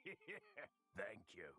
Thank you.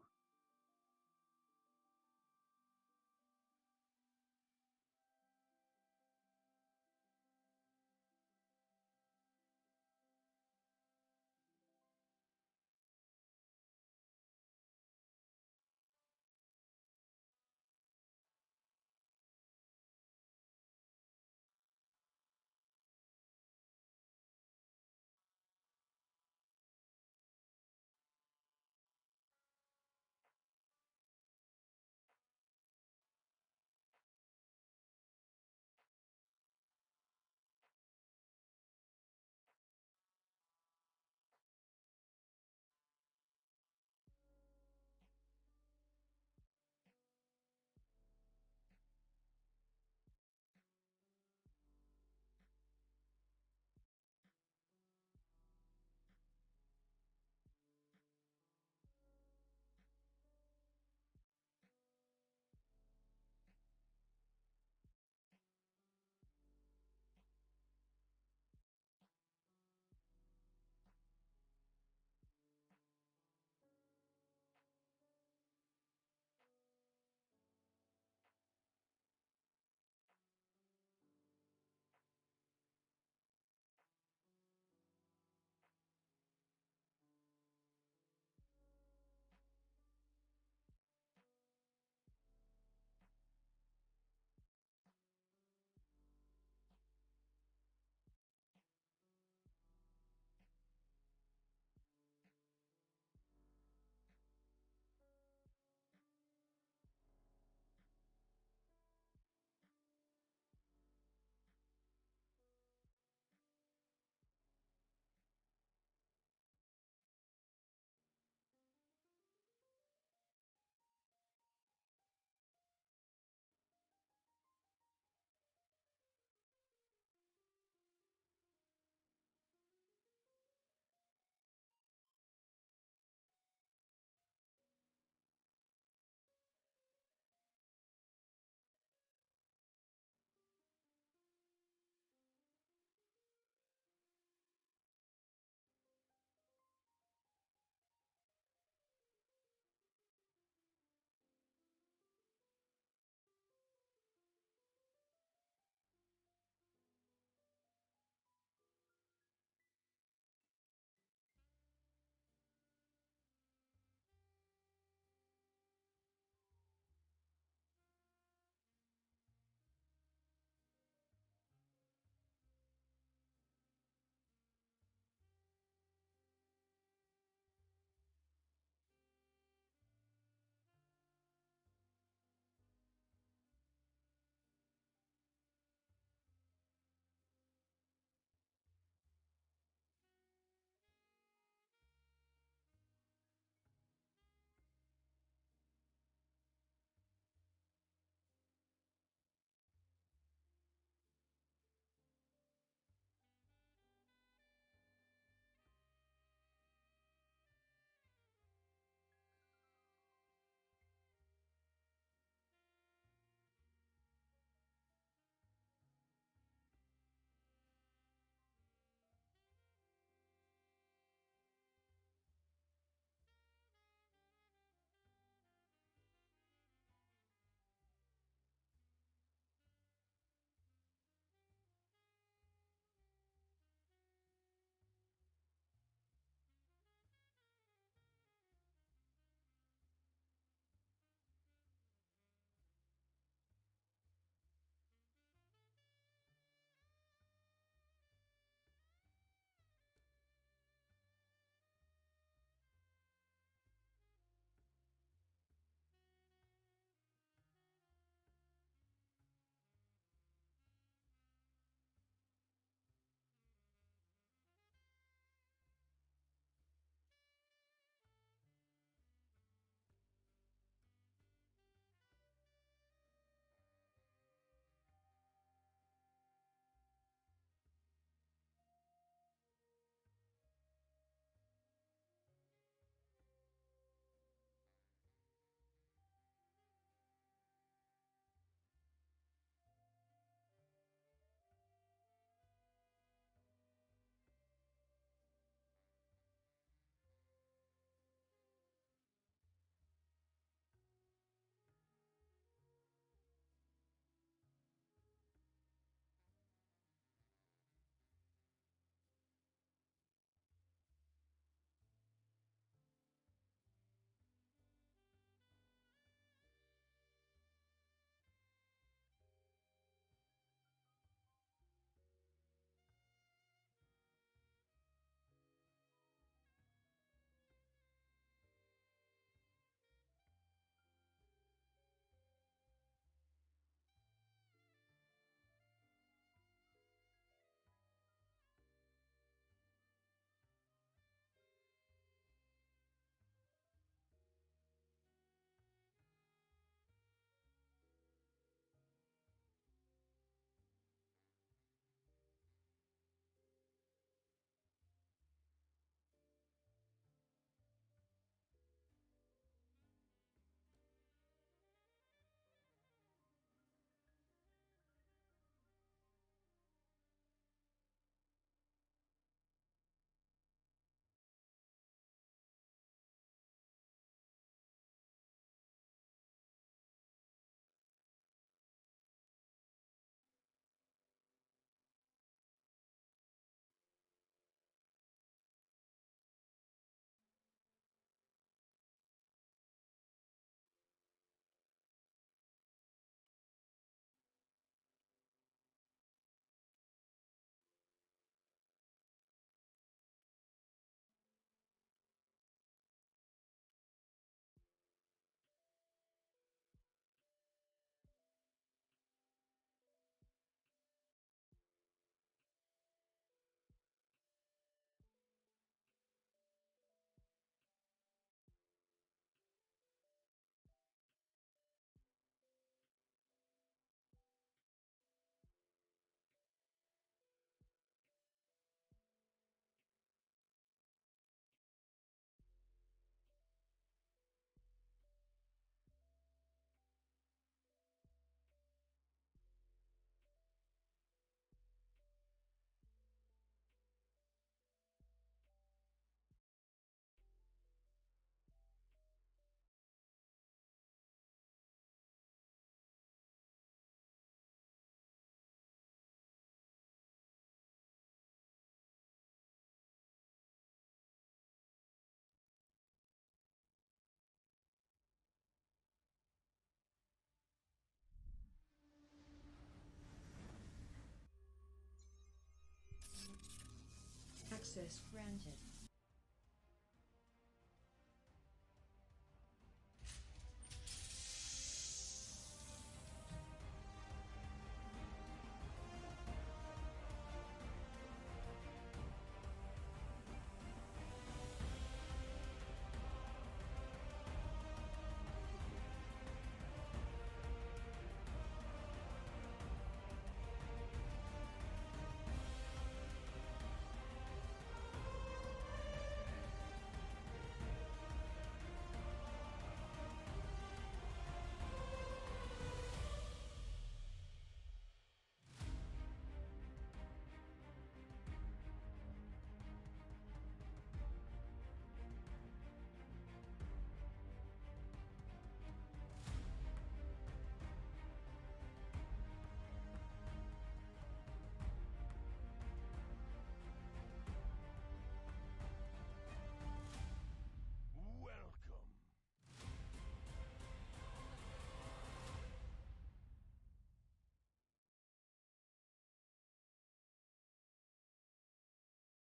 Request granted.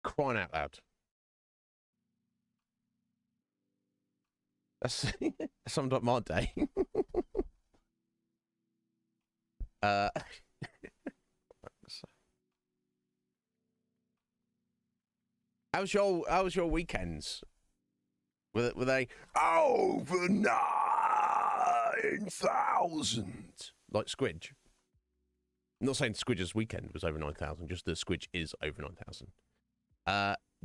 Crying out loud. That's summed up my day. How's your weekends? Were they over 9,000? Like Squidge. I'm not saying Squidge's weekend was over 9,000, just that Squidge is over 9,000.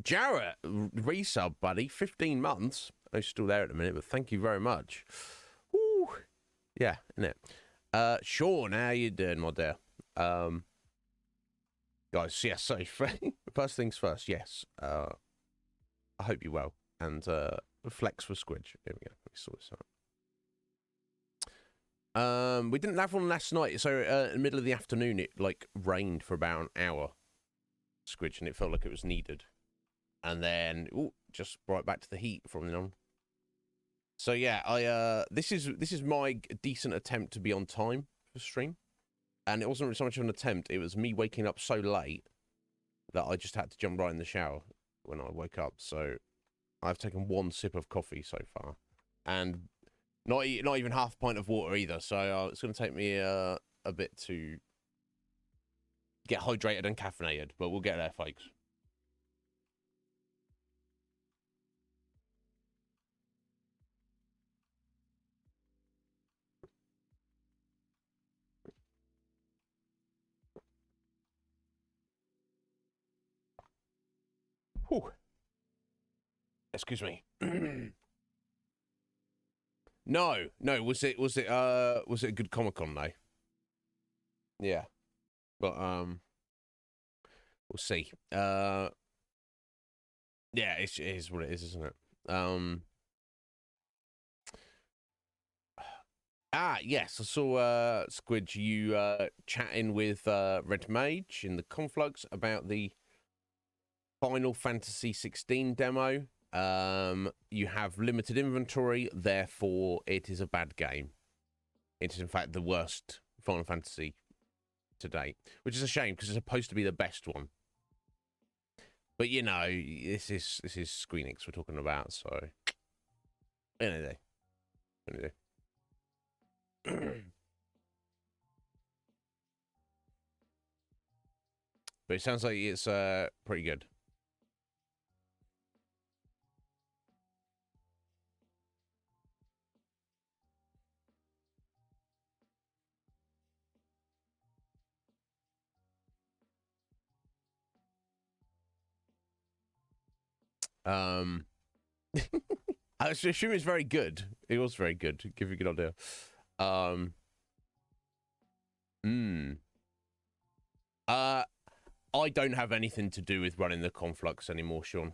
Jarrett, resub, buddy, 15 months. I'm still there at the minute, but thank you very much. Woo. Yeah, isn't it? Sean, how you doing, my dear? Guys, yes, so first things first, yes. I hope you're well. And flex for Squidge. Here we go. Let me sort this out. We didn't have one last night, so in the middle of the afternoon, it like rained for about an hour. Squidge, and it felt like it was needed. And then, just right back to the heat from then on. So yeah, this is my decent attempt to be on time for stream, and it wasn't really so much of an attempt. It was me waking up so late that I just had to jump right in the shower when I woke up. So I've taken one sip of coffee so far, and not even half a pint of water either. So it's going to take me a bit to get hydrated and caffeinated, but we'll get there, folks. Whew. Excuse me. No. Was it a good Comic-Con though? Yeah. But we'll see. Yeah, it is what it is, isn't it? Yes, I saw Squidge, you chatting with Red Mage in the Conflux about the Final Fantasy 16 demo. You have limited inventory, therefore it is a bad game. It is in fact the worst Final Fantasy to date, which is a shame because it's supposed to be the best one. But you know, this is Squeenix we're talking about, so anyway. But it sounds like it's pretty good. I assume it's very good. It was very good. To give you a good idea. I don't have anything to do with running the Conflux anymore, Sean.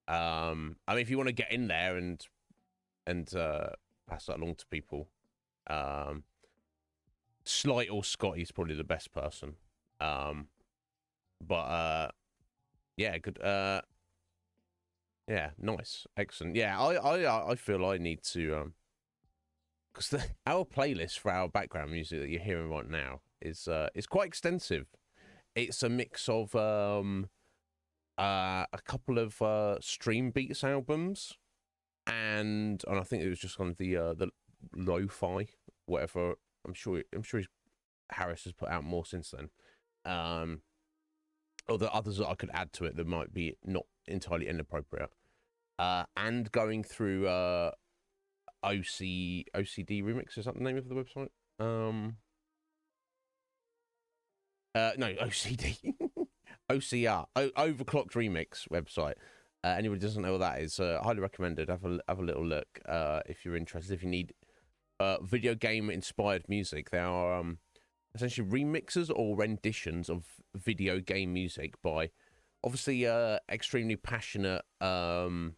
I mean, if you want to get in there and pass that along to people, Slight or Scotty's probably the best person. But yeah, good. Yeah, nice, excellent. Yeah, I feel I need to because our playlist for our background music that you're hearing right now is quite extensive. It's a mix of a couple of Stream Beats albums, and I think it was just on the lo-fi, whatever. I'm sure Harris has put out more since then. Or the others that I could add to it that might be not entirely inappropriate. And going through OCD Remix, is that the name of the website? No, OCD. OCR, Overclocked Remix website. Anybody who doesn't know what that is, highly recommended. Have a little look if you're interested. If you need video game inspired music, there are essentially remixes or renditions of video game music by obviously extremely passionate nerds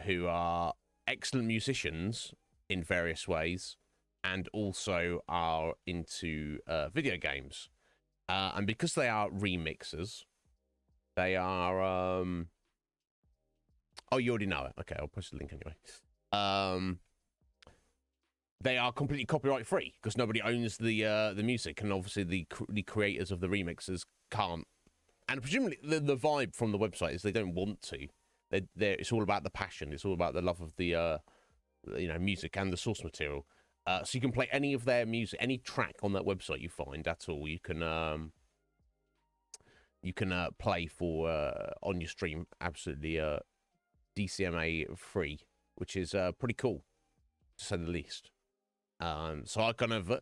who are excellent musicians in various ways and also are into video games. And because they are remixers, they are oh, you already know it. Okay, I'll post the link anyway. They are completely copyright free because nobody owns the music, and obviously the creators of the remixes can't. And presumably the vibe from the website is they don't want to. It's all about the passion. It's all about the love of the music and the source material. So you can play any of their music, any track on that website you find at all. You can play for on your stream, absolutely DCMA free, which is pretty cool, to say the least. So I kind of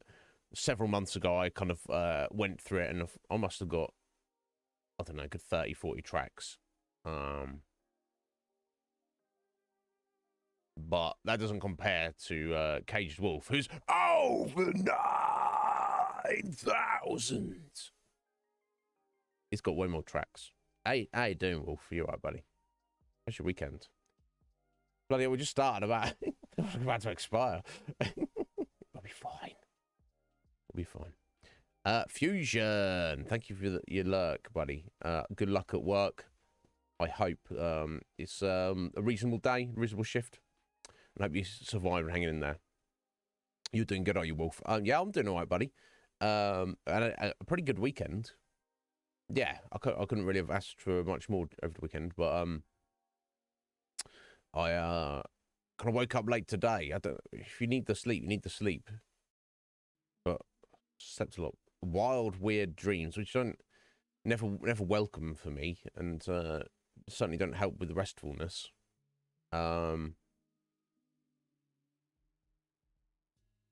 several months ago I kind of went through it, and I must have got, I don't know, a good 30-40 tracks. But that doesn't compare to Caged Wolf, who's over 9,000. He's got way more tracks. Hey, how you doing, Wolf? You all right, buddy? How's your weekend? Bloody hell, we just started about about to expire. We'll be fine. We'll be fine. Fusion, thank you for your lurk, buddy. Good luck at work. I hope it's a reasonable day, reasonable shift. I hope you survive and hanging in there. You're doing good, are you, Wolf? Yeah, I'm doing all right, buddy. And a pretty good weekend. Yeah, I couldn't really have asked for much more over the weekend, but I kind of woke up late today. If you need the sleep, you need the sleep. But slept a lot. Wild, weird dreams, which never welcome for me, and certainly don't help with the restfulness.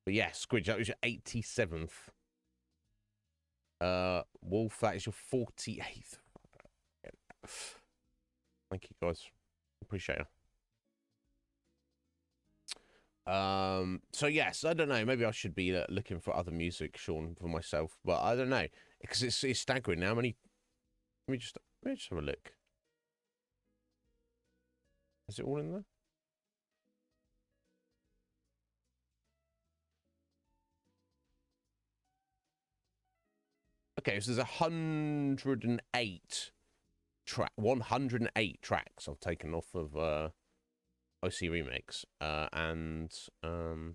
But yeah, Squidge, that was your 87th. Wolf, that is your 48th. Thank you, guys. Appreciate it. So yes, I don't know. Maybe I should be looking for other music, Sean, for myself. But I don't know, because it's staggering now. Let me just have a look. Is it all in there? Okay, so there's 108 tracks I've taken off of OC Remix, and oh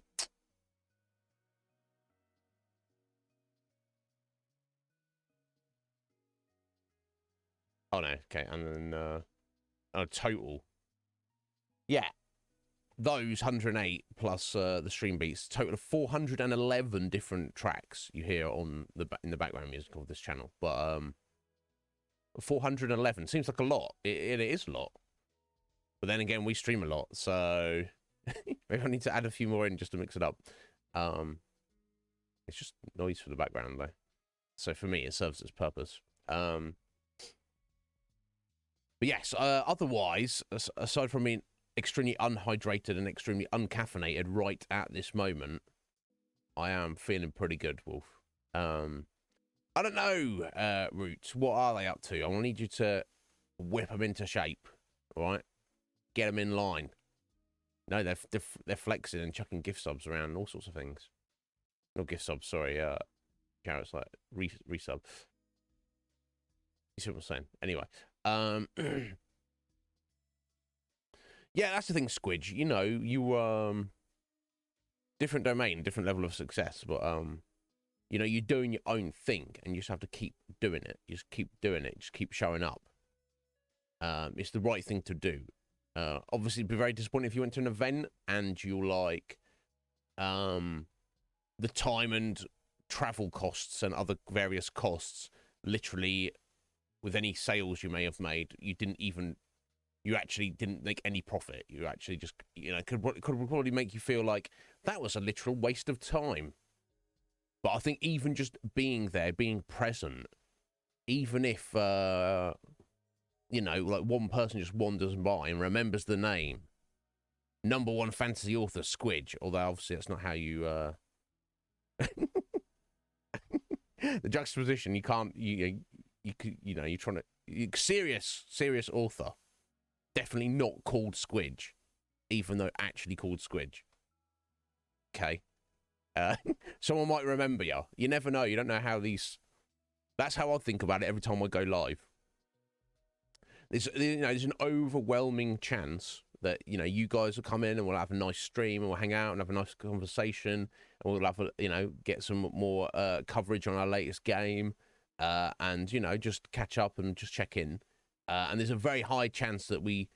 no, okay, and then total, yeah, those 108 plus the stream beats, total of 411 different tracks you hear on in the background music of this channel. But 411 seems like a lot. It is a lot. But then again, we stream a lot, so maybe I need to add a few more in just to mix it up. It's just noise for the background though, so for me it serves its purpose. But yes, otherwise, aside from being extremely unhydrated and extremely uncaffeinated right at this moment, I am feeling pretty good, Wolf. I don't know, Roots, what are they up to? I want need you to whip them into shape, all right? Get them in line. No, they're flexing and chucking gift subs around and all sorts of things. Not gift subs, sorry. Carrots, like resub. You see what I'm saying? Anyway, yeah, that's the thing, Squidge. You know, you different domain, different level of success, but You know, you're doing your own thing, and you just have to keep doing it. You just keep doing it. Just keep showing up. It's the right thing to do. Obviously, it'd be very disappointing if you went to an event and you're like, the time and travel costs and other various costs, literally, with any sales you may have made, you actually didn't make any profit. You actually just, could probably make you feel like that was a literal waste of time. But I think even just being there, being present, even if, like one person just wanders by and remembers the name, #1 fantasy author Squidge, although obviously that's not how you, the juxtaposition, you can't, you're trying to, serious author, definitely not called Squidge, even though actually called Squidge. Okay. Someone might remember you. You never know. You don't know how these... That's how I think about it every time I go live. There's an overwhelming chance that, you guys will come in and we'll have a nice stream and we'll hang out and have a nice conversation and we'll have, get some more coverage on our latest game and, just catch up and just check in. And there's a very high chance that we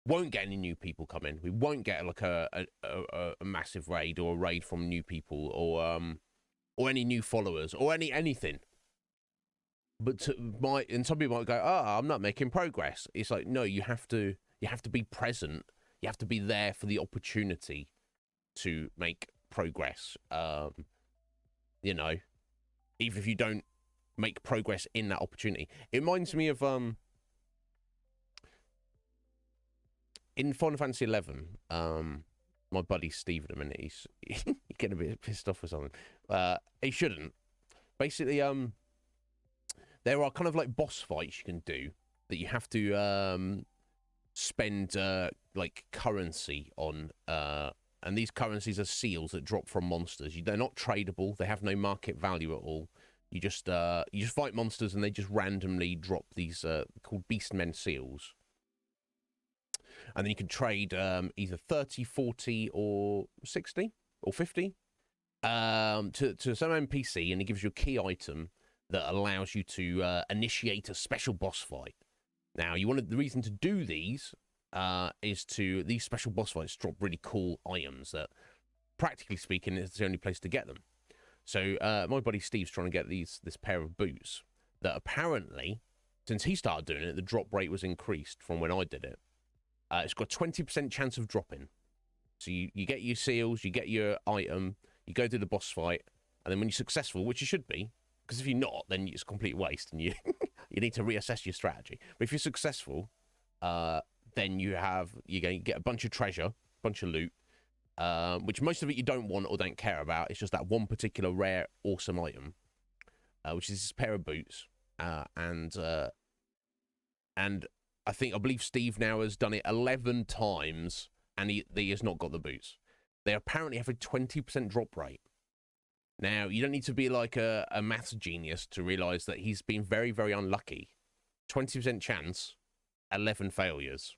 won't get any new people come in. We won't get like a massive raid or a raid from new people or any new followers or anything. But some people might go, I'm not making progress. It's like, no, you have to be present. You have to be there for the opportunity to make progress. Even if you don't make progress in that opportunity. It reminds me of in Final Fantasy XI, my buddy Steve at the minute, he's getting a bit pissed off or something. He shouldn't. Basically, there are kind of like boss fights you can do that you have to spend like currency on, and these currencies are seals that drop from monsters. They're not tradable. They have no market value at all. You just fight monsters and they just randomly drop these called Beastmen seals. And then you can trade either 30, 40, or 60, or 50 to some NPC, and it gives you a key item that allows you to initiate a special boss fight. Now, the reason to do these is these special boss fights drop really cool items that, practically speaking, is the only place to get them. So my buddy Steve's trying to get this pair of boots that apparently, since he started doing it, the drop rate was increased from when I did it. It's got a 20% chance of dropping. So you get your seals, you get your item, you go do the boss fight, and then when you're successful, which you should be, because if you're not, then it's a complete waste, and you need to reassess your strategy. But if you're successful, then you get a bunch of treasure, a bunch of loot, which most of it you don't want or don't care about. It's just that one particular rare, awesome item, which is this pair of boots, and I believe Steve now has done it 11 times, and he has not got the boots. They apparently have a 20% drop rate. Now, you don't need to be like a maths genius to realize that he's been very, very unlucky. 20% chance, 11 failures.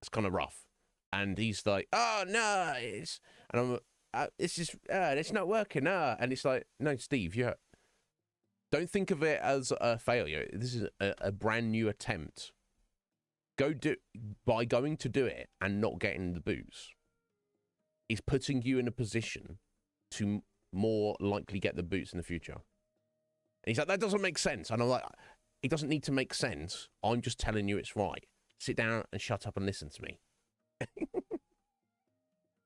It's kind of rough. And he's like, oh, no, it's not working, And it's like, no, Steve, don't think of it as a failure. This is a brand new attempt. By going to do it and not getting the boots, is putting you in a position to more likely get the boots in the future. And he's like, that doesn't make sense. And I'm like, it doesn't need to make sense. I'm just telling you it's right. Sit down and shut up and listen to me.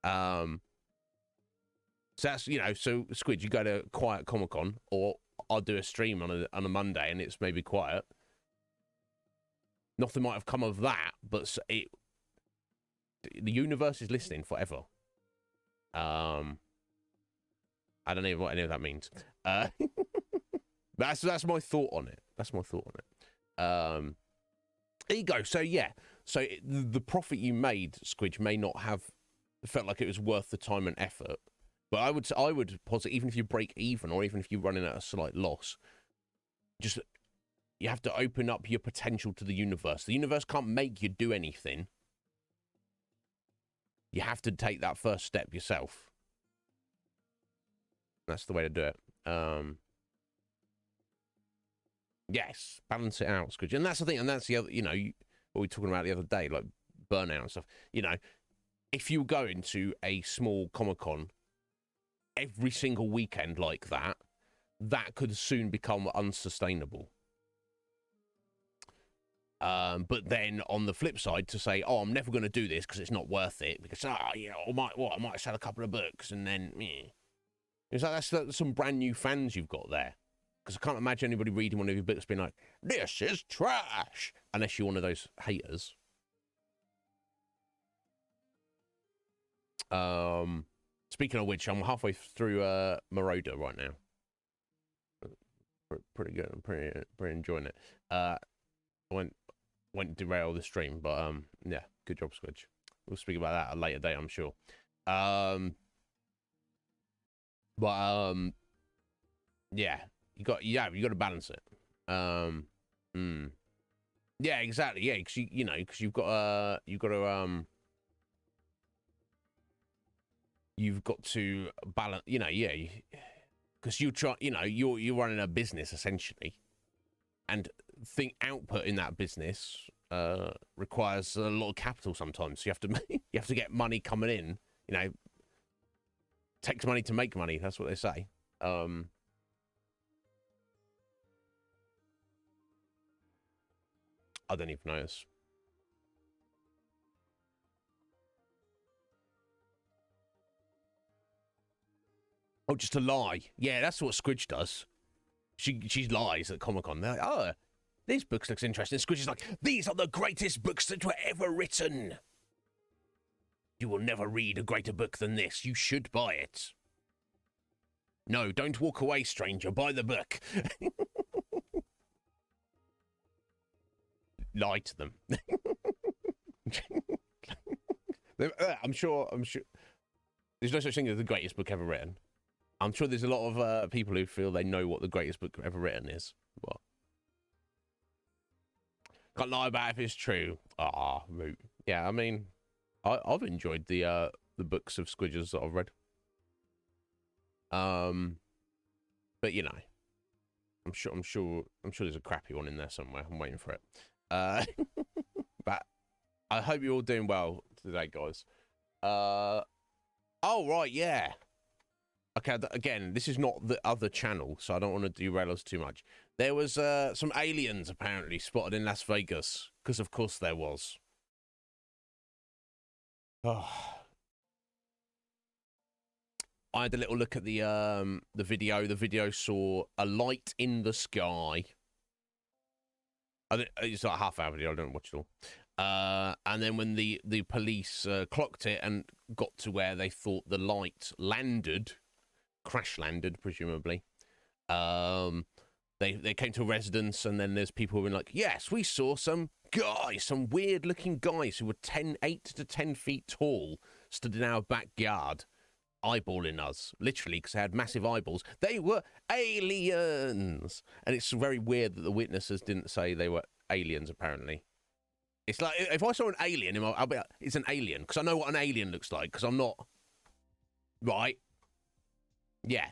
So that's, so Squid, you go to Quiet Comic-Con, or I'll do a stream on a Monday and it's maybe quiet. Nothing might have come of that, but the universe is listening forever. I don't know what any of that means. That's my thought on it. There you go. So yeah. So the profit you made, Squidge, may not have felt like it was worth the time and effort. But I would posit, even if you break even, or even if you're running at a slight loss, just you have to open up your potential to the universe. The universe can't make you do anything. You have to take that first step yourself. That's the way to do it. Yes, balance it out, Squidge. And that's the thing, and that's the other, what we were talking about the other day, like burnout and stuff. If you go into a small Comic-Con every single weekend like that, that could soon become unsustainable. But then on the flip side, to say, "Oh, I'm never going to do this because it's not worth it," because I might sell a couple of books and then, it's like that's some brand new fans you've got there. Because I can't imagine anybody reading one of your books being like, "This is trash," unless you're one of those haters. Speaking of which, I'm halfway through Marauder right now. Pretty good. I'm pretty enjoying it. I went derail the stream, but yeah, good job, Squidge. We'll speak about that at a later date, I'm sure. Yeah, you got to balance it. Yeah, exactly. Yeah, because because you've got to balance. Yeah, because you're running a business essentially, and output in that business requires a lot of capital sometimes. So you have to get money coming in. Takes money to make money. That's what they say. I don't even notice. Oh, just a lie. Yeah, that's what Squidge does. She lies at Comic-Con. They're like, "Oh, these books looks interesting." Squidge is like, "These are the greatest books that were ever written. You will never read a greater book than this. You should buy it. No, don't walk away, stranger. Buy the book." Lie to them. I'm sure. There's no such thing as the greatest book ever written. I'm sure there's a lot of people who feel they know what the greatest book ever written is. What? Can't lie about it if it's true. Root. Yeah, I mean, I've enjoyed the books of Squidges that I've read. But I'm sure there's a crappy one in there somewhere. I'm waiting for it. But I hope you're all doing well today, guys. Oh right, yeah. Okay, again, this is not the other channel, so I don't want to derail us too much. There was some aliens apparently spotted in Las Vegas, because of course there was. Oh. I had a little look at the video. The video saw a light in the sky. It's like a half-hour video. I don't watch it all. And then when the police clocked it and got to where they thought the light landed, crash landed presumably, they came to a residence, and then there's people who were like, "Yes, we saw some guys, some weird-looking guys who were 8 to 10 feet tall, stood in our backyard, eyeballing us, literally, because they had massive eyeballs. They were aliens." And it's very weird that the witnesses didn't say they were aliens, apparently. It's like, if I saw an alien, I'll be like, it's an alien, because I know what an alien looks like, because I'm not... Right? Yeah.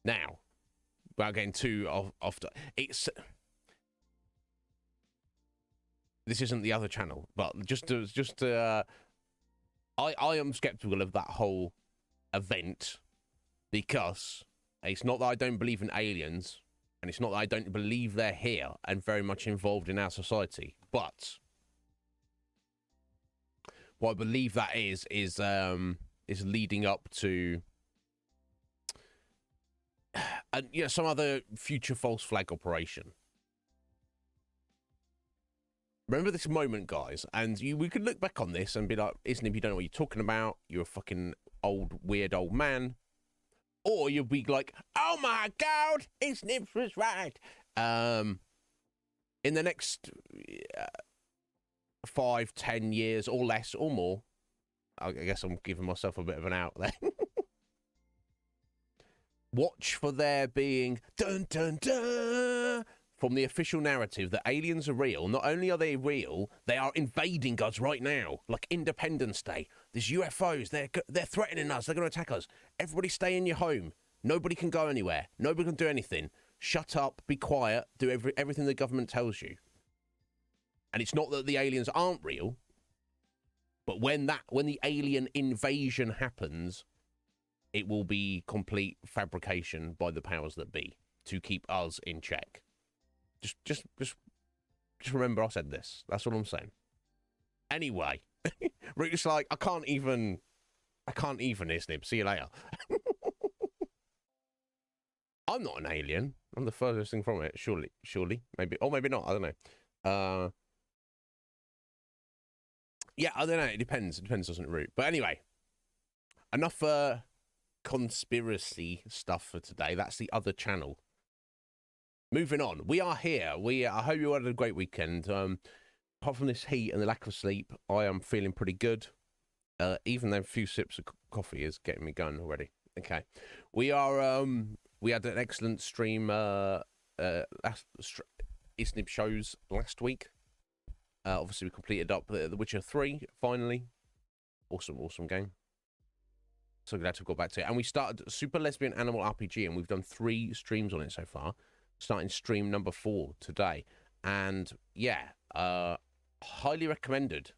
Now, without getting too off... This isn't the other channel, but I am skeptical of that whole event, because it's not that I don't believe in aliens, and it's not that I don't believe they're here and very much involved in our society, but what I believe that is leading up to some other future false flag operation. Remember this moment, guys, and we could look back on this and be like, "Iznib, you don't know what you're talking about. You're a fucking weird old man." Or you'll be like, "Oh my God, Iznib was right." In the next 5, 10 years or less or more, I guess I'm giving myself a bit of an out there. Watch for there being dun dun dun from the official narrative that aliens are real. Not only are they real, they are invading us right now, like Independence Day. There's UFOs. They're threatening us. They're going to attack us. Everybody stay in your home. Nobody can go anywhere. Nobody can do anything. shut up, be quiet, do everything the government tells you. And it's not that the aliens aren't real, but when the alien invasion happens, it will be complete fabrication by the powers that be to keep us in check. Just remember I said this. That's what I'm saying. Anyway, Rick's like, I can't even, Iznib. See you later. I'm not an alien. I'm the furthest thing from it. Surely, maybe, or maybe not. I don't know. Yeah, I don't know. It depends. It depends, doesn't it, Root? But anyway, enough conspiracy stuff for today. That's the other channel. Moving on. We are here. I hope you had a great weekend. Apart from this heat and the lack of sleep, I am feeling pretty good. Even though a few sips of coffee is getting me going already. Okay. We are, we had an excellent stream, Iznib shows last week. Obviously, we completed up The Witcher 3, finally. Awesome game. So glad to have got back to it. And we started Super Lesbian Animal RPG, and we've done 3 streams on it so far. Starting stream number 4 today. And, yeah, highly recommended.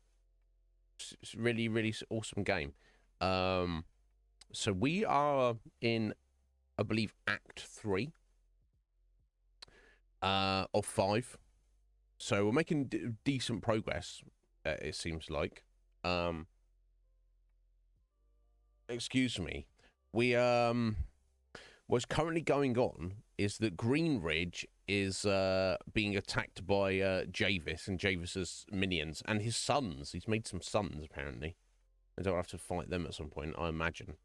It's really, really awesome game. So we are in, I believe, Act 3 of 5. So we're making decent progress, it seems like. Excuse me. What's currently going on is that Greenridge is being attacked by Javis and Javis's minions and his sons. He's made some sons, apparently. I don't have to fight them at some point, I imagine.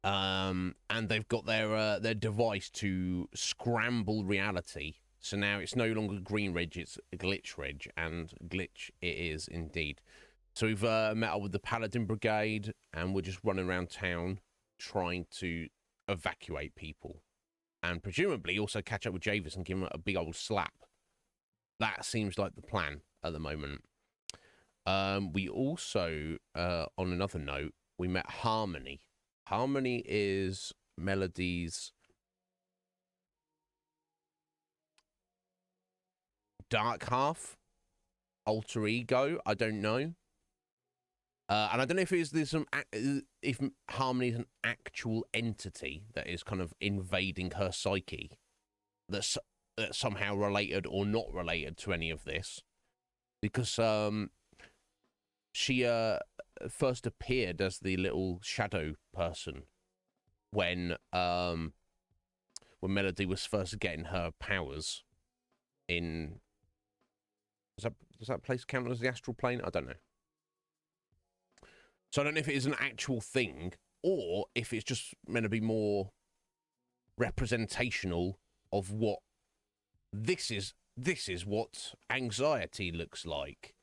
And they've got their device to scramble reality. So now it's no longer Greenridge, it's Glitch Ridge, and Glitch it is indeed. So we've met up with the Paladin Brigade, and we're just running around town trying to evacuate people. And presumably also catch up with Javis and give him a big old slap. That seems like the plan at the moment. We also, on another note, we met Harmony. Harmony is Melody's dark half, alter ego. I don't know, and I don't know if if Harmony is an actual entity that is kind of invading her psyche, that's somehow related or not related to any of this, because she first appeared as the little shadow person when Melody was first getting her powers in. Does that place count as the astral plane? I don't know. So I don't know if it is an actual thing or if it's just meant to be more representational of what this is. This is what anxiety looks like.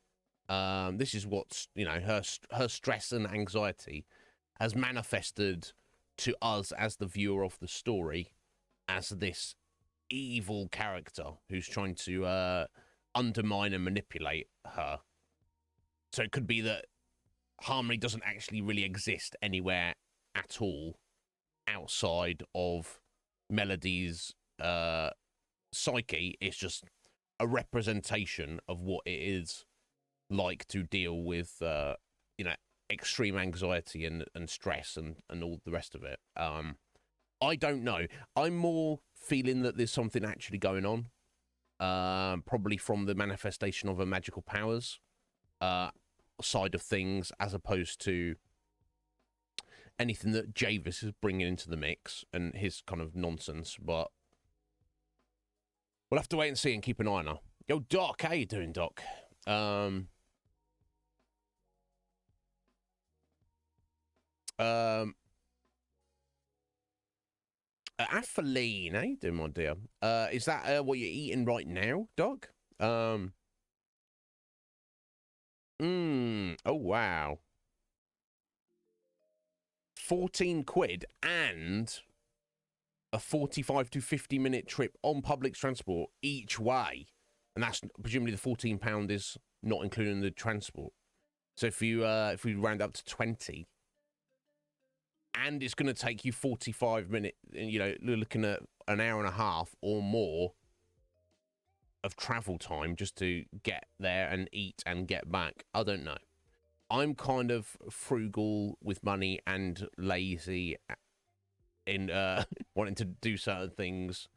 This is what, you know, her stress and anxiety has manifested to us as the viewer of the story as this evil character who's trying to undermine and manipulate her. So it could be that Harmony doesn't actually really exist anywhere at all outside of Melody's psyche. It's just a representation of what it is like to deal with you know, extreme anxiety and stress and all the rest of it. I don't know. I'm more feeling that there's something actually going on. Probably from the manifestation of her magical powers side of things, as opposed to anything that Javis is bringing into the mix and his kind of nonsense. But we'll have to wait and see and keep an eye on her. Yo, Doc, how you doing, Doc? Apheline, how you doing, my dear? Is that what you're eating right now, Doc? Oh, wow. 14 quid and a 45 to 50-minute trip on public transport each way. And that's presumably the £14 is not including the transport. So if we round up to 20 and it's going to take you 45 minutes, you know, looking at an hour and a half or more of travel time just to get there and eat and get back. I don't know. I'm kind of frugal with money and lazy in wanting to do certain things,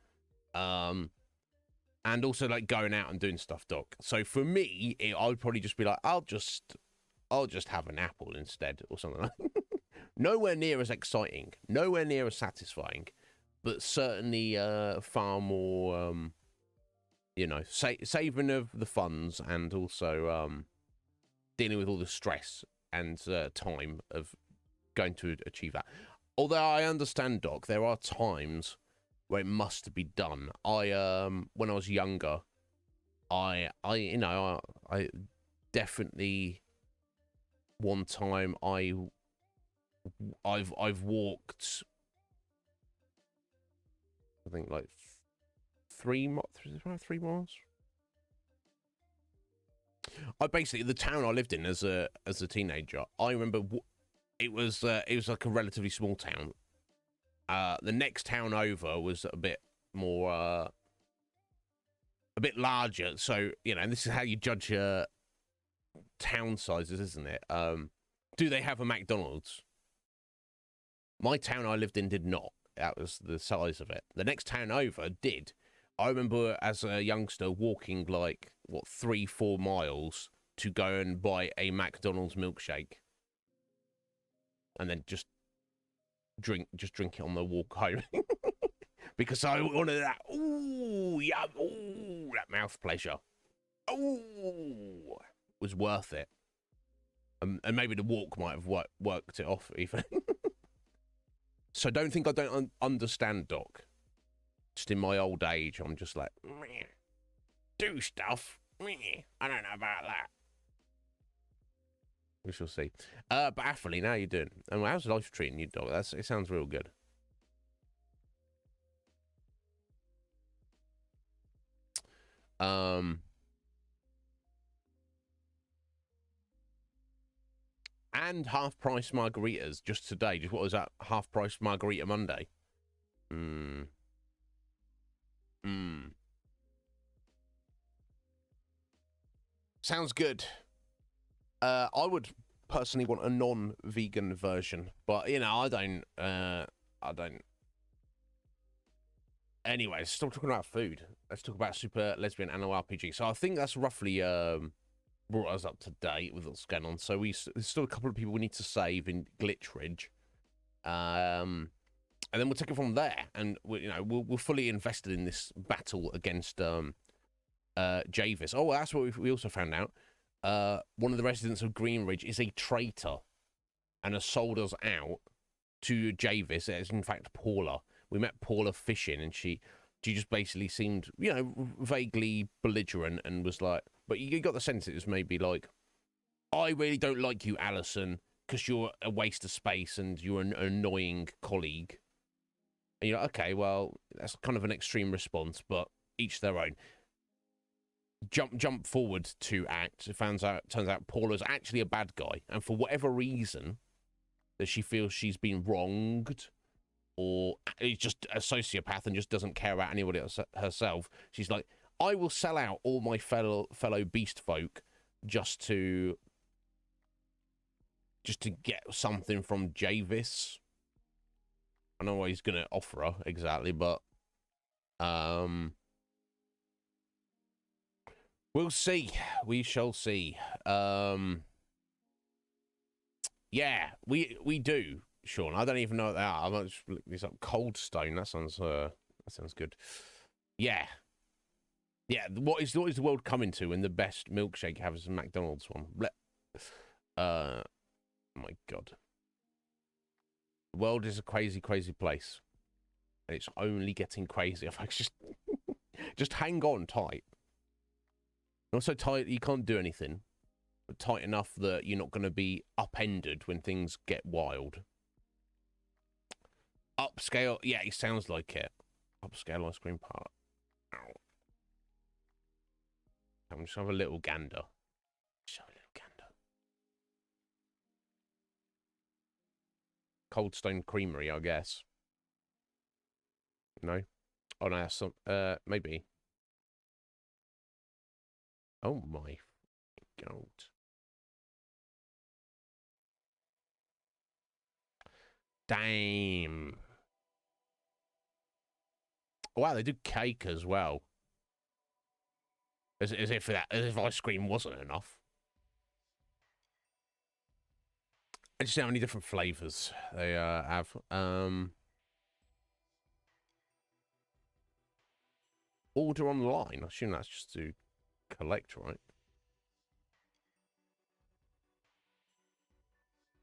and also like going out and doing stuff, Doc. So for me, I would probably just be like, I'll just have an apple instead or something like that. Nowhere near as exciting, nowhere near as satisfying, but certainly far more, you know, saving of the funds and also dealing with all the stress and time of going to achieve that. Although I understand, Doc, there are times where it must be done. When I was younger, I definitely one time I've walked, I think like 3 miles. I basically, the town I lived in as a teenager, I remember it was like a relatively small town. The next town over was a bit more, a bit larger. So, you know, and this is how you judge town sizes, isn't it? Do they have a McDonald's? My town I lived in did not. That was the size of it. The next town over did. I remember as a youngster walking like, 3-4 miles to go and buy a McDonald's milkshake. And then just drink it on the walk home. Because I wanted that, ooh, yeah, ooh, that mouth pleasure. Ooh, was worth it. And maybe the walk might have worked it off even. So don't think I don't understand, Doc. Just in my old age, I'm just like, meh, do stuff. Meh, I don't know about that. We shall see. But Athley, how you doing? And how's life treating you, Doc? It sounds real good. And half-price margaritas just today. Just what was that? Half-price margarita Monday. Sounds good. I would personally want a non-vegan version, but you know, I don't. Anyway, stop talking about food. Let's talk about Super Lesbian Animal RPG. So I think that's roughly brought us up to date with what's going on. So there's still a couple of people we need to save in Glitchridge, and then we'll take it from there. And we're fully invested in this battle against Javis. Oh, that's what we also found out. One of the residents of Greenridge is a traitor and has sold us out to Javis. It's in fact Paula. We met Paula fishing, and she just basically seemed, vaguely belligerent and was like, but you got the sense it was maybe like, I really don't like you, Alison, because you're a waste of space and you're an annoying colleague. And you're like, okay, well, that's kind of an extreme response, but each their own. Jump forward to act. It turns out Paula's actually a bad guy, and for whatever reason that she feels she's been wronged, or is just a sociopath and just doesn't care about anybody else herself, she's like, I will sell out all my fellow beast folk just to get something from Javis. I know what he's gonna offer her exactly, but we'll see. We shall see. Yeah, we do, Sean. I don't even know what they are. I'm gonna just look this up. Cold Stone. That sounds good. Yeah. Yeah. What is the world coming to when the best milkshake has a McDonald's one? Oh my God. The world is a crazy, crazy place. And it's only getting crazier. Just hang on tight. Not so tight that you can't do anything, but tight enough that you're not going to be upended when things get wild. Upscale, yeah, it sounds like it. Upscale ice cream part. Ow. I'm just have a little gander. Cold Stone Creamery, I guess. No? Oh, no, that's some... maybe. Oh, my God. Damn. Wow, they do cake as well. As if ice cream wasn't enough. I just see how many different flavors they have. Order online. I assume that's just to collect, right?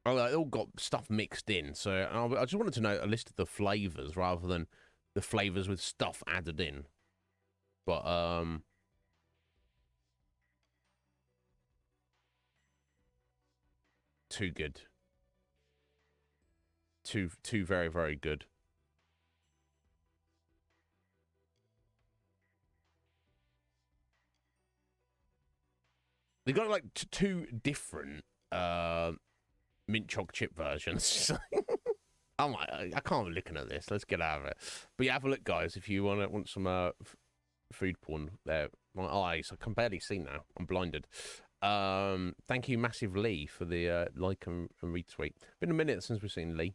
Oh, they all got stuff mixed in. So I just wanted to know a list of the flavors rather than the flavors with stuff added in. But too good. Too very, very good. They got like two different mint choc chip versions. I'm like, I can't be looking at this. Let's get out of it. But yeah, have a look, guys, if you want some food porn. There, my eyes, I can barely see now. I'm blinded. Thank you, Massive Lee, for the like and retweet. Been a minute since we've seen Lee.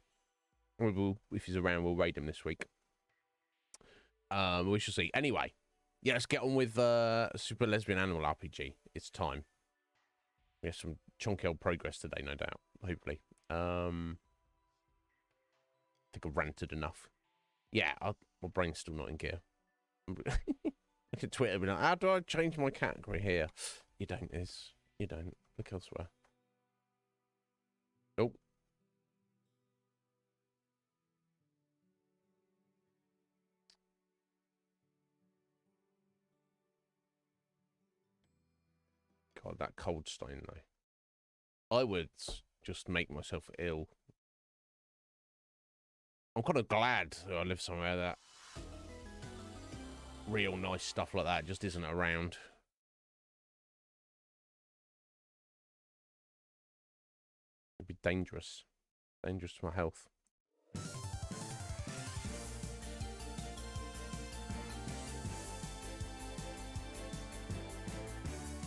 If he's around, we'll raid him this week. We shall see. Anyway, yeah, let's get on with Super Lesbian Animal RPG. It's time. We have some chunky old progress today, no doubt. Hopefully. I think I've ranted enough. Yeah, my brain's still not in gear. Look at Twitter, be like, how do I change my category here? You don't, Iz. You don't. Look elsewhere. Oh. God, that cold stone, though. I would just make myself ill. I'm kind of glad that I live somewhere that real nice stuff like that just isn't around. It'd be dangerous. Dangerous to my health.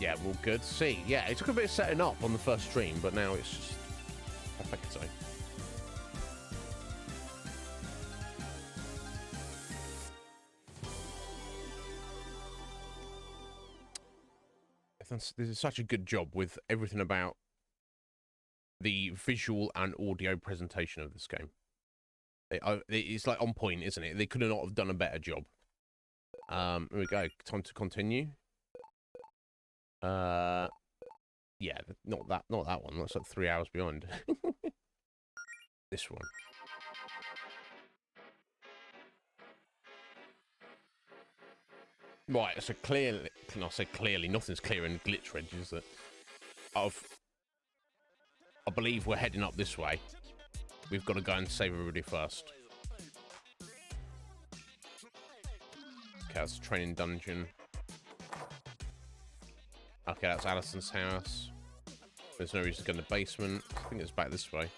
Yeah, well, good. See, yeah, it took a bit of setting up on the first stream, but now it's just perfecto. This is such a good job with everything about the visual and audio presentation of this game. It's like on point, isn't it? They could not have done a better job. Here we go. Time to continue. Yeah, not that one. That's like 3 hours behind. This one. Right, so clearly, can I say clearly, nothing's clear in glitch reg, is it? I believe we're heading up this way. We've got to go and save everybody first. Okay, that's a training dungeon. Okay, that's Alison's house. There's no reason to go in the basement. I think it's back this way.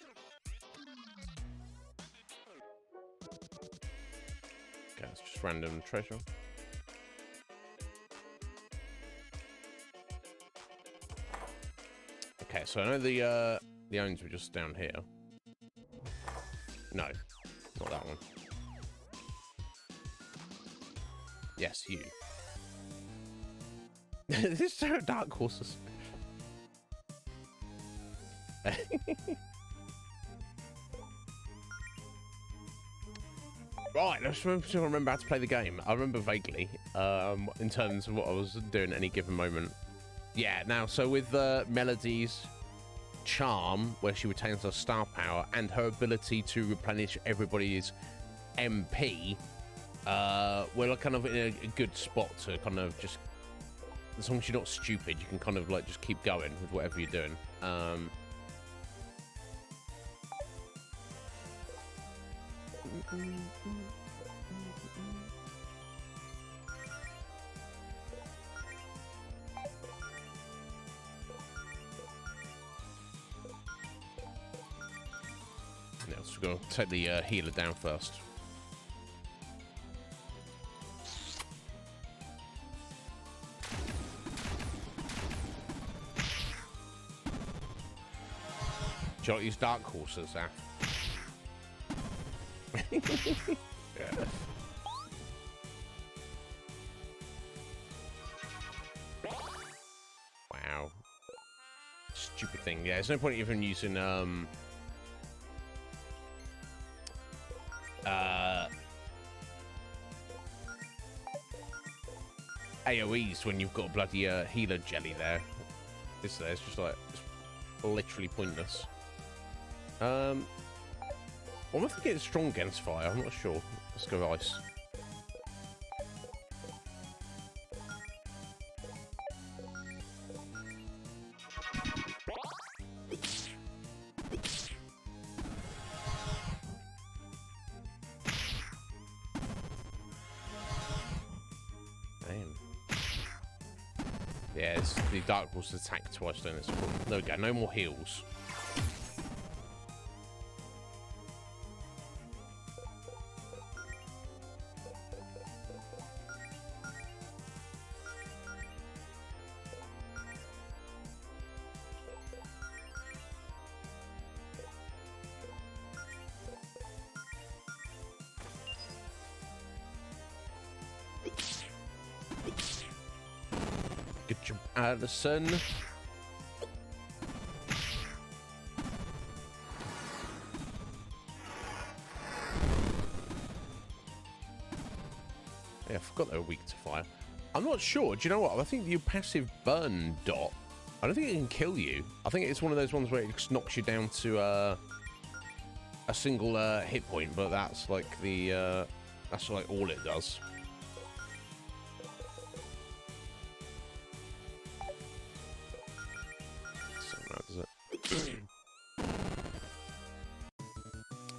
Okay, it's just random treasure. Okay, so I know the owns were just down here. No, not that one. Yes, you. This is so dark horses. Right, let's remember how to play the game. I remember vaguely, in terms of what I was doing at any given moment. Yeah, now, so with Melody's charm, where she retains her star power, and her ability to replenish everybody's MP, we're like kind of in a good spot to kind of just, as long as you're not stupid, you can kind of like just keep going with whatever you're doing. so we're going to take the healer down first. Do you like these dark horses, Zaf? Yeah. Wow. Stupid thing. Yeah, there's no point even using AoEs when you've got a bloody healer jelly there. It's just like it's literally pointless. I wonder if I get strong against fire. I'm not sure. Let's go ice. Damn. Yeah, it's the Dark Horse attack twice, then it's cool. There we go. No more heals. Get you out of the sun. Yeah, I forgot they were weak to fire. I'm not sure. Do you know what? I think your passive burn dot, I don't think it can kill you. I think it's one of those ones where it just knocks you down to a single hit point, but that's like the that's like all it does.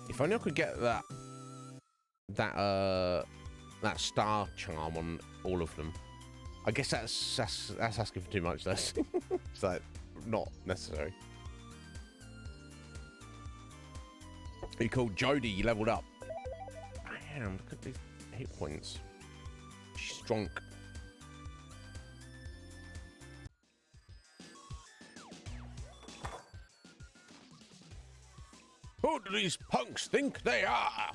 If only I could get that star charm on all of them. I guess that's asking for too much. That's it's like not necessary. You called Jody, you leveled up. Damn, look at these hit points. She's drunk. Who do these punks think they are?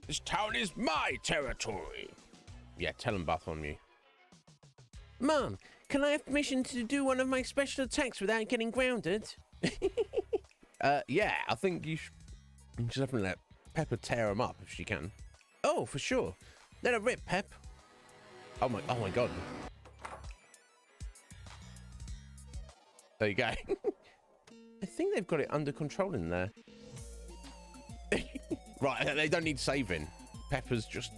This town is my territory. Yeah, tell them bath on me. Mom, can I have permission to do one of my special attacks without getting grounded? Yeah, I think you should definitely let Pepper tear them up if she can. Oh, for sure. Let her rip, Pep. Oh my god. There you go. I think they've got it under control in there. Right, they don't need saving. Pepper's just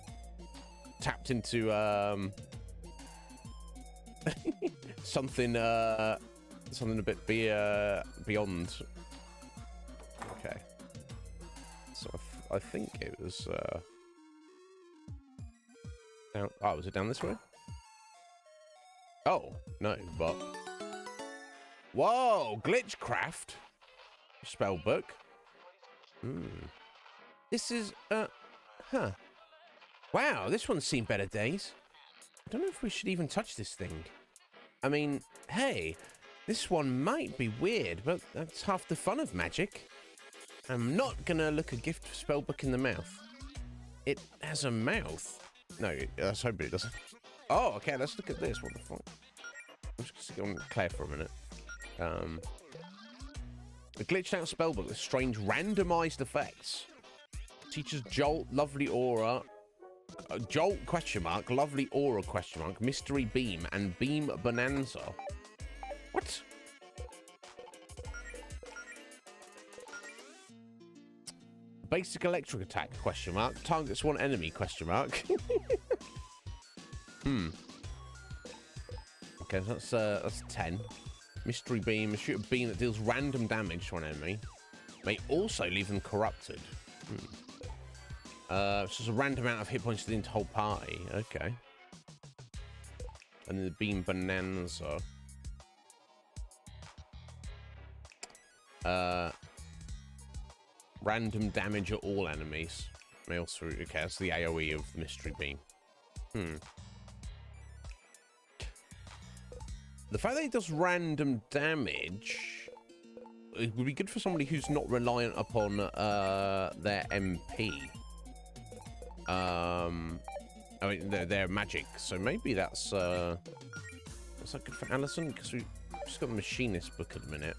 tapped into something a bit beyond. Okay. So I think it was down. Oh, was it down this way? Oh no, but whoa, Glitchcraft spellbook. This is huh. Wow, this one's seen better days. I don't know if we should even touch this thing. I mean, hey, this one might be weird, but that's half the fun of magic. I'm not gonna look a gift spellbook in the mouth. It has a mouth. No, let's hope it doesn't. Oh, okay, let's look at this. What the fuck? I'm just gonna go on Claire for a minute. The glitched out spellbook with strange randomized effects. Teaches Jolt, lovely aura. Jolt question mark, lovely aura question mark, mystery beam, and beam bonanza. What? Basic electric attack question mark, targets one enemy question mark. Okay, so that's 10. Mystery beam, shoot a beam that deals random damage to an enemy. May also leave them corrupted. It's just a random amount of hit points to the whole party. Okay. And then the beam bonanza. Random damage at all enemies. Mail through. Okay, that's the AoE of the mystery beam. The fact that it does random damage, it would be good for somebody who's not reliant upon their MP. I mean, their magic. So maybe that's that good for Alison? Because we've just got the machinist book at the minute.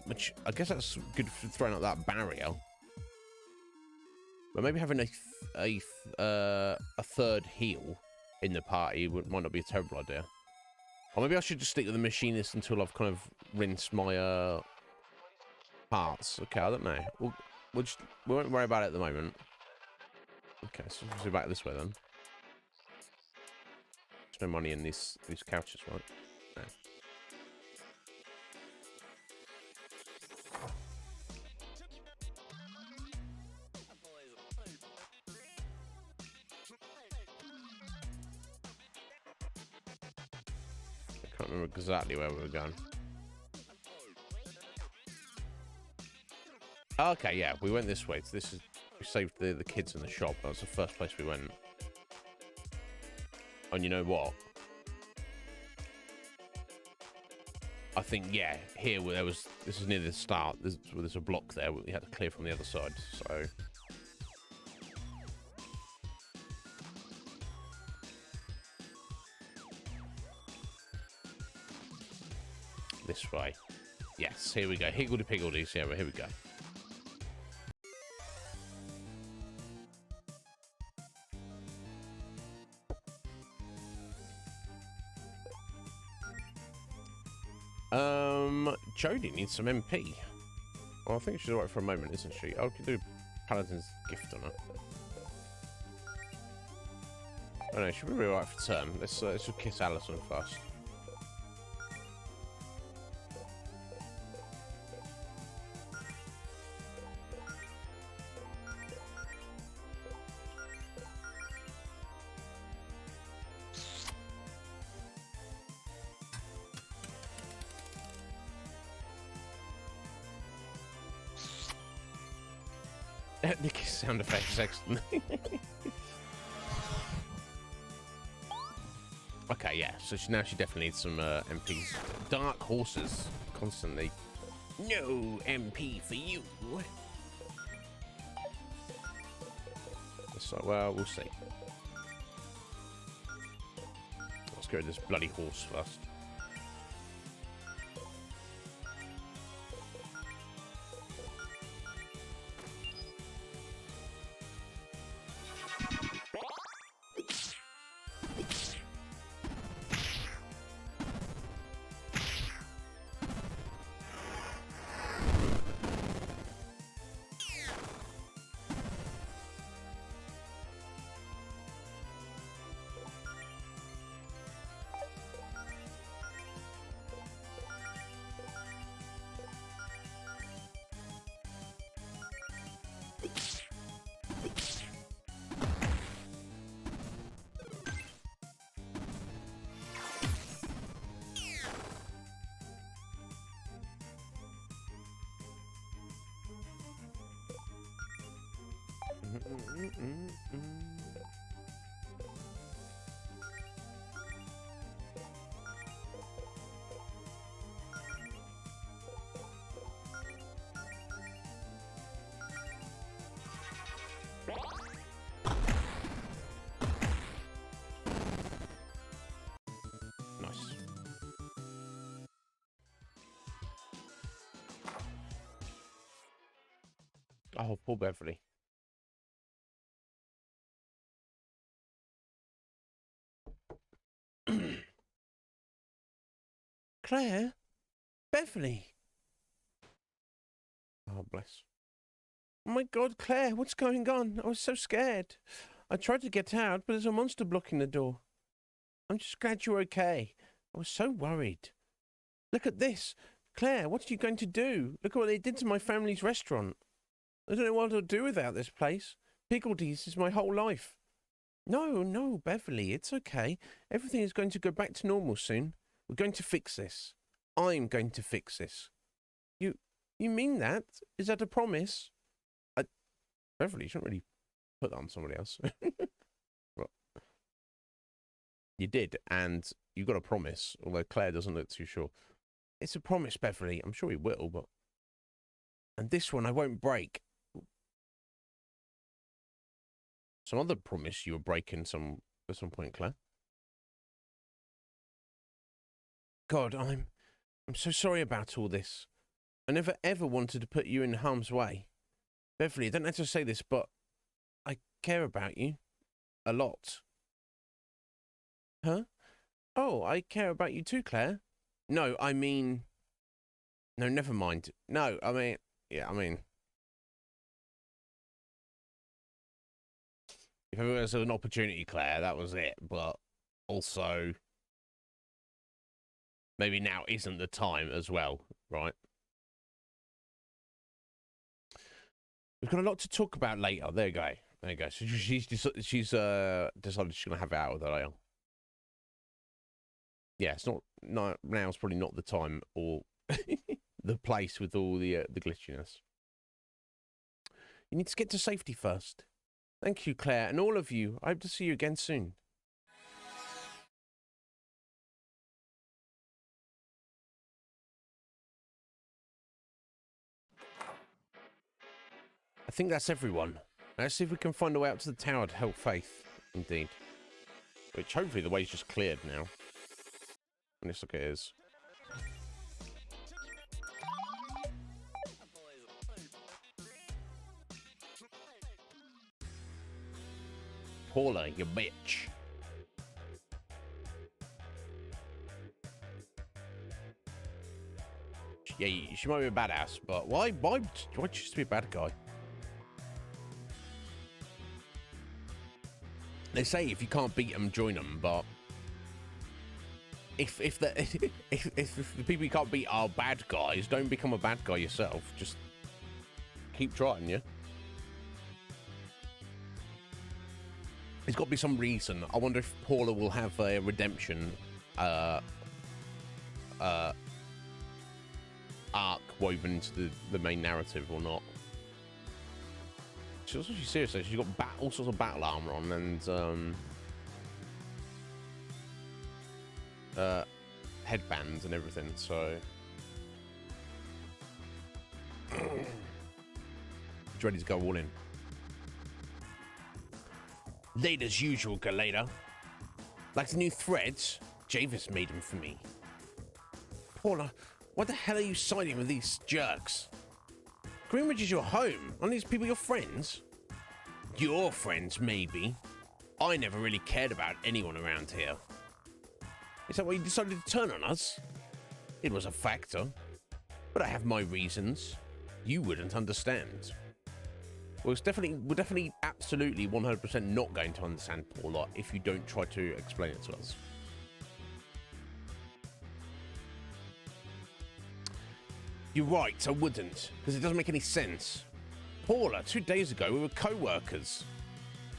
Which I guess that's good for throwing out that barrier. But maybe having a third heal in the party might not be a terrible idea. Or maybe I should just stick with the machinist until I've kind of rinsed my parts. Okay, I don't know. We won't worry about it at the moment. Okay, so we'll go back this way then. There's no money in these couches, right? No. I can't remember exactly where we were going. Okay, yeah, we went this way. So this is we saved the kids in the shop. That was the first place we went. And you know what? I think yeah, here where there was this is near the start. There's a block there we had to clear from the other side. So this way. Yes, here we go. Higgledy-piggledies. Yeah, here we go. Jodie needs some MP. Well, I think she's alright for a moment, isn't she? Oh, we can do Paladin's gift on her. Oh no, she'll be alright for turn. Let's just kiss Alison first. Nikki's sound effect is excellent. Okay, yeah. So now she definitely needs some MPs. Dark horses, constantly. No MP for you. So, well, we'll see. Let's go with this bloody horse first. Nice. Oh, poor Beverly. Claire? Beverly? Oh, bless. Oh my God, Claire, what's going on? I was so scared. I tried to get out, but there's a monster blocking the door. I'm just glad you're okay. I was so worried. Look at this. Claire, what are you going to do? Look at what they did to my family's restaurant. I don't know what I'll do without this place. Pickledees is my whole life. No, Beverly, it's okay. Everything is going to go back to normal soon. We're going to fix this. I'm going to fix this. You mean that? Is that a promise? Beverly, you shouldn't really put that on somebody else. Well, you did, and you got a promise, although Claire doesn't look too sure. It's a promise, Beverly. I'm sure he will, but... And this one I won't break. Some other promise you were breaking at some point, Claire. God, I'm so sorry about all this. I never ever wanted to put you in harm's way. Beverly, I don't have to say this, but I care about you. A lot. Huh? Oh, I care about you too, Claire. No, I mean... No, never mind. No, I mean... Yeah, I mean... If ever was an opportunity, Claire, that was it. But also... Maybe now isn't the time as well, right? We've got a lot to talk about later. There you go. There you go. So she's decided she's going to have it out with her later. Yeah, it's not now's probably not the time or the place with all the glitchiness. You need to get to safety first. Thank you, Claire, and all of you. I hope to see you again soon. I think that's everyone. Let's see if we can find a way out to the tower to help Faith. Indeed. Which hopefully the way's just cleared now. Let's look at his. Paula, you bitch. Yeah, she might be a badass, but why just be a bad guy? They say if you can't beat them, join them, but if the people you can't beat are bad guys, don't become a bad guy yourself. Just keep trying, yeah? There's got to be some reason. I wonder if Paula will have a redemption arc woven into the main narrative or not. She's seriously, she's got all sorts of battle armor on and headbands and everything, so she's ready to go all in. Late as usual, Galata. Like the new threads, Javis made them for me. Paula, what the hell are you siding with these jerks? Greenwich is your home. Aren't these people your friends? Your friends, maybe. I never really cared about anyone around here. Is that why you decided to turn on us? It was a factor. But I have my reasons. You wouldn't understand. Well, we're definitely absolutely 100% not going to understand Paula if you don't try to explain it to us. You're right, I wouldn't, because it doesn't make any sense. Paula, 2 days ago we were co-workers.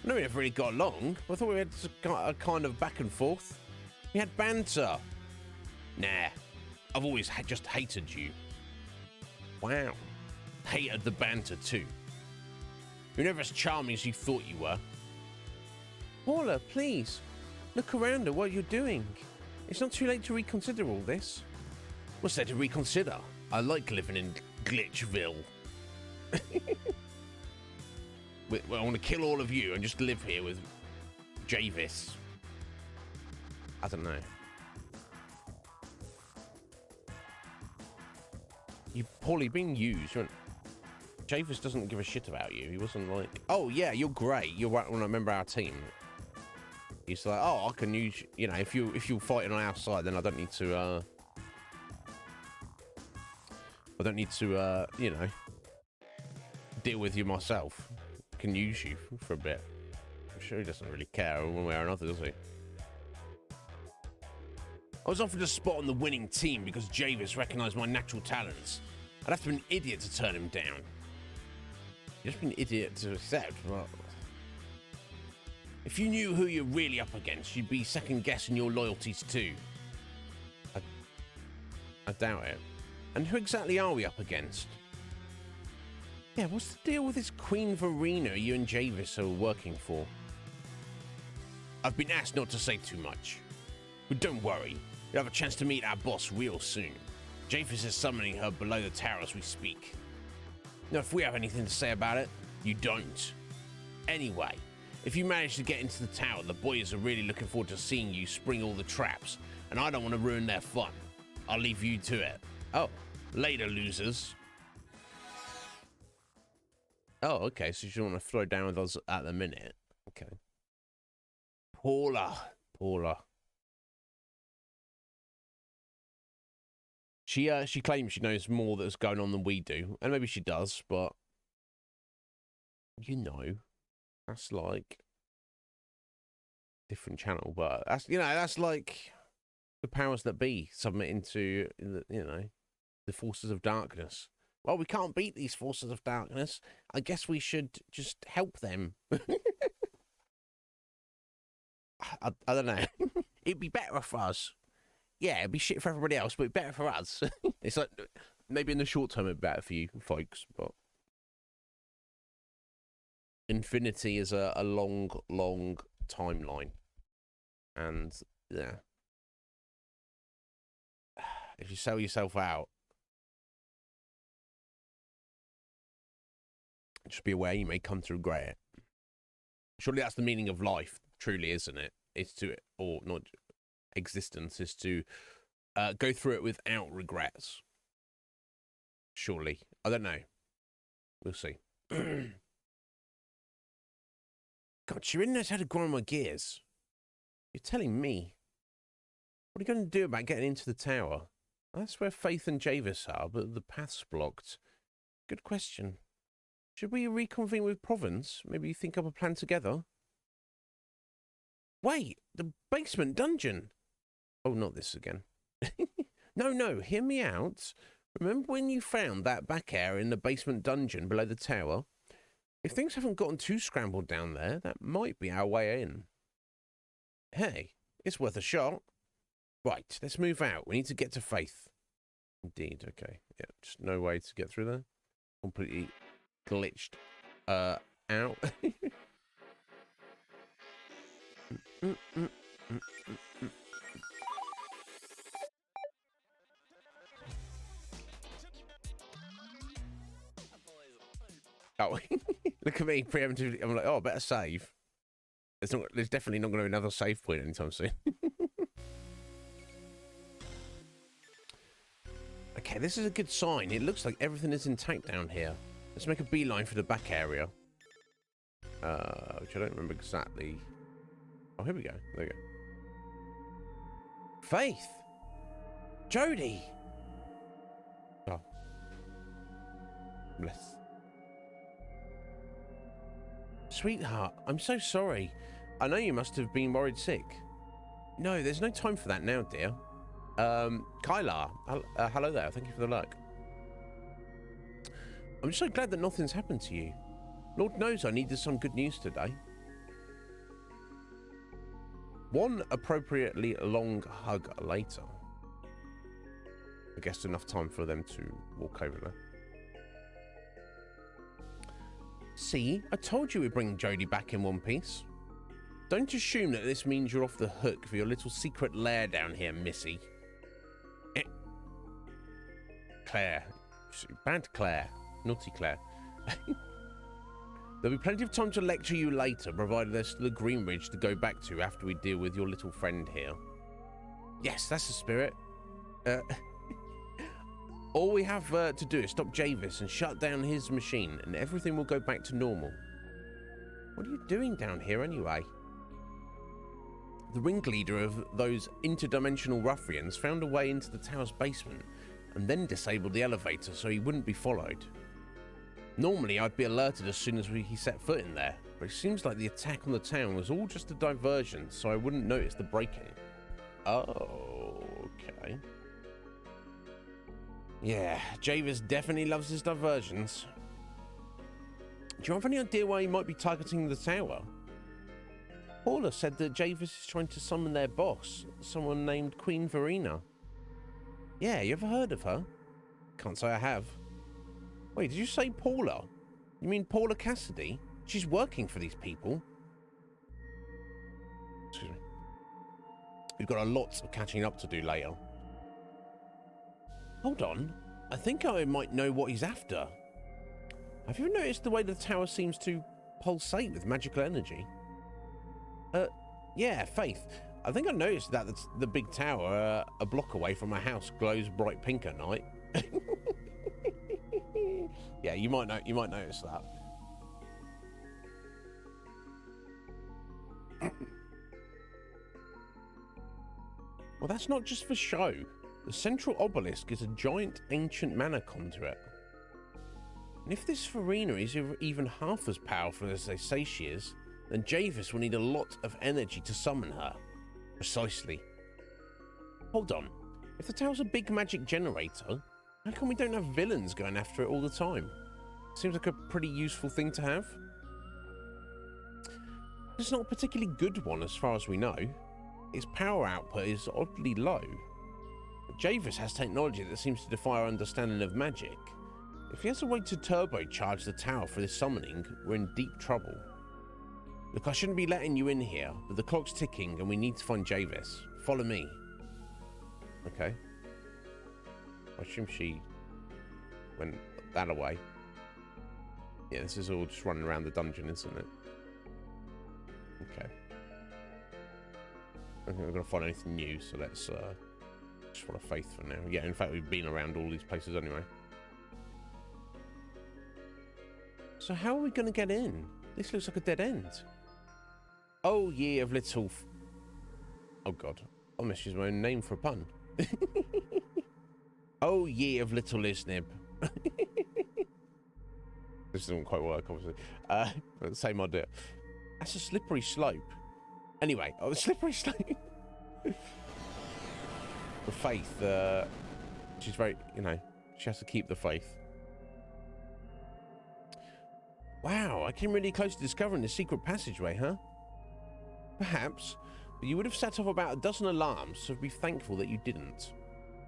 No, we never really got along. I thought we had a kind of back and forth. We had banter. Nah, I've always just hated you. Wow. Hated the banter too. You're never as charming as you thought you were. Paula, please, look around at what you're doing. It's not too late to reconsider all this. What's there to reconsider? I like living in Glitchville. I want to kill all of you and just live here with Javis. I don't know. You're being used. Javis doesn't give a shit about you. He wasn't like, oh yeah, you're great. You're one of a member of our team. He's like, oh, I can use, you know, if you're fighting on our side, then I don't need to, you know, deal with you myself. I can use you for a bit. I'm sure he doesn't really care one way or another, does he? I was offered a spot on the winning team because Javis recognized my natural talents. I'd have to be an idiot to turn him down. You'd just be an idiot to accept. Well, if you knew who you're really up against, you'd be second-guessing your loyalties too. I doubt it. And who exactly are we up against? Yeah, what's the deal with this Queen Verena you and Javis are working for? I've been asked not to say too much. But don't worry, you'll have a chance to meet our boss real soon. Javis is summoning her below the tower as we speak. Now, if we have anything to say about it, you don't. Anyway, if you manage to get into the tower, the boys are really looking forward to seeing you spring all the traps, and I don't want to ruin their fun. I'll leave you to it. Oh, later, losers. Oh, okay, so you don't want to throw down with us at the minute. Okay. Paula. She claims she knows more that's going on than we do, and maybe she does, but you know, that's like different channel. But that's that's like the powers that be submitting to the forces of darkness. Well, we can't beat these forces of darkness. I guess we should just help them. I don't know. It'd be better for us. Yeah, it'd be shit for everybody else, but it'd be better for us. It's like, maybe in the short term it'd be better for you folks, but infinity is a long, long timeline. And, yeah. If you sell yourself out, just be aware you may come to regret it. Surely that's the meaning of life, truly, isn't it? It's to, or not, existence is to go through it without regrets. Surely. I don't know. We'll see. God, she really knows how to grind my gears. You're telling me. What are you going to do about getting into the tower? That's where Faith and Javis are, but the path's blocked. Good question. Should we reconvene with Province? Maybe think up a plan together? Wait, the basement dungeon. Oh, not this again. No, hear me out. Remember when you found that back area in the basement dungeon below the tower? If things haven't gotten too scrambled down there, that might be our way in. Hey, it's worth a shot. Right, let's move out. We need to get to Faith. Indeed, okay. Yeah, just no way to get through there. Completely glitched out. Oh, look at me preemptively. I'm like, oh, better save. There's definitely not going to be another save point anytime soon. Okay, this is a good sign. It looks like everything is intact down here. Let's make a beeline for the back area. Which I don't remember exactly. Oh, here we go. There we go. Faith! Jody! Oh. Bless. Sweetheart, I'm so sorry. I know you must have been worried sick. No, there's no time for that now, dear. Kyla, hello there. Thank you for the luck. I'm so glad that nothing's happened to you. Lord knows I needed some good news today. One appropriately long hug later. I guess enough time for them to walk over there. See, I told you we'd bring Jody back in one piece. Don't assume that this means you're off the hook for your little secret lair down here, Missy. Claire. Bad Claire. Naughty Claire. There'll be plenty of time to lecture you later, provided there's still a Greenridge to go back to after we deal with your little friend here. Yes, that's the spirit. All we have to do is stop Javis and shut down his machine, and everything will go back to normal. What are you doing down here anyway? The ringleader of those interdimensional ruffians found a way into the tower's basement and then disabled the elevator so he wouldn't be followed. Normally, I'd be alerted as soon as he set foot in there, but it seems like the attack on the town was all just a diversion, so I wouldn't notice the break-in. Oh, okay. Yeah, Javis definitely loves his diversions. Do you have any idea why he might be targeting the tower? Paula said that Javis is trying to summon their boss, someone named Queen Verena. Yeah, you ever heard of her? Can't say I have. Wait, did you say Paula? You mean Paula Cassidy? She's working for these people. Excuse me. We've got a lot of catching up to do later. Hold on. I think I might know what he's after. Have you noticed the way the tower seems to pulsate with magical energy? Yeah, Faith. I think I noticed that the big tower a block away from my house glows bright pink at night. Yeah, you might notice that. Well, that's not just for show. The central obelisk is a giant ancient mana conduit. And if this Farina is even half as powerful as they say she is, then Javis will need a lot of energy to summon her. Precisely. Hold on. If the tower's a big magic generator, how come we don't have villains going after it all the time? Seems like a pretty useful thing to have. It's not a particularly good one as far as we know. Its power output is oddly low. But Javis has technology that seems to defy our understanding of magic. If he has a way to turbocharge the tower for this summoning, we're in deep trouble. Look, I shouldn't be letting you in here, but the clock's ticking and we need to find Javis. Follow me. Okay. I assume she went that away. Yeah, this is all just running around the dungeon, isn't it? Okay. I don't think we're going to find anything new, so let's just follow Faith for now. Yeah, in fact, we've been around all these places anyway. So how are we going to get in? This looks like a dead end. Oh, ye of little... Oh, God. I almost used my own name for a pun. Oh, ye of little Iznib. This doesn't quite work, obviously. But same idea. That's a slippery slope. Anyway, the slippery slope. The Faith, she's very, you know, she has to keep the faith. Wow, I came really close to discovering the secret passageway, huh? Perhaps, but you would have set off about a dozen alarms, so be thankful that you didn't.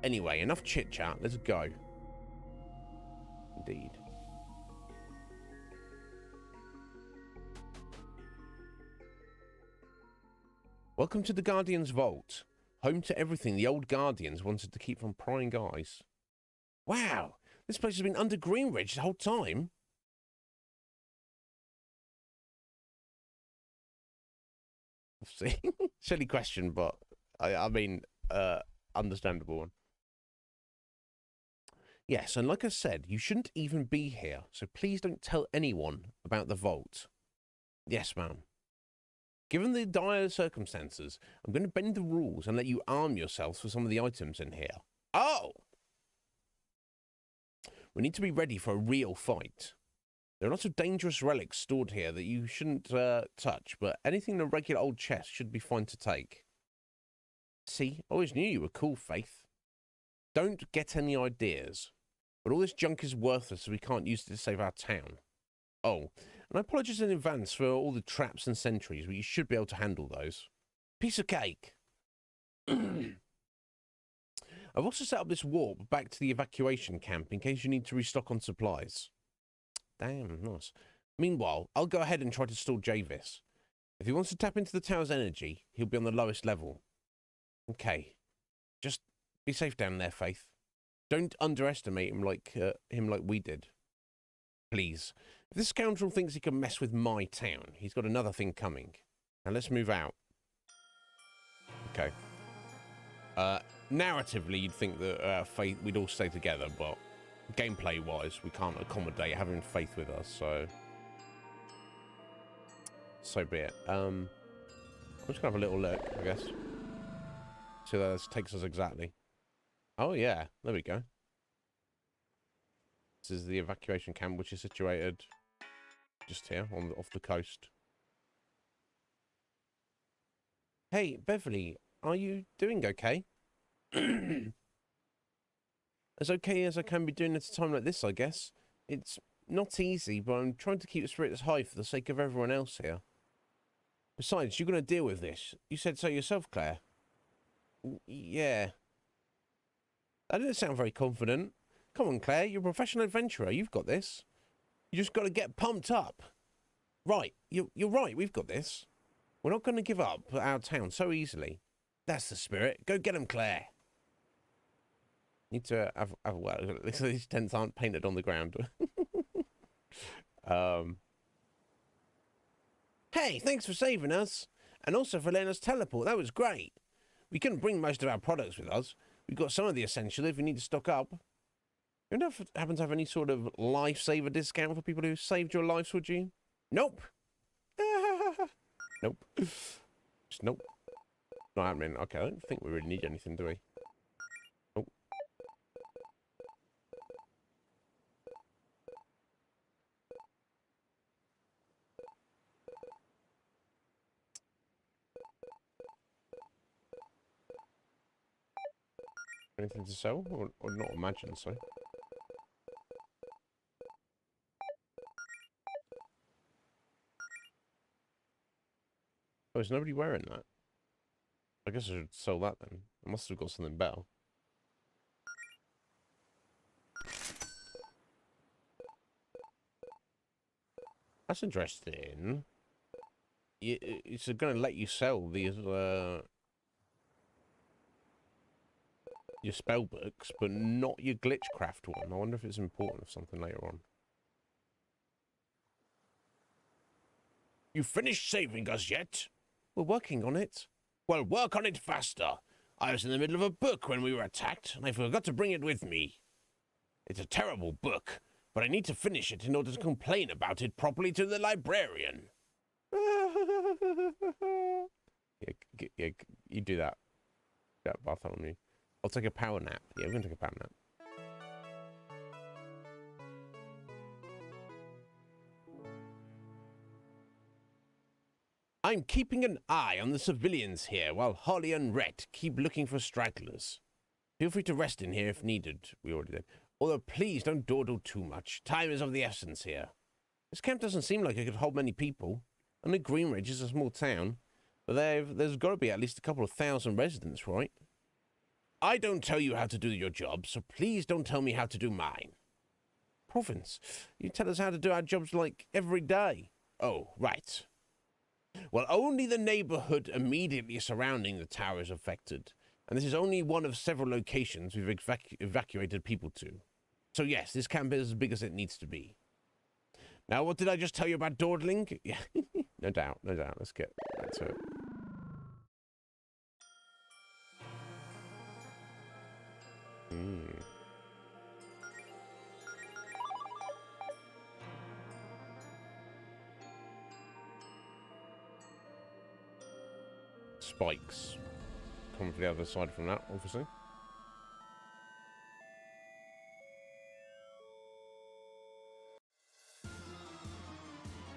Anyway, enough chit-chat, let's go. Indeed. Welcome to the Guardian's Vault, home to everything the old Guardians wanted to keep from prying eyes. Wow, this place has been under Greenridge the whole time. See, silly question, but I mean, understandable one. Yes, and like I said, you shouldn't even be here, so please don't tell anyone about the vault. Yes, ma'am. Given the dire circumstances, I'm going to bend the rules and let you arm yourselves for some of the items in here. Oh! We need to be ready for a real fight. There are lots of dangerous relics stored here that you shouldn't touch, but anything in a regular old chest should be fine to take. See, I always knew you were cool, Faith. Don't get any ideas. But all this junk is worthless, so we can't use it to save our town. Oh, and I apologize in advance for all the traps and sentries, but you should be able to handle those. Piece of cake. I've also set up this warp back to the evacuation camp in case you need to restock on supplies. Damn, nice. Meanwhile, I'll go ahead and try to stall Javis. If he wants to tap into the tower's energy, he'll be on the lowest level. Okay. Just be safe down there, Faith. Don't underestimate him like we did. Please. If this scoundrel thinks he can mess with my town, he's got another thing coming. Now let's move out. Okay. Narratively, you'd think that Faith, we'd all stay together, but gameplay-wise, we can't accommodate having Faith with us, so be it. I'm just gonna have a little look, I guess. See where this takes us exactly. Oh yeah, there we go. This is the evacuation camp, which is situated just here off the coast. Hey, Beverly, are you doing okay? As okay as I can be doing at a time like this, I guess. It's not easy, but I'm trying to keep the spirits high for the sake of everyone else here. Besides, you're going to deal with this. You said so yourself, Claire. Yeah. That didn't sound very confident. Come on, Claire, you're a professional adventurer. You've got this. You just got to get pumped up. Right, you're right. We've got this. We're not going to give up our town so easily. That's the spirit. Go get 'em, Claire. Need to have well, these tents aren't painted on the ground. Hey, thanks for saving us. And also for letting us teleport. That was great. We couldn't bring most of our products with us. We've got some of the essential if we need to stock up. You don't happen to have any sort of lifesaver discount for people who saved your lives, would you? Nope. Nope. Just nope. Not happening. Okay, I don't think we really need anything, do we? Nope. Anything to sell? Or not imagine so. Oh, is nobody wearing that? I guess I should sell that then. I must have got something better. That's interesting. It's going to let you sell these your spell books, but not your glitchcraft one. I wonder if it's important for something later on. You finished saving us yet? We're working on it. Well, work on it faster. I was in the middle of a book when we were attacked, and I forgot to bring it with me. It's a terrible book, but I need to finish it in order to complain about it properly to the librarian. Yeah, you do that. That Bartholomew. I'll take a power nap. Yeah, we're going to take a power nap. I'm keeping an eye on the civilians here, while Holly and Rhett keep looking for stragglers. Feel free to rest in here if needed. We already did. Although please don't dawdle too much. Time is of the essence here. This camp doesn't seem like it could hold many people. Only Greenridge is a small town, but there's got to be at least a couple of thousand residents, right? I don't tell you how to do your job, so please don't tell me how to do mine. Province, you tell us how to do our jobs like every day. Oh, right. Well, only the neighborhood immediately surrounding the tower is affected, and this is only one of several locations we've evacuated people to. So yes, this camp is as big as it needs to be. Now, what did I just tell you about dawdling? Yeah, no doubt, no doubt. Let's get right to it. Spikes. Come from the other side from that, obviously.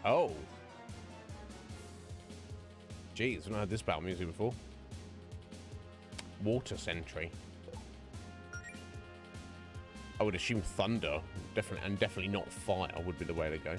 Oh. Jeez, I've not heard this battle music before. Water sentry. I would assume thunder, definitely not fire would be the way to go.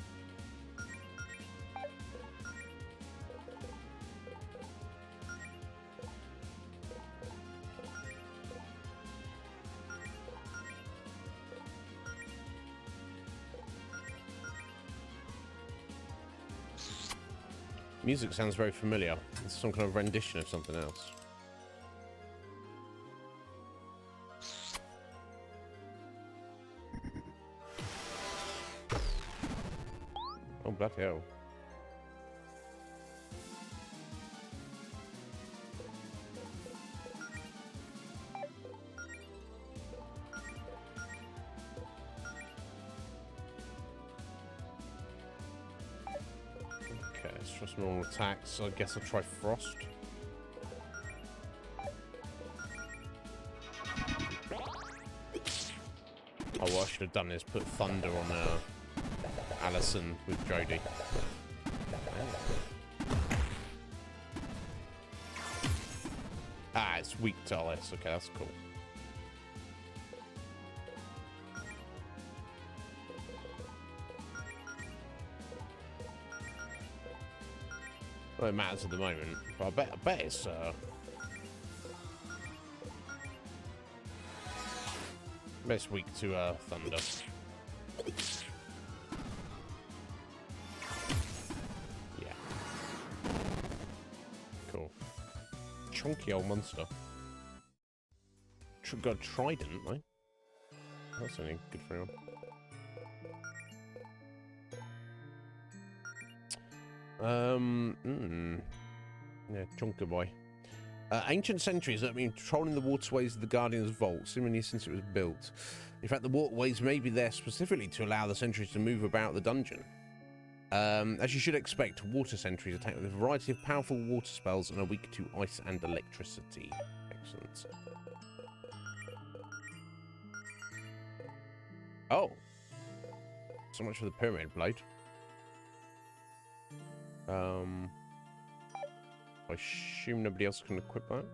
Music sounds very familiar. It's some kind of rendition of something else. Oh, bloody hell. Okay, let's try some normal attacks. So I guess I'll try Frost. Oh, what I should have done is put Thunder on Allison with Jodie. Ah, it's weak to Alice. Okay, that's cool. Well, it matters at the moment, but I bet it's weak to Thunder. chunky old monster. Got a trident, though. That's only good for him. Yeah, chunky boy. Ancient sentries that have been patrolling the waterways of the Guardian's Vault, seemingly since it was built. In fact, the waterways may be there specifically to allow the sentries to move about the dungeon. As you should expect, water sentries attack with a variety of powerful water spells and are weak to ice and electricity. Excellent. Oh. So much for the pyramid blade. I assume nobody else can equip that.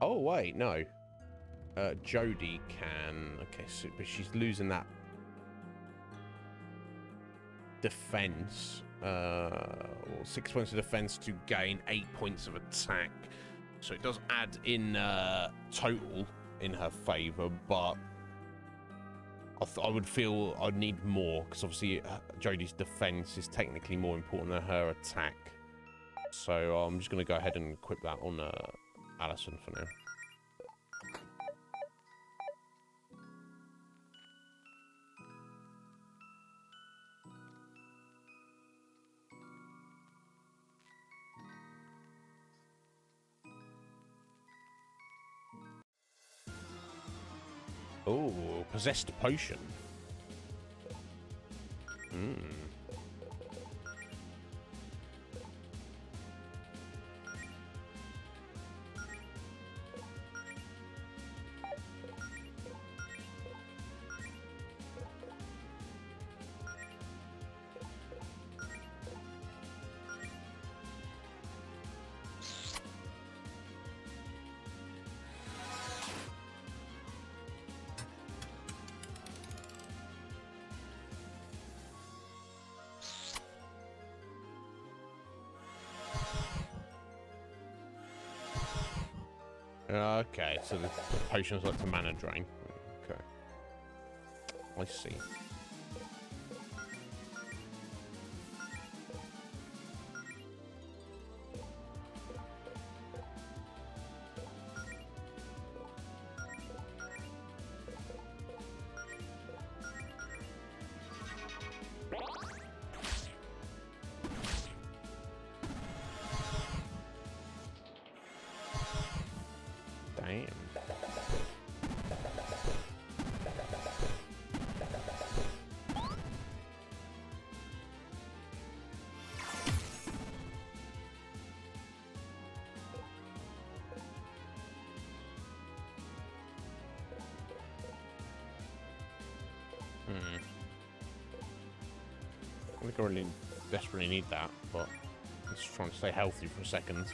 Oh, wait, no. Jodie can... Okay, so, but she's losing that defense. 6 points of defense to gain 8 points of attack. So it does add in total in her favor, but I would feel I'd need more, because obviously Jodie's defense is technically more important than her attack. So I'm just going to go ahead and equip that on Alison for now. Oh, possessed potion. Okay, so the potions like to mana drain. Okay. I see. Damn. I think I really desperately need that, but I'm just trying to stay healthy for a second.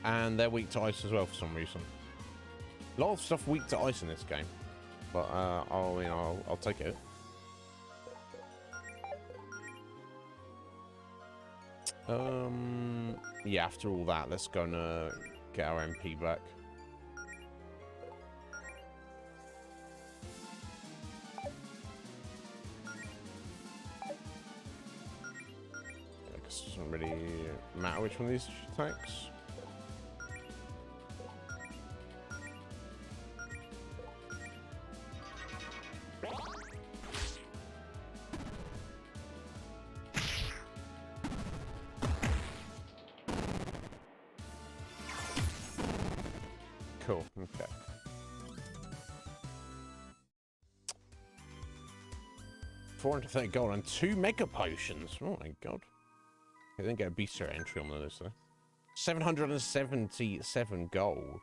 And they're weak to ice as well for some reason. A lot of stuff weak to ice in this game, but I'll take it. Yeah. After all that, let's go and get our MP back. I guess it doesn't really matter which one of these attacks. Cool, okay. $430 gold and 2 mega potions. Oh my god. I didn't get a bestiary entry on this though. 777 gold.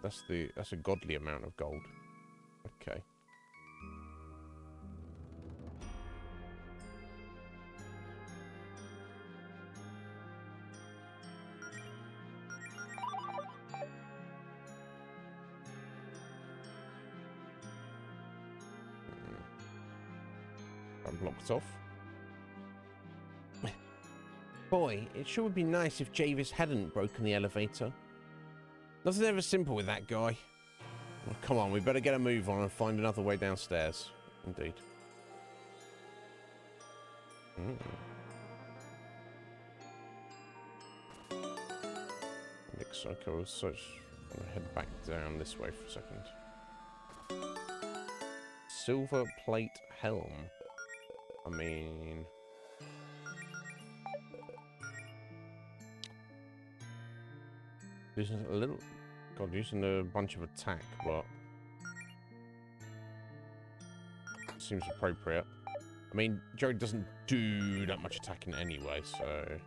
That's a godly amount of gold. Okay. I'm blocked off. Boy, it sure would be nice if Javis hadn't broken the elevator. Nothing ever simple with that guy. Oh, come on, we better get a move on and find another way downstairs. Indeed. Looks like I was such. I'm gonna head back down this way for a second. Silver plate helm. I mean, using a little. God, using a bunch of attack, but seems appropriate. I mean, Joe doesn't do that much attacking anyway, so.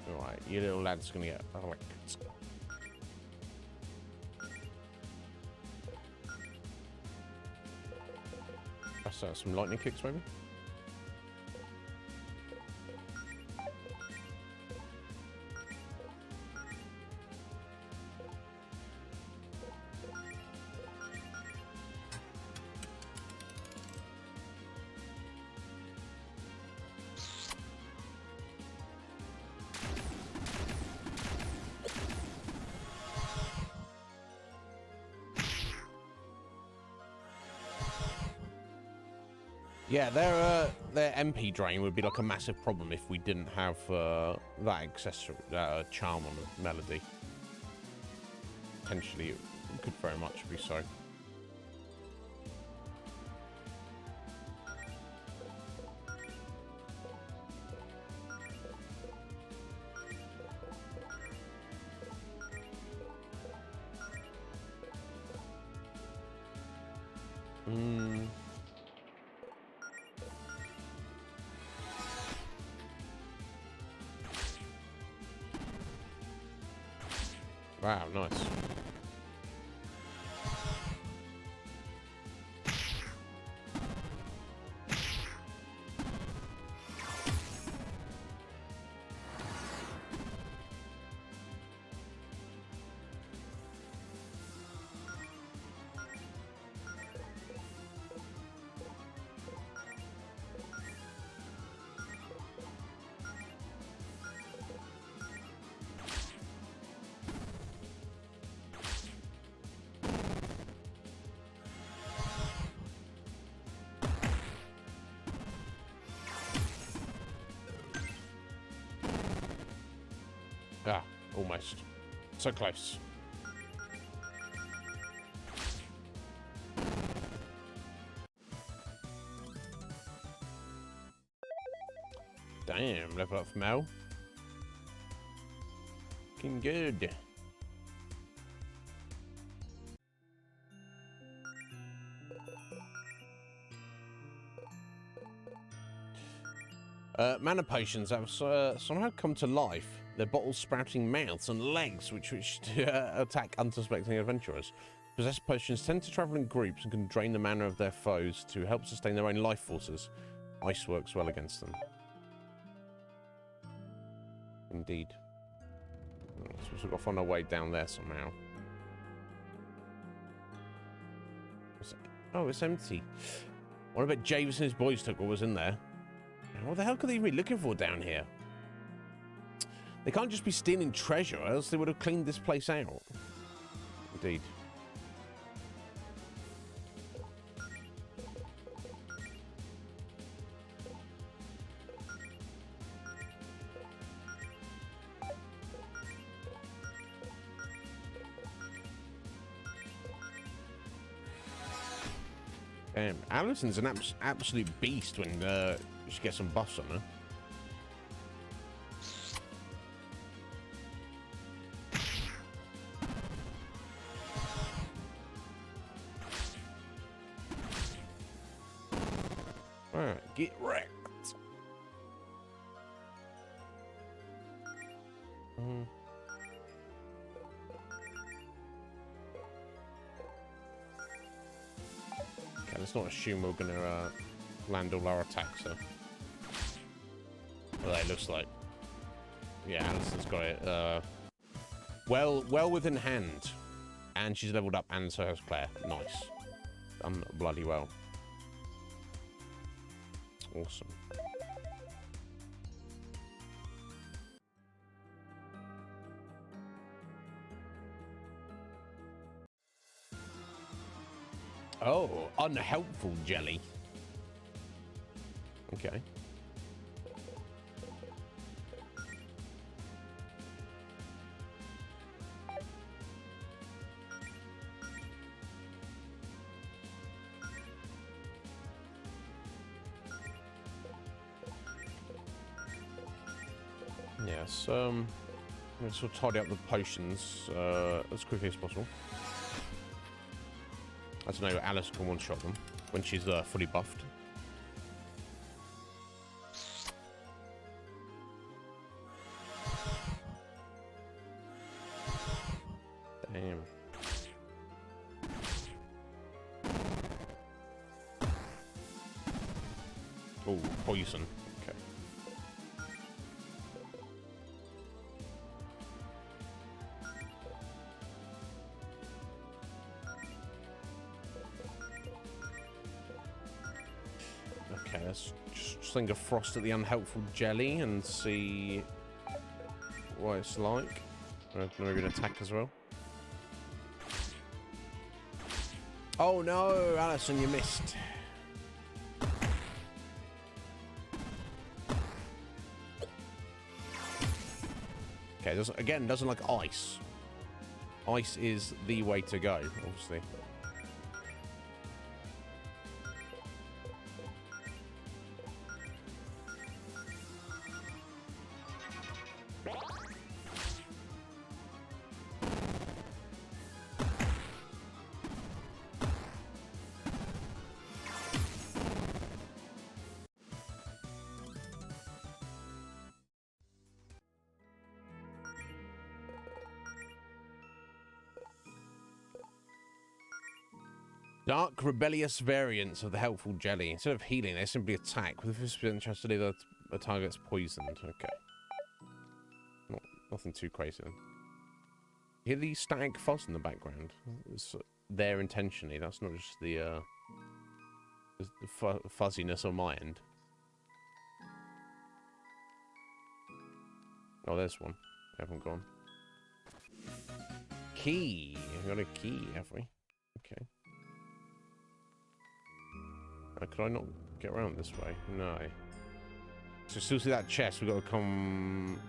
Alright, your little lad's gonna get wrecked. That's some lightning kicks, maybe? Yeah, their MP drain would be like a massive problem if we didn't have that accessory charm on the melody. Potentially, it could very much be so. Wow, nice. Ah, almost. So close. Damn, level up for Mel. Looking good. Mana potions have somehow come to life. Their bottles sprouting mouths and legs, which attack unsuspecting adventurers. Possessed potions tend to travel in groups and can drain the mana of their foes to help sustain their own life forces. Ice works well against them. Indeed. So we've got to find our way down there somehow. Oh, it's empty. What about Javis and his boys took what was in there? What the hell could they be looking for down here? They can't just be stealing treasure, or else they would have cleaned this place out. Indeed. Damn, Alison's an absolute beast when she gets some buffs on her. Alright, get wrecked. Okay, let's not assume we're gonna land all our attacks, so. Well, it looks like. Yeah, Alison's got it well within hand. And she's leveled up, and so has Claire. Nice. Done bloody well. Awesome. Oh, unhelpful jelly. Okay. Yes, let's sort of tidy up the potions as quickly as possible. I don't know, Alice can one-shot them when she's fully buffed. Damn. Oh, poison. Okay. Okay, let's just sling a frost at the unhelpful jelly and see what it's like. Maybe an attack as well. Oh no, Alison, you missed. Okay, doesn't like ice. Ice is the way to go, obviously. Dark, rebellious variants of the helpful jelly. Instead of healing, they simply attack with a 50% chance to leave a target's poisoned. Okay. Nothing too crazy then. You hear the static fuzz in the background? It's there intentionally. That's not just the fuzziness on my end. Oh, there's one. We haven't gone. Key. We got a key, have we? Okay. Could I not get around this way? No. So still see that chest, we've got to come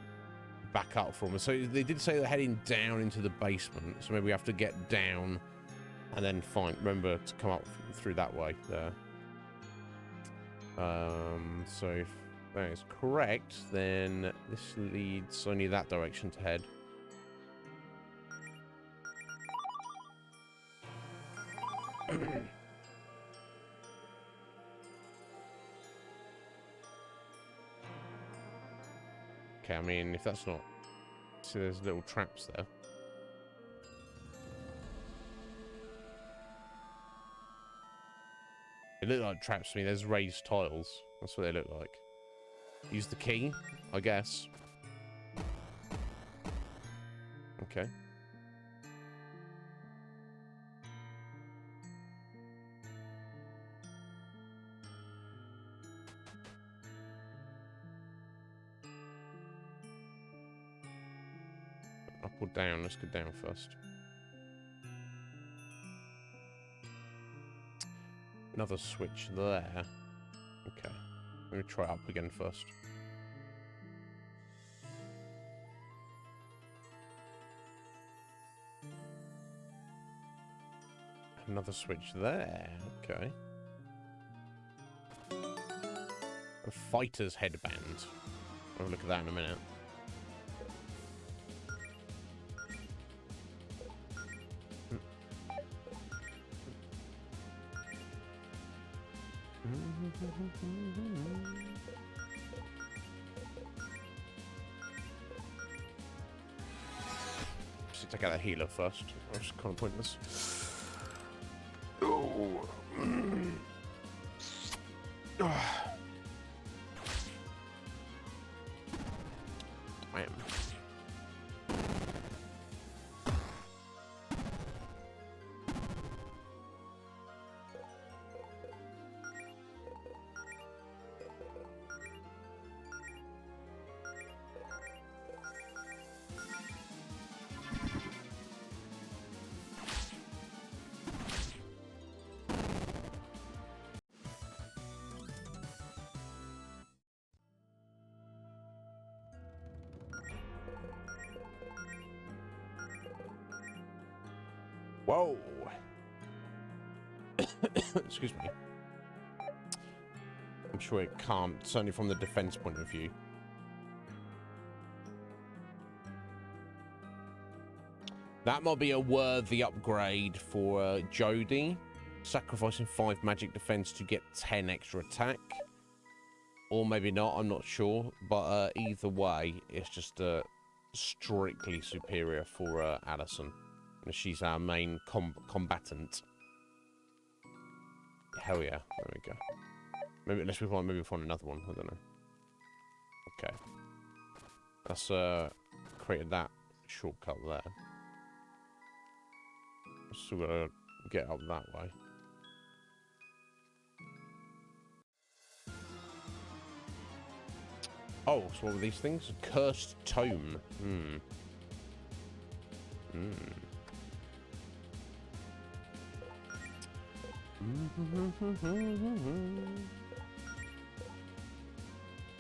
back up from. So they did say they're heading down into the basement, so maybe we have to get down and then remember to come up through that way there. So if that is correct, then this leads only that direction to head. Okay, I mean, if that's not... See, there's little traps there. They look like traps to me. There's raised tiles. That's what they look like. Use the key, I guess. Okay. Up or down? Let's go down first. Another switch there. Okay. Let me try up again first. Another switch there. Okay. A fighter's headband. I'll have a look at that in a minute. Just take out that healer first. That's kind of pointless. Oh. Whoa. Excuse me. I'm sure it can't, certainly from the defense point of view. That might be a worthy upgrade for Jodie. Sacrificing 5 magic defense to get 10 extra attack. Or maybe not, I'm not sure. But either way, it's just strictly superior for Addison. She's our main combatant. Hell yeah, there we go. Maybe unless we find, maybe we'll find another one, I don't know. Okay. That's created that shortcut there. Still gotta get up that way. Oh, so what were these things? Cursed tome.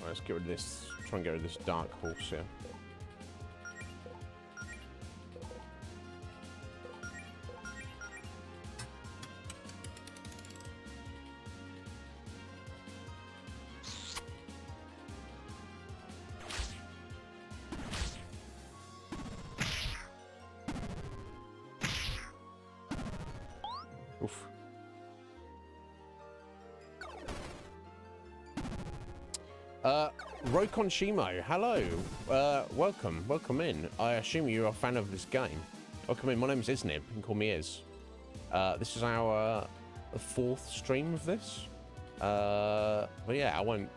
Right, let's get rid of this. Try and get rid of this dark horse here. Oof. Rokon Shimo, hello. Welcome in. I assume you're a fan of this game. Welcome in. My name's Iznib. You can call me Iz. This is our 4th stream of this. But yeah, I won't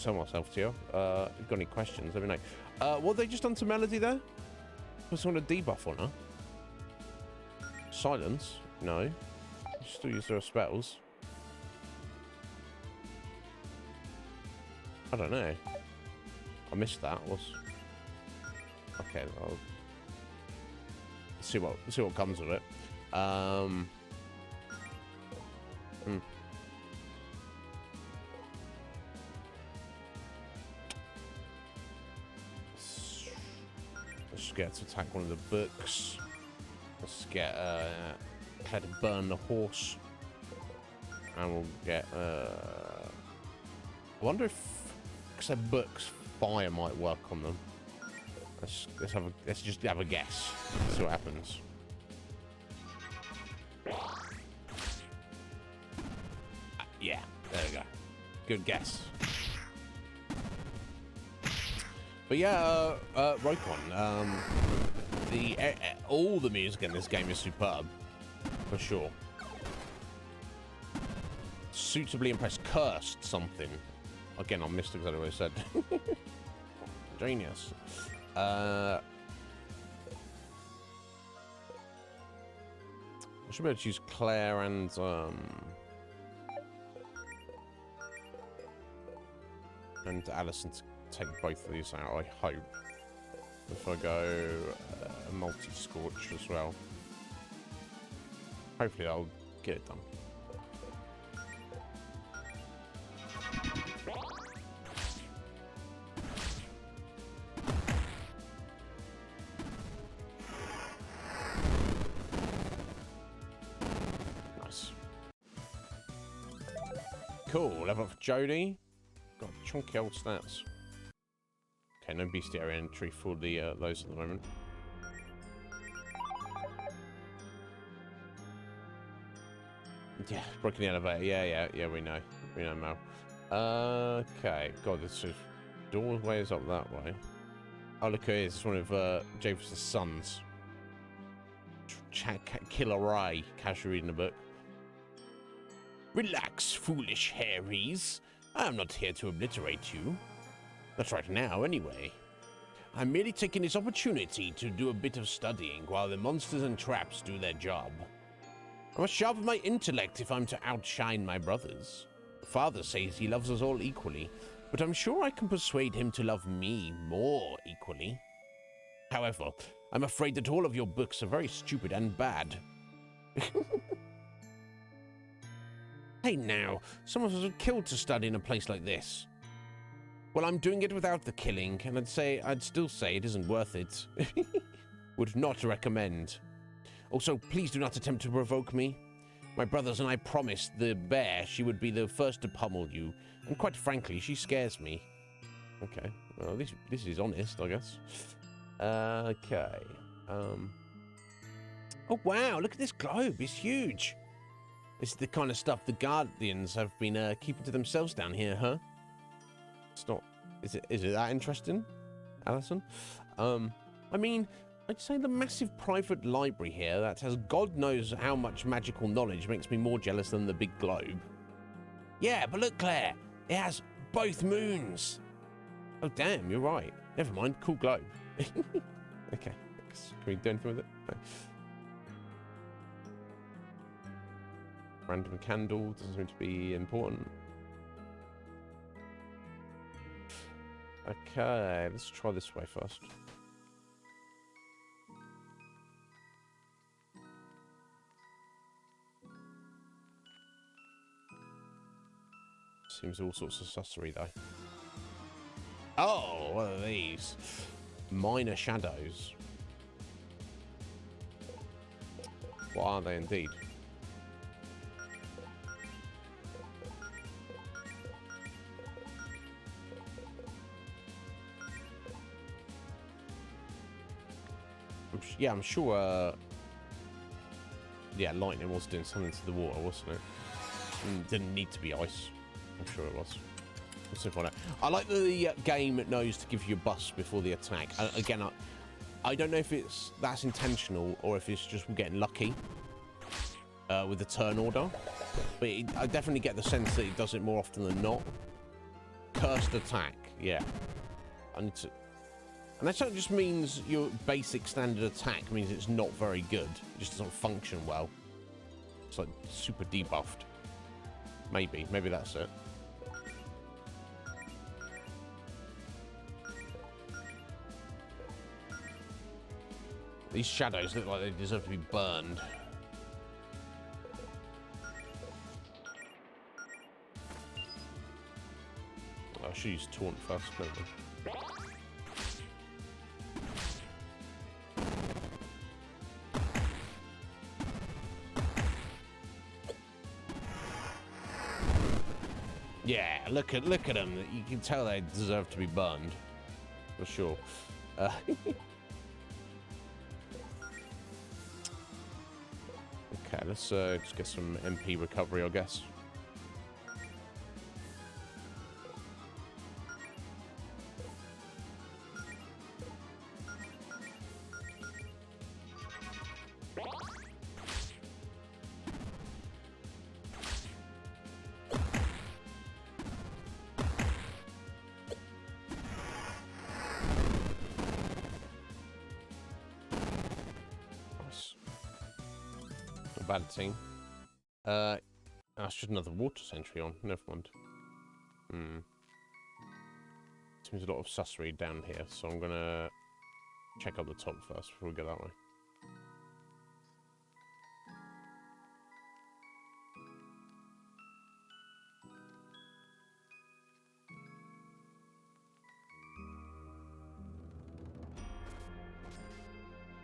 tell myself to you. If you've got any questions, let me know. What, they just done to Melody there? Put some debuff on her. Silence? No. Still use their spells. I don't know. I missed that. Okay. I'll see what comes of it. Let's get to attack one of the books. Let's get try to burn the horse, and we'll get. I wonder if, because they're books, fire might work on them. Let's just have a guess. See what happens. Yeah, there we go. Good guess. But yeah, Rokon, all the music in this game is superb, for sure. Suitably impressed. Cursed something. Again, I missed exactly what I said. Genius. I should be able to use Claire and Alison to take both of these out, I hope. If I go multi-scorch as well. Hopefully I'll get it done. Nice. Cool, level up for Jodie. Got chunky old stats. Okay, no bestiary entry for the those at the moment. Yeah, broken the elevator. Yeah, we know. We know, Mel. Okay. God, this is doorways up that way. Oh, look, it is. It's one of James' sons. Killer Ray. Casually reading a book. Relax, foolish Harrys. I'm not here to obliterate you. That's right now, anyway. I'm merely taking this opportunity to do a bit of studying while the monsters and traps do their job. I must sharpen my intellect if I'm to outshine my brothers. Father says he loves us all equally, but I'm sure I can persuade him to love me more equally. However, I'm afraid that all of your books are very stupid and bad. Hey now, some of us are killed to study in a place like this. Well, I'm doing it without the killing, and I'd still say it isn't worth it. Would not recommend. Also, please do not attempt to provoke me. My brothers and I promised the bear she would be the first to pummel you, and quite frankly, she scares me. Okay, well, this is honest, I guess. Okay. Oh, wow, look at this globe. It's huge. This is the kind of stuff the Guardians have been keeping to themselves down here, huh? It's not... Is it that interesting, Alison? I mean, I'd say the massive private library here that has God knows how much magical knowledge makes me more jealous than the big globe. Yeah, but look, Claire, it has both moons. Oh, damn, you're right. Never mind, cool globe. Okay, can we do anything with it? No. Random candle doesn't seem to be important. Okay, let's try this way first. Seems all sorts of sussery though. Oh, what are these? Minor shadows. What are they indeed? Yeah, I'm sure. Yeah, lightning was doing something to the water, wasn't it? Didn't need to be ice. I'm sure it was. Let's see if I know. I like that the game knows to give you a bust before the attack. Again, I don't know if that's intentional or if it's just getting lucky with the turn order. But I definitely get the sense that it does it more often than not. Cursed attack, yeah. I need to. And that just means your basic standard attack means it's not very good. It just doesn't function well. It's like super debuffed. Maybe that's it. These shadows look like they deserve to be burned. I should use taunt first, maybe. Yeah, look at them. You can tell they deserve to be burned, for sure. Okay, let's just get some MP recovery, I guess. Bad team. I should another water sentry on. Never mind. Seems a lot of sussery down here, so I'm gonna check out the top first before we go that way.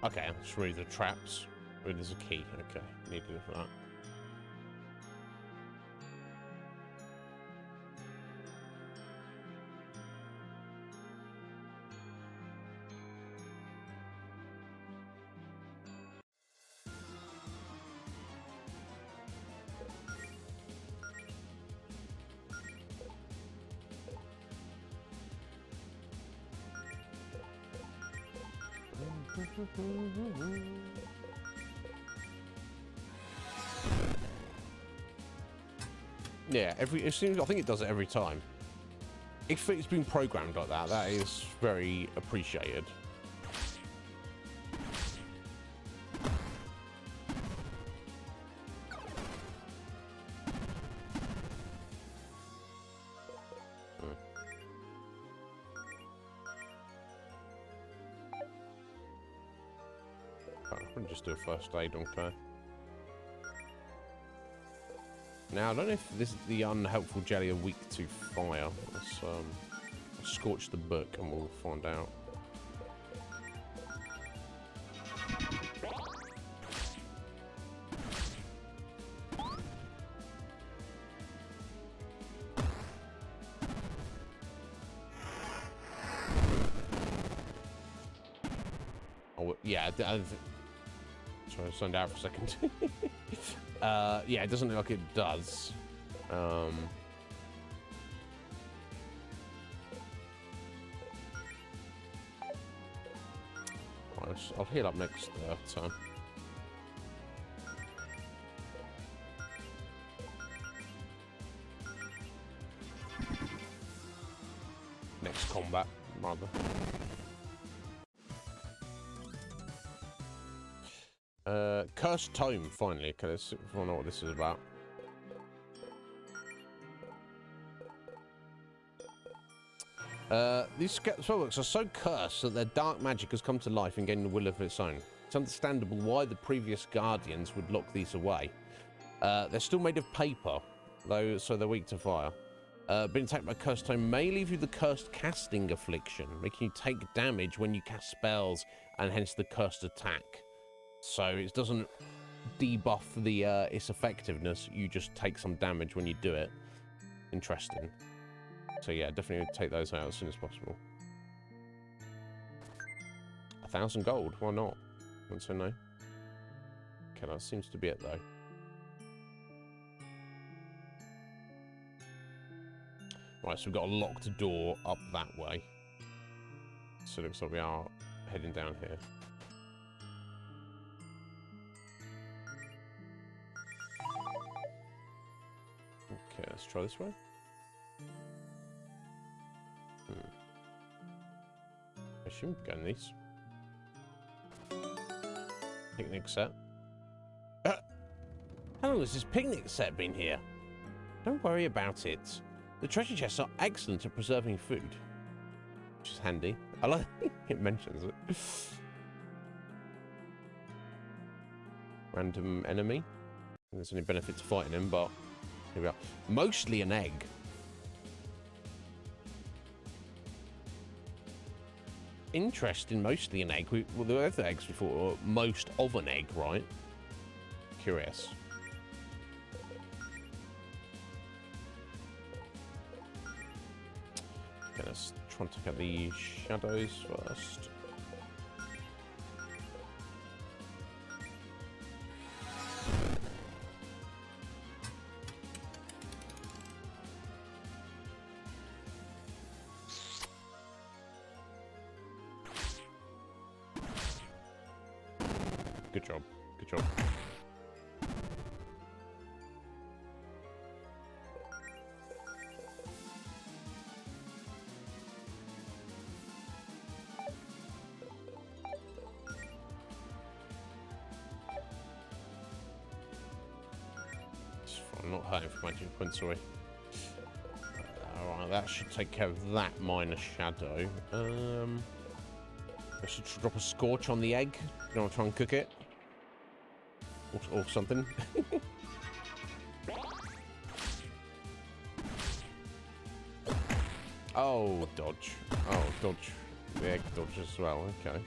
Okay, let's remove the traps. Oh, there's a key. Okay, needed it for that. Yeah, it seems. I think it does it every time. If it's been programmed like that, that is very appreciated. I'll just do a first aid on Claire. Now, I don't know if this is the unhelpful jelly are weak to fire. Let's scorch the book and we'll find out. Oh, yeah. Sorry, I zoned out for a second. Yeah, it doesn't look like it does. I'll heal up next time. Next combat, rather. Cursed Tome, finally. Okay, let's find out what this is about. These spellbooks are so cursed that their dark magic has come to life and gained a will of its own. It's understandable why the previous guardians would lock these away. They're still made of paper, though, so they're weak to fire. Being attacked by Cursed Tome may leave you the Cursed Casting Affliction, making you take damage when you cast spells, and hence the Cursed Attack. So it doesn't debuff its effectiveness, you just take some damage when you do it. Interesting. So yeah, definitely take those out as soon as possible. 1,000 gold, why not? Wouldn't say no. Okay, that seems to be it though. Right, so we've got a locked door up that way. So it looks like we are heading down here. Okay, let's try this way. I shouldn't go in these. Picnic set. How long has this picnic set been here? Don't worry about it. The treasure chests are excellent at preserving food. Which is handy. I like it mentions it. Random enemy. There's any benefit to fighting him, but here we are. Mostly an egg. Interesting, mostly an egg. Well, there were other eggs before, or most of an egg, right? Curious. Okay, let's try and take out the shadows first. Good job. Good job. I'm not hurting for magic points, sorry. Alright, that should take care of that minor shadow. I should drop a scorch on the egg. You want to try and cook it? Or something. Oh, dodge. Oh, dodge. The egg dodge as well. Okay.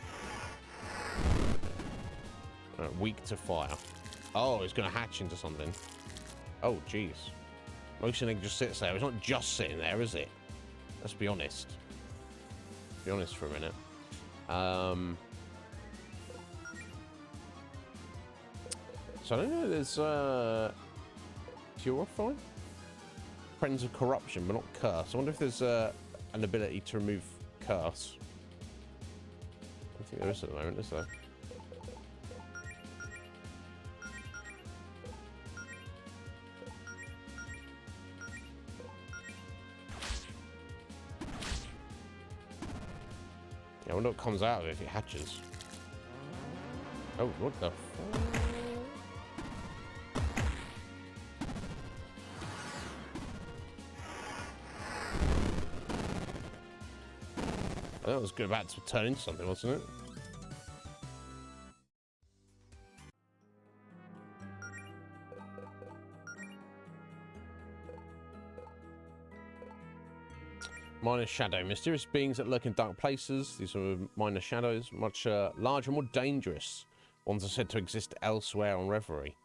Weak to fire. Oh, it's going to hatch into something. Oh, jeez. Most of the egg just sits there. It's not just sitting there, is it? Let's be honest. Be honest for a minute. So I don't know, there's Purify? Friends of Corruption, but not Curse. I wonder if there's an ability to remove Curse. I don't think there is at the moment, is there? Yeah, I wonder what comes out of it if it hatches. Oh, what the fuck? That was about to turn into something, wasn't it? Minor shadow. Mysterious beings that lurk in dark places. These are minor shadows, much larger, more dangerous. Ones are said to exist elsewhere on Reverie.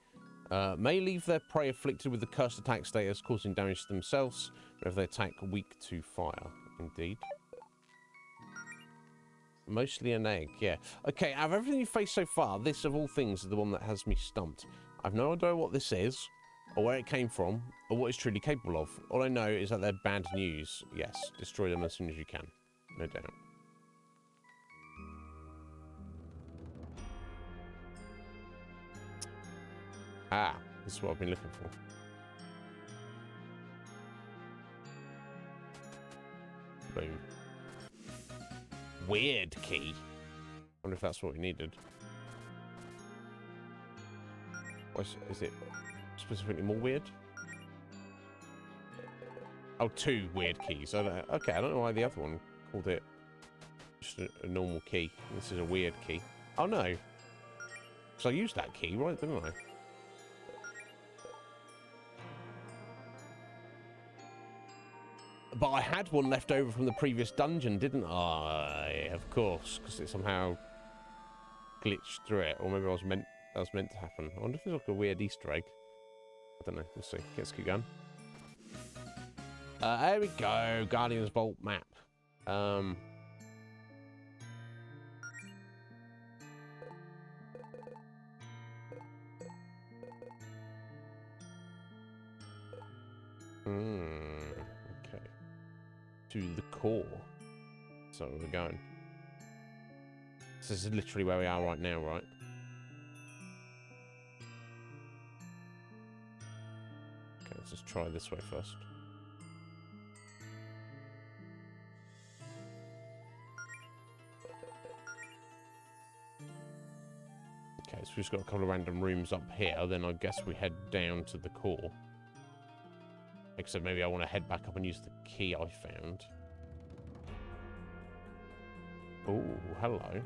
May leave their prey afflicted with the cursed attack status, causing damage to themselves, but if they attack, weak to fire. Indeed. Mostly an egg, yeah. Okay, out of everything you've faced so far, this of all things is the one that has me stumped. I've no idea what this is, or where it came from, or what it's truly capable of. All I know is that they're bad news. Yes, destroy them as soon as you can. No doubt. Ah, this is what I've been looking for. Boom. Weird key. Wonder if that's what we needed. Is it specifically more weird? Oh, 2 weird keys. Okay, I don't know why the other one called it just a normal key. This is a weird key. Oh no, because I used that key, right, didn't I? But I had one left over from the previous dungeon, didn't I? Of course, because it somehow glitched through it, or maybe that was meant to happen. I wonder if there's like a weird Easter egg. I don't know. We'll see. Let's keep going. There we go. Guardian's Vault map. Okay. To the core. So we're going. This is literally where we are right now, right? Okay, let's just try this way first. Okay, so we've just got a couple of random rooms up here. Then I guess we head down to the core. Except maybe I want to head back up and use the key I found. Oh, hello.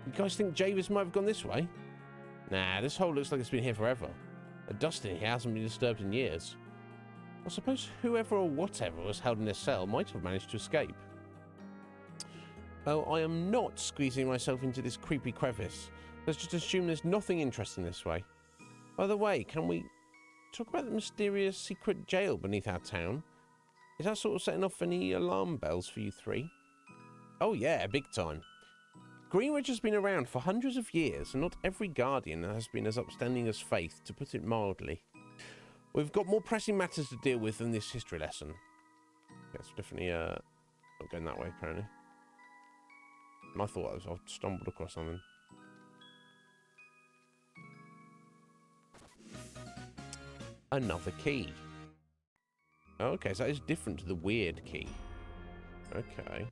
You guys think Javis might have gone this way? Nah, this hole looks like it's been here forever. The dust in here hasn't been disturbed in years. I suppose whoever or whatever was held in this cell might have managed to escape. Oh, I am not squeezing myself into this creepy crevice. Let's just assume there's nothing interesting this way. By the way, can we talk about the mysterious secret jail beneath our town? Is that sort of setting off any alarm bells for you three? Oh yeah, big time. Greenwich has been around for hundreds of years, and not every guardian has been as upstanding as Faith, to put it mildly. We've got more pressing matters to deal with than this history lesson. Yeah, it's definitely not going that way, apparently. And I thought I'd stumbled across something. Another key. Okay, so that is different to the weird key. Okay.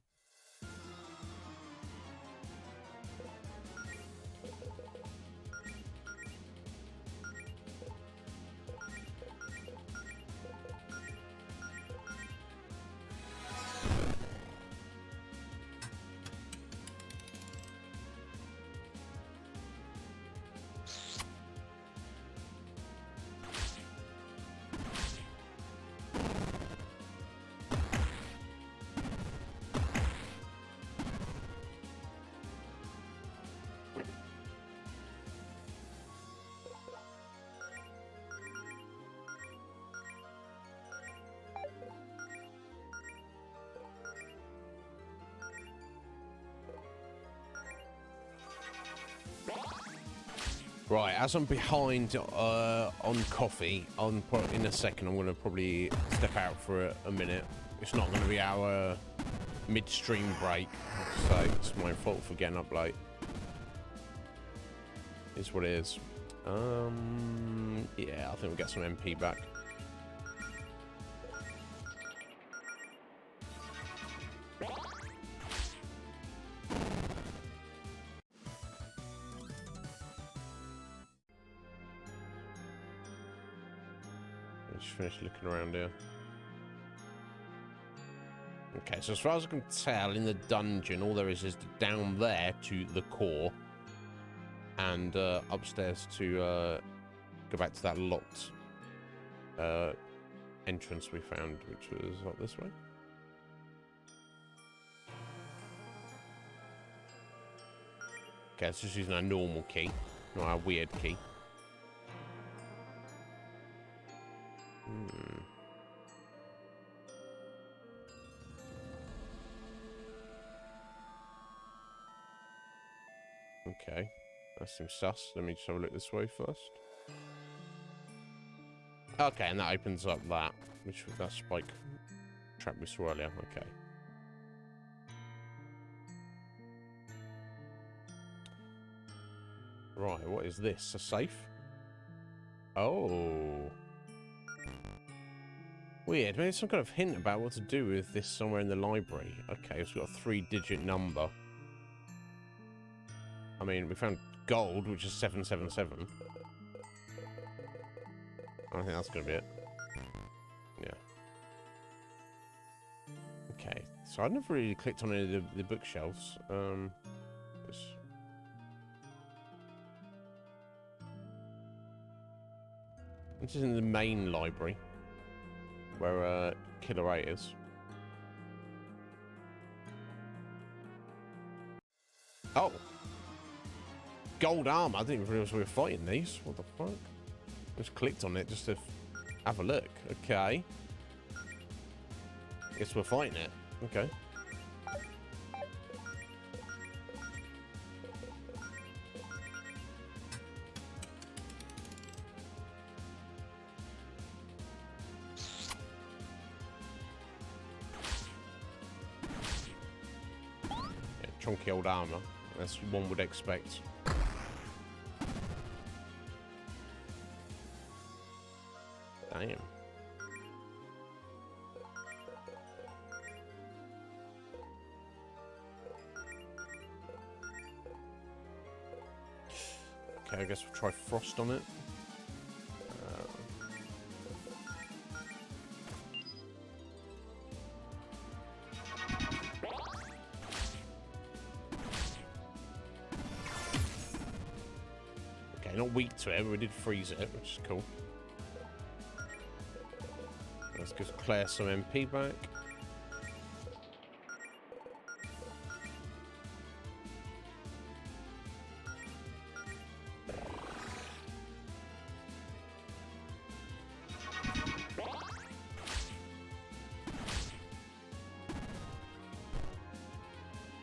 Right, as I'm behind on coffee, in a second I'm going to probably step out for a minute. It's not going to be our midstream break, so it's my fault for getting up late. Is what it is. Yeah, I think we'll get some MP back. Just finish looking around here. Okay, so as far as I can tell, in the dungeon, all there is down there to the core, and upstairs to go back to that locked entrance we found, which was up this way. Okay, it's just using our normal key, not our weird key. Okay. That seems sus. Let me just have a look this way first. Okay, and that opens up that. Which was that spike trap we saw earlier. Okay. Right, what is this? A safe? Oh. Weird. Maybe some kind of hint about what to do with this somewhere in the library. Okay, it's got a 3-digit number. I mean, we found gold, which is 777. I think that's going to be it. Yeah. Okay, so I never really clicked on any of the bookshelves. This is in the main library, where Killer 8 is. Oh! Gold armor. I didn't even realize we were fighting these. What the fuck? Just clicked on it just to have a look. Okay. Guess we're fighting it. Okay. Yeah, chunky old armor, as one would expect. Damn. Okay, I guess we'll try frost on it. Okay, not weak to it, but we did freeze it, which is cool. Let's give Claire some MP back.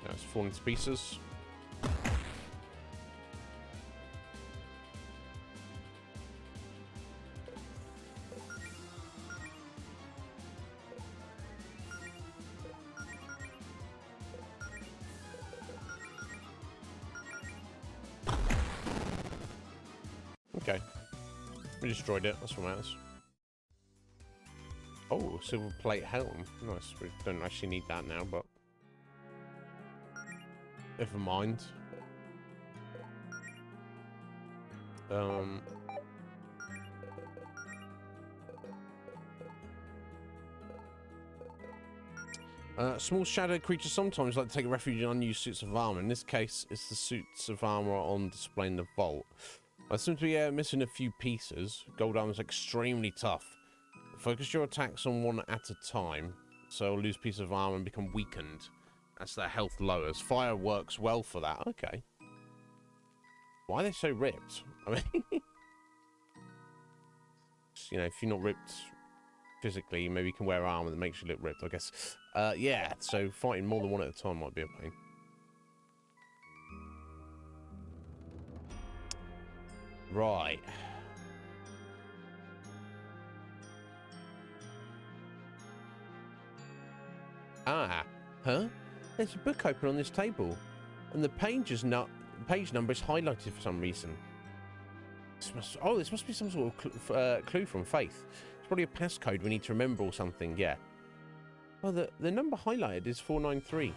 Now it's falling to pieces. Okay. We destroyed it. That's what matters. Oh, silver plate helm. Nice. We don't actually need that now, but never mind. Small shadow creatures sometimes like to take refuge in unused suits of armor. In this case, it's the suits of armor on display in the vault. I seem to be missing a few pieces. Gold armor is extremely tough. Focus your attacks on one at a time, so lose pieces of armor and become weakened as their health lowers. Fire works well for that. Okay. Why are they so ripped? I mean, you know, if you're not ripped physically, maybe you can wear armor that makes you look ripped, I guess. Yeah, so fighting more than one at a time might be a pain. Right. Ah, huh? There's a book open on this table, and the page number is highlighted for some reason. This must be some sort of clue from Faith. It's probably a passcode we need to remember or something. Yeah. Well, the number highlighted is 493.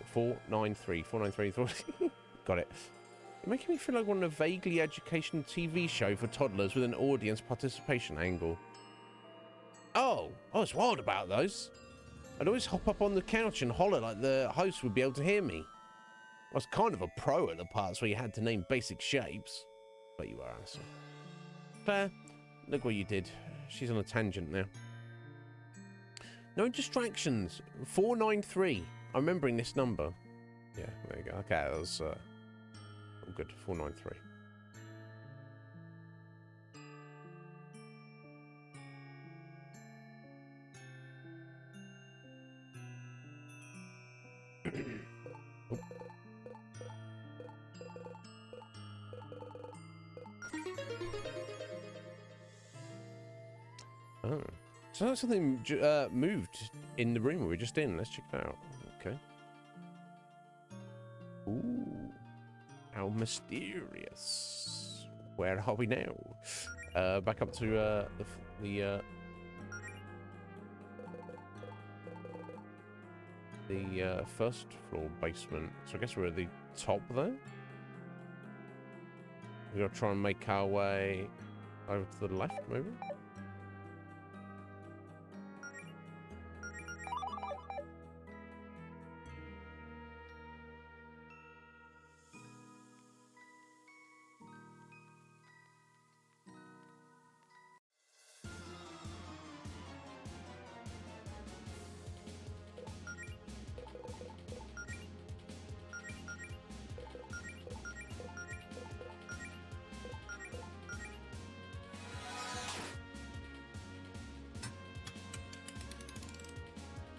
493. 493. Got it. You're making me feel like one of a vaguely educational TV show for toddlers with an audience participation angle. Oh, I was wild about those. I'd always hop up on the couch and holler like the host would be able to hear me. I was kind of a pro at the parts where you had to name basic shapes. But you were, Alison. Claire, look what you did. She's on a tangent now. No distractions. 493. I'm remembering this number. Yeah, there you go. Okay, that was all good. 493. Oh. So that's something moved in the room we were just in. Let's check it out. Okay. Ooh. How mysterious. Where are we now? Back up to the first floor basement. So I guess we're at the top there. We gotta try and make our way over to the left, maybe.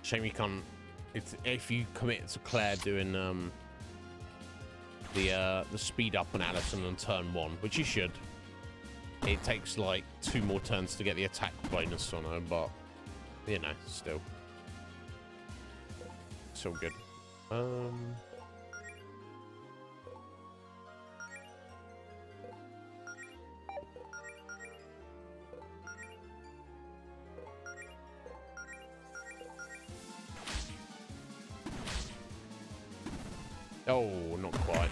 Shame you can't. If you commit to Claire doing the speed up on Allison on turn 1, which you should. It takes like 2 more turns to get the attack bonus on her, but you know, still good. Oh, not quite.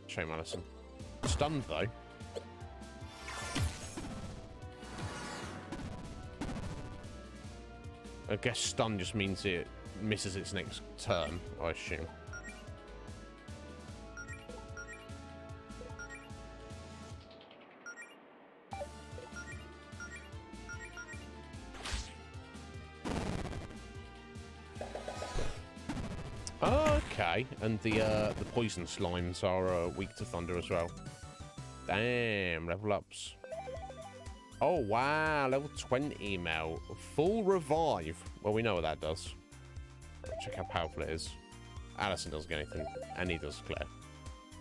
Shame, Allison. Stunned, though. I guess stun just means it misses its next turn, I assume. Okay, and the poison slimes are weak to thunder as well. Damn, level ups. Oh wow, level 20 Mel. Full revive. Well, we know what that does. Check how powerful it is. Allison doesn't get anything, and neither does Claire.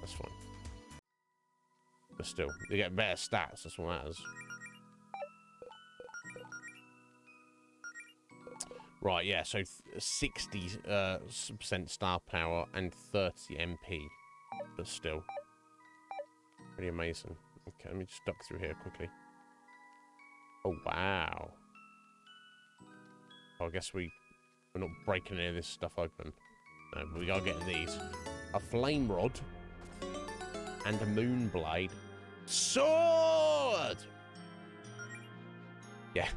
That's fine. But still, you get better stats, that's what matters. Right, yeah, so 60% star power and 30 MP. But still. Pretty amazing. Okay, let me just duck through here quickly. Oh, wow. Oh, I guess we're not breaking any of this stuff open. No, but we gotta get these. A flame rod. And a moon blade. Sword! Yeah.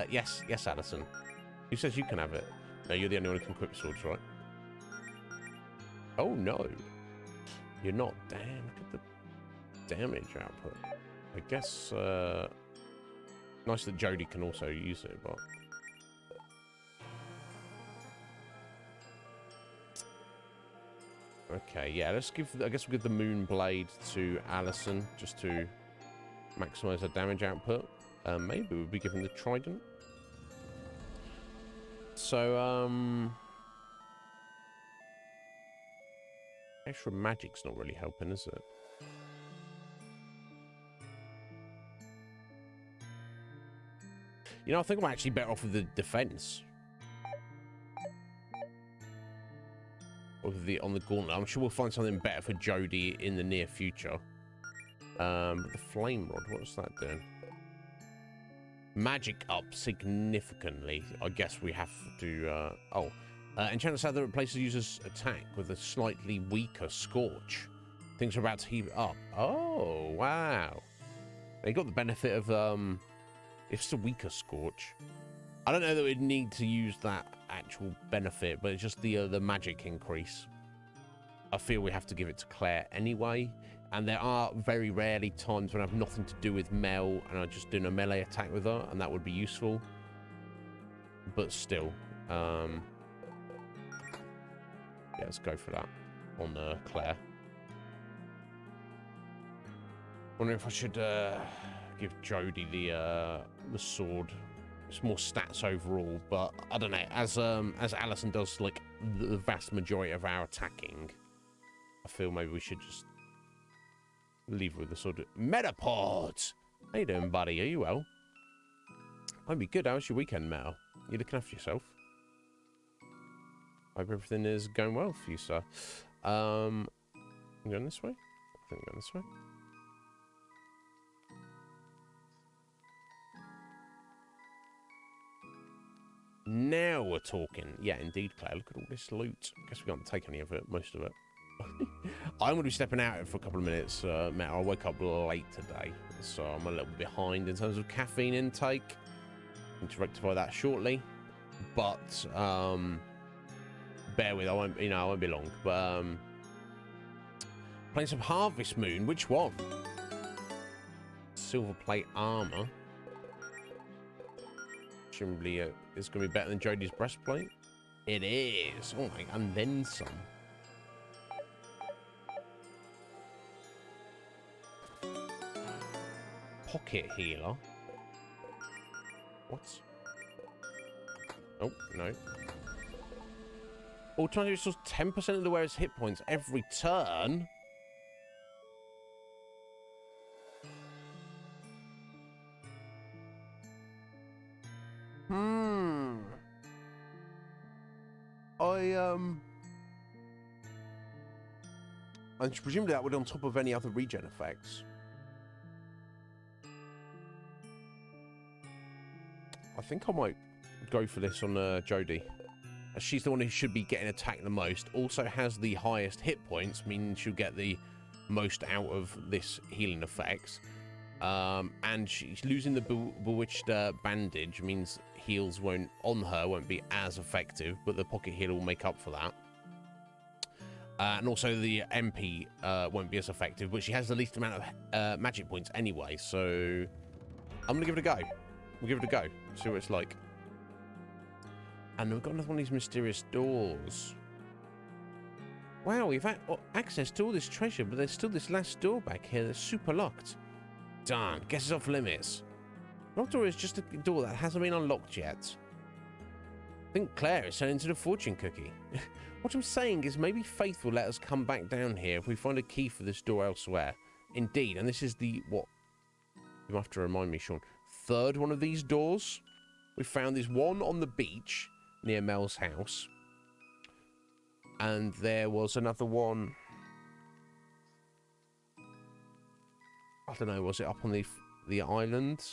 Yes, Addison. Who says you can have it? No, you're the only one who can equip swords, right? Oh, no. You're not. Damn, look at the damage output. I guess, nice that Jody can also use it, but... Okay, yeah, let's give... I guess we'll give the Moon Blade to Allison, just to maximize her damage output. Maybe we'll be giving the Trident. So, extra magic's not really helping, is it? You know, I think I'm actually better off with the defense. Or on the gauntlet. I'm sure we'll find something better for Jody in the near future. But the flame rod, what's that doing? Magic up significantly. I guess we have to, enchantment that replaces the user's attack with a slightly weaker scorch. Things are about to heat up. Oh, wow. They got the benefit of, if it's a weaker scorch. I don't know that we'd need to use that actual benefit, but it's just the magic increase. I feel we have to give it to Claire anyway. And there are very rarely times when I have nothing to do with Mel and I'm just doing a melee attack with her, and that would be useful. But still, yeah, let's go for that on Claire. Wondering if I should give Jody the sword. It's more stats overall, but I don't know. As Allison does like the vast majority of our attacking, I feel maybe we should just leave with the sword. Metapod! How you doing, buddy? Are you well? I'd be good. How was your weekend, Mel? You looking after yourself? Hope everything is going well for you, sir. I'm going this way? I think I'm going this way. Now we're talking. Yeah, indeed, Claire. Look at all this loot. Guess we can't take any of it, most of it. I'm going to be stepping out for a couple of minutes, Matt. I woke up late today, so I'm a little behind in terms of caffeine intake. I need to rectify that shortly, but bear with. I won't be long. But playing some Harvest Moon. Which one? Silver plate armor. Presumably, it's going to be better than Jodie's breastplate. It is. Oh my! And then some. Pocket healer. What? Oh, no. Automatically restores 10% of the wearer's hit points every turn. And presumably that would on top of any other regen effects. I think I might go for this on Jodie. She's the one who should be getting attacked the most. Also has the highest hit points, meaning she'll get the most out of this healing effects. And she's losing the bewitched bandage, means heals won't be as effective, but the pocket healer will make up for that. And also the MP won't be as effective, but she has the least amount of magic points anyway, so I'm going to give it a go. We'll give it a go, see what it's like. And we've got another one of these mysterious doors. Wow, we've had access to all this treasure, but there's still this last door back here that's super locked. Darn, guess it's off limits. Locked door is just a door that hasn't been unlocked yet. I think Claire is sent into the fortune cookie. What I'm saying is maybe Faith will let us come back down here if we find a key for this door elsewhere. Indeed, and this is the, what? You have to remind me, Sean. Third one of these doors. We found this one on the beach near Mel's house. And there was another one. I don't know, was it up on the island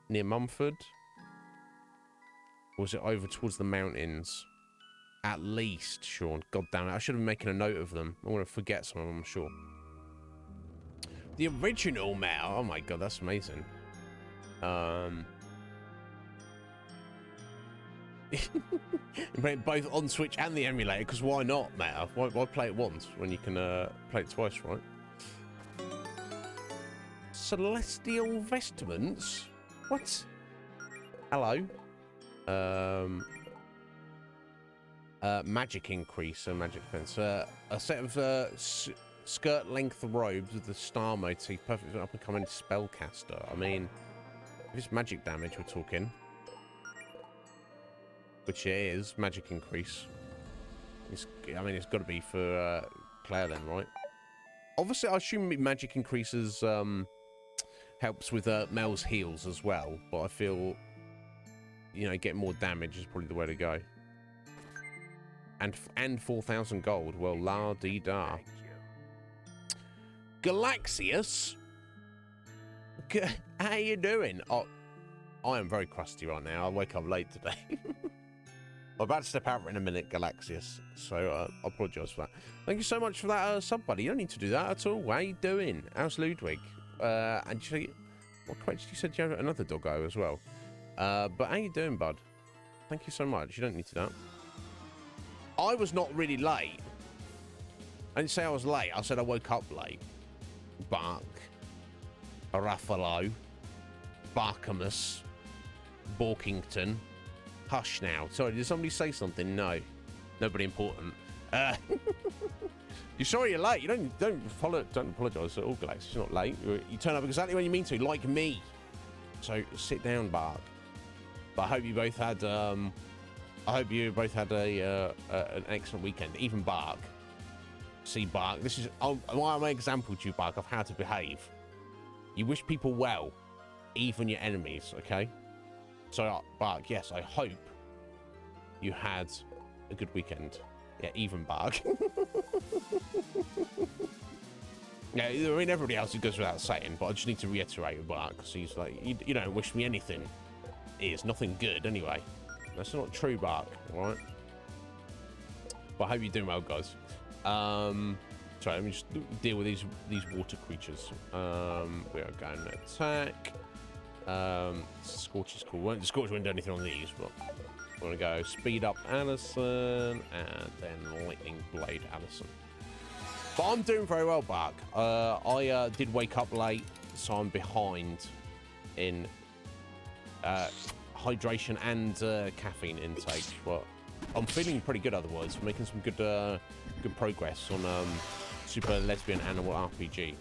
near Mumford? Or was it over towards the mountains? At least, Sean. God damn it. I should have been making a note of them. I'm going to forget some of them, I'm sure. The original Mel. Oh my god, that's amazing. Play it both on Switch and the emulator, because why not, Mel? Why play it once when you can play it twice, right? Celestial vestments? What? Hello? Magic increase, so magic defense. A set of skirt length robes with the star motif, perfect for up and coming spellcaster. I mean, if it's magic damage we're talking, which it is, magic increase. I mean, it's got to be for Claire then, right? Obviously, I assume magic increases helps with Mel's heals as well, but I feel, you know, getting more damage is probably the way to go. And 4,000 gold. Well, la-dee-da. Galaxius? How you doing? Oh, I am very crusty right now. I woke up late today. I'm about to step out in a minute, Galaxius. So I apologise for that. Thank you so much for that sub, buddy. You don't need to do that at all. How you doing? How's Ludwig? And you said you have another doggo as well. But how you doing, bud? Thank you so much. You don't need to do that. I was not really late. I didn't say I was late. I said I woke up late. Bark. Ruffalo. Barkamus. Borkington. Hush now. Sorry, did somebody say something? No. Nobody important. You're sorry you're late. You don't apologise at all, Galaxy. You're not late. You turn up exactly when you mean to, like me. So sit down, Bark. But I hope you both had an excellent weekend. Even Bark. See, Bark. This is my example to you, Bark, of how to behave. You wish people well, even your enemies, okay? So, Bark, yes, I hope you had a good weekend. Yeah, even Bark. Yeah, I mean, everybody else, it goes without saying, but I just need to reiterate with Bark, because he's like, you don't wish me anything. It's nothing good, anyway. That's not true, Bark, all right? But I hope you're doing well, guys. Sorry, let me just deal with these water creatures. We are going to attack. Scorch is cool. The Scorch won't do anything on these, but we're going to go speed up Allison and then lightning blade Allison. But I'm doing very well, Bark. I did wake up late, so I'm behind in hydration and caffeine intake, but I'm feeling pretty good otherwise. We're making some good progress on Super Lesbian Animal RPG.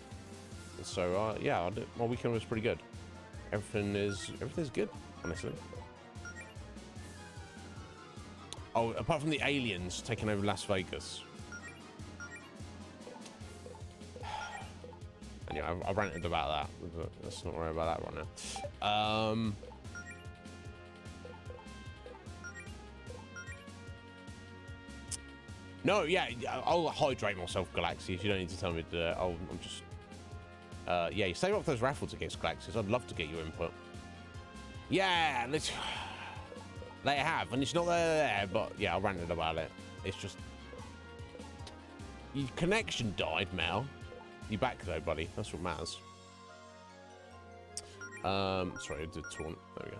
So yeah, my weekend was pretty good. Everything's good, honestly. Oh, apart from the aliens taking over Las Vegas. And yeah, I ranted about that, but let's not worry about that right now. No, yeah, I'll hydrate myself, Galaxies. You don't need to tell me to do that. I'm just... yeah, you save up those raffles against Galaxies. I'd love to get your input. Yeah, they have, and it's not there, but yeah, I ranted about it. It's just... Your connection died, Mel. You back though, buddy. That's what matters. Sorry, I did taunt. There we go.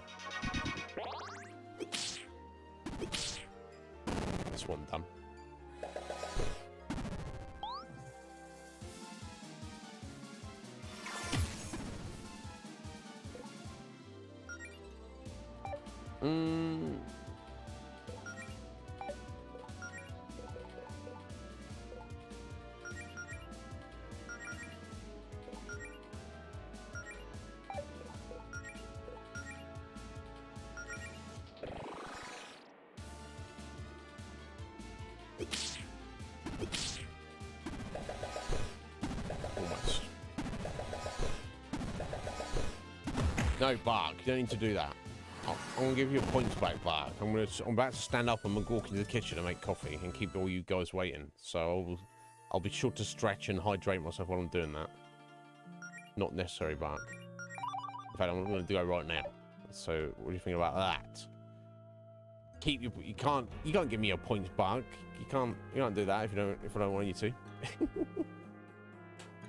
This one done. No, Bark, you don't need to do that. I'm gonna give you a points back, Bark. I'm about to stand up and walk into the kitchen and make coffee and keep all you guys waiting. So I'll be sure to stretch and hydrate myself while I'm doing that. Not necessary, Bark. In fact, I'm gonna do it right now. So what do you think about that? You can't give me your points, Bark. You can't do that if I don't want you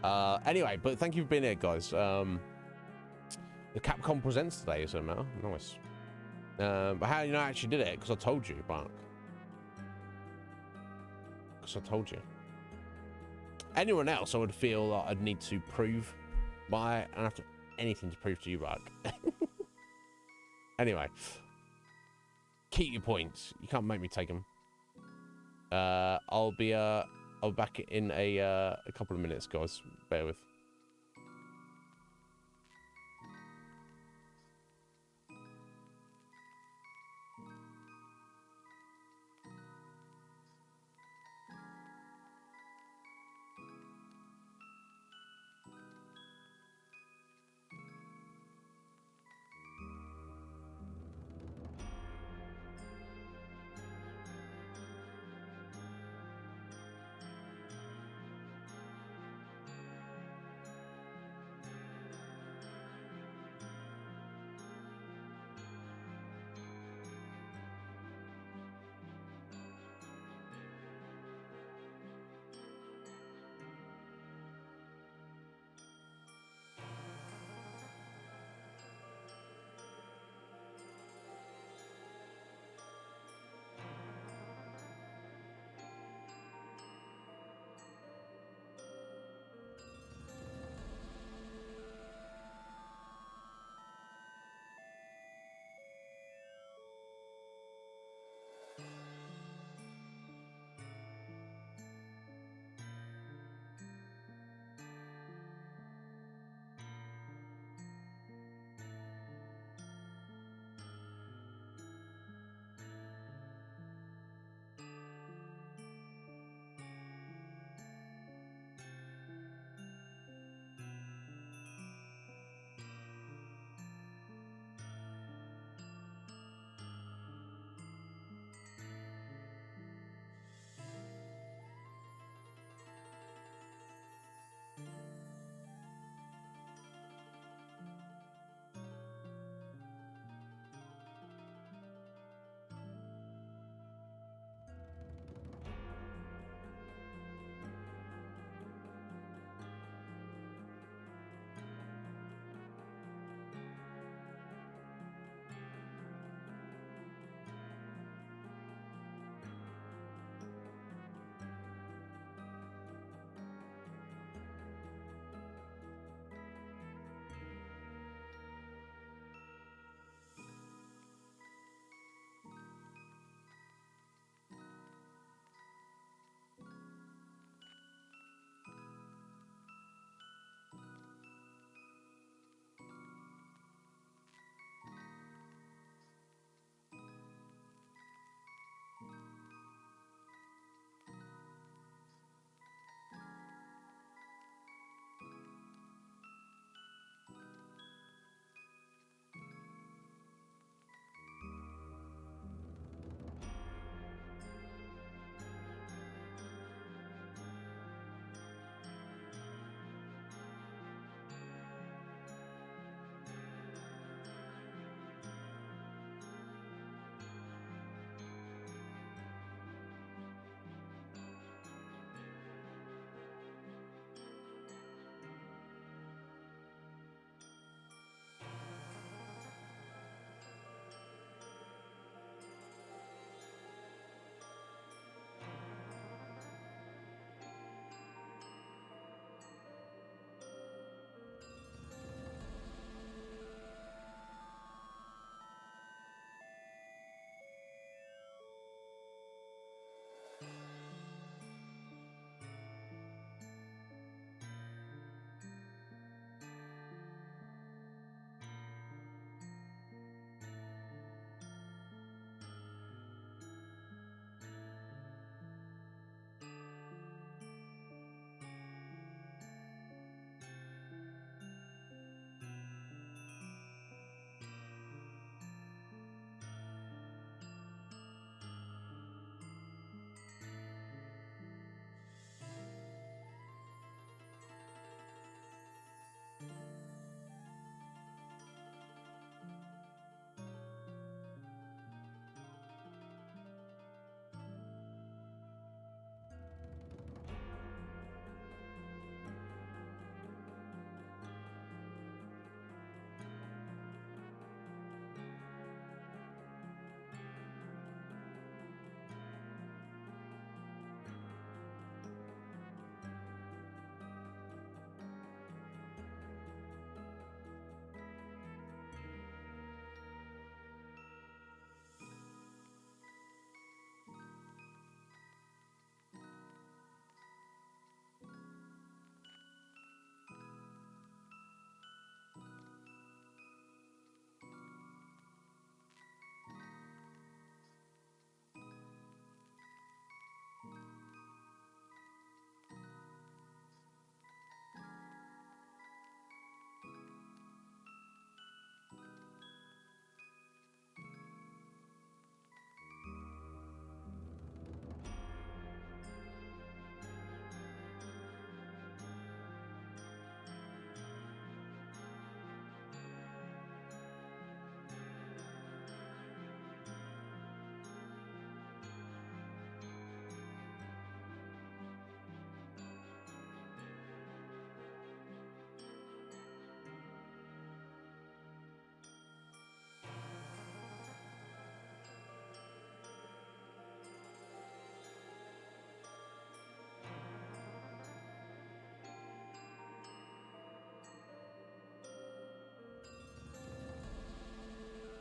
to. Anyway, but thank you for being here, guys. The Capcom presents today, is it, Mel? Nice. But how do you know I actually did it? Because I told you, Bark. Because I told you. Anyone else, I would feel like I'd need to prove, but I don't have anything to prove to you, Bark. Anyway, keep your points. You can't make me take them. I'll be back in a couple of minutes, guys. Bear with.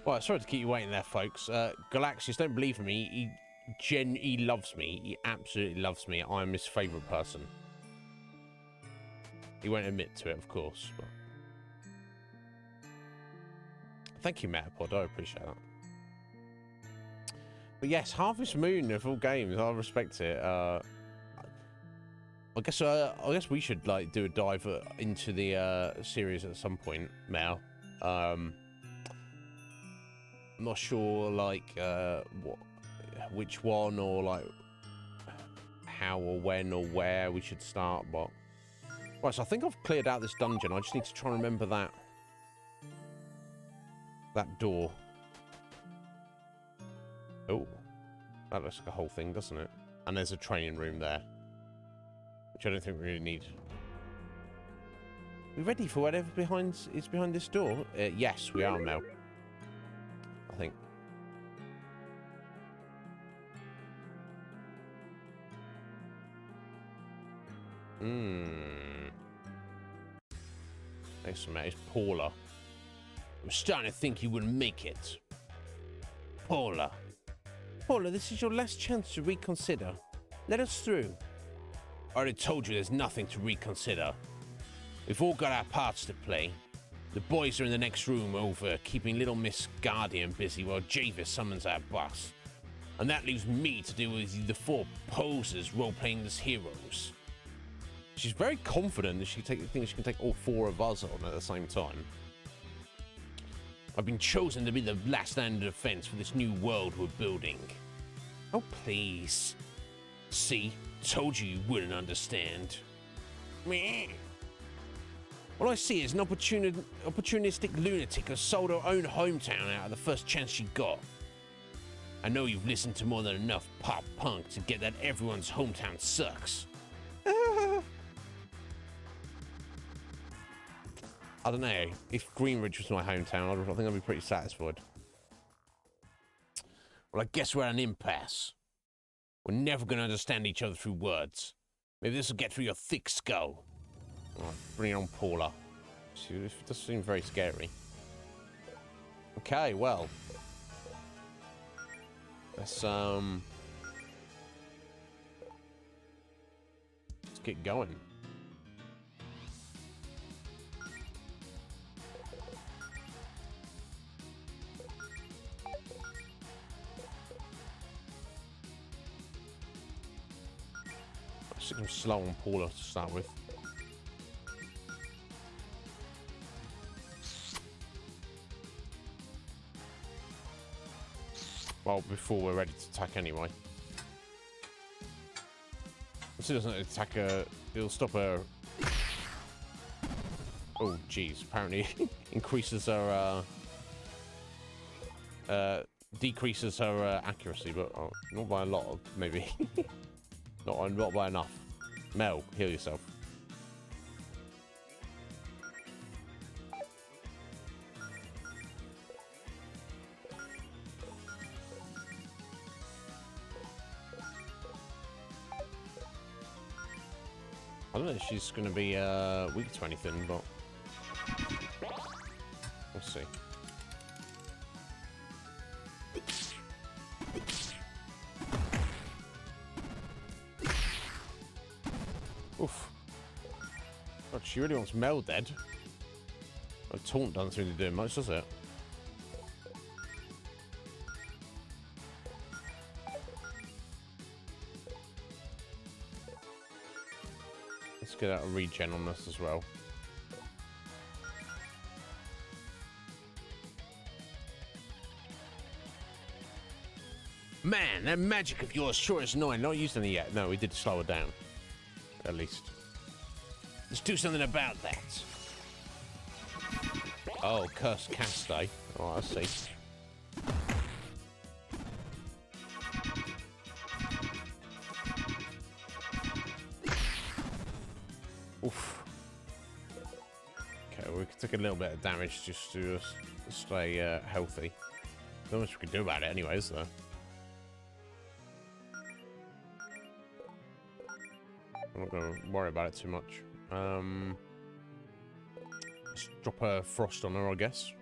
Well, sorry to keep you waiting there, folks. Galaxius, don't believe me. He loves me. He absolutely loves me. I'm his favourite person. He won't admit to it, of course. But... Thank you, Metapod. I appreciate that. But yes, Harvest Moon of all games, I respect it. I guess we should like do a dive into the series at some point, Mel. I'm not sure like which one or like how or when or where we should start, but right, so I think I've cleared out this dungeon. I just need to try and remember that door. Oh, that looks like a whole thing, doesn't it? And there's a training room there, which I don't think we really need. We ready for whatever is behind this door? Yes, we are, Mel. I think. Thanks, mate. It's Paula. I'm starting to think you wouldn't make it. Paula. Paula, this is your last chance to reconsider. Let us through. I already told you there's nothing to reconsider. We've all got our parts to play. The boys are in the next room over, keeping little Miss Guardian busy while Javis summons our boss. And that leaves me to deal with the four posers role-playing as heroes. She's very confident that she thinks she can take all four of us on at the same time. I've been chosen to be the last line of defense for this new world we're building. Oh, please. See, told you wouldn't understand. Meh. All I see is an opportunistic lunatic who sold her own hometown out of the first chance she got. I know you've listened to more than enough pop punk to get that everyone's hometown sucks. I don't know. If Greenridge was my hometown, I think I'd be pretty satisfied. Well, I guess we're at an impasse. We're never going to understand each other through words. Maybe this will get through your thick skull. All right, bring it on, Paula. It does seem very scary. Okay, well. Let's get going. I'm slow on Paula to start with. Well, before we're ready to attack anyway. If it doesn't attack her, it'll stop her. Oh, jeez. Apparently, increases her. Decreases her accuracy, but not by a lot, maybe. Not by enough. Mel, heal yourself. I don't know if she's going to be weak to anything, but we'll see. Oof. God, she really wants Mel dead. A taunt doesn't really do much, does it? Let's get out a regen on this as well. Man, that magic of yours sure is annoying. Not used any yet. No, we did slow it down. At least. Let's do something about that. Oh, cursed cast, eh? Oh, I see. Oof. Okay, we can take a little bit of damage just to stay healthy. Not much we can do about it anyway, is there? I'm not going to worry about it too much. Let's drop a frost on her, I guess.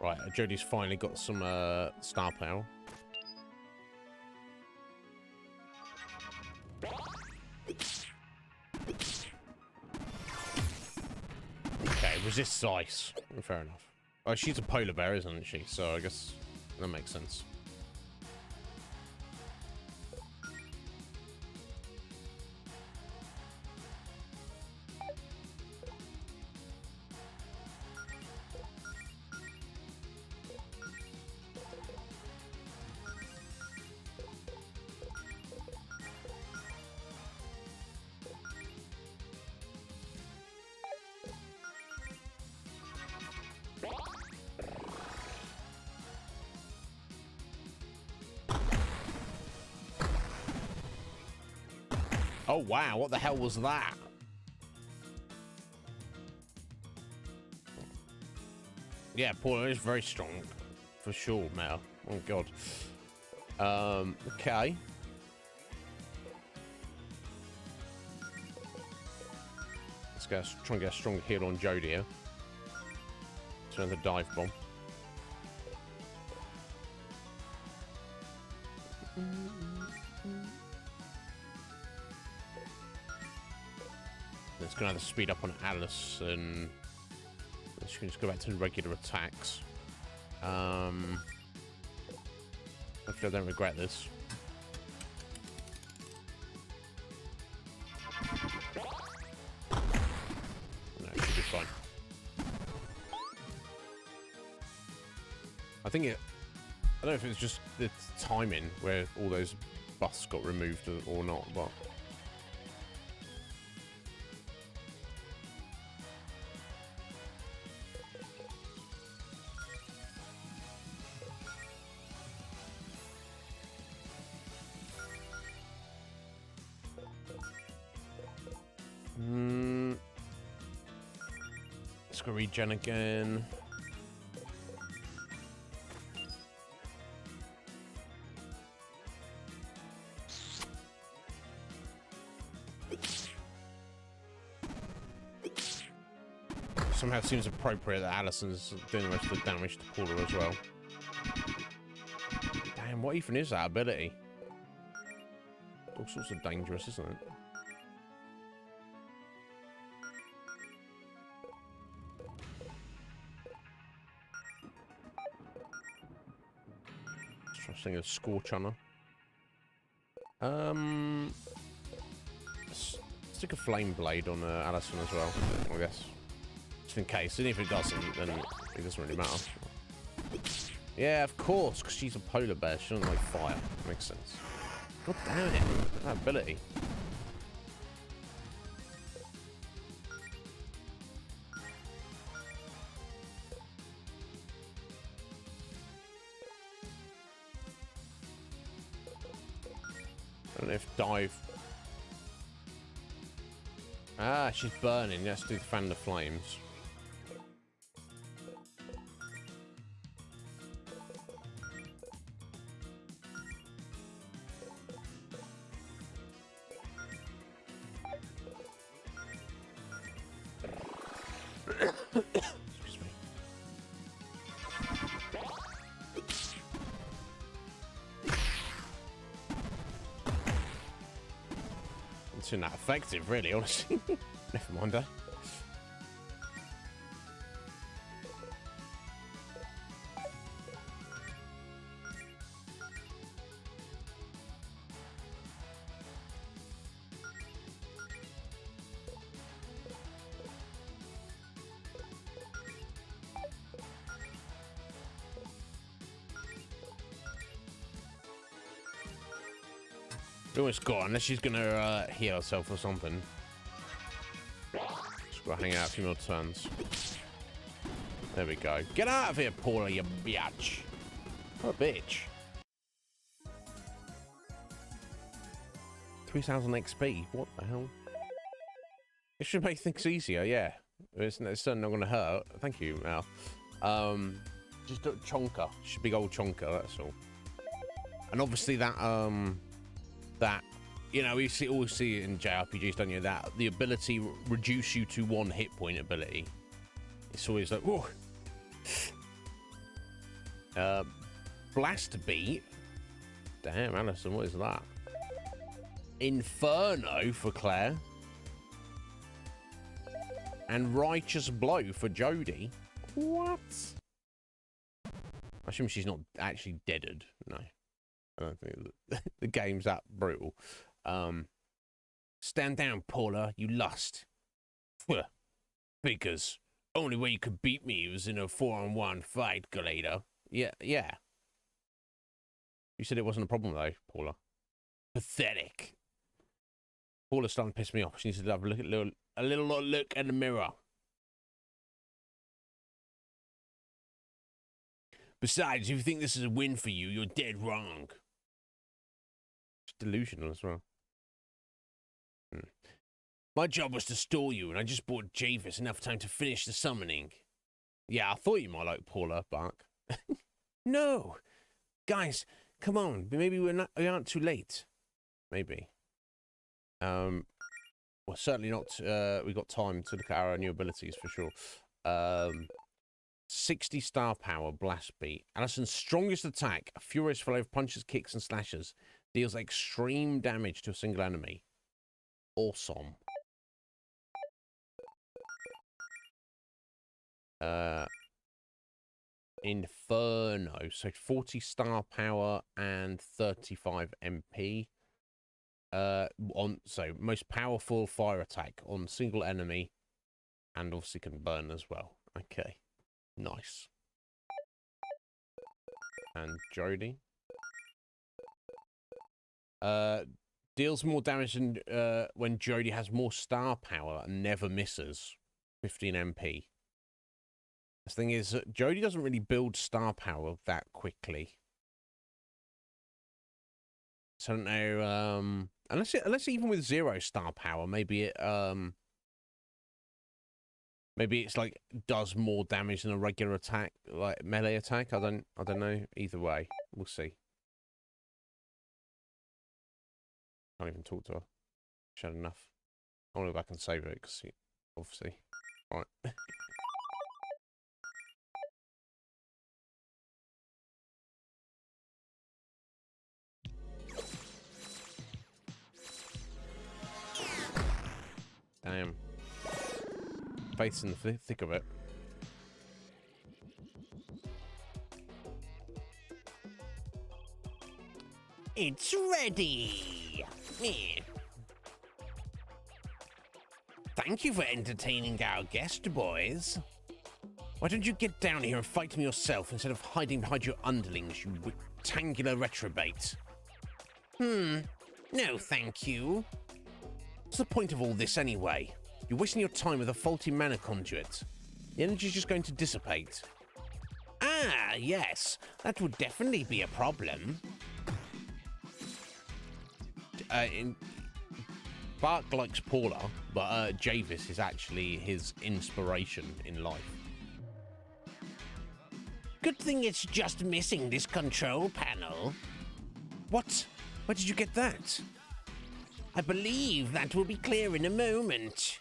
Right, Jodie's finally got some star power. Okay, resists ice. Fair enough. Oh, she's a polar bear, isn't she? So I guess that makes sense. Oh, wow. What the hell was that? Yeah, Paula is very strong. For sure, Mel. Oh, God. Okay. Let's go try and get a strong heal on Jodie here. It's another dive bomb. It's going to have to speed up on Alice, and she can just go back to regular attacks. Hopefully I don't regret this. No, it should be fine. I think I don't know if it's just the timing where all those busts got removed or not, but... Let's go regen again. Somehow it seems appropriate that Alison's doing the rest of the damage to Paula as well. Damn, what even is that ability? All sorts of dangerous, isn't it? Interesting, a scorch on her. Stick a flame blade on Alison as well, I guess. Just in case. And if it doesn't, then it doesn't really matter. Yeah, of course, because she's a polar bear. She doesn't like fire. Makes sense. God damn it. That ability. I don't know if dive... Ah, she's burning. Let's do the fan the flames. Excuse me. It's not that effective, really, honestly. Never mind, eh? We almost got her, unless she's gonna heal herself or something. Just gotta hang out a few more turns. There we go. Get out of here, Paula, you bitch. What a bitch. 3,000 XP. What the hell? It should make things easier, yeah. It's certainly not gonna hurt. Thank you, Al. Just a chonker. Just a big old chonker, that's all. And obviously that, you know, we always see it in JRPGs, don't you? That the ability reduce you to 1 hit point ability. It's always like, whoa. Blast Beat. Damn, Alison, what is that? Inferno for Claire. And Righteous Blow for Jodie. What? I assume she's not actually deaded. No. I don't think the game's that brutal. Stand down, Paula, you lust. Because only way you could beat me was in a 4-on-1 fight, Galata. Yeah. You said it wasn't a problem, though, Paula. Pathetic. Paula's starting to piss me off. She needs to have a little look in the mirror. Besides, if you think this is a win for you, you're dead wrong. It's delusional as well. My job was to stall you, and I just bought Javis enough time to finish the summoning. Yeah, I thought you might like Paula, Bark. No. Guys, come on. Maybe we aren't too late. Maybe. Well, certainly not. We got time to look at our new abilities for sure. 60 star power, Blast Beat. Alison's strongest attack, a furious flow of punches, kicks, and slashes, deals extreme damage to a single enemy. Awesome. Inferno. So 40 star power and 35 MP. So most powerful fire attack on single enemy, and obviously can burn as well. Okay, nice. And Jodie. Deals more damage than when Jodie has more star power and never misses. 15 MP. The thing is, Jodie doesn't really build star power that quickly. So I don't know. Unless even with 0 star power, maybe it's like does more damage than a regular attack, like melee attack. I don't know. Either way, we'll see. Can't even talk to her. She had enough. I want to go back and save it because obviously, right. Damn. Faith's in the thick of it. It's ready! Yeah. Thank you for entertaining our guest, boys. Why don't you get down here and fight me yourself instead of hiding behind your underlings, you rectangular retrobate? No, thank you. What's the point of all this anyway? You're wasting your time with a faulty mana conduit. The energy's just going to dissipate. Ah, yes. That would definitely be a problem. Bark likes Paula, but Javis is actually his inspiration in life. Good thing it's just missing this control panel. What? Where did you get that? I believe that will be clear in a moment.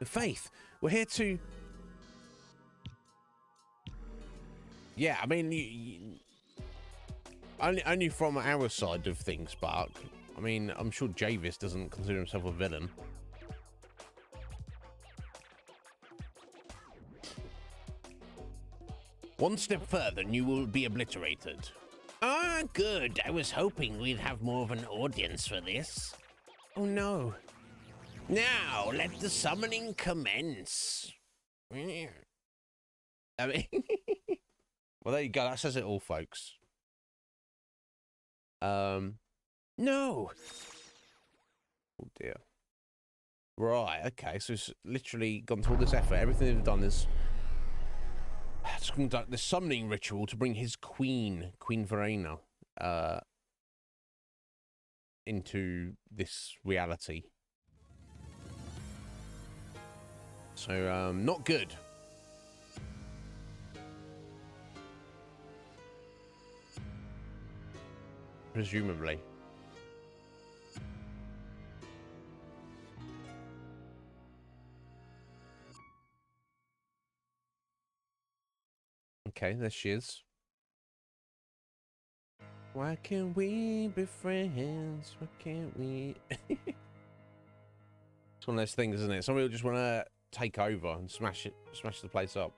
Faith, we're here to... Yeah, I mean, only from our side of things, Bark. I mean, I'm sure Javis doesn't consider himself a villain. One step further and you will be obliterated. Ah, good. I was hoping we'd have more of an audience for this. Oh, no. Now, let the summoning commence. I mean... Well, there you go. That says it all, folks. No. Oh, dear. Right, okay. So it's literally gone through all this effort. Everything they've done is... to conduct the summoning ritual to bring his Queen Verena, into this reality. So, not good. Presumably. Okay, there she is. Why can't we be friends? Why can't we? It's one of those things, isn't it? Some people just want to take over and smash the place up.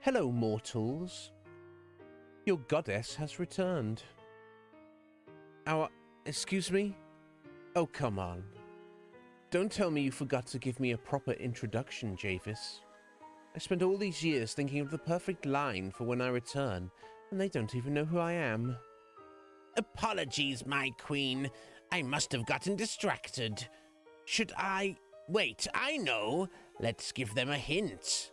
Hello, mortals. Your goddess has returned. Excuse me? Oh, come on. Don't tell me you forgot to give me a proper introduction, Javis. I spent all these years thinking of the perfect line for when I return, and they don't even know who I am. Apologies, my queen. I must have gotten distracted. Should I... Wait, I know. Let's give them a hint.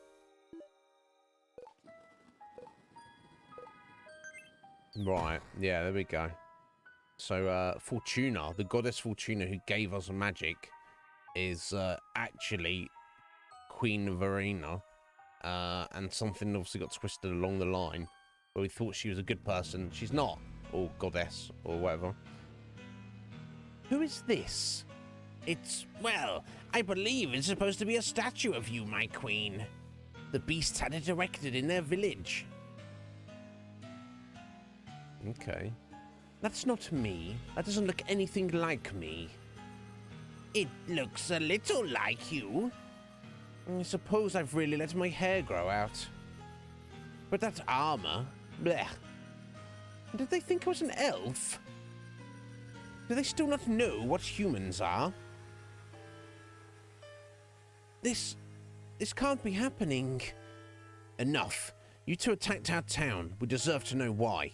Right, yeah, there we go. So, Fortuna, the goddess Fortuna who gave us magic, is actually Queen Verena. And something obviously got twisted along the line where we thought she was a good person. She's not, or goddess, or whatever. Who is this? Well, I believe it's supposed to be a statue of you, my queen. The beasts had it erected in their village. Okay. That's not me. That doesn't look anything like me. It looks a little like you. I suppose I've really let my hair grow out. But that armor... Blech. Did they think I was an elf? Do they still not know what humans are? This can't be happening. Enough. You two attacked our town. We deserve to know why.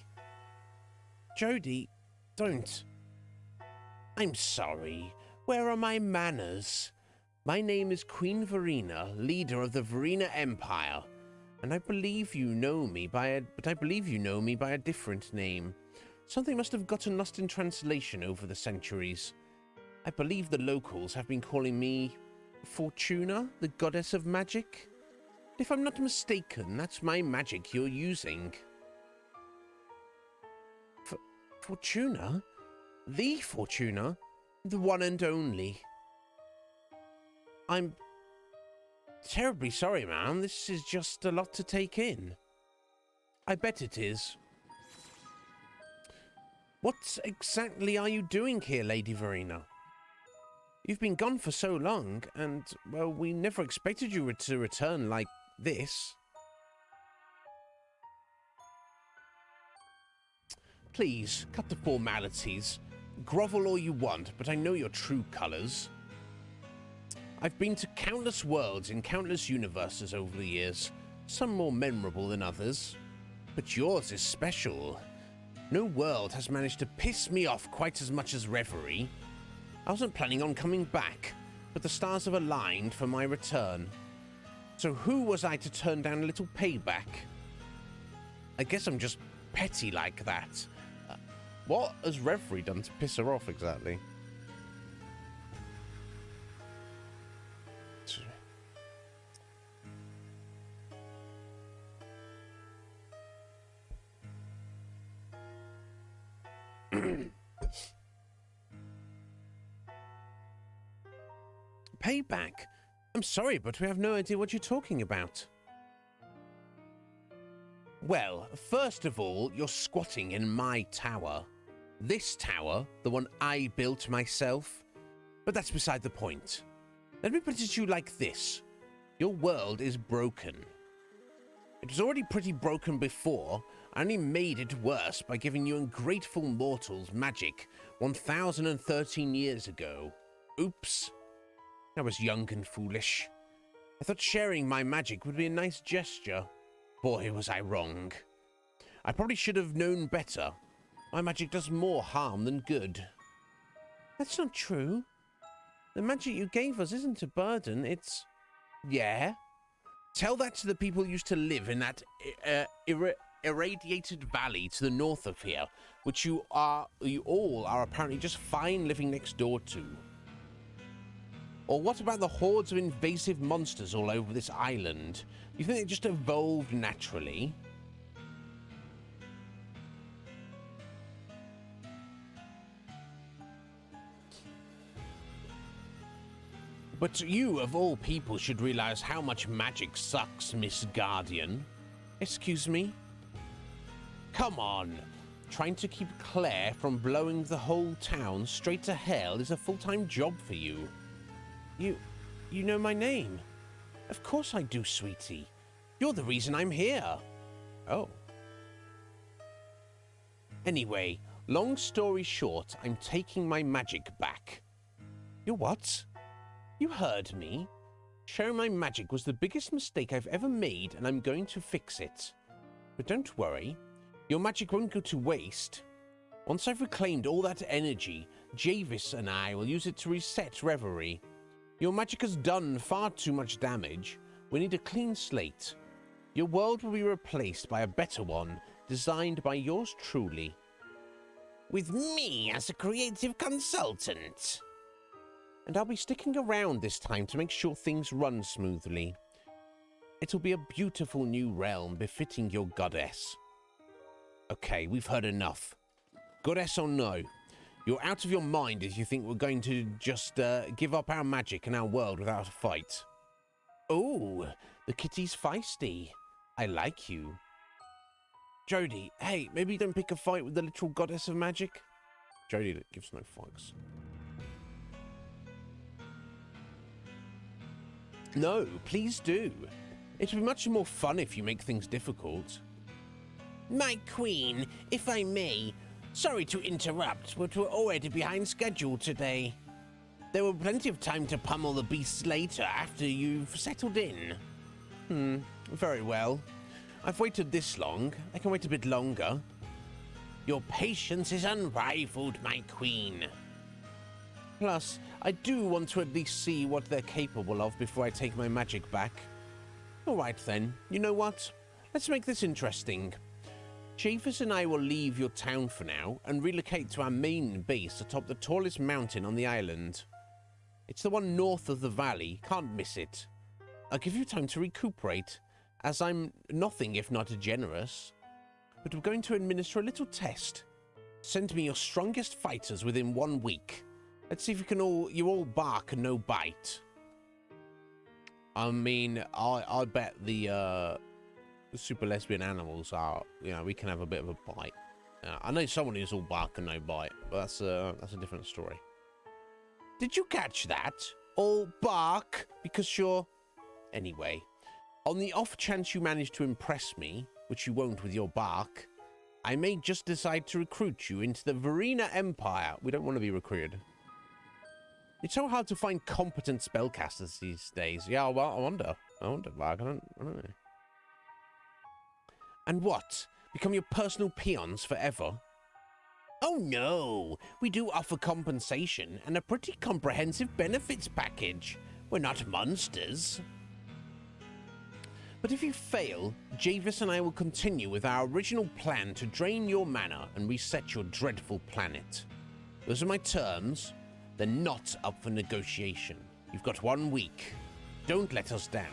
Jody, don't. I'm sorry. Where are my manners? My name is Queen Verena, leader of the Verena Empire, and I believe you know me by a different name. Something must have gotten lost in translation over the centuries. I believe the locals have been calling me Fortuna, the goddess of magic. If I'm not mistaken, that's my magic you're using. Fortuna? The Fortuna? The one and only. I'm terribly sorry, ma'am. This is just a lot to take in. I bet it is. What exactly are you doing here, Lady Verena? You've been gone for so long, and, well, we never expected you to return like this. Please, cut the formalities. Grovel all you want, but I know your true colors. I've been to countless worlds in countless universes over the years, some more memorable than others. But yours is special. No world has managed to piss me off quite as much as Reverie. I wasn't planning on coming back, but the stars have aligned for my return. So who was I to turn down a little payback? I guess I'm just petty like that. What has Reverie done to piss her off exactly? Payback? I'm sorry, but we have no idea what you're talking about. Well, first of all, you're squatting in my tower. This tower, the one I built myself. But that's beside the point. Let me put it to you like this. Your world is broken. It was already pretty broken before. I only made it worse by giving you ungrateful mortals magic 1,013 years ago. Oops. I was young and foolish. I thought sharing my magic would be a nice gesture. Boy, was I wrong. I probably should have known better. My magic does more harm than good. That's not true. The magic you gave us isn't a burden, it's... Yeah? Tell that to the people who used to live in that irradiated valley to the north of here, which you all are apparently just fine living next door to. Or what about the hordes of invasive monsters all over this island? You think they just evolved naturally? But you, of all people, should realize how much magic sucks, Miss Guardian. Excuse me? Come on. Trying to keep Claire from blowing the whole town straight to hell is a full-time job for you. You know my name? Of course I do, sweetie. You're the reason I'm here. Oh. Anyway, long story short, I'm taking my magic back. Your what? You heard me. Sharing my magic was the biggest mistake I've ever made, and I'm going to fix it. But don't worry. Your magic won't go to waste. Once I've reclaimed all that energy, Javis and I will use it to reset Reverie. Your magic has done far too much damage. We need a clean slate. Your world will be replaced by a better one, designed by yours truly. With me as a creative consultant. And I'll be sticking around this time to make sure things run smoothly. It'll be a beautiful new realm befitting your goddess. Okay, we've heard enough. Goddess or no, you're out of your mind if you think we're going to just give up our magic and our world without a fight. Oh, the kitty's feisty. I like you. Jody, hey, maybe don't pick a fight with the literal goddess of magic? Jody gives no fucks. No, please do. It'll be much more fun if you make things difficult. My queen, if I may, sorry to interrupt, but we're already behind schedule today. There will be plenty of time to pummel the beasts later after you've settled in. Very well. I've waited this long. I can wait a bit longer. Your patience is unrivaled, my queen. Plus, I do want to at least see what they're capable of before I take my magic back. All right then, you know what? Let's make this interesting. Javis and I will leave your town for now and relocate to our main base atop the tallest mountain on the island. It's the one north of the valley, can't miss it. I'll give you time to recuperate, as I'm nothing if not generous. But we're going to administer a little test. Send me your strongest fighters within 1 week. Let's see if you all bark and no bite. I mean, I bet the Super Lesbian Animals are, we can have a bit of a bite. I know someone who's all bark and no bite, but that's a different story. Did you catch that? All bark because you're... Anyway, on the off chance you manage to impress me, which you won't with your bark, I may just decide to recruit you into the Verena Empire. We don't want to be recruited. It's so hard to find competent spellcasters these days. Yeah, well, I wonder, Mark. I don't know. And what? Become your personal peons forever? Oh no! We do offer compensation and a pretty comprehensive benefits package. We're not monsters. But if you fail, Javis and I will continue with our original plan to drain your mana and reset your dreadful planet. Those are my terms. They're not up for negotiation. You've got 1 week. Don't let us down.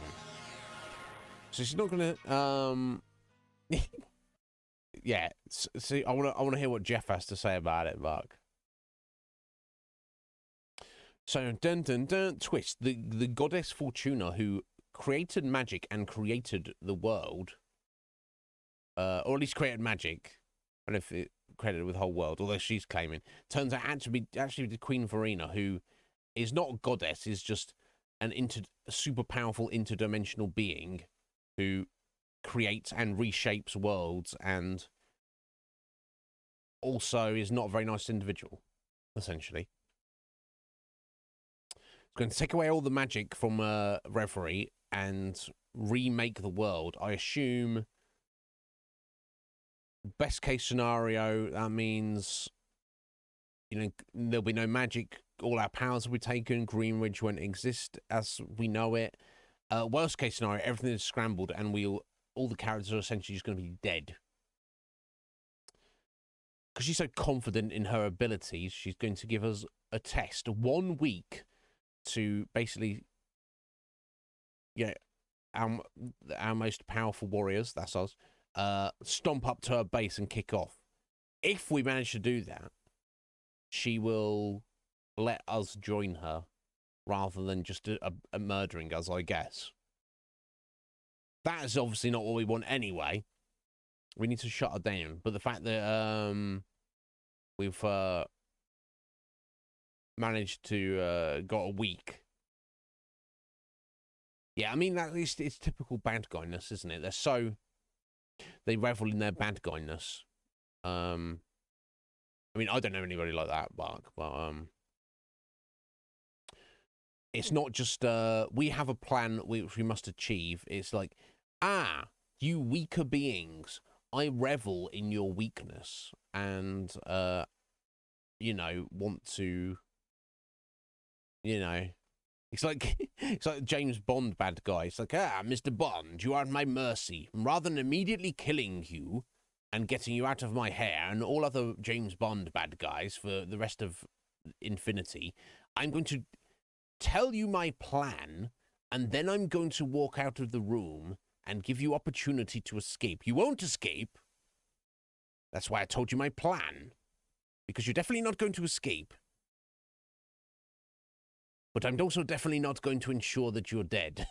So she's not gonna, yeah, see, I wanna hear what Jeff has to say about it, Mark. So, twist. The goddess Fortuna, who created magic and created the world, or at least created magic. I don't know if it credited with the whole world, although she's claiming. Turns out actually the Queen Verena, who is not a goddess, is just a super powerful interdimensional being who creates and reshapes worlds, and also is not a very nice individual, essentially. It's going to take away all the magic from Reverie and remake the world. I assume, best case scenario, that means, there'll be no magic. All our powers will be taken. Greenridge won't exist as we know it. Worst case scenario, everything is scrambled and all the characters are essentially just going to be dead. Because she's so confident in her abilities, she's going to give us a test, 1 week, to basically, our most powerful warriors, that's us, stomp up to her base and kick off. If we manage to do that, she will let us join her rather than just a murdering us, I guess. That is obviously not what we want anyway. We need to shut her down. But the fact that we've managed to got a week. Yeah, I mean, it's typical bad guyness, isn't it? They revel in their bad guyness. I mean, I don't know anybody like that, Mark, but it's not just we have a plan which we must achieve. It's like, you weaker beings, I revel in your weakness and you know, want to, you know, it's like James Bond bad guy. It's like, Mr. Bond, you are at my mercy. Rather than immediately killing you and getting you out of my hair and all other James Bond bad guys for the rest of infinity, I'm going to tell you my plan, and then I'm going to walk out of the room and give you opportunity to escape. You won't escape. That's why I told you my plan, because you're definitely not going to escape. But I'm also definitely not going to ensure that you're dead.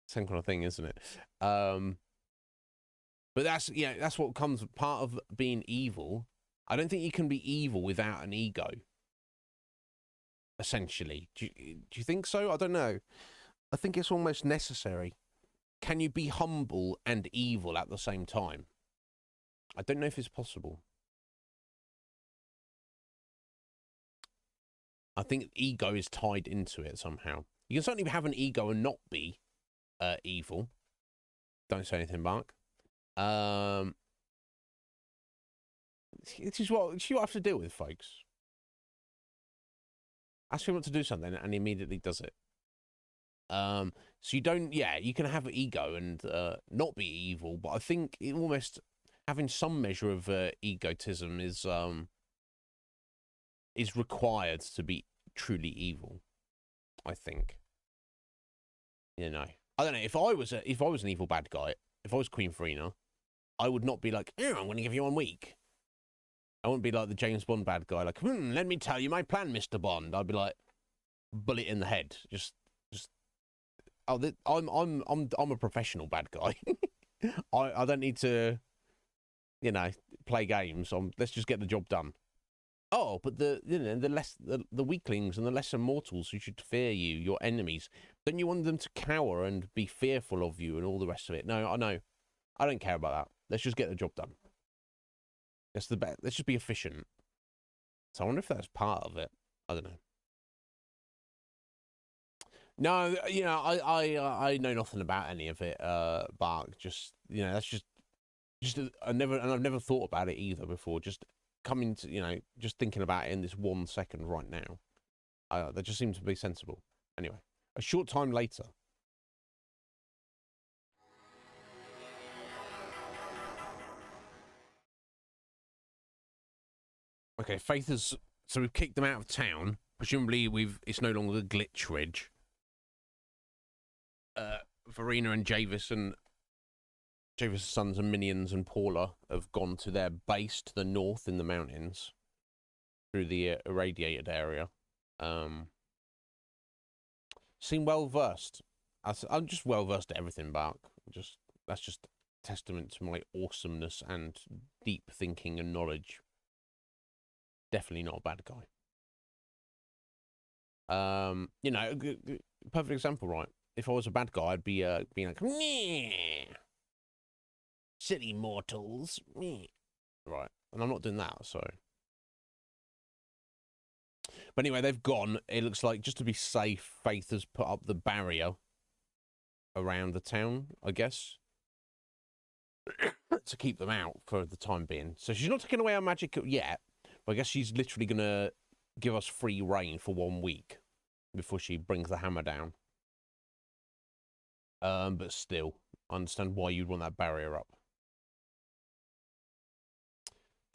Same kind of thing, isn't it? But that's, you know, that's what comes part of being evil. I don't think you can be evil without an ego. Essentially. Do you think so? I don't know. I think it's almost necessary. Can you be humble and evil at the same time? I don't know if it's possible. I think ego is tied into it somehow. You can certainly have an ego and not be evil. Don't say anything, Mark. This is what you have to deal with, folks. Ask him what to do something, and he immediately does it. So you don't, you can have an ego and not be evil, but I think it almost having some measure of egotism is required to be truly evil. I think. You know, I don't know if I was an evil bad guy, if I was Queen Farina, I would not be like, I'm going to give you 1 week. I wouldn't be like the James Bond bad guy, like, let me tell you my plan, Mr. Bond. I'd be like, bullet in the head, just. Oh, I'm a professional bad guy. I don't need to, you know, play games. Let's just get the job done. Oh, but the weaklings and the lesser mortals who should fear you, your enemies, don't you want them to cower and be fearful of you and all the rest of it? No, I know. I don't care about that. Let's just get the job done. That's the best. Let's just be efficient. So I wonder if that's part of it. I don't know. No, you know, I know nothing about any of it, Bark. Just, you know, that's just I've never thought about it either before. Just coming to, you know, just thinking about it in this 1 second right now. That just seems to be sensible. Anyway, a short time later. Okay, Faith has, so we've kicked them out of town. Presumably it's no longer Glitch Ridge. Verena and Javis and Javis' sons and minions and Paula have gone to their base to the north in the mountains through the irradiated area. Seem well versed. I'm just well versed at everything, Bark. That's just testament to my awesomeness and deep thinking and knowledge. Definitely not a bad guy. You know, perfect example, right? If I was a bad guy, I'd be being like, meh, silly mortals, meh. Right? And I'm not doing that, so. But anyway, they've gone. It looks like, just to be safe, Faith has put up the barrier around the town, I guess, to keep them out for the time being. So she's not taking away our magic yet, but I guess she's literally going to give us free reign for 1 week before she brings the hammer down. But still, I understand why you'd want that barrier up.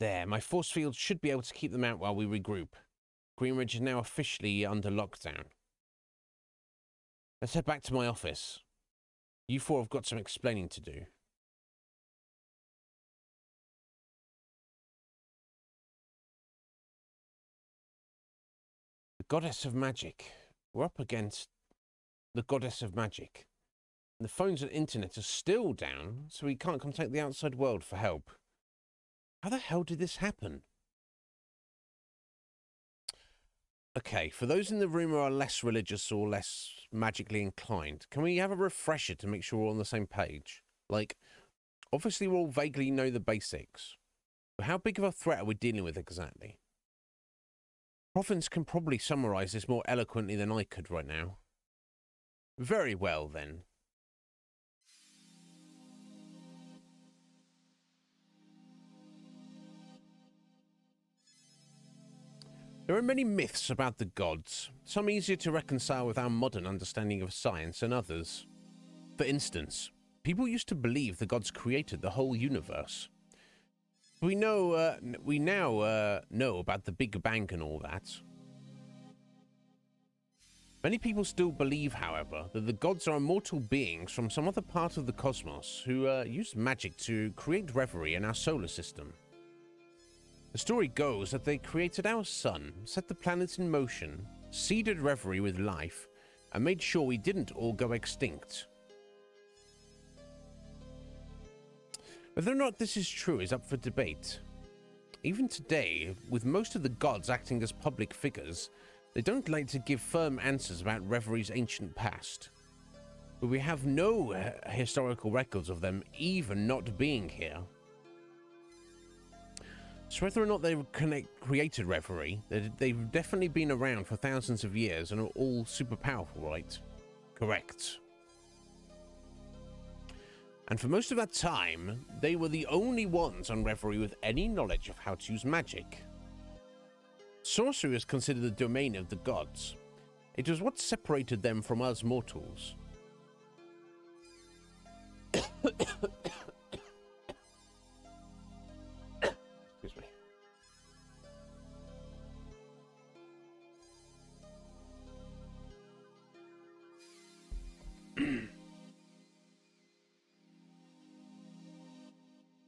There, my force field should be able to keep them out while we regroup. Greenridge is now officially under lockdown. Let's head back to my office. You four have got some explaining to do. The goddess of magic. We're up against the goddess of magic. And the phones and internet are still down, so we can't contact the outside world for help. How the hell did this happen? Okay, for those in the room who are less religious or less magically inclined, can we have a refresher to make sure we're on the same page? Like, obviously we all vaguely know the basics, but how big of a threat are we dealing with exactly? Province can probably summarize this more eloquently than I could right now. Very well, then. There are many myths about the gods, some easier to reconcile with our modern understanding of science than others. For instance, people used to believe the gods created the whole universe. We now know about the Big Bang and all that. Many people still believe, however, that the gods are immortal beings from some other part of the cosmos who used magic to create reverie in our solar system. The story goes that they created our sun, set the planets in motion, seeded reverie with life, and made sure we didn't all go extinct. Whether or not this is true is up for debate. Even today, with most of the gods acting as public figures, they don't like to give firm answers about reverie's ancient past. But we have no historical records of them even not being here. So whether or not they created reverie, they've definitely been around for thousands of years and are all super powerful, right? Correct. And for most of that time, they were the only ones on reverie with any knowledge of how to use magic. Sorcery was considered the domain of the gods. It was what separated them from us mortals. Excuse me.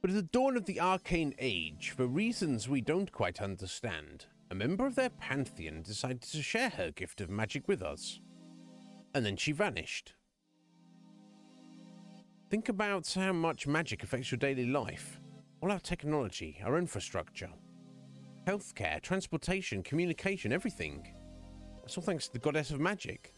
But at the dawn of the Arcane Age, for reasons we don't quite understand, a member of their pantheon decided to share her gift of magic with us. And then she vanished. Think about how much magic affects your daily life. All our technology, our infrastructure, healthcare, transportation, communication, everything. That's all thanks to the goddess of magic.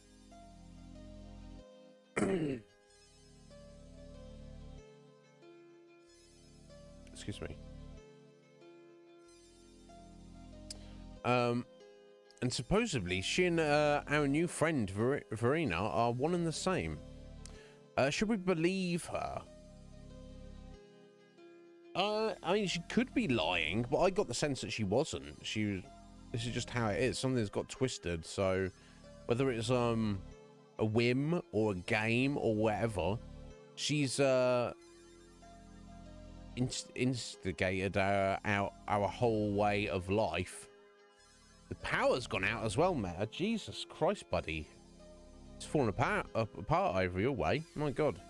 Excuse me. And supposedly she and our new friend Verena are one and the same. Should we believe her? I mean, she could be lying, but I got the sense that she wasn't. This is just how it is. Something's got twisted. So whether it's a whim or a game or whatever, she's instigated our whole way of life. The power's gone out as well, Meta. Jesus Christ, buddy. It's falling apart over your way. My God.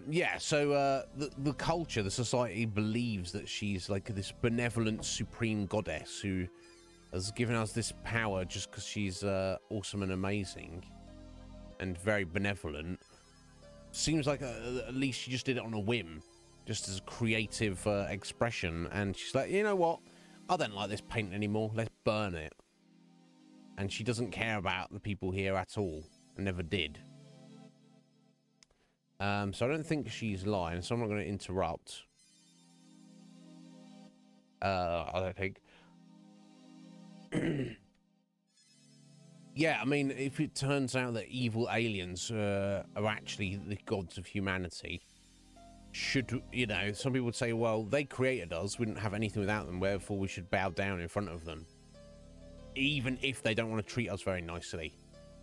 Yeah, so the culture, the society believes that she's like this benevolent supreme goddess who has given us this power just because she's awesome and amazing and very benevolent. Seems like at least she just did it on a whim, just as a creative expression, and she's like, you know what, I don't like this paint anymore, let's burn it. And she doesn't care about the people here at all, and never did. So I don't think she's lying, so I'm not going to interrupt. I don't think. Yeah, I mean, if it turns out that evil aliens are actually the gods of humanity, should, you know, some people would say, well, they created us, we didn't have anything without them, therefore we should bow down in front of them, even if they don't want to treat us very nicely.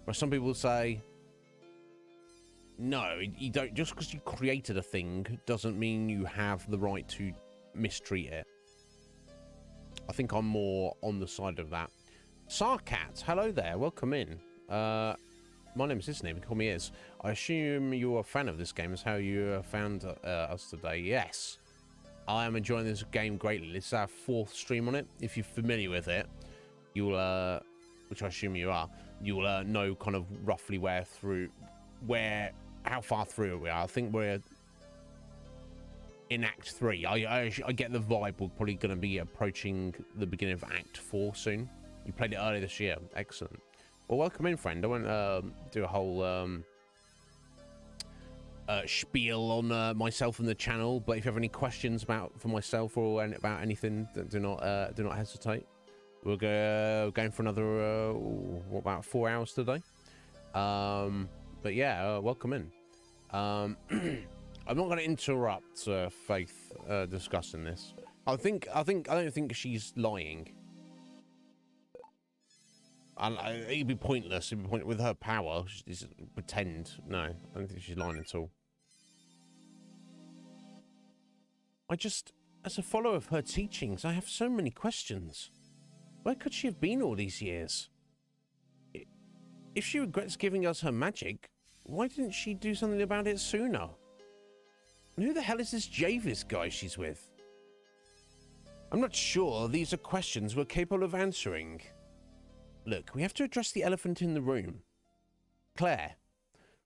But some people say, no, you don't, just because you created a thing doesn't mean you have the right to mistreat it. I think I'm more on the side of that. Sarkat, hello there, welcome in. My name is Iznib, call me Iz. I assume you're a fan of this game, is how you found us today. Yes. I am enjoying this game greatly. This is our 4th stream on it. If you're familiar with it, you'll, which I assume you are, you'll know kind of roughly how far through we are. I think we're in Act 3. I get the vibe we're probably going to be approaching the beginning of Act 4 soon. You played it earlier this year. Excellent. Well, welcome in, friend. I won't do a whole spiel on myself and the channel, but if you have any questions for myself or about anything, do not hesitate. We're going for another what, about 4 hours today. But yeah, welcome in. I'm not going to interrupt Faith discussing this. I don't think she's lying. It'd be pointless. It'd be pointless with her power. She's pretend. No, I don't think she's lying at all. As a follower of her teachings, I have so many questions. Where could she have been all these years? If she regrets giving us her magic, why didn't she do something about it sooner? And who the hell is this Javis guy she's with? I'm not sure these are questions we're capable of answering. Look, we have to address the elephant in the room. Claire,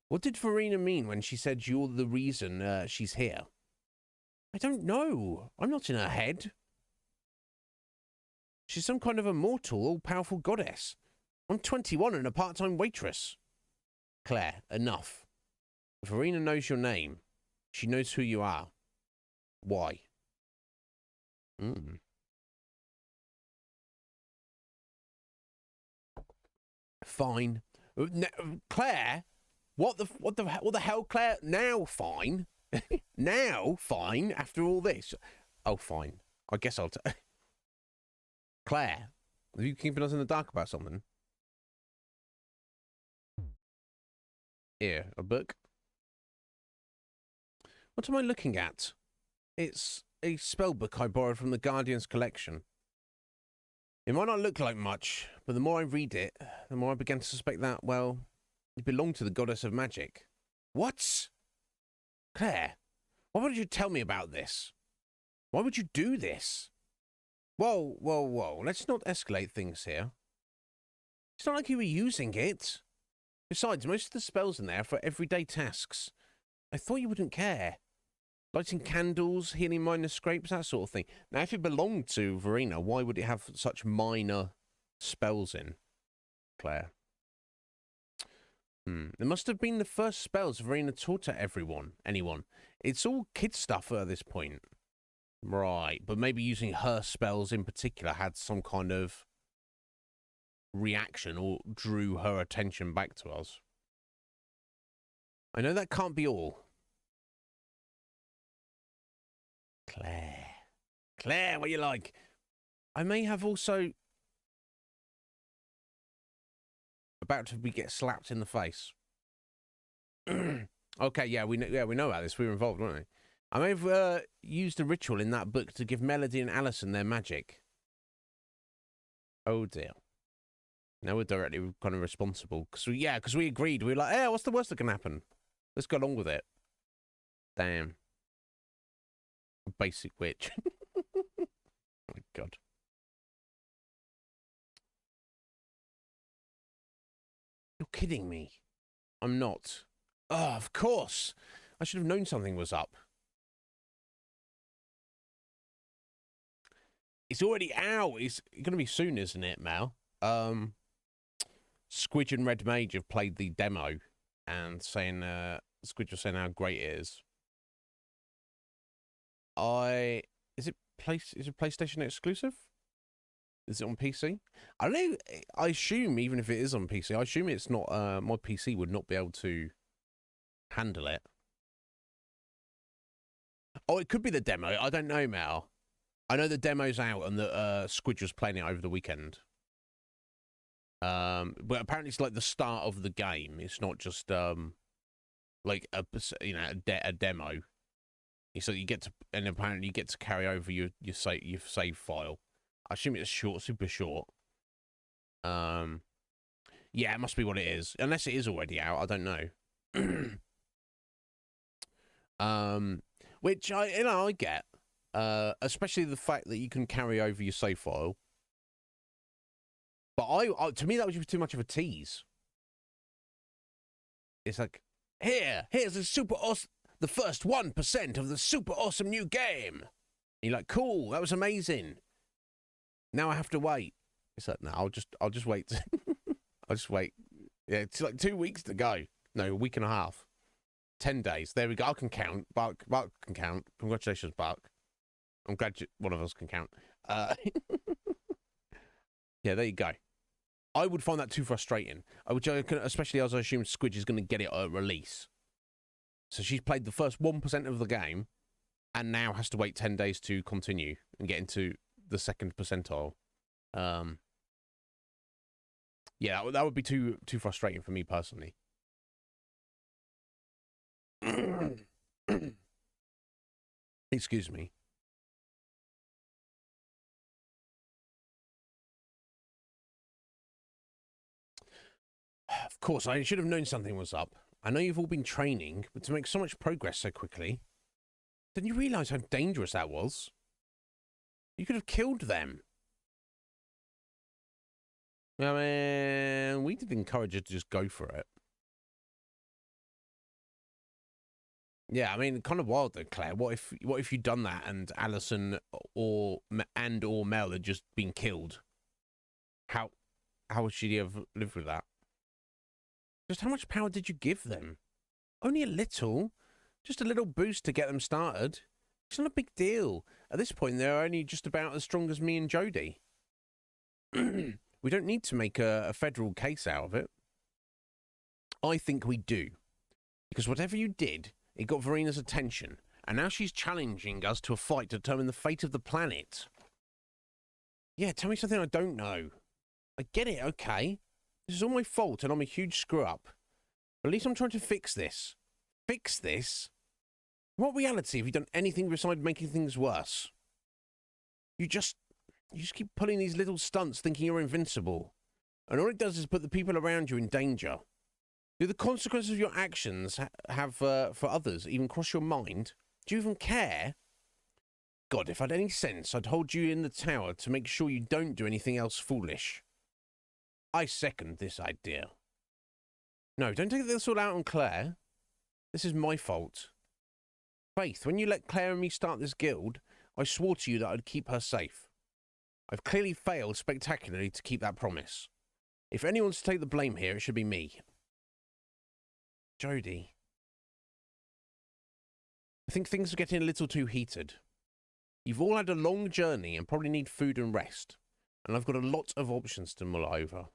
what did Verena mean when she said you're the reason she's here? I don't know. I'm not in her head. She's some kind of immortal, all-powerful goddess. I'm 21 and a part-time waitress. Claire, enough. Verena knows your name. She knows who you are. Why? Fine. Claire? What the hell, Claire? Now fine. Now fine after all this. Oh, fine. I guess I'll Claire, are you keeping us in the dark about something? Here, a book. What am I looking at? It's a spell book I borrowed from the Guardian's collection. It might not look like much, but the more I read it, the more I began to suspect that, well, it belonged to the goddess of magic. What? Claire, why would you tell me about this? Why would you do this? Whoa. Let's not escalate things here. It's not like you were using it. Besides, most of the spells in there are for everyday tasks. I thought you wouldn't care. Lighting candles, healing minor scrapes, that sort of thing. Now, if it belonged to Verena, why would it have such minor spells in, Claire? It must have been the first spells Verena taught to anyone. It's all kid stuff at this point. Right, but maybe using her spells in particular had some kind of reaction or drew her attention back to us. I know that can't be all. Claire, what you like? I may have also about to get slapped in the face. Okay, yeah, we know about this. We were involved, weren't we? I may have used a ritual in that book to give Melody and Alison their magic. Oh dear. Now we're directly kind of responsible. Because we agreed. We were like, what's the worst that can happen? Let's go along with it. Damn. A basic witch. Oh my God. You're kidding me. I'm not. Oh, of course. I should have known something was up. It's already out. It's going to be soon, isn't it, Mal? Squidge and Red Mage have played the demo and saying, Squidge was saying how great it is. Is it PlayStation exclusive? Is it on PC? I don't know. I assume even if it is on PC, I assume it's not. My PC would not be able to handle it. Oh, it could be the demo. I don't know, Mal. I know the demo's out and that Squidge was playing it over the weekend. But apparently it's like the start of the game. It's not just like a demo. So you get to, and apparently you get to carry over your save file. I assume it's short, super short. Yeah, it must be what it is. Unless it is already out, I don't know. Which I get. Especially the fact that you can carry over your save file. But to me, that was just too much of a tease. It's like, here's a super awesome, the first 1% of the super awesome new game. And you're like, cool, that was amazing. Now I have to wait. It's like, no, I'll just wait. I'll just wait. Yeah, it's like 2 weeks to go. No, a week and a half. 10 days. There we go. I can count. Bark can count. Congratulations, Bark. I'm glad one of us can count. Yeah, there you go. I would find that too frustrating. Especially as I assume Squidge is going to get it at release. So she's played the first 1% of the game and now has to wait 10 days to continue and get into the second percentile. Yeah, that would be too frustrating for me personally. Excuse me. Of course, I should have known something was up. I know you've all been training, but to make so much progress so quickly, didn't you realise how dangerous that was? You could have killed them. I mean, we did encourage her to just go for it. Yeah, I mean, kind of wild though, Claire. What if you'd done that and Alison or Mel had just been killed? How would she have lived with that? Just how much power did you give them? Only a little. Just a little boost to get them started. It's not a big deal. At this point, they're only just about as strong as me and Jodie. We don't need to make a federal case out of it. I think we do. Because whatever you did, it got Verina's attention. And now she's challenging us to a fight to determine the fate of the planet. Yeah, tell me something I don't know. I get it, okay. This is all my fault and I'm a huge screw-up. But at least I'm trying to fix this. Fix this? In what reality have you done anything besides making things worse? You just keep pulling these little stunts thinking you're invincible. And all it does is put the people around you in danger. Do the consequences of your actions have for others even cross your mind? Do you even care? God, if I had any sense, I'd hold you in the tower to make sure you don't do anything else foolish. I second this idea. No, don't take this all out on Claire. This is my fault. Faith, when you let Claire and me start this guild, I swore to you that I'd keep her safe. I've clearly failed spectacularly to keep that promise. If anyone's to take the blame here, it should be me. Jodie. I think things are getting a little too heated. You've all had a long journey and probably need food and rest. And I've got a lot of options to mull over.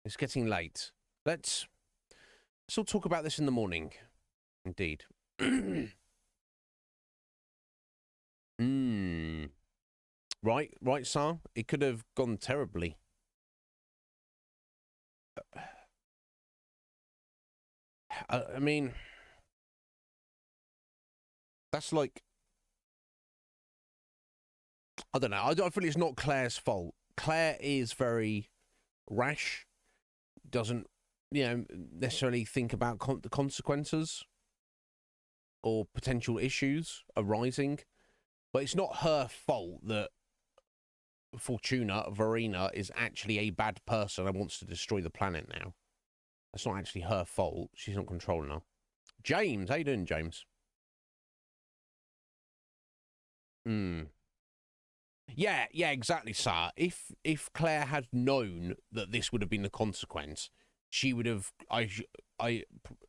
It's getting late. Let's all talk about this in the morning. Indeed. Right, sir. It could have gone terribly. I mean, that's like, I don't know. I feel it's not Claire's fault. Claire is very rash, doesn't, necessarily think about the consequences or potential issues arising. But it's not her fault that Verina, is actually a bad person and wants to destroy the planet now. That's not actually her fault. She's not controlling her. James, how you doing, James? Yeah, exactly, sir. If Claire had known that this would have been the consequence, she would have, I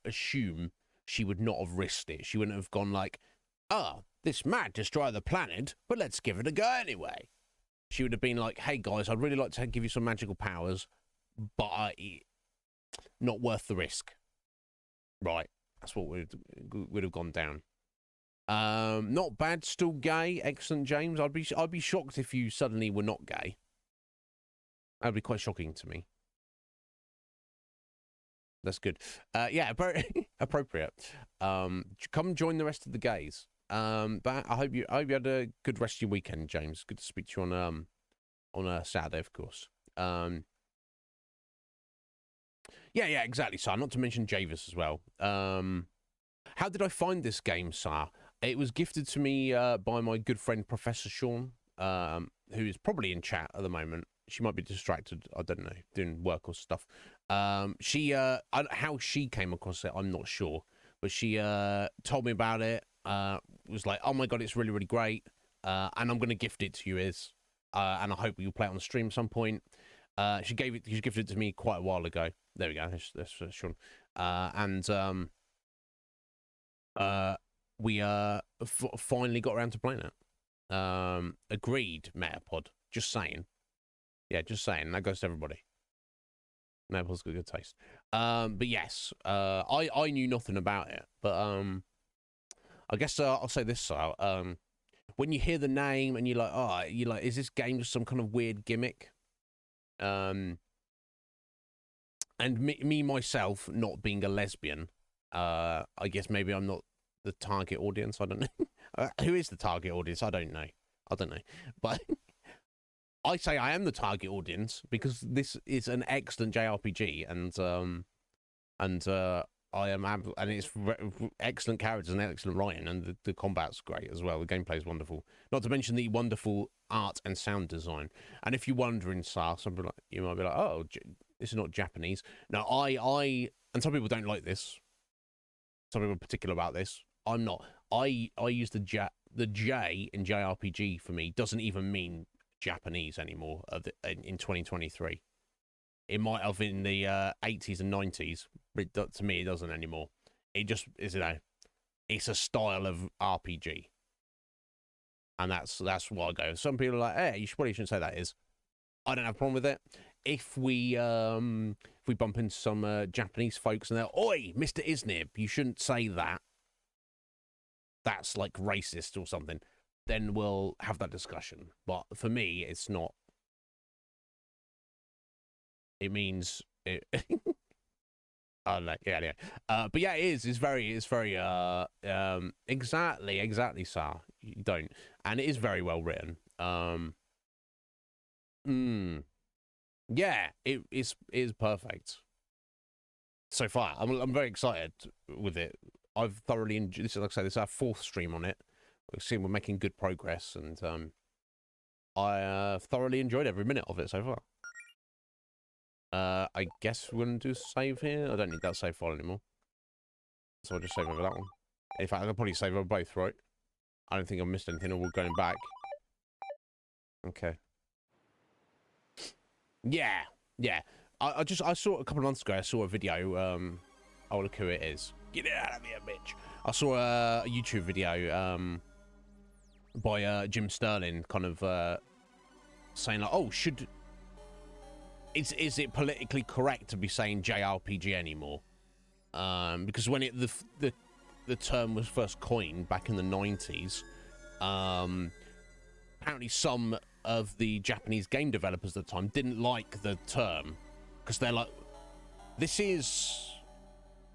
assume, she would not have risked it. She wouldn't have gone like, this might destroy the planet, but let's give it a go anyway. She would have been like, hey guys, I'd really like to give you some magical powers, but not worth the risk. Right, that's what would have gone down. Not bad, still gay. Excellent, James. I'd be shocked if you suddenly were not gay. That'd be quite shocking to me. That's good. Yeah, very appropriate. Come join the rest of the gays. But I hope you had a good rest of your weekend, James. Good to speak to you on a Saturday, of course. Yeah, exactly, sir. Not to mention Javis as well. How did I find this game, sir? It was gifted to me by my good friend Professor Sean, who is probably in chat at the moment. She might be distracted. I don't know, doing work or stuff. How she came across it, I'm not sure, but she told me about it. Was like, oh my god, it's really, really great, and I'm gonna gift it to you, and I hope you'll play it on the stream at some point. She gifted it to me quite a while ago. There we go. That's Sean. We finally got around to playing it. Agreed, Metapod. Just saying. Yeah, just saying. That goes to everybody. Metapod's got good taste. But yes, I knew nothing about it. But I guess I'll say this, Sal. When you hear the name and you're like, is this game just some kind of weird gimmick? And me myself, not being a lesbian, I guess maybe I'm not the target audience. I don't know. Who is the target audience? I don't know. But I say I am the target audience because this is an excellent JRPG, and I am, and it's excellent characters and excellent writing, and the combat's great as well. The gameplay is wonderful. Not to mention the wonderful art and sound design. And if you're wondering, Sar, you might be like, oh, this is not Japanese. No, and some people don't like this. Some people are particular about this. I'm not. I use the J in JRPG for me doesn't even mean Japanese anymore in 2023. It might have in the 80s and 90s, but to me it doesn't anymore. It just is, it's a style of RPG, and that's what I go. Some people are like, hey, you probably shouldn't say that. I don't have a problem with it. If we bump into some Japanese folks and they're, oi, Mr. Iznib, you shouldn't say that. That's like racist or something. Then we'll have that discussion. But for me, it's not. It means it. I don't know. Yeah. But yeah, it is. It's very. Exactly, sir. You don't, and it is very well written. Yeah, it is perfect so far. I'm very excited with it. I've thoroughly enjoyed this. Like I say, this is our 4th stream on it. We're making good progress, and I thoroughly enjoyed every minute of it so far. I guess we're gonna do save here. I don't need that save file anymore, so I'll just save over that one. In fact, I'll probably save over both, right? I don't think I've missed anything, or we're going back. Okay. Yeah. I saw a couple of months ago. I saw a video. Oh, look who it is! Get it out of here, bitch! I saw a YouTube video by Jim Sterling, kind of saying like, "Oh, is it politically correct to be saying JRPG anymore?" Because when the term was first coined back in the 90s, apparently some of the Japanese game developers at the time didn't like the term because they're like, this is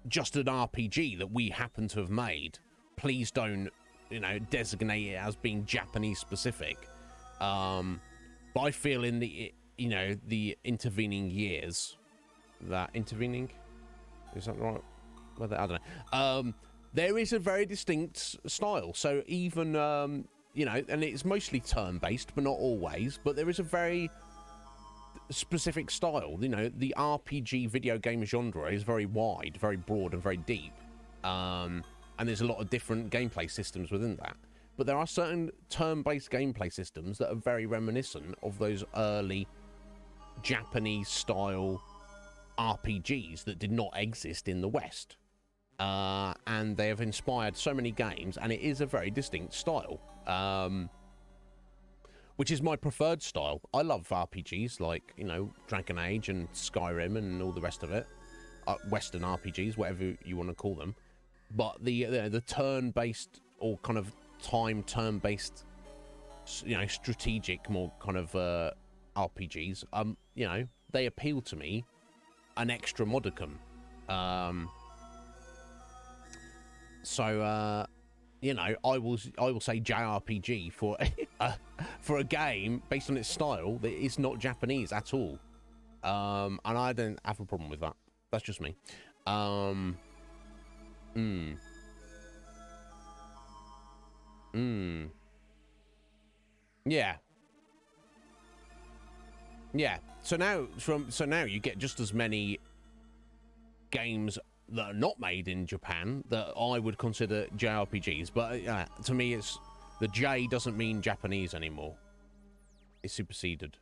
just an RPG that we happen to have made. Please don't, designate it as being Japanese specific. But I feel in the intervening years, is that right? Whether I don't know. There is a very distinct style. So even and it's mostly turn-based, but not always. But there is a very specific style. The RPG video game genre is very wide, very broad, and very deep. And there's a lot of different gameplay systems within that. But there are certain turn-based gameplay systems that are very reminiscent of those early Japanese-style RPGs that did not exist in the West. And they have inspired so many games, and it is a very distinct style, which is my preferred style. I love RPGs like, Dragon Age and Skyrim and all the rest of it. Western RPGs, whatever you want to call them. But the turn-based or kind of turn-based, strategic, more kind of RPGs, they appeal to me an extra modicum. So I will say JRPG for for a game based on its style that is not Japanese at all. And I don't have a problem with that. That's just me. Mm. Yeah. Yeah. So now you get just as many games that are not made in Japan that I would consider JRPGs, but to me, it's the J doesn't mean Japanese anymore. It's superseded.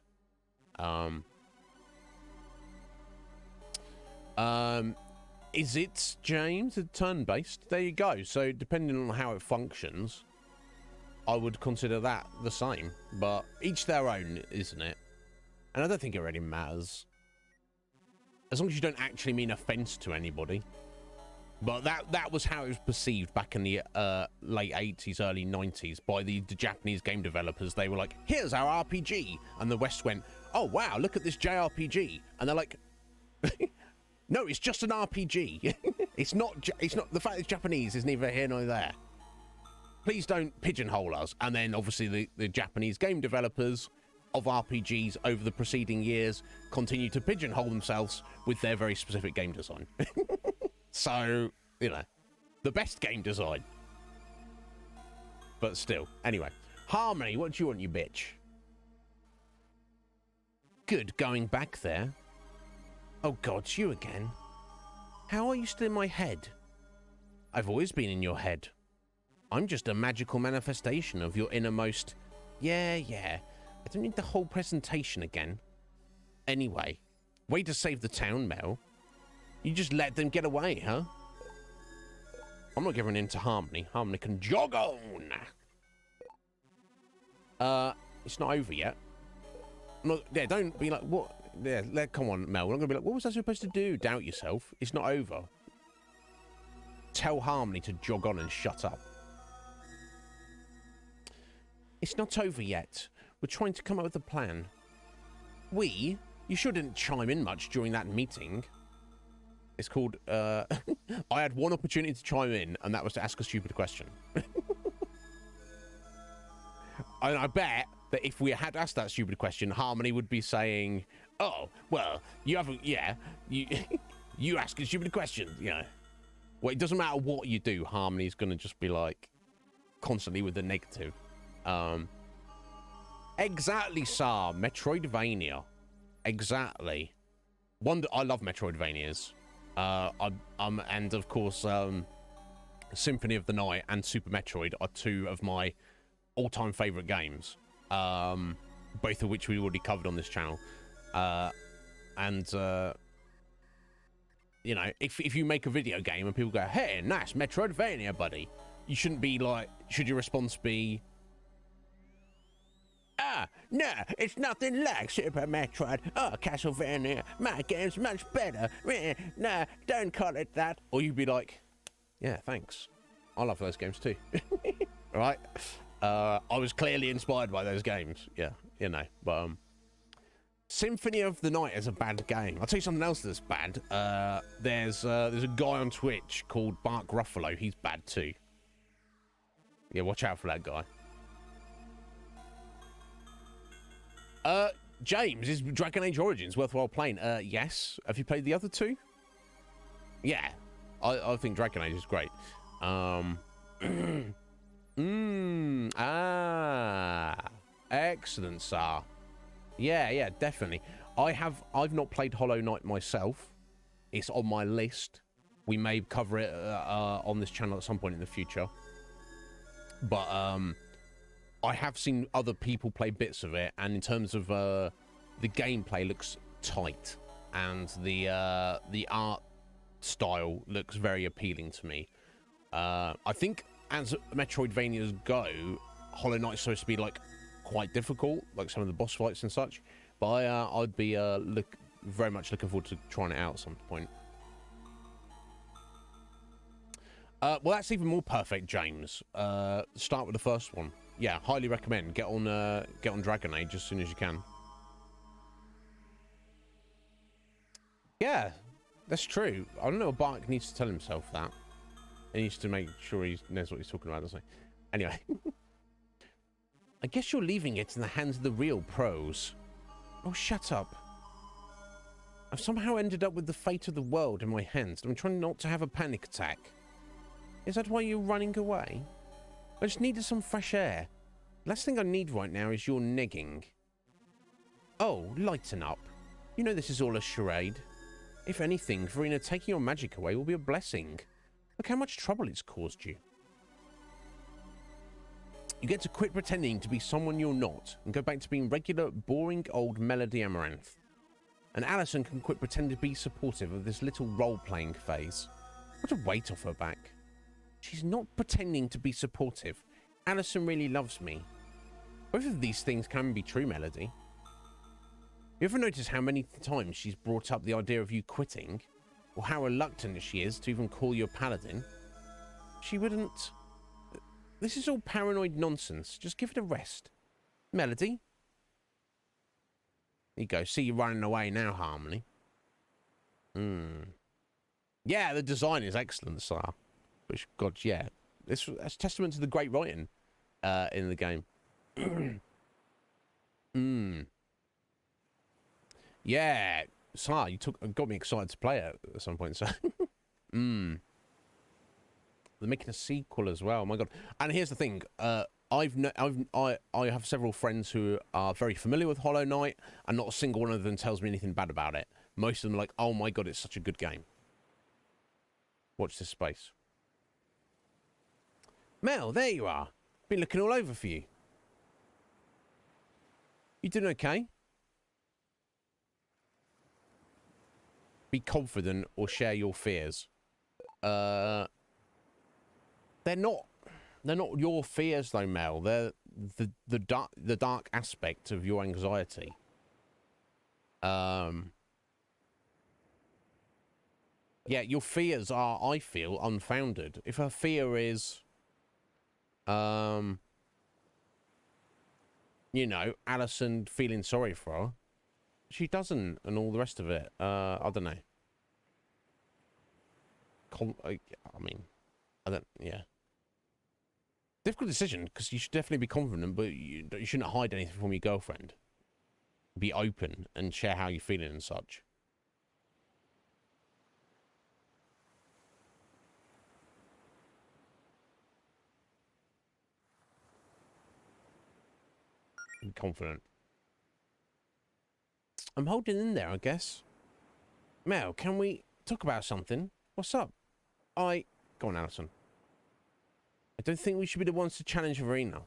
Is it, James, a turn-based? There you go. So depending on how it functions, I would consider that the same. But each their own, isn't it? And I don't think it really matters. As long as you don't actually mean offense to anybody. But that was how it was perceived back in the late 80s, early 90s by the Japanese game developers. They were like, here's our RPG. And the West went, oh, wow, look at this JRPG. And they're like, no, it's just an RPG. It's not, the fact it's Japanese is neither here nor there. Please don't pigeonhole us. And then obviously the Japanese game developers of RPGs over the preceding years continue to pigeonhole themselves with their very specific game design. So, you know, the best game design. But still. Anyway. Harmony, what do you want, you bitch? Good going back there. Oh, God, it's you again. How are you still in my head? I've always been in your head. I'm just a magical manifestation of your innermost... Yeah. I don't need the whole presentation again. Anyway, way to save the town, Mel. You just let them get away, huh? I'm not giving in to Harmony. Harmony can jog on. It's not over yet. Don't be like, what? Yeah, come on, Mel. We're not going to be like, what was I supposed to do? Doubt yourself. It's not over. Tell Harmony to jog on and shut up. It's not over yet. We're trying to come up with a plan. You shouldn't chime in much during that meeting. It's called, I had one opportunity to chime in, and that was to ask a stupid question. And I bet that if we had asked that stupid question, Harmony would be saying, oh, well, you haven't, yeah, you ask a stupid question, you know. Well, it doesn't matter what you do, Harmony's going to just be like, constantly with the negative. Exactly, sir. Metroidvania. Exactly. I love Metroidvanias. And of course, Symphony of the Night and Super Metroid are two of my all-time favorite games. Both of which we already covered on this channel. You know, if you make a video game and people go, hey, nice Metroidvania, buddy, you shouldn't be like, should your response be, no, it's nothing like Super Metroid. Oh, Castlevania, my game's much better. Nah, don't call it that. Or you'd be like, yeah, thanks. I love those games too. Right? I was clearly inspired by those games. Yeah, you know. But Symphony of the Night is a bad game. I'll tell you something else that's bad. There's a guy on Twitch called Bark Ruffalo. He's bad too. Yeah, watch out for that guy. James, is Dragon Age Origins worthwhile playing? Yes. Have you played the other two? Yeah. I think Dragon Age is great. Excellent, sir. Yeah, definitely. I've not played Hollow Knight myself. It's on my list. We may cover it on this channel at some point in the future. But I have seen other people play bits of it, and in terms of the gameplay looks tight, and the art style looks very appealing to me. I think as Metroidvanias go, Hollow Knight's supposed to be like quite difficult, like some of the boss fights and such. But I'd be very much looking forward to trying it out at some point. Well, that's even more perfect, James. Start with the first one. Yeah, highly recommend. Get on Dragon Age as soon as you can. Yeah, that's true. I don't know if Bark needs to tell himself that. He needs to make sure he knows what he's talking about, doesn't he? Anyway. I guess you're leaving it in the hands of the real pros. Oh, shut up. I've somehow ended up with the fate of the world in my hands, and I'm trying not to have a panic attack. Is that why you're running away? I just needed some fresh air. Last thing I need right now is your negging. Oh, lighten up. You know this is all a charade. If anything, Verena, taking your magic away will be a blessing. Look how much trouble it's caused you. You get to quit pretending to be someone you're not and go back to being regular, boring old Melody Amaranth. And Alison can quit pretending to be supportive of this little role-playing phase. What a weight off her back. She's not pretending to be supportive. Alison really loves me. Both of these things can be true, Melody. You ever notice how many times she's brought up the idea of you quitting? Or how reluctant she is to even call you a paladin? She wouldn't... This is all paranoid nonsense. Just give it a rest. Melody? There you go. See you running away now, Harmony. Yeah, the design is excellent, sir. Which, God, yeah. That's testament to the great writing in the game. Yeah. Sir, you got me excited to play it at some point, so... They're making a sequel as well. Oh my God! And here's the thing: I have several friends who are very familiar with Hollow Knight, and not a single one of them tells me anything bad about it. Most of them are like, "Oh my God, it's such a good game." Watch this space. Mel, there you are. Been looking all over for you. You doing okay? Be confident or share your fears. They're not your fears though, Mel. They're the dark aspect of your anxiety. Yeah, your fears are, I feel, unfounded. If her fear is, you know, Alison feeling sorry for her, she doesn't, and all the rest of it. I don't know. I mean, I don't. Yeah. Difficult decision, because you should definitely be confident, but you shouldn't hide anything from your girlfriend. Be open and share how you're feeling and such. Be confident. I'm holding in there, I guess. Mel, can we talk about something? What's up? Go on, Alison. I don't think we should be the ones to challenge Verena.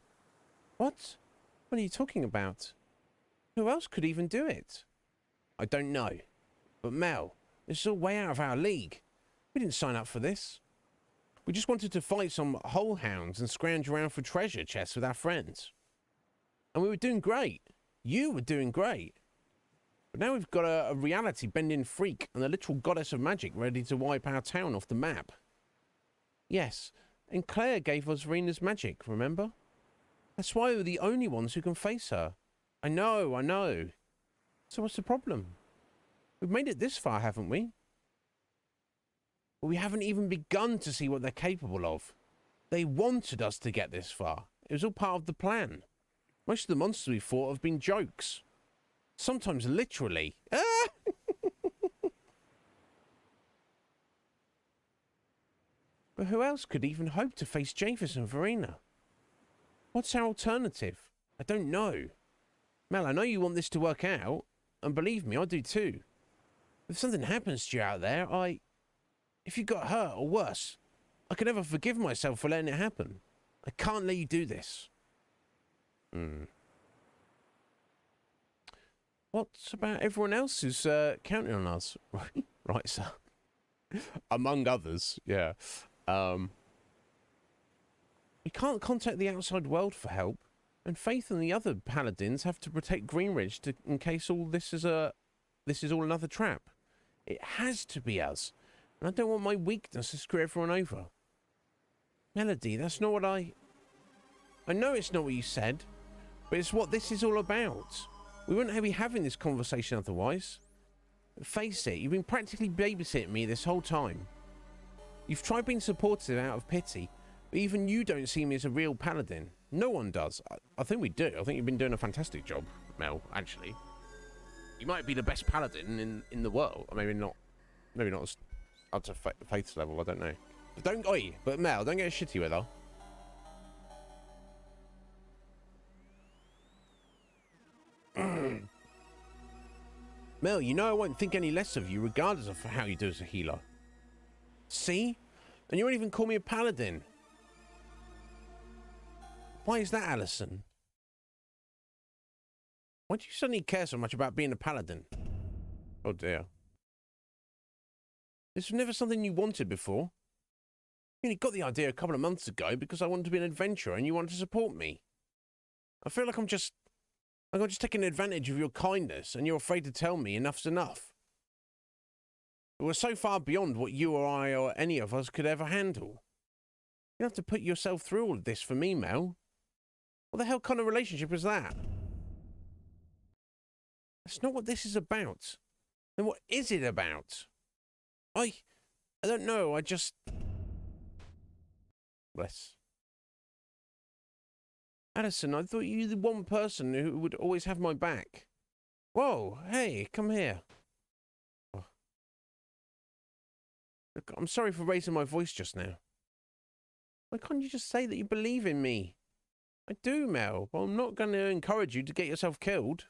What? What are you talking about? Who else could even do it? I don't know. But Mel, this is all way out of our league. We didn't sign up for this. We just wanted to fight some hole hounds and scrounge around for treasure chests with our friends. And we were doing great. You were doing great. But now we've got a reality-bending freak and a literal goddess of magic ready to wipe our town off the map. Yes. And Claire gave us Verena's magic, remember? That's why we're the only ones who can face her. I know, I know. So what's the problem? We've made it this far, haven't we? But we haven't even begun to see what they're capable of. They wanted us to get this far. It was all part of the plan. Most of the monsters we fought have been jokes. Sometimes literally. But who else could even hope to face Japhis and Verena? What's our alternative? I don't know. Mel, I know you want this to work out, and believe me, I do too. If something happens to you out there, if you got hurt or worse, I could never forgive myself for letting it happen. I can't let you do this. What's about everyone else who's counting on us? Right, sir. Among others, yeah. We can't contact the outside world for help, and Faith and the other paladins have to protect Greenridge in case all this is all another trap. It has to be us, and I don't want my weakness to screw everyone over. Melody, that's not what I know it's not what you said, but it's what this is all about. We wouldn't be having this conversation otherwise. Face it, you've been practically babysitting me this whole time. You've tried being supportive out of pity, but even you don't see me as a real paladin. No one does. I think we do. I think you've been doing a fantastic job, Mel, actually. You might be the best paladin in the world. Or maybe not as up to Faith's level, I don't know. But Mel, don't get shitty with her. Mel, you know I won't think any less of you regardless of how you do as a healer. See? And you won't even call me a paladin. Why is that, Alison? Why do you suddenly care so much about being a paladin? Oh dear. This was never something you wanted before. I mean, you got the idea a couple of months ago because I wanted to be an adventurer and you wanted to support me. I feel like I'm just taking advantage of your kindness and you're afraid to tell me enough's enough. It was so far beyond what you or I or any of us could ever handle. You have to put yourself through all of this for me, Mel. What the hell kind of relationship is that? That's not what this is about. Then what is it about? I don't know, I just... Bless. Addison, I thought you were the one person who would always have my back. Whoa, hey, come here. Oh. Look, I'm sorry for raising my voice just now. Why can't you just say that you believe in me? I do, Mel, but I'm not going to encourage you to get yourself killed.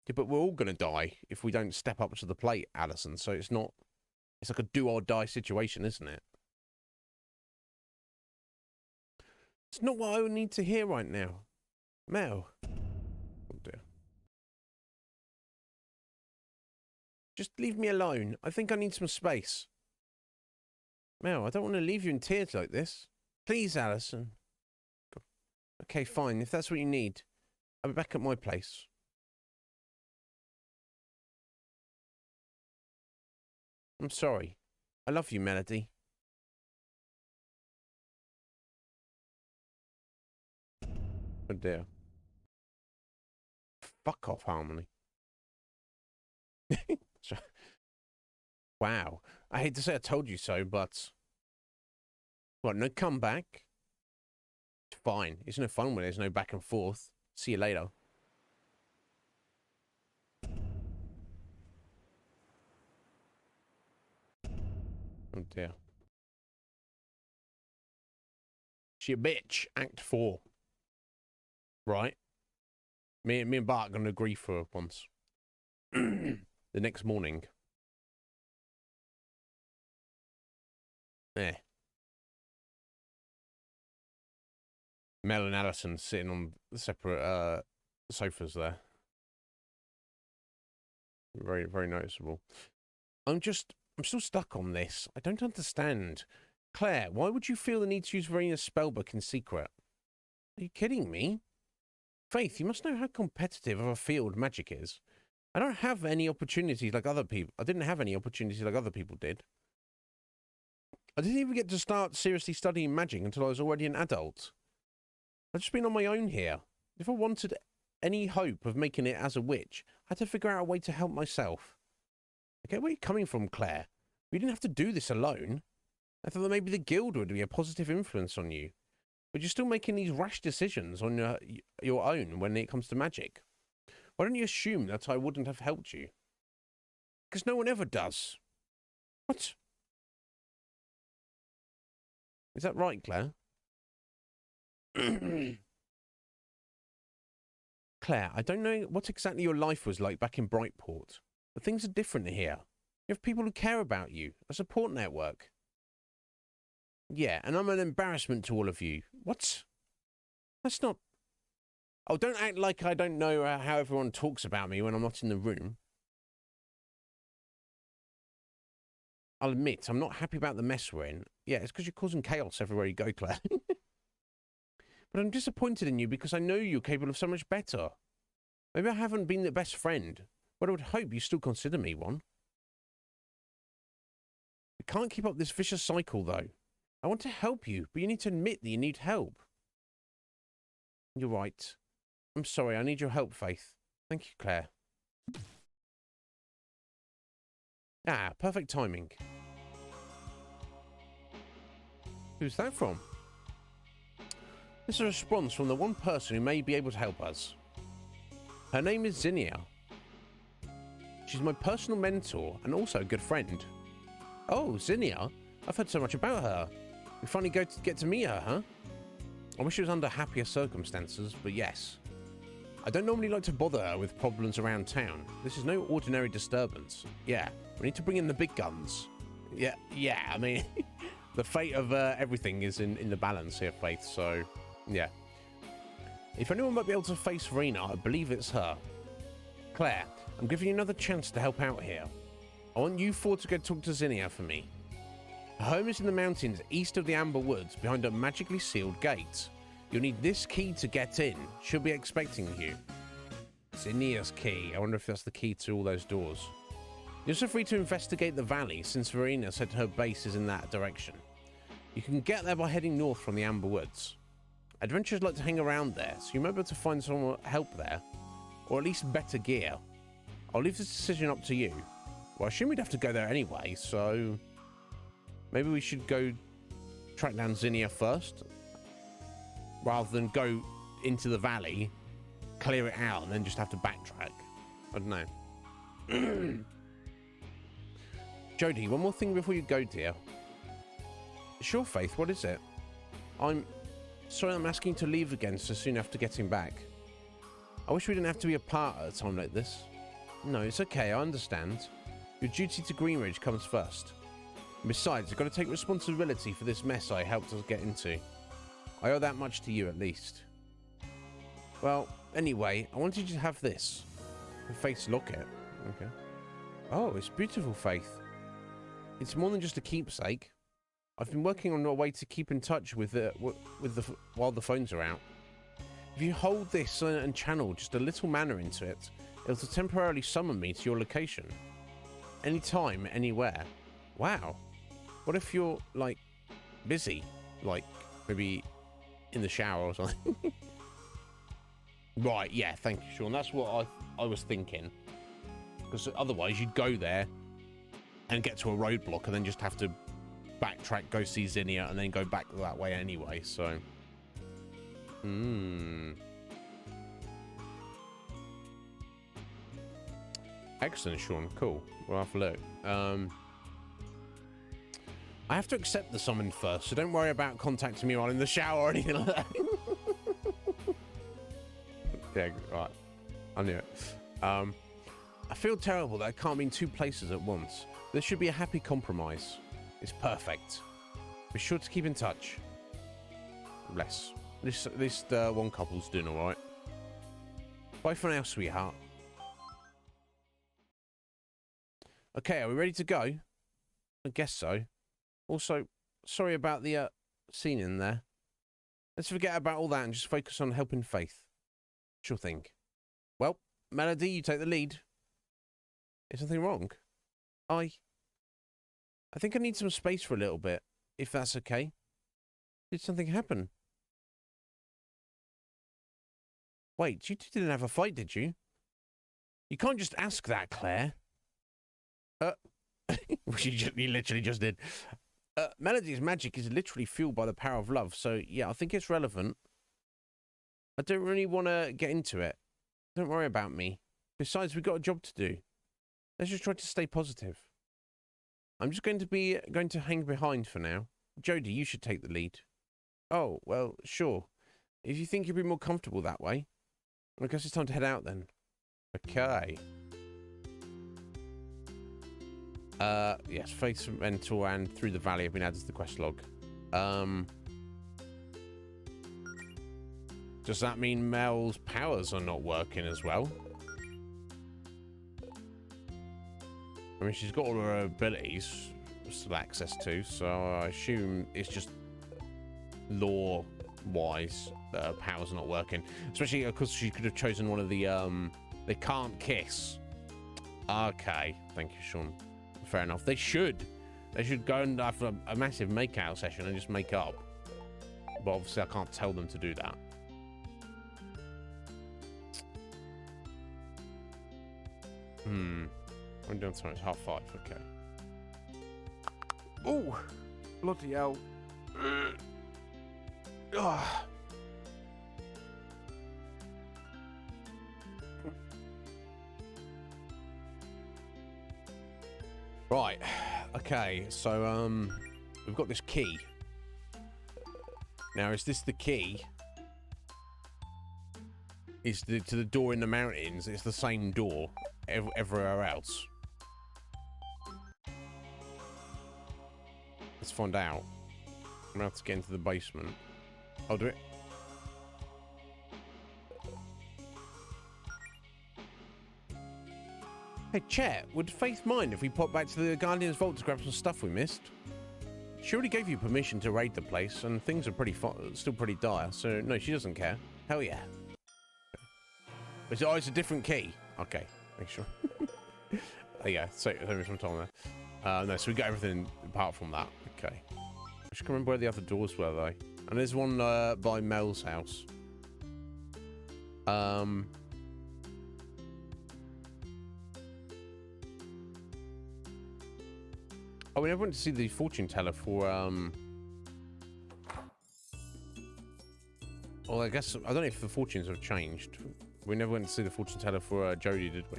Yeah, but we're all going to die if we don't step up to the plate, Addison, so it's not... It's like a do-or-die situation, isn't it? It's not what I need to hear right now. Mel. Oh dear. Just leave me alone. I think I need some space. Mel, I don't want to leave you in tears like this. Please, Alison. Okay, fine. If that's what you need, I'll be back at my place. I'm sorry. I love you, Melody. Oh dear. Fuck off, Harmony. Wow. I hate to say I told you so, but... What, no comeback? It's fine. It's no fun when there's no back and forth. See you later. Oh dear. She a bitch. Act 4. Right. Me and Bart are going to agree for once. The next morning. Eh. Mel and Alison sitting on separate sofas there. Very, very noticeable. I'm still stuck on this. I don't understand. Claire, why would you feel the need to use Verena's spellbook in secret? Are you kidding me? Faith, you must know how competitive of a field magic is. I don't have any opportunities like other people. I didn't have any opportunities like other people did. I didn't even get to start seriously studying magic until I was already an adult. I've just been on my own here. If I wanted any hope of making it as a witch, I had to figure out a way to help myself. Okay, where are you coming from, Claire? You didn't have to do this alone. I thought that maybe the guild would be a positive influence on you. But you're still making these rash decisions on your own when it comes to magic. Why don't you assume that I wouldn't have helped you? Because no one ever does. What? Is that right, Claire? Claire, I don't know what exactly your life was like back in Brightport, but things are different here. You have people who care about you, a support network. Yeah, and I'm an embarrassment to all of you. What? That's not... Oh, don't act like I don't know how everyone talks about me when I'm not in the room. I'll admit, I'm not happy about the mess we're in. Yeah, it's because you're causing chaos everywhere you go, Claire. But I'm disappointed in you because I know you're capable of so much better. Maybe I haven't been the best friend, but I would hope you still consider me one. I can't keep up this vicious cycle, though. I want to help you, but you need to admit that you need help. You're right. I'm sorry, I need your help, Faith. Thank you, Claire. Ah, perfect timing. Who's that from? This is a response from the one person who may be able to help us. Her name is Zinnia. She's my personal mentor and also a good friend. Oh, Zinnia? I've heard so much about her. We finally get to meet her, huh? I wish it was under happier circumstances, but yes. I don't normally like to bother her with problems around town. This is no ordinary disturbance. Yeah, we need to bring in the big guns. Yeah, I mean, the fate of everything is in the balance here, Faith, so, yeah. If anyone might be able to face Verena, I believe it's her. Claire, I'm giving you another chance to help out here. I want you four to go talk to Zinnia for me. Her home is in the mountains east of the Amber Woods, behind a magically sealed gate. You'll need this key to get in. She'll be expecting you. Zinnia's key. I wonder if that's the key to all those doors. You're also free to investigate the valley, since Verena said her base is in that direction. You can get there by heading north from the Amber Woods. Adventurers like to hang around there, so you might be able to find some help there. Or at least better gear. I'll leave this decision up to you. Well, I assume we'd have to go there anyway, so... maybe we should go track down Zinnia first, rather than go into the valley, clear it out, and then just have to backtrack. I don't know. Jodie, one more thing before you go, dear. Sure, Faith, what is it? I'm sorry I'm asking to leave again so soon after getting back. I wish we didn't have to be apart at a time like this. No, it's okay, I understand. Your duty to Greenridge comes first. And besides, I've got to take responsibility for this mess I helped us get into. I owe that much to you, at least. Well, anyway, I wanted you to have this. A Faith's locket. Okay. Oh, it's beautiful, Faith. It's more than just a keepsake. I've been working on a way to keep in touch with the while the phones are out. If you hold this and channel just a little mana into it, it'll temporarily summon me to your location. Anytime, anywhere. Wow. What if you're, like, busy? Like, maybe in the shower or something? Right, yeah, thank you, Sean. That's what I was thinking. Because otherwise you'd go there and get to a roadblock and then just have to backtrack, go see Zinnia, and then go back that way anyway, so... Excellent, Sean. Cool. We'll have a look. I have to accept the summon first, so don't worry about contacting me while in the shower or anything like that. Yeah, right. I knew it. I feel terrible that I can't be in two places at once. This should be a happy compromise. It's perfect. Be sure to keep in touch. Bless. This one couple's doing all right. Bye for now, sweetheart. Okay, are we ready to go? I guess so. Also, sorry about the scene in there. Let's forget about all that and just focus on helping Faith. Sure thing. Well, Melody, you take the lead. Is something wrong? I think I need some space for a little bit, if that's okay. Did something happen? Wait, you two didn't have a fight, did you? You can't just ask that, Claire. You literally just did. Melody's magic is literally fueled by the power of love, so yeah, I think it's relevant. I don't really want to get into it. Don't worry about me. Besides, we've got a job to do. Let's just try to stay positive. I'm just going to hang behind for now. Jodie, you should take the lead. Oh, well, sure. If you think you'll be more comfortable that way. I guess it's time to head out then. Okay. Yes, Faith's mentor and Through the Valley have been added to the quest log. Does that mean Mel's powers are not working as well? I mean, she's got all her abilities still access to, so I assume it's just lore-wise that her powers are not working. Especially because she could have chosen one of the, they can't kiss. Okay, thank you, Sean. Fair enough. They should go and have a massive make-out session and just make up. But obviously I can't tell them to do that. I'm doing something. It's 5:30. Okay. Oh, bloody hell. Right. Okay. So we've got this key. Now, is this the key is to the door in the mountains. It's the same door everywhere else. Let's find out. I'm gonna have to get into the basement. I'll do it. Hey, chat, would Faith mind if we pop back to the Guardian's Vault to grab some stuff we missed? She already gave you permission to raid the place, and things are still pretty dire, so no, she doesn't care. Hell yeah. It's a different key. Okay, make sure. Yeah, save me some time there. No, so we got everything apart from that. Okay. I just can't remember where the other doors were, though. And there's one by Mel's house. Oh, we never went to see the fortune teller for, well, I guess, I don't know if the fortunes have changed. We never went to see the fortune teller for Jodie, did we?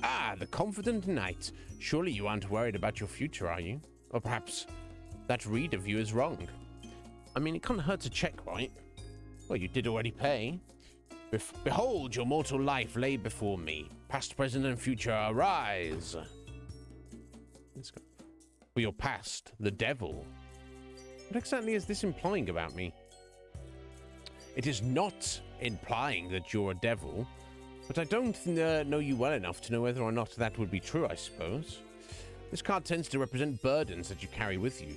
Ah, the confident knight. Surely you aren't worried about your future, are you? Or perhaps that read of you is wrong. I mean, it can't hurt to check, right? Well, you did already pay. Behold, your mortal life lay before me. Past, present, and future arise. Let's go. For your past, the devil. What exactly is this implying about me? It is not implying that you're a devil, but I don't know you well enough to know whether or not that would be true, I suppose. This card tends to represent burdens that you carry with you,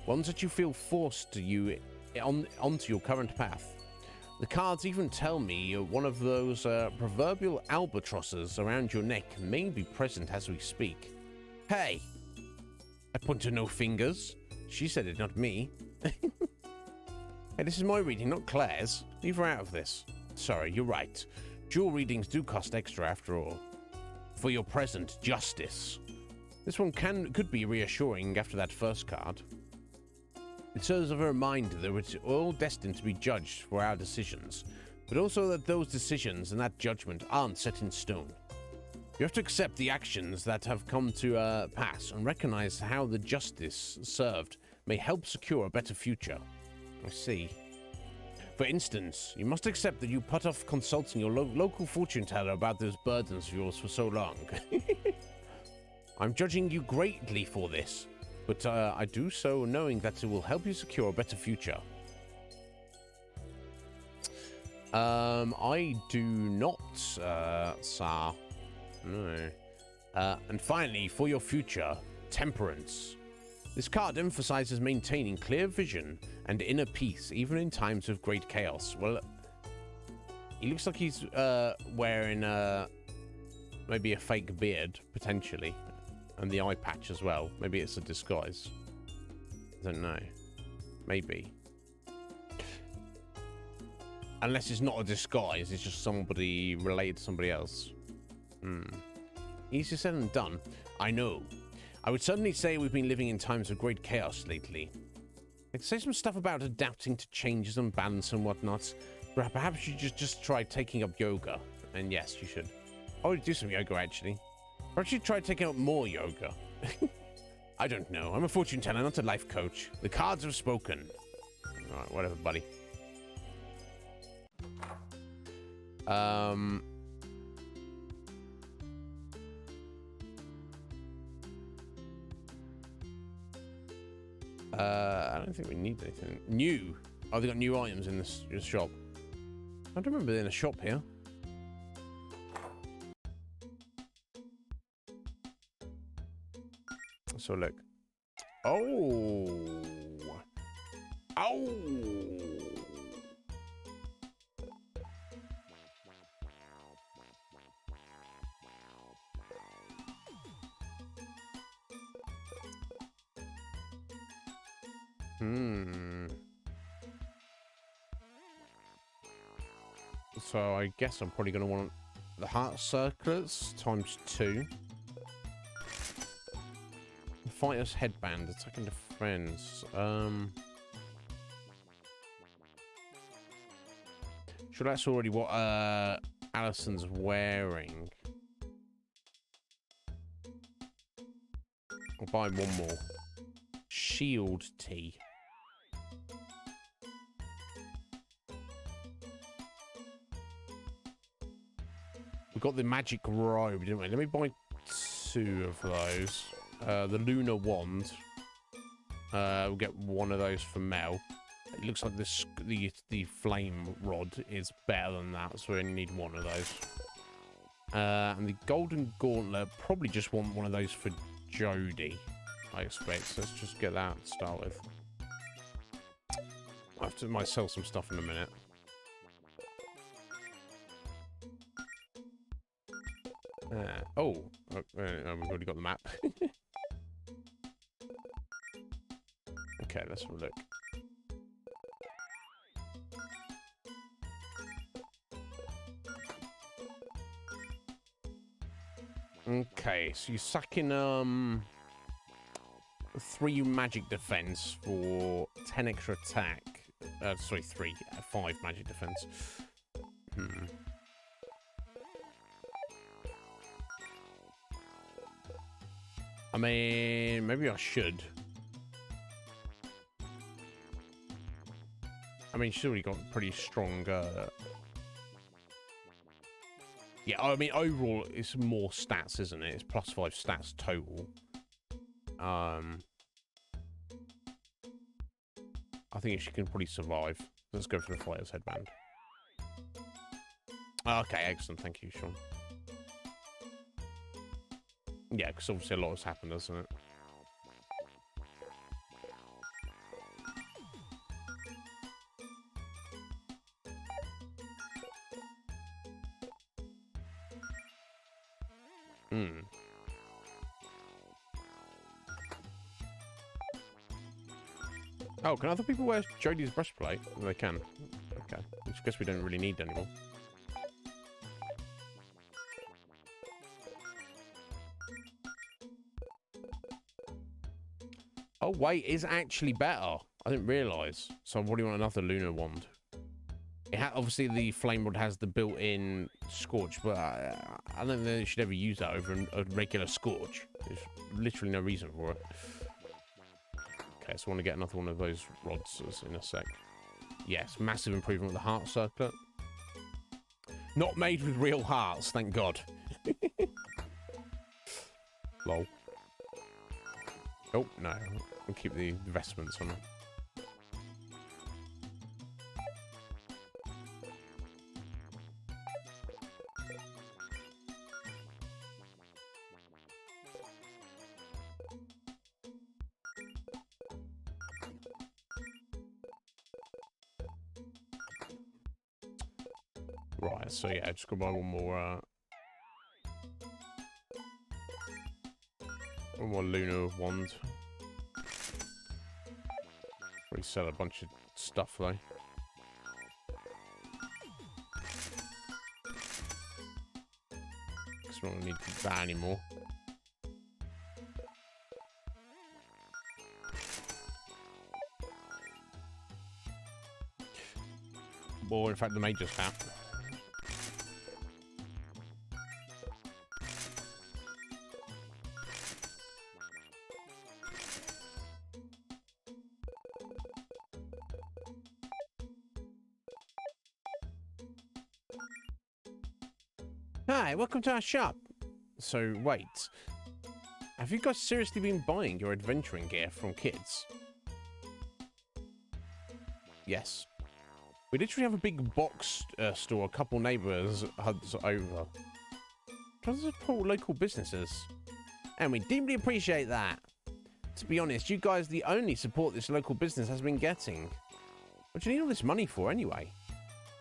ones that you feel forced onto your current path. The cards even tell me one of those proverbial albatrosses around your neck may be present as we speak. Hey! I point to no fingers. She said it, not me. Hey, this is my reading, not Claire's. Leave her out of this. Sorry, you're right. Dual readings do cost extra after all. For your present, justice. This one could be reassuring after that first card. It serves as a reminder that we're all destined to be judged for our decisions, but also that those decisions and that judgment aren't set in stone. You have to accept the actions that have come to pass and recognize how the justice served may help secure a better future. I see. For instance, you must accept that you put off consulting your local fortune teller about those burdens of yours for so long. I'm judging you greatly for this, but I do so knowing that it will help you secure a better future. I do not, sir. No. And finally, for your future, temperance. This card emphasizes maintaining clear vision and inner peace, even in times of great chaos. Well, he looks like he's wearing maybe a fake beard, potentially. And the eye patch as well. Maybe it's a disguise. I don't know. Maybe. Unless it's not a disguise, it's just somebody related to somebody else. Easier said than done. I know. I would certainly say we've been living in times of great chaos lately. I could say some stuff about adapting to changes and balance and whatnot. Perhaps you just try taking up yoga. And yes, you should. I would do some yoga, actually. Perhaps you try taking up more yoga. I don't know. I'm a fortune teller, not a life coach. The cards have spoken. Alright, whatever, buddy. I don't think we need anything new. Oh, they got new items in this shop. I don't remember in a shop here. So look. Oh. Oh. So I guess I'm probably going to want the heart circlets times 2. Fighter's headband, attacking the friends. Sure, that's already what Alison's wearing. I'll buy one more. shield tea. We got the magic robe, didn't we? Let me buy 2 of those. The lunar wand. We'll get 1 of those for Mel. It looks like the flame rod is better than that, so we only need 1 of those. And the golden gauntlet, probably just want 1 of those for Jodie, I expect. So let's just get that to start with. Might sell some stuff in a minute. We've already got the map. Okay, let's have a look. Okay, so you're sacking 3 magic defense for 10 extra attack. Sorry, 5 magic defense. I mean, maybe I should. I mean, she's already got pretty strong. Yeah, I mean, overall, it's more stats, isn't it? It's +5 stats total. I think she can probably survive. Let's go for the fighter's headband. Okay, excellent. Thank you, Sean. Yeah, because obviously a lot has happened, hasn't it? Oh, can other people wear Jodie's breastplate? They can. Okay. I guess we don't really need anymore. Oh, wait, it's actually better. I didn't realise. So what do you want another lunar wand? It obviously, the flame rod has the built-in scorch, but I don't think they should ever use that over a regular scorch. There's literally no reason for it. Okay, so I want to get another one of those rods in a sec. Yes, massive improvement with the heart circlet. Not made with real hearts, thank God. Lol. Oh, no. I'll keep the vestments on. Right, so yeah, just go buy one more lunar wand. Probably sell a bunch of stuff though. Because we don't need that anymore. Or in fact, the Major's hat. Hi, welcome to our shop. So, wait. Have you guys seriously been buying your adventuring gear from kids? Yes. We literally have a big box store a couple neighbours huds over. Trying to support local businesses. And we deeply appreciate that. To be honest, you guys are the only support this local business has been getting. What do you need all this money for anyway?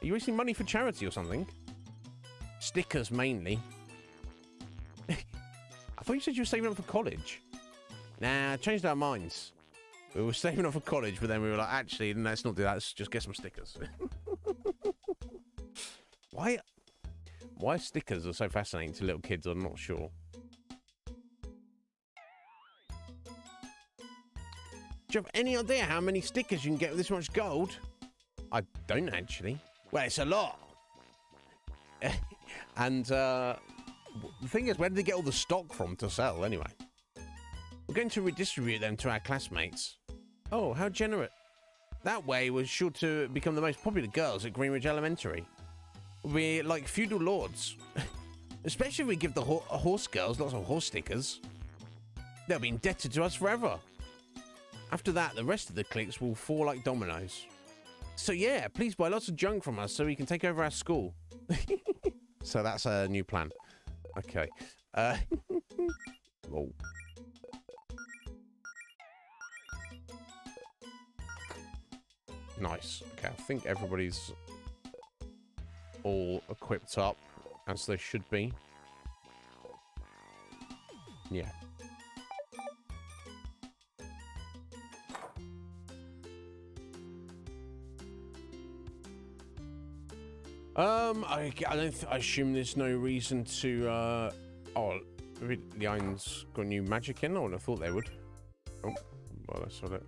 Are you raising money for charity or something? Stickers, mainly. I thought you said you were saving up for college. Nah, changed our minds. We were saving up for college, but then we were like, actually, let's not do that. Let's just get some stickers. Why stickers are so fascinating to little kids, I'm not sure. Do you have any idea how many stickers you can get with this much gold? I don't, actually. Well, it's a lot. And the thing is, where did they get all the stock from to sell anyway? We're going to redistribute them to our classmates. Oh, how generous. That way was sure to become the most popular girls at Greenridge Elementary. We'll be like feudal lords. Especially if we give the horse girls lots of horse stickers. They'll be indebted to us forever. After that, the rest of the cliques will fall like dominoes. So yeah, please buy lots of junk from us so we can take over our school. So that's a new plan. Okay. Oh. Nice. Okay, I think everybody's all equipped up as they should be. Yeah. I assume there's no reason to, oh, Leon's got new magic in? I would have thought they would. Oh, well, that's sort it.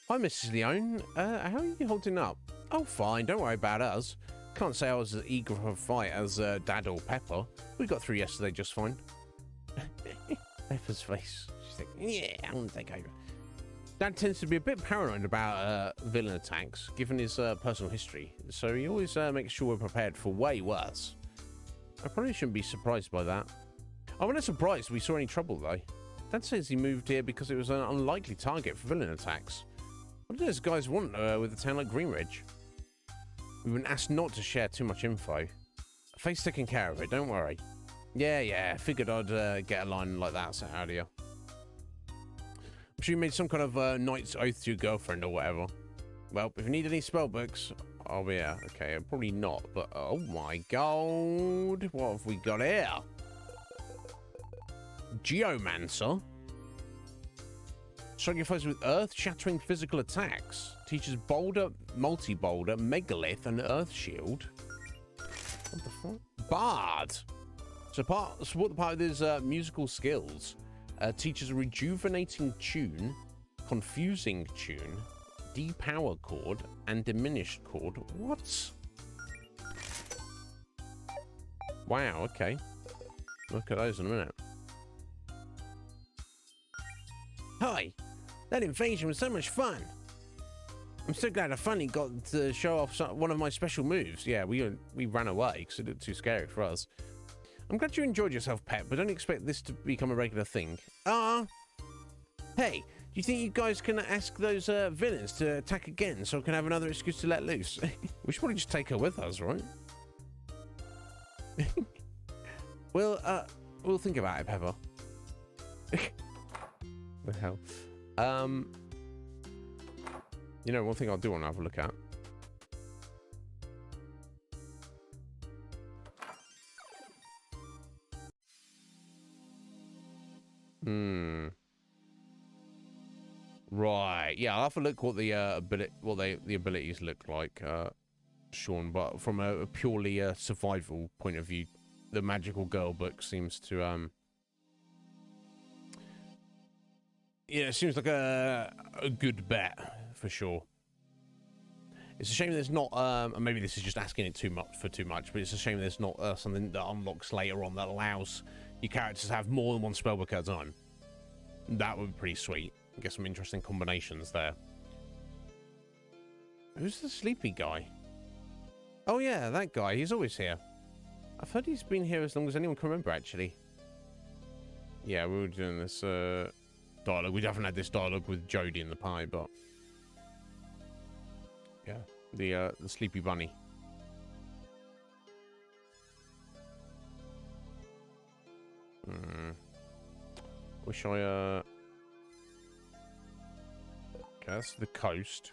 Hi, Mrs. Leon. How are you holding up? Oh, fine. Don't worry about us. Can't say I was as eager for a fight as Dad or Pepper. We got through yesterday just fine. Pepper's face. She's like, yeah, I want to take over. Dad tends to be a bit paranoid about villain attacks, given his personal history, so he always makes sure we're prepared for way worse. I probably shouldn't be surprised by that. I'm not surprised we saw any trouble, though. Dad says he moved here because it was an unlikely target for villain attacks. What do those guys want with a town like Greenridge? We've been asked not to share too much info. Faith's taking care of it, don't worry. Yeah, figured I'd get a line like that sent out of you. I'm sure you made some kind of knight's oath to your girlfriend or whatever. Well, if you need any spell books, I'll be here. Okay, probably not, but oh my god. What have we got here? Geomancer. Strike your foes with earth-shattering physical attacks. Teaches boulder, multi-boulder, megalith, and earth shield. What the fuck? Bard. Support the part of his musical skills. Teaches a rejuvenating tune, confusing tune, depower chord, and diminished chord. What? Wow, okay. Look at those in a minute. Hi! That invasion was so much fun! I'm so glad I finally got to show off one of my special moves. Yeah, we ran away because it looked too scary for us. I'm glad you enjoyed yourself, Pet, but don't expect this to become a regular thing. Hey, do you think you guys can ask those villains to attack again so I can have another excuse to let loose? We should probably just take her with us, right? Well, we'll think about it, Pepper. The hell? You know, one thing I do want to have a look at. Right. Yeah, I'll have a look what the the abilities look like, Sean. But from a purely survival point of view, the Magical Girl book seems to yeah, it seems like a good bet for sure. It's a shame there's not maybe this is just asking it too much, but it's a shame there's not something that unlocks later on that allows your characters to have more than one spellbook at a time. That would be pretty sweet. Get some interesting combinations there. Who's the sleepy guy? Oh yeah, that guy. He's always here. I've heard he's been here as long as anyone can remember, actually. Yeah, we were doing this dialogue. We definitely had this dialogue with Jodie in the pie, but yeah, the sleepy bunny. Wish I okay, that's the coast.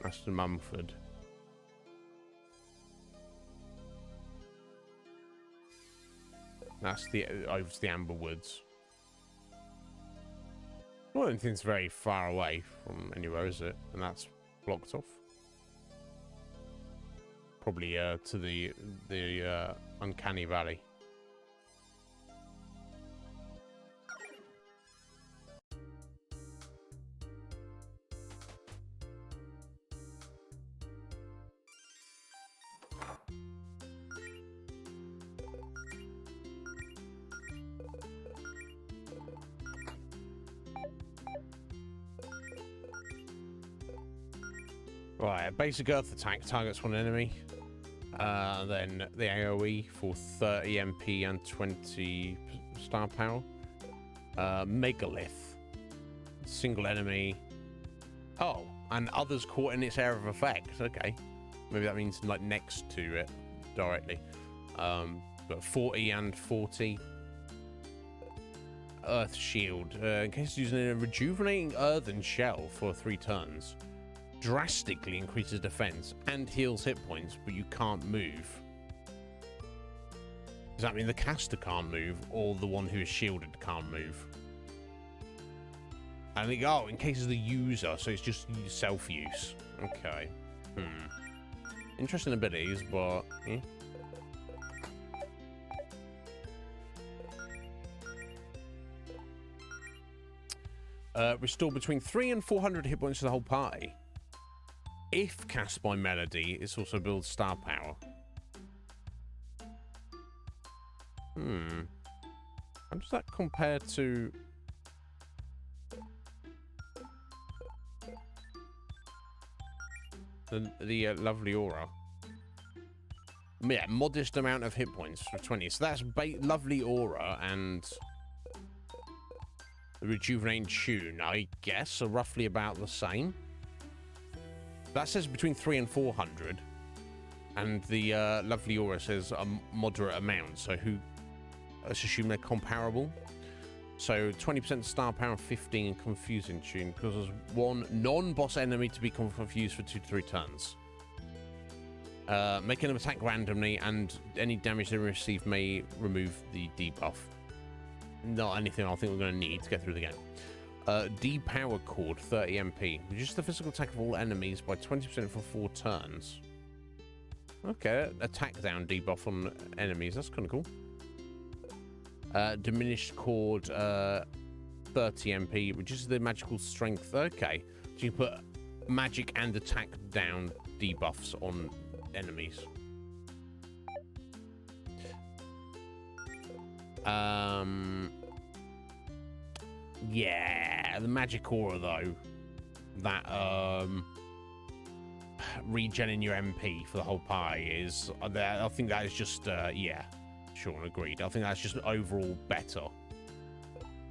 That's the Mumford. That's the over to the Amber Woods. Well, I don't think it's very far away from anywhere, is it? And that's blocked off. Probably to the Uncanny Valley. Right, basic earth attack targets one enemy. Then the AoE for 30 MP and 20 star power. Megalith. Single enemy. Oh, and others caught in its area of effect. Okay. Maybe that means like next to it directly. But 40 and 40. Earth Shield. In case using a rejuvenating earthen shell for 3 turns. Drastically increases defense and heals hit points, but you can't move. Does that mean the caster can't move, or the one who is shielded can't move? I think, oh, in case of the user, so it's just self-use. Okay. Interesting abilities, but... Restore between 300 and 400 hit points to the whole party. If cast by Melody, it's also builds star power. How does that compare to... the lovely aura? Yeah, modest amount of hit points for 20. So that's lovely aura and the rejuvenating tune, I guess, are roughly about the same. That says between 300 and 400, and the lovely aura says a moderate amount. So let's assume they're comparable. So 20% star power, 15 confusing tune causes one non-boss enemy to be confused for 2 to 3 turns. Making them attack randomly, and any damage they receive may remove the debuff. Not anything I think we're going to need to get through the game. D-Power Cord, 30 MP. Reduce the physical attack of all enemies by 20% for 4 turns. Okay, attack down debuff on enemies. That's kind of cool. Diminished Cord, 30 MP. Reduces the magical strength. Okay. So you put magic and attack down debuffs on enemies. Yeah, the magic aura though, that regenerating your MP for the whole party is, I think that is just yeah, Sean agreed. I think that's just overall better.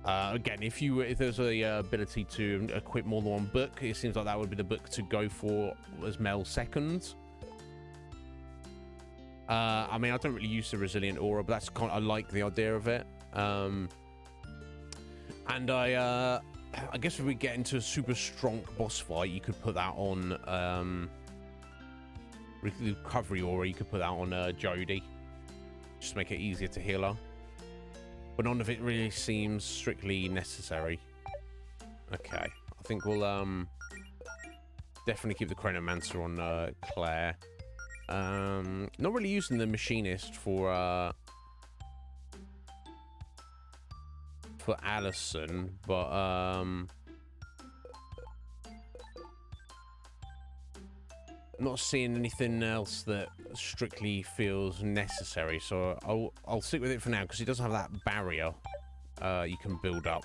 Again, if there's a ability to equip more than one book, it seems like that would be the book to go for as Mel second. I mean, I don't really use the resilient aura, but that's I like the idea of it. And I guess if we get into a super strong boss fight, you could put that on recovery aura. You could put that on Jodie, just to make it easier to heal her. But none of it really seems strictly necessary. Okay, I think we'll definitely keep the Chronomancer on Claire. Not really using the Machinist for Allison, but not seeing anything else that strictly feels necessary, so I'll stick with it for now because it does have that barrier you can build up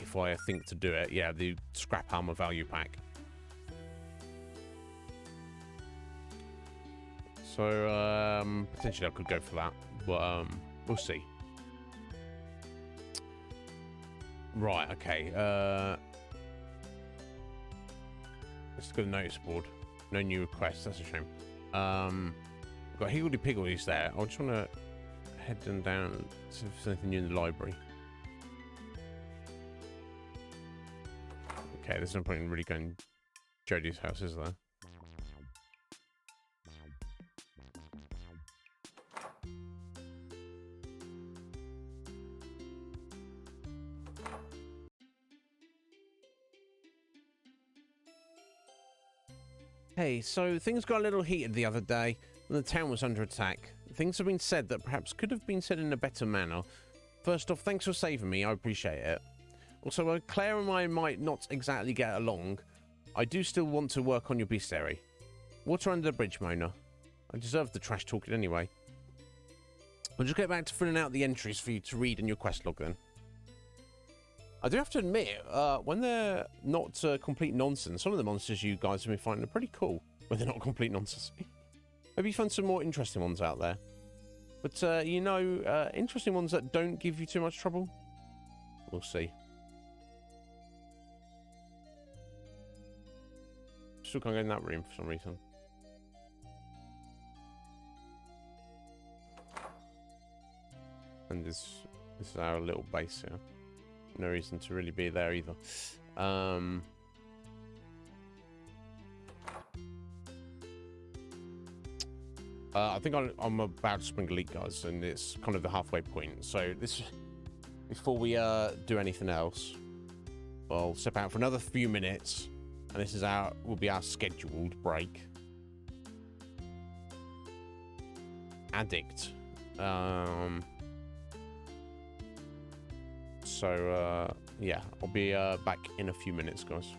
if I think to do it. Yeah, the scrap armor value pack. So potentially I could go for that, but we'll see. Right, okay. Let's go to the notice board. No new requests, that's a shame. Got Higgledy Piggledies there. I just want to head them down and see if there's anything new in the library. Okay, there's no point in really going to Jodie's house, is there? Hey, so things got a little heated the other day when the town was under attack. Things have been said that perhaps could have been said in a better manner. First off, thanks for saving me, I appreciate it. Also, while Claire and I might not exactly get along, I do still want to work on your bestiary. Water under the bridge, Mona. I deserve the trash talking anyway. I'll just get back to filling out the entries for you to read in your quest log then. I do have to admit, when they're not complete nonsense, some of the monsters you guys have been finding are pretty cool. When they're not complete nonsense. Maybe you find some more interesting ones out there. But, you know, interesting ones that don't give you too much trouble? We'll see. Still can't get in that room for some reason. And this is our little base here. No reason to really be there either. I think I'm about to spring elite, guys, and it's kind of the halfway point. So this, before we do anything else, we'll step out for another few minutes, and this is will be our scheduled break. Addict. So yeah, I'll be back in a few minutes, guys.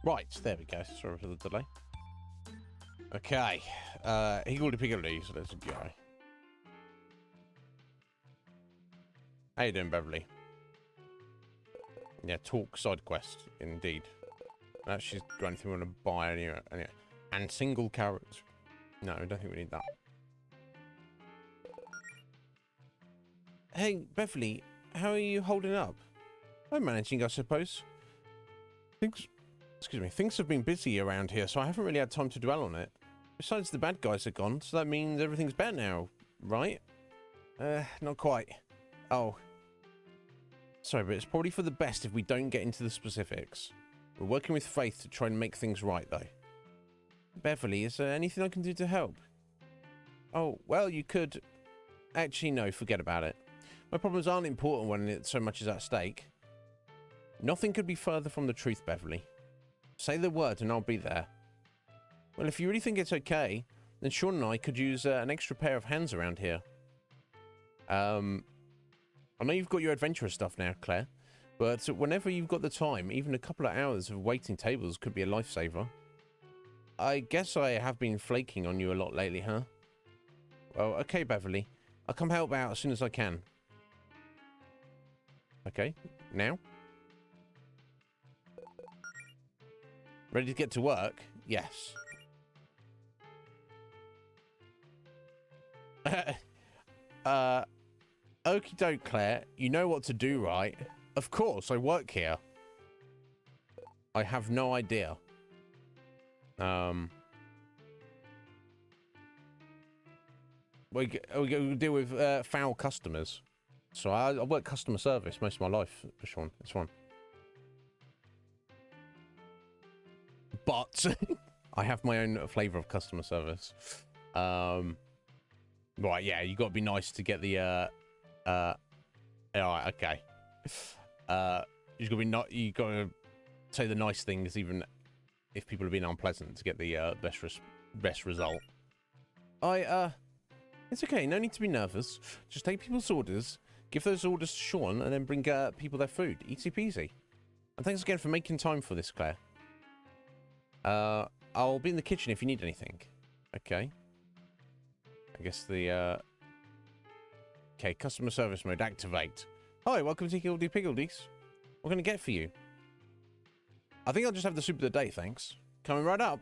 Right, there we go. Sorry for the delay. Okay. Higgledy-piggledy, so let's go. How you doing, Beverly? Yeah, talk side quest, indeed. She's got anything we want to buy anyway. And single carrots. No, I don't think we need that. Hey, Beverly, how are you holding up? I'm managing, I suppose. Things have been busy around here, so I haven't really had time to dwell on it. Besides, the bad guys are gone, so that means everything's better now, right? Not quite. Oh. Sorry, but it's probably for the best if we don't get into the specifics. We're working with Faith to try and make things right, though. Beverly, is there anything I can do to help? Oh, well, you could... Actually, no, forget about it. My problems aren't important when so much is at stake. Nothing could be further from the truth, Beverly. Say the word and I'll be there. Well, if you really think it's okay, then Sean and I could use an extra pair of hands around here. I know you've got your adventurous stuff now, Claire, but whenever you've got the time, even a couple of hours of waiting tables could be a lifesaver. I guess I have been flaking on you a lot lately, huh? Well, okay, Beverly. I'll come help out as soon as I can. Okay, now? Ready to get to work? Yes. Okie doke, Claire. You know what to do, right? Of course, I work here. I have no idea. We deal with foul customers. So I work customer service most of my life, Sean. It's fun. But I have my own flavour of customer service. Right, yeah, you got to be nice to get the all right, okay. You got to be not. You got to say the nice things, even if people have been unpleasant, to get the best result. It's okay. No need to be nervous. Just take people's orders, give those orders to Sean, and then bring people their food. Easy peasy. And thanks again for making time for this, Claire. I'll be in the kitchen if you need anything. Okay. I guess the, okay, customer service mode, activate. Hi, welcome to Higgledy-piggledies. What can I get for you? I think I'll just have the soup of the day, thanks. Coming right up.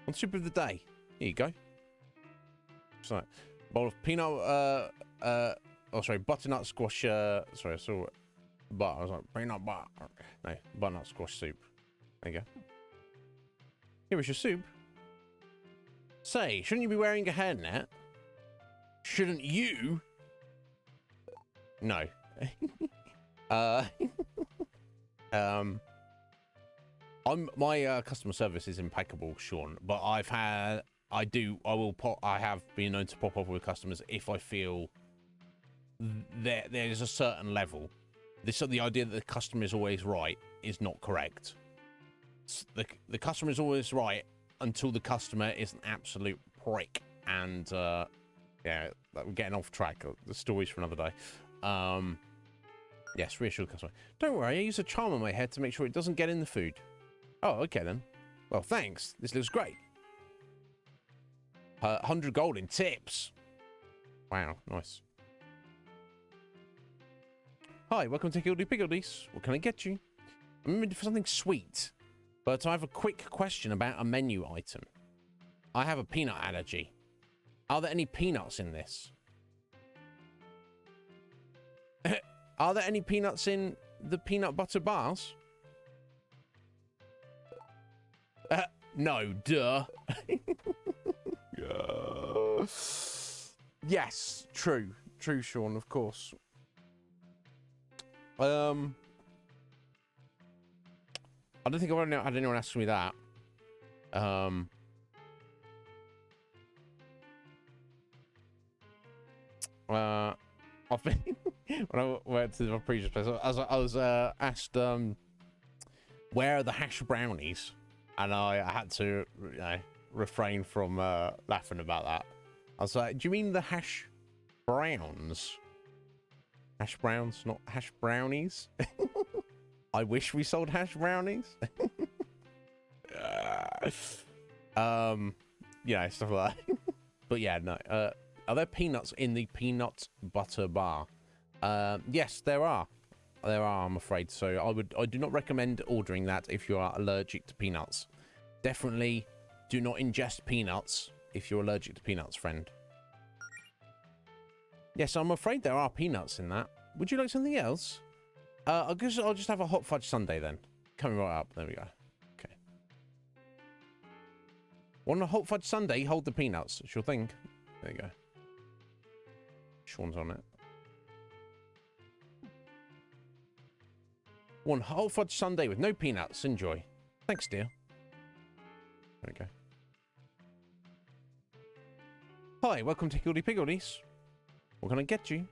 On soup of the day. Here you go. So, bowl of peanut, oh, sorry, butternut squash, sorry, I saw it. But I was like, peanut butter. No, butternut squash soup. There you go. Here is your soup. Say, shouldn't you be wearing a hairnet? Shouldn't you? No. My customer service is impeccable, Sean, but I have been known to pop off with customers if I feel there's a certain level. The idea that the customer is always right is not correct. The customer is always right until the customer is an absolute prick. And yeah, we're getting off track. The story's for another day. Yes, reassure the customer. Don't worry, I use a charm on my head to make sure it doesn't get in the food. Oh, okay then. Well, thanks. This looks great. 100 gold in tips. Wow, nice. Hi, welcome to Higgledy-piggledies. What can I get you? I'm in for something sweet, but I have a quick question about a menu item. I have a peanut allergy. Are there any peanuts in this? Are there any peanuts in the peanut butter bars? No, duh. Yes, true. True, Sean, of course. I don't think I've had anyone ask me that. I've been when I went to the previous place, I was asked where are the hash brownies, and I had to refrain from laughing about that. I was like, do you mean the hash browns? Hash browns, not hash brownies. I wish we sold hash brownies. Yeah, stuff like that. But yeah, no. Are there peanuts in the peanut butter bar? Yes, there are. There are, I'm afraid. So I do not recommend ordering that if you are allergic to peanuts. Definitely do not ingest peanuts if you're allergic to peanuts, friend. Yes, I'm afraid there are peanuts in that. Would you like something else? I guess I'll just have a hot fudge sundae then. Coming right up. There we go. Okay. Want a hot fudge sundae? Hold the peanuts. Sure thing. There you go. Sean's on it. One hot fudge sundae with no peanuts. Enjoy. Thanks, dear. There we go. Hi, welcome to Higgledy Piggledies. What can I get you?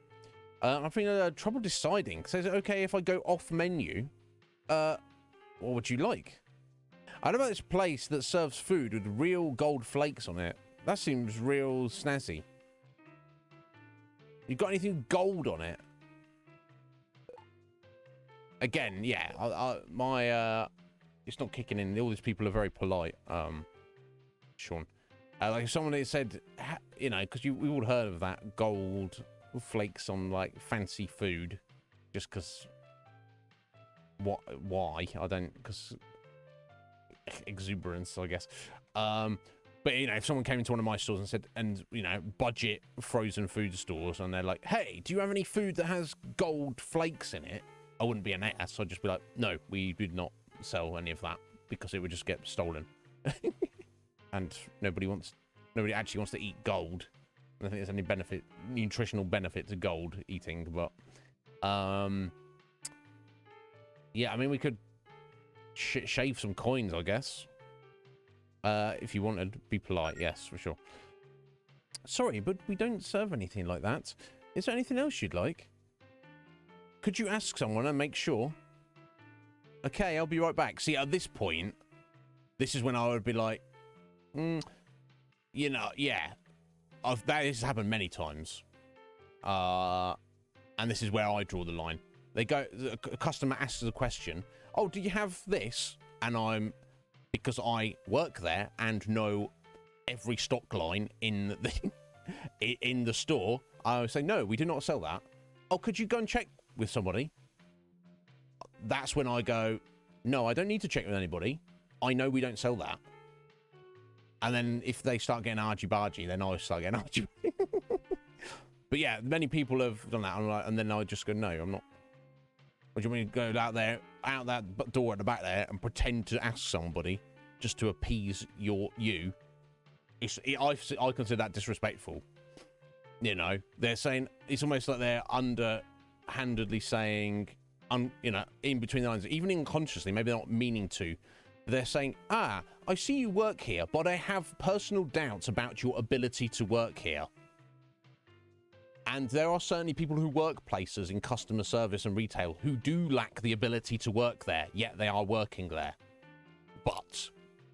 I'm having trouble deciding. So is it okay if I go off menu? What would you like? I know about this place that serves food with real gold flakes on it. That seems real snazzy. You got anything gold on it? Again, yeah. It's not kicking in. All these people are very polite. Sean. Like if someone had said, you know, because we all heard of that gold flakes on like fancy food, just because. What? Why? I don't. Because exuberance, I guess. But you know, if someone came into one of my stores and said, and you know, budget frozen food stores, and they're like, "Hey, do you have any food that has gold flakes in it?" I wouldn't be an ass. I'd just be like, "No, we would not sell any of that because it would just get stolen." And nobody actually wants to eat gold. I don't think there's any nutritional benefit to gold eating, but yeah, I mean, we could shave some coins, I guess. If you wanted, be polite, yes, for sure. Sorry, but we don't serve anything like that. Is there anything else you'd like? Could you ask someone and make sure? Okay, I'll be right back. See, at this point, this is when I would be like, you know, yeah, that has happened many times. And this is where I draw the line. A customer asks a question. Oh, do you have this? And because I work there and know every stock line in the store, I would say, no, we do not sell that. Oh, could you go and check with somebody? That's when I go, no, I don't need to check with anybody. I know we don't sell that. And then if they start getting argy-bargy, then I start getting argy. But yeah, many people have done that. And then I just go, no, I'm not. Or do you want me to go out that door at the back there and pretend to ask somebody just to appease you? I consider that disrespectful. You know, they're saying, it's almost like they're underhandedly saying, you know, in between the lines, even unconsciously, maybe they're not meaning to. They're saying, I see you work here, but I have personal doubts about your ability to work here. And there are certainly people who work places in customer service and retail who do lack the ability to work there, yet they are working there. But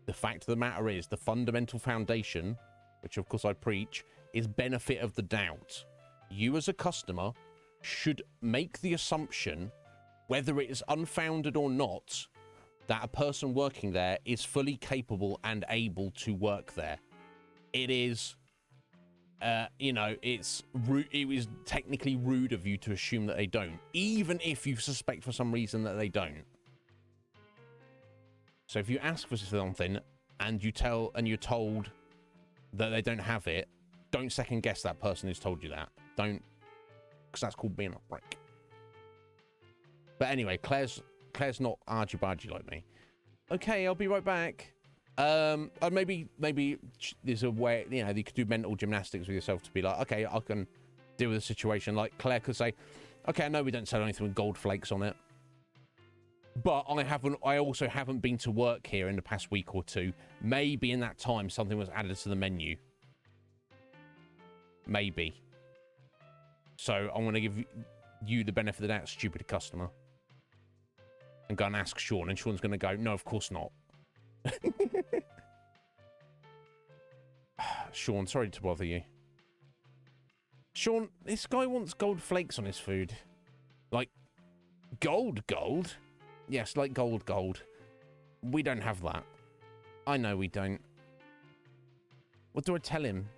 the fact of the matter is, the fundamental foundation, which of course I preach, is benefit of the doubt. You as a customer should make the assumption, whether it is unfounded or not, that a person working there is fully capable and able to work there. It is, you know, it was technically rude of you to assume that they don't, even if you suspect for some reason that they don't. So if you ask for something and you're told that they don't have it, don't second guess that person who's told you that. Don't, because that's called being a prick. But anyway, Claire's not argy-bargy like me. Okay, I'll be right back. Maybe there's a way, you know, you could do mental gymnastics with yourself to be like, okay, I can deal with the situation. Like Claire could say, okay, I know we don't sell anything with gold flakes on it, but I also haven't been to work here in the past week or two. Maybe in that time something was added to the menu. Maybe. So I'm going to give you the benefit of that, stupid customer. And go and ask Sean, and Sean's going to go, no, of course not. Sean, sorry to bother you. Sean, this guy wants gold flakes on his food. Like, gold? Yes, like gold. We don't have that. I know we don't. What do I tell him?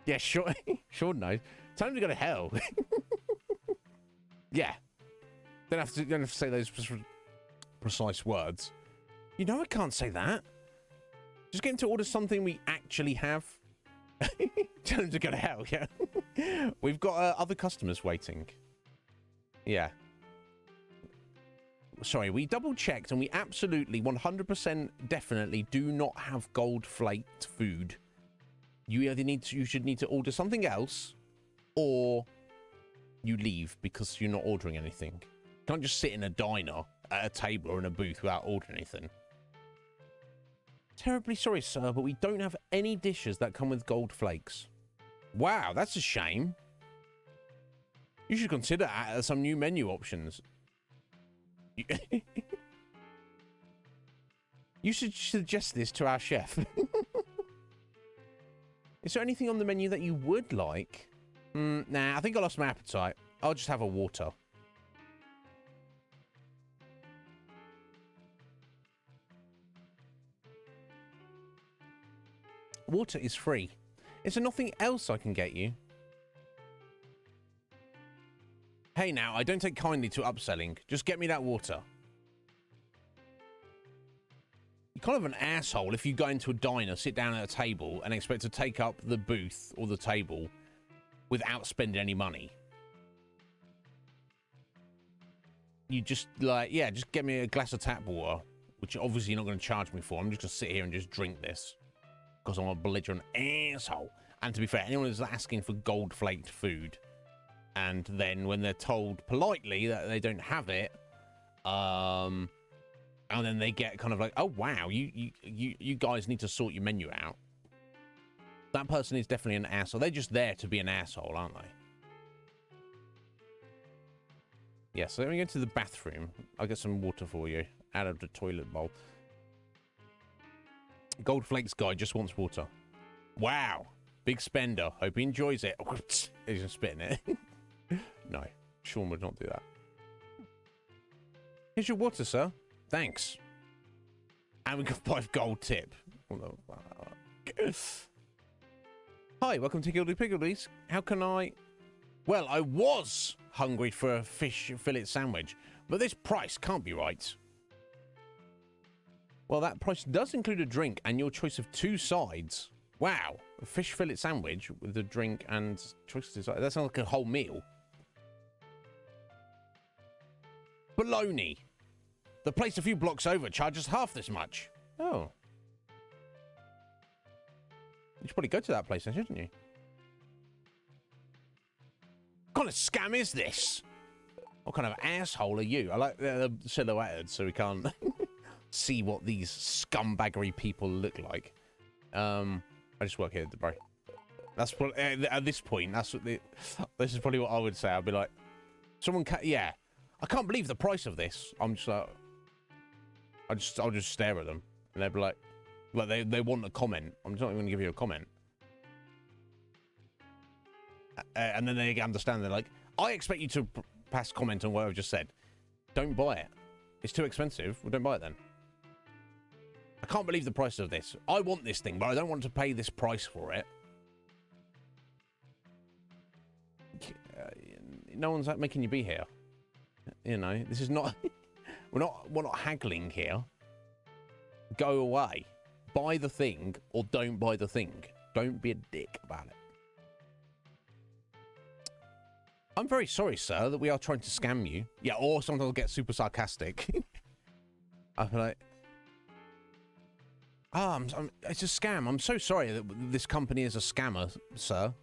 Yeah, sure. Sure knows. Tell him to go to hell. Yeah. Don't have to say those precise words. You know I can't say that. Just get him to order something we actually have. Tell him to go to hell, yeah. We've got other customers waiting. Yeah. Sorry, we double-checked and we absolutely, 100% definitely do not have gold-flaked food. You should need to order something else, or you leave because you're not ordering anything. You can't just sit in a diner at a table or in a booth without ordering anything. Terribly sorry, sir, but we don't have any dishes that come with gold flakes. Wow, that's a shame. You should consider some new menu options. You should suggest this to our chef. Is there anything on the menu that you would like? Nah, I think I lost my appetite. I'll just have a water. Water is free. Is there nothing else I can get you? Hey now, I don't take kindly to upselling. Just get me that water. You're kind of an asshole if you go into a diner, sit down at a table, and expect to take up the booth or the table without spending any money. You just, like, yeah, just get me a glass of tap water, which you're obviously not going to charge me for. I'm just going to sit here and just drink this because I'm a belligerent asshole. And to be fair, anyone who's asking for gold-flaked food, and then when they're told politely that they don't have it, and then they get kind of like, oh wow, you guys need to sort your menu out. That person is definitely an asshole. They're just there to be an asshole, aren't they? Yeah, so let me go to the bathroom. I'll get some water for you out of the toilet bowl. Gold Flakes guy just wants water. Wow. Big spender. Hope he enjoys it. He's just spitting it. No, Sean would not do that. Here's your water, sir. Thanks. And we got 5 gold tip. Hi, welcome to Gildy Piggledies. How can I... Well, I was hungry for a fish fillet sandwich, but this price can't be right. Well, that price does include a drink and your choice of 2 sides. Wow, a fish fillet sandwich with a drink and choice of 2 sides. That sounds like a whole meal. Baloney. The place a few blocks over charges half this much. Oh. You should probably go to that place then, shouldn't you? What kind of scam is this? What kind of asshole are you? I like the silhouetted so we can't see what these scumbaggery people look like. I just work here, bro. That's what, at this point, that's what this is probably what I would say. I'd be like, someone yeah. I can't believe the price of this. I'm just like, I'll just stare at them, and they'll be like they want a comment. I'm just not even gonna give you a comment. And then they understand. They're like, I expect you to pass comment on what I've just said. Don't buy it. It's too expensive. Well, don't buy it then. I can't believe the price of this. I want this thing, but I don't want to pay this price for it. No one's making you be here. You know, this is not. we're not haggling here. Go away. Buy the thing or don't buy the thing. Don't be a dick about it. I'm very sorry, sir, that we are trying to scam you. Yeah, or sometimes I'll get super sarcastic. I'll be like, it's a scam. I'm so sorry that this company is a scammer, sir.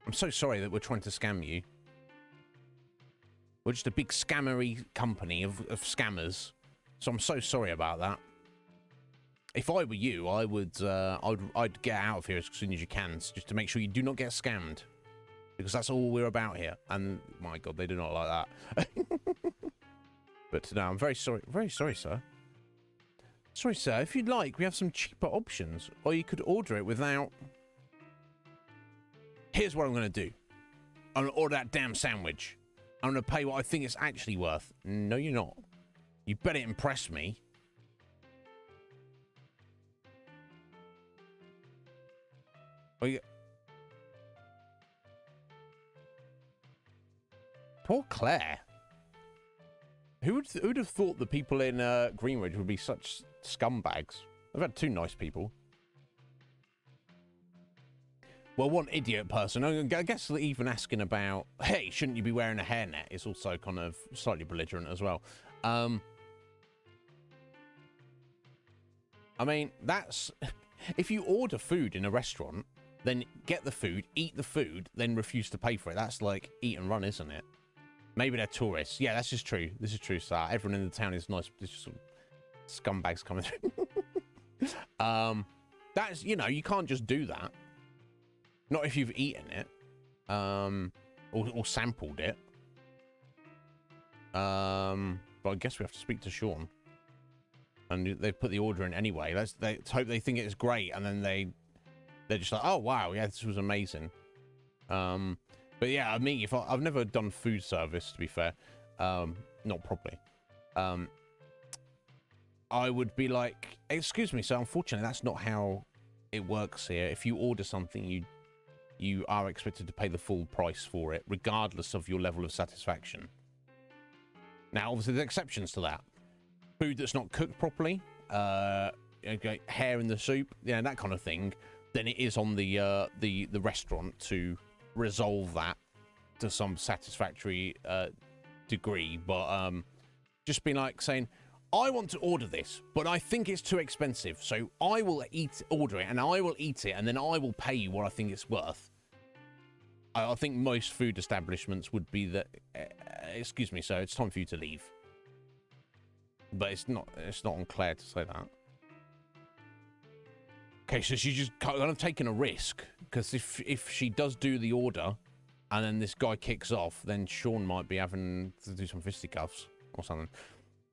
I'm so sorry that we're trying to scam you. We're just a big scammery company of scammers. So I'm so sorry about that. If I were you, I would, I'd get out of here as soon as you can, just to make sure you do not get scammed. Because that's all we're about here. And, my God, they do not like that. But, no, I'm very sorry. Very sorry, sir. Sorry, sir. If you'd like, we have some cheaper options. Or you could order it without... Here's what I'm going to do. I'm going to order that damn sandwich. I'm going to pay what I think it's actually worth. No, you're not. You better impress me. Oh, yeah. Poor Claire. Who'd have thought the people in Greenridge would be such scumbags? I've had 2 nice people. Well, one idiot person. I guess even asking about, hey, shouldn't you be wearing a hairnet is also kind of slightly belligerent as well. I mean, that's... If you order food in a restaurant, then get the food, eat the food, then refuse to pay for it. That's like eat and run, isn't it? Maybe they're tourists. Yeah, that's just true. This is true, sir. Everyone in the town is nice. There's just some scumbags coming through. That's, you know, you can't just do that. Not if you've eaten it. Or sampled it. But I guess we have to speak to Sean. And they put the order in anyway. Let's hope they think it's great, and then they're just like, oh wow, yeah, this was amazing. But yeah, I mean, if I've never done food service, to be fair, not properly. I would be like, excuse me, so unfortunately, that's not how it works here. If you order something, you are expected to pay the full price for it, regardless of your level of satisfaction. Now, obviously, there's exceptions to that. Food that's not cooked properly, hair in the soup, yeah, that kind of thing. Then it is on the restaurant to resolve that to some satisfactory degree. But just be like saying, I want to order this, but I think it's too expensive, so I will order it, and I will eat it, and then I will pay you what I think it's worth. I think most food establishments would be that, excuse me, sir, it's time for you to leave. But it's not on Claire to say that. Okay, so she's just kind of taking a risk, because if she does do the order, and then this guy kicks off, then Sean might be having to do some fisticuffs or something.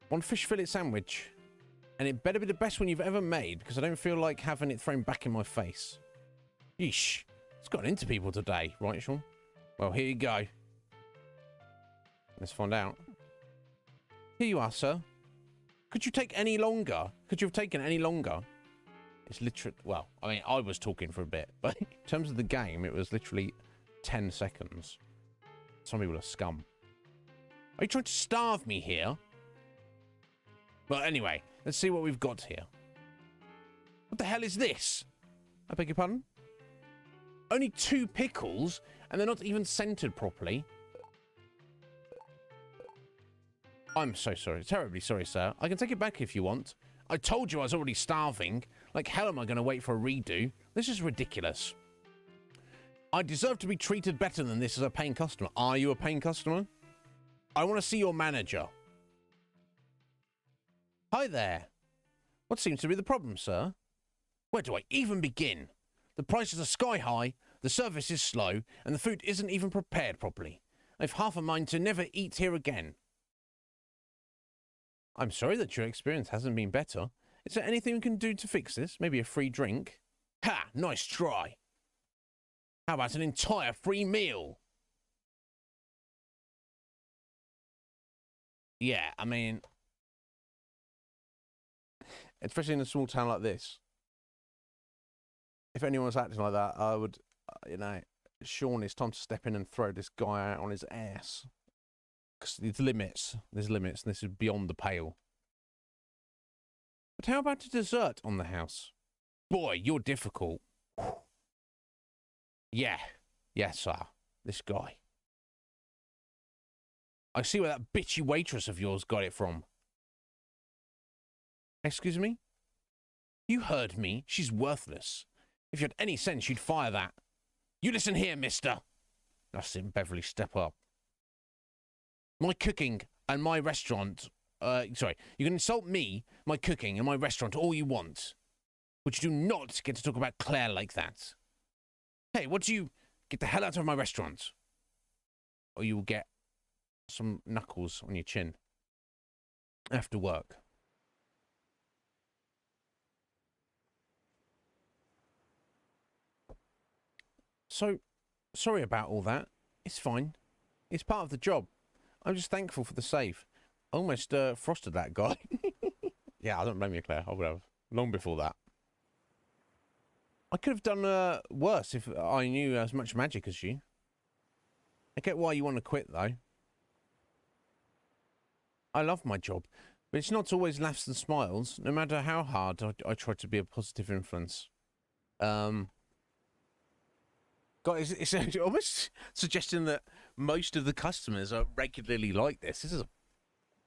1 fish fillet sandwich, and it better be the best one you've ever made, because I don't feel like having it thrown back in my face. Yeesh, it's got into people today, right, Sean? Well, here you go. Let's find out. Here you are, sir. Could you take any longer? Could you have taken any longer? It's literally, well, I mean, I was talking for a bit, but in terms of the game, it was literally 10 seconds. Some people are scum. Are you trying to starve me here? Well, anyway, let's see what we've got here. What the hell is this? I beg your pardon? Only 2 pickles, and they're not even centered properly. I'm so sorry. Terribly sorry, sir. I can take it back if you want. I told you I was already starving. Like hell am I going to wait for a redo? This is ridiculous. I deserve to be treated better than this as a paying customer. Are you a paying customer? I want to see your manager. Hi there. What seems to be the problem, sir? Where do I even begin? The prices are sky high, the service is slow, and the food isn't even prepared properly. I've half a mind to never eat here again. I'm sorry that your experience hasn't been better. Is there anything we can do to fix this? Maybe a free drink? Ha! Nice try. How about an entire free meal? Yeah, I mean, especially in a small town like this, if anyone was acting like that, I would, you know, Sean, it's time to step in and throw this guy out on his ass. Because there's limits. There's limits, and this is beyond the pale. But how about a dessert on the house? Boy, you're difficult. Yeah. Yes, sir. This guy. I see where that bitchy waitress of yours got it from. Excuse me? You heard me. She's worthless. If you had any sense, you'd fire that. You listen here, mister. That's it, Beverly, step up. My cooking and my restaurant... sorry, you can insult me, my cooking and my restaurant all you want. But you do not get to talk about Claire like that. Hey, what do you... Get the hell out of my restaurant. Or you will get some knuckles on your chin. After work. So, sorry about all that. It's fine. It's part of the job. I'm just thankful for the save. Almost frosted that guy. Yeah, I don't blame you, Claire. I would have. Long before that. I could have done worse if I knew as much magic as you. I get why you want to quit, though. I love my job, but it's not always laughs and smiles, no matter how hard I try to be a positive influence. God, it's almost suggesting that most of the customers are regularly like this. This is a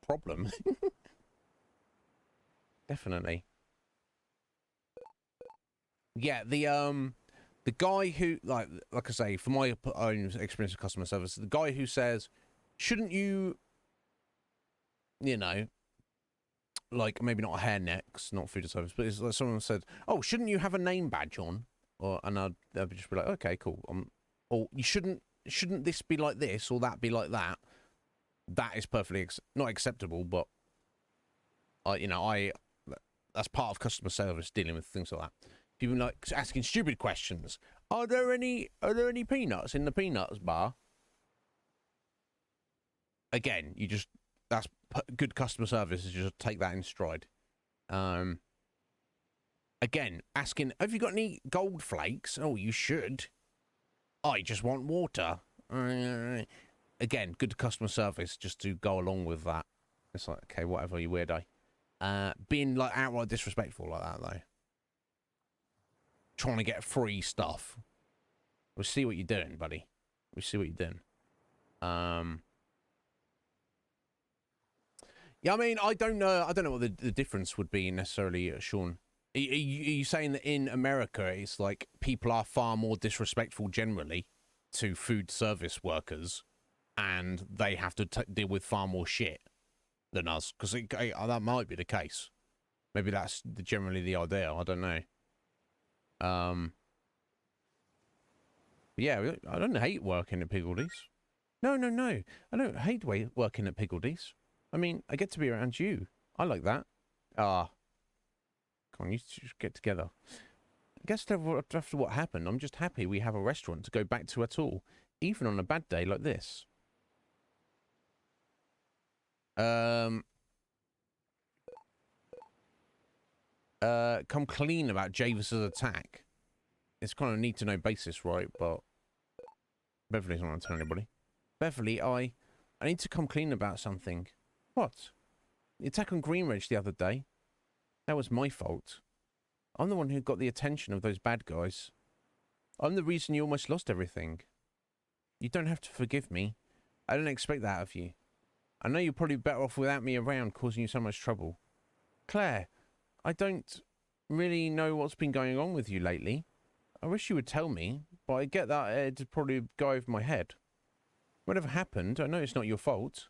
problem. Definitely. Yeah, the guy who, like I say, from my own experience of customer service, the guy who says, shouldn't you, you know, like maybe not a hairnet, not food service, but it's like someone said, oh, shouldn't you have a name badge on? And I'd just be like, okay, cool. Or you shouldn't this be like this or that be like that? That is perfectly not acceptable, but that's part of customer service, dealing with things like that. People like asking stupid questions. Are there any peanuts in the peanuts bar? Again, that's good customer service, is just take that in stride. Again, asking, have you got any gold flakes? Oh, you should. I just want water. Again, good customer service, just to go along with that. It's like, okay, whatever, you weirdo. Being like outright disrespectful like that, though. Trying to get free stuff. We'll see what you're doing, buddy. We'll see what you're doing. Yeah, I mean, I don't know what the difference would be necessarily, Sean. Are you saying that in America it's like people are far more disrespectful generally to food service workers, and they have to deal with far more shit than us? Because that might be the case. Maybe that's generally the idea. I don't know. Yeah, I don't hate working at Piggledees. No. I don't hate working at Piggledees. I mean, I get to be around you. I like that. Come on, you just get together. I guess after what happened, I'm just happy we have a restaurant to go back to at all, even on a bad day like this. Come clean about Javis's attack. It's kind of need to know basis, right? But Beverly's not going to tell anybody. Beverly, I need to come clean about something. What? The attack on Greenridge the other day. That was my fault. I'm the one who got the attention of those bad guys. I'm the reason you almost lost everything. You don't have to forgive me. I don't expect that of you. I know you're probably better off without me around, causing you so much trouble. Claire, I don't really know what's been going on with you lately. I wish you would tell me, but I get that it'd probably go over my head. Whatever happened, I know it's not your fault.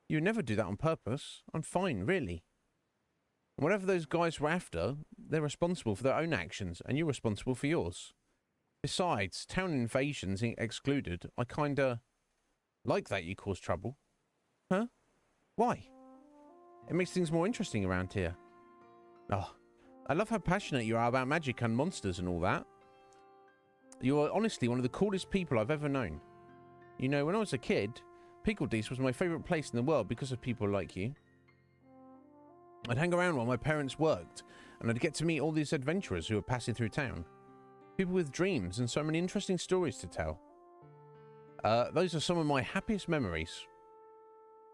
You would never do that on purpose. I'm fine, really. And whatever those guys were after, they're responsible for their own actions, and you're responsible for yours. Besides, town invasions excluded, I kinda like that you caused trouble. Huh? Why? It makes things more interesting around here. Oh, I love how passionate you are about magic and monsters and all that. You are honestly one of the coolest people I've ever known. You know, when I was a kid, Piggledees was my favourite place in the world because of people like you. I'd hang around while my parents worked, and I'd get to meet all these adventurers who were passing through town. People with dreams and so many interesting stories to tell. Those are some of my happiest memories.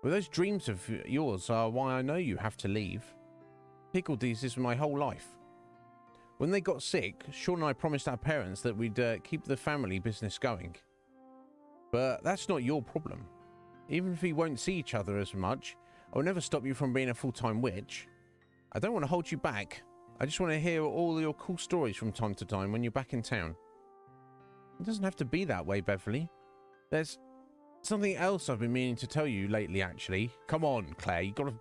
Well, those dreams of yours are why I know you have to leave. Piggledees is my whole life. When they got sick, Sean and I promised our parents that we'd keep the family business going. But that's not your problem. Even if we won't see each other as much, I will never stop you from being a full-time witch. I don't want to hold you back. I just want to hear all your cool stories from time to time when you're back in town. It doesn't have to be that way, Beverly. There's something else I've been meaning to tell you lately, actually. Come on, Claire, you gotta...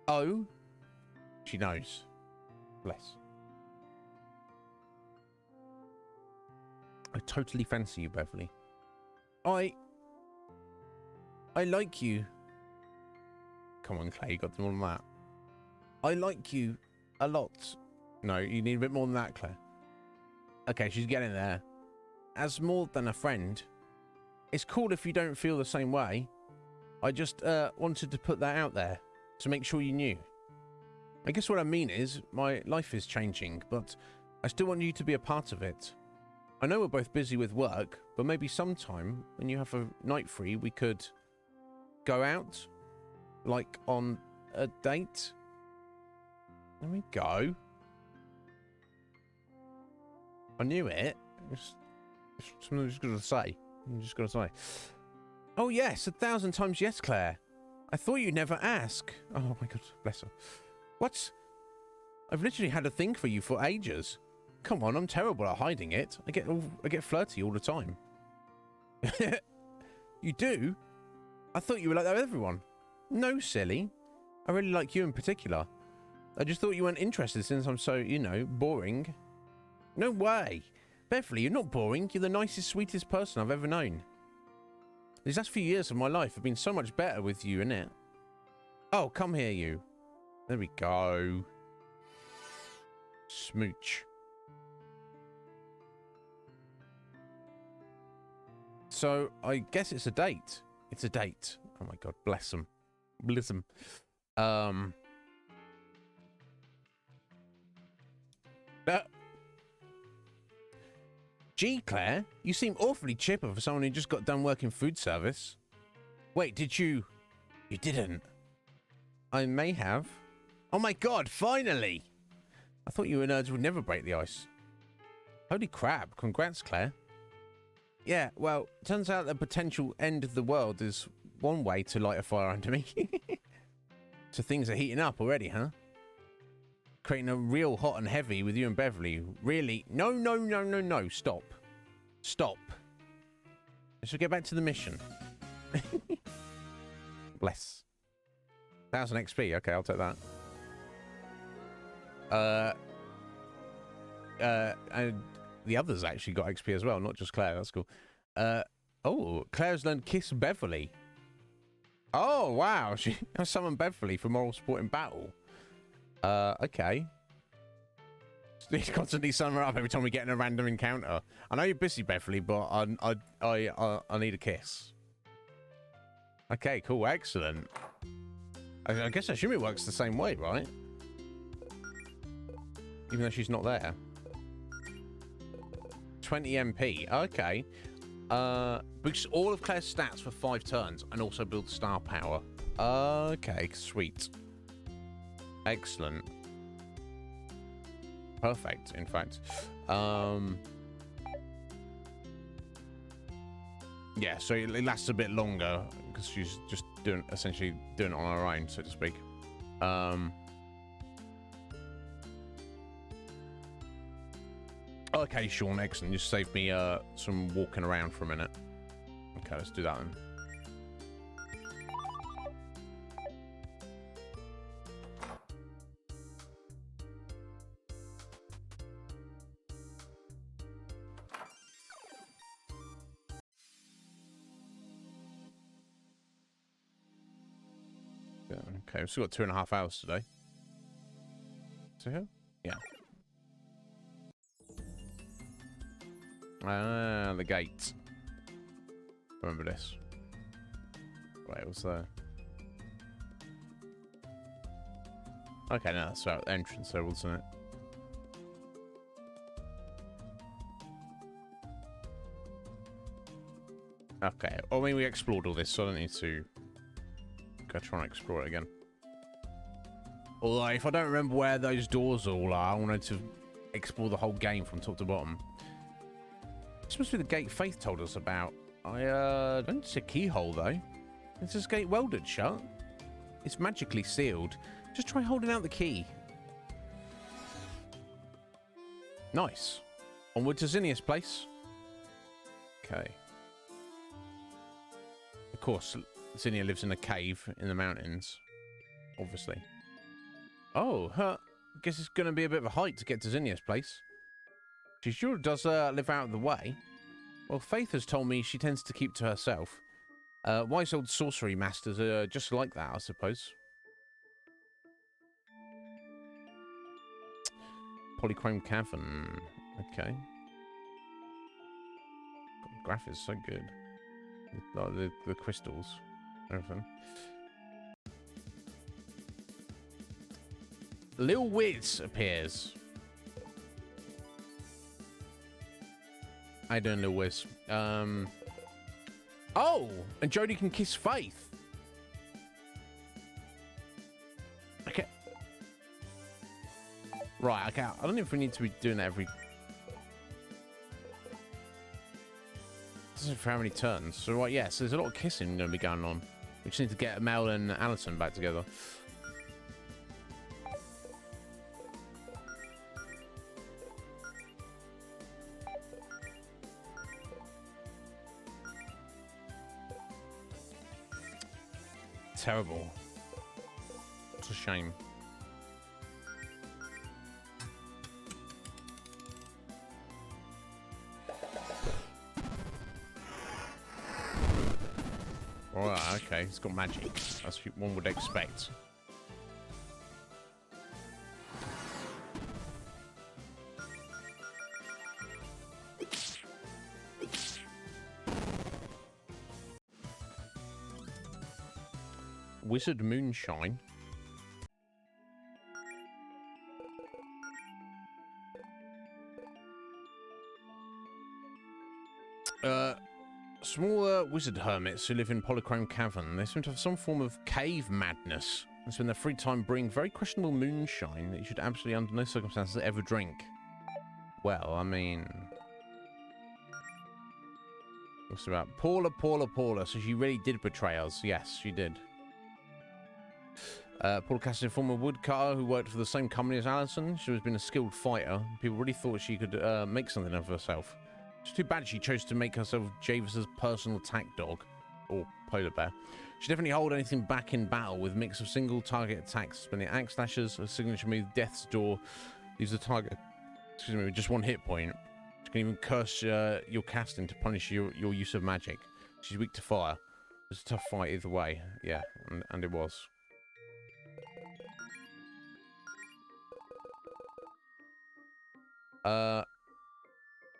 Oh? She knows. Bless. I totally fancy you, Beverly. I like you. Come on, Clay, you got more than that. I like you a lot. No, you need a bit more than that, Claire. Okay, she's getting there. As more than a friend. It's cool if you don't feel the same way. I just wanted to put that out there to make sure you knew. I guess what I mean is, my life is changing, but I still want you to be a part of it. I know we're both busy with work, but maybe sometime, when you have a night free, we could go out, like on a date. There we go. I knew it. It's something I'm just going to say. I'm just going to say. Oh, yes, 1,000 times yes, Claire. I thought you'd never ask. Oh, my God, bless her. What? I've literally had a thing for you for ages. Come on, I'm terrible at hiding it. I get flirty all the time. You do? I thought you were like that with everyone. No, silly. I really like you in particular. I just thought you weren't interested since I'm so, you know, boring. No way. Beverly, you're not boring. You're the nicest, sweetest person I've ever known. These last few years of my life have been so much better with you, innit? Oh, come here, you. There we go. Smooch. So, I guess it's a date. It's a date. Oh my God, bless them. Bless them. Gee, Claire, you seem awfully chipper for someone who just got done working food service. Wait, did you? You didn't. I may have. Oh my God, finally! I thought you and nerds would never break the ice. Holy crap, congrats, Claire. Yeah, well, turns out the potential end of the world is one way to light a fire under me. So things are heating up already, huh? Creating a real hot and heavy with you and Beverly. Really? No, no, no, no, no. Stop. Stop. Let's get back to the mission. Bless. 1,000 XP. Okay, I'll take that. And the others actually got XP as well, not just Claire. That's cool. Oh, Claire's learned Kiss Beverly. Oh, wow. She has summoned Beverly for moral support in battle. Okay. He's constantly summing her up every time we get in a random encounter. I know you're busy, Beverly, but I need a kiss. Okay, cool, excellent. I guess I assume it works the same way, right? Even though she's not there. 20 MP. Okay. Boosts all of Claire's stats for 5 turns and also builds star power. Okay, sweet. Excellent. Perfect, in fact. Yeah, so it lasts a bit longer because she's just essentially doing it on her own, so to speak. Okay, Sean, excellent. You saved me some walking around for a minute. Okay, let's do that then. Okay, we've still got 2.5 hours today. So here? Yeah. Ah, the gate. Remember this. Wait, what's there? Okay, no, that's about the entrance there, wasn't it? Okay, I mean, we explored all this, so I don't need to go try and explore it again. Although, if I don't remember where those doors all are, I wanted to explore the whole game from top to bottom. This must be the gate Faith told us about. I don't see a keyhole, though. It's this gate welded shut. It's magically sealed. Just try holding out the key. Nice. Onward to Zinnia's place. Okay. Of course, Zinnia lives in a cave in the mountains. Obviously. Oh, guess it's going to be a bit of a hike to get to Zinnia's place. She sure does live out of the way. Well, Faith has told me she tends to keep to herself. Wise old sorcery masters are just like that, I suppose. Polychrome Cavern. Okay. God, the graphics so good. Like the crystals, everything. Lil Wiz appears. How you doing, Lil Wiz? Oh, and Jodie can kiss Faith. Okay. Right, okay. I don't know if we need to be doing that every... This is for how many turns. So, right, yeah, so there's a lot of kissing going to be going on. We just need to get Mel and Alison back together. Terrible. It's a shame. Alright, okay, it's got magic. That's what one would expect. Wizard Moonshine. Smaller wizard hermits who live in Polychrome Cavern. They seem to have some form of cave madness and spend their free time brewing very questionable moonshine that you should absolutely, under no circumstances, ever drink. Well, I mean... What's about? Paula. So she really did betray us. Yes, she did. Paula Cassidy, a former woodcutter who worked for the same company as Alison. She has been a skilled fighter. People really thought she could make something of herself. It's too bad she chose to make herself Javis's personal attack dog, or polar bear. She definitely hold anything back in battle with a mix of single target attacks, spinning axe slashes, a signature move, Death's Door. Leaves the target, excuse me, with just one hit point. She can even curse your casting to punish your use of magic. She's weak to fire. It's a tough fight either way. Yeah, and it was.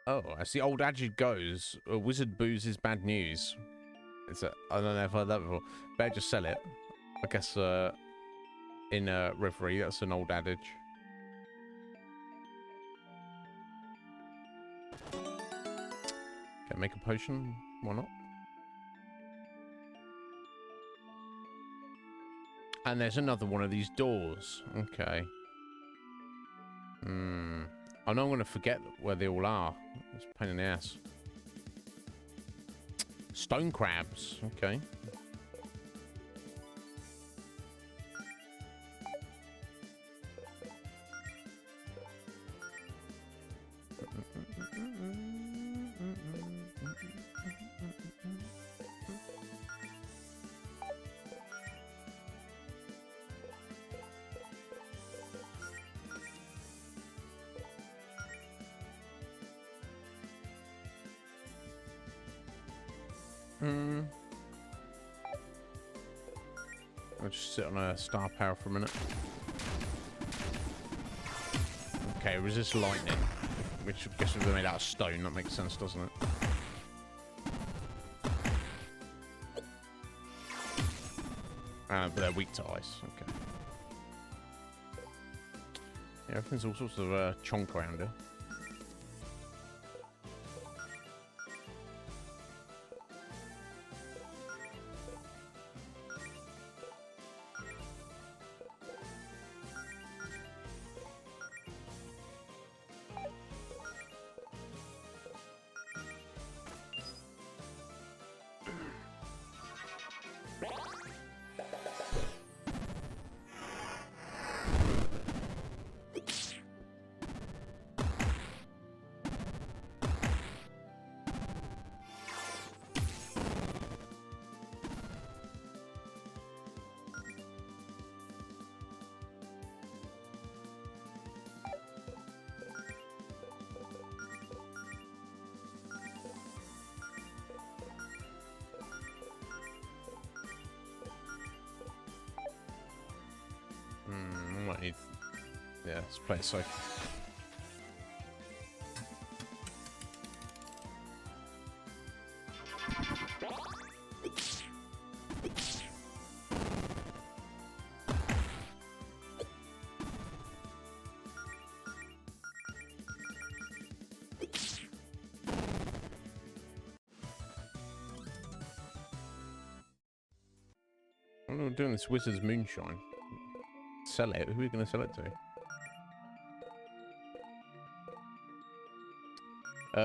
Oh, as the old adage goes, a wizard booze is bad news. It's a, I don't know if I've heard that before. Better just sell it. I guess in Reverie, that's an old adage. Okay, make a potion. Why not? And there's another one of these doors. Okay. I know I'm going to forget where they all are. It's a pain in the ass. Stone crabs. Okay. I'll just sit on a star power for a minute. Okay, resist lightning, which I guess they're made out of stone. That makes sense, doesn't it? But they're weak to ice. Okay. Yeah, everything's all sorts of chonk around here. Might need... Yeah, let's play it safe. We're doing this wizard's moonshine. Sell it? Who are we going to sell it to?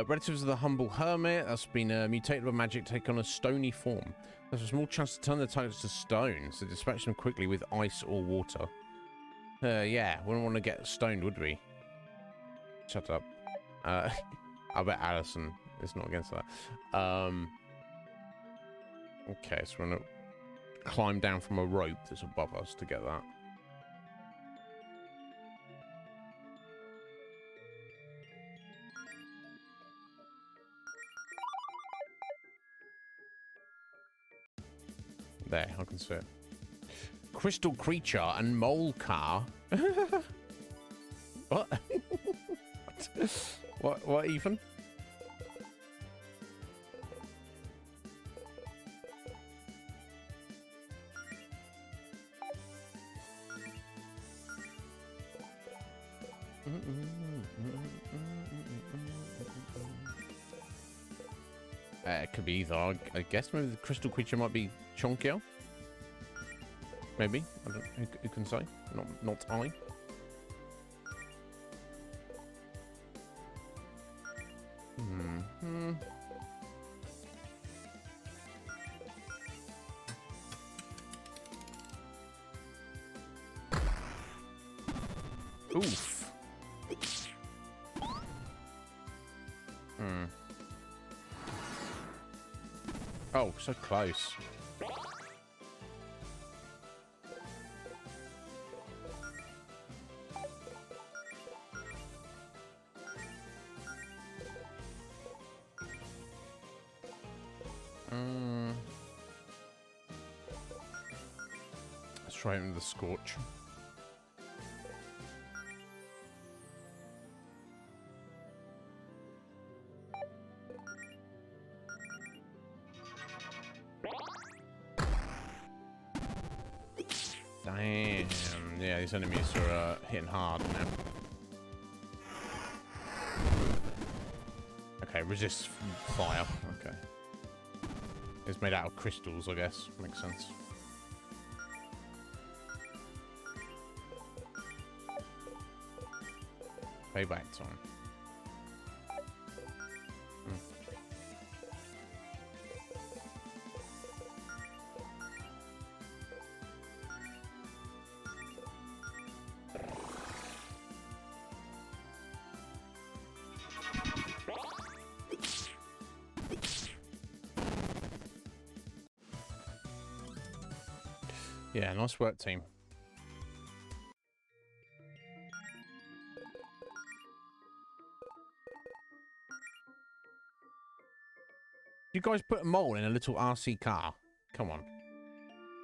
Relatives of the humble hermit that's been mutated by magic take on a stony form. There's a small chance to turn the targets to stone, so dispatch them quickly with ice or water. Yeah, we wouldn't want to get stoned, would we? Shut up. I bet Alison is not against that. Okay, so we're going to climb down from a rope that's above us to get that. There, I can see it. Crystal creature and mole car. What? What, Ethan? It could be either. I guess maybe the crystal creature might be chunkier. Maybe. I don't. Who can say? Not I. Oof. Oh, so close. Let's try into the scorch. Damn. Yeah, these enemies are hitting hard now. Okay, resist fire. Okay. It's made out of crystals, I guess. Makes sense. Payback time. Yeah, nice work, team. You guys put a mole in a little RC car. Come on.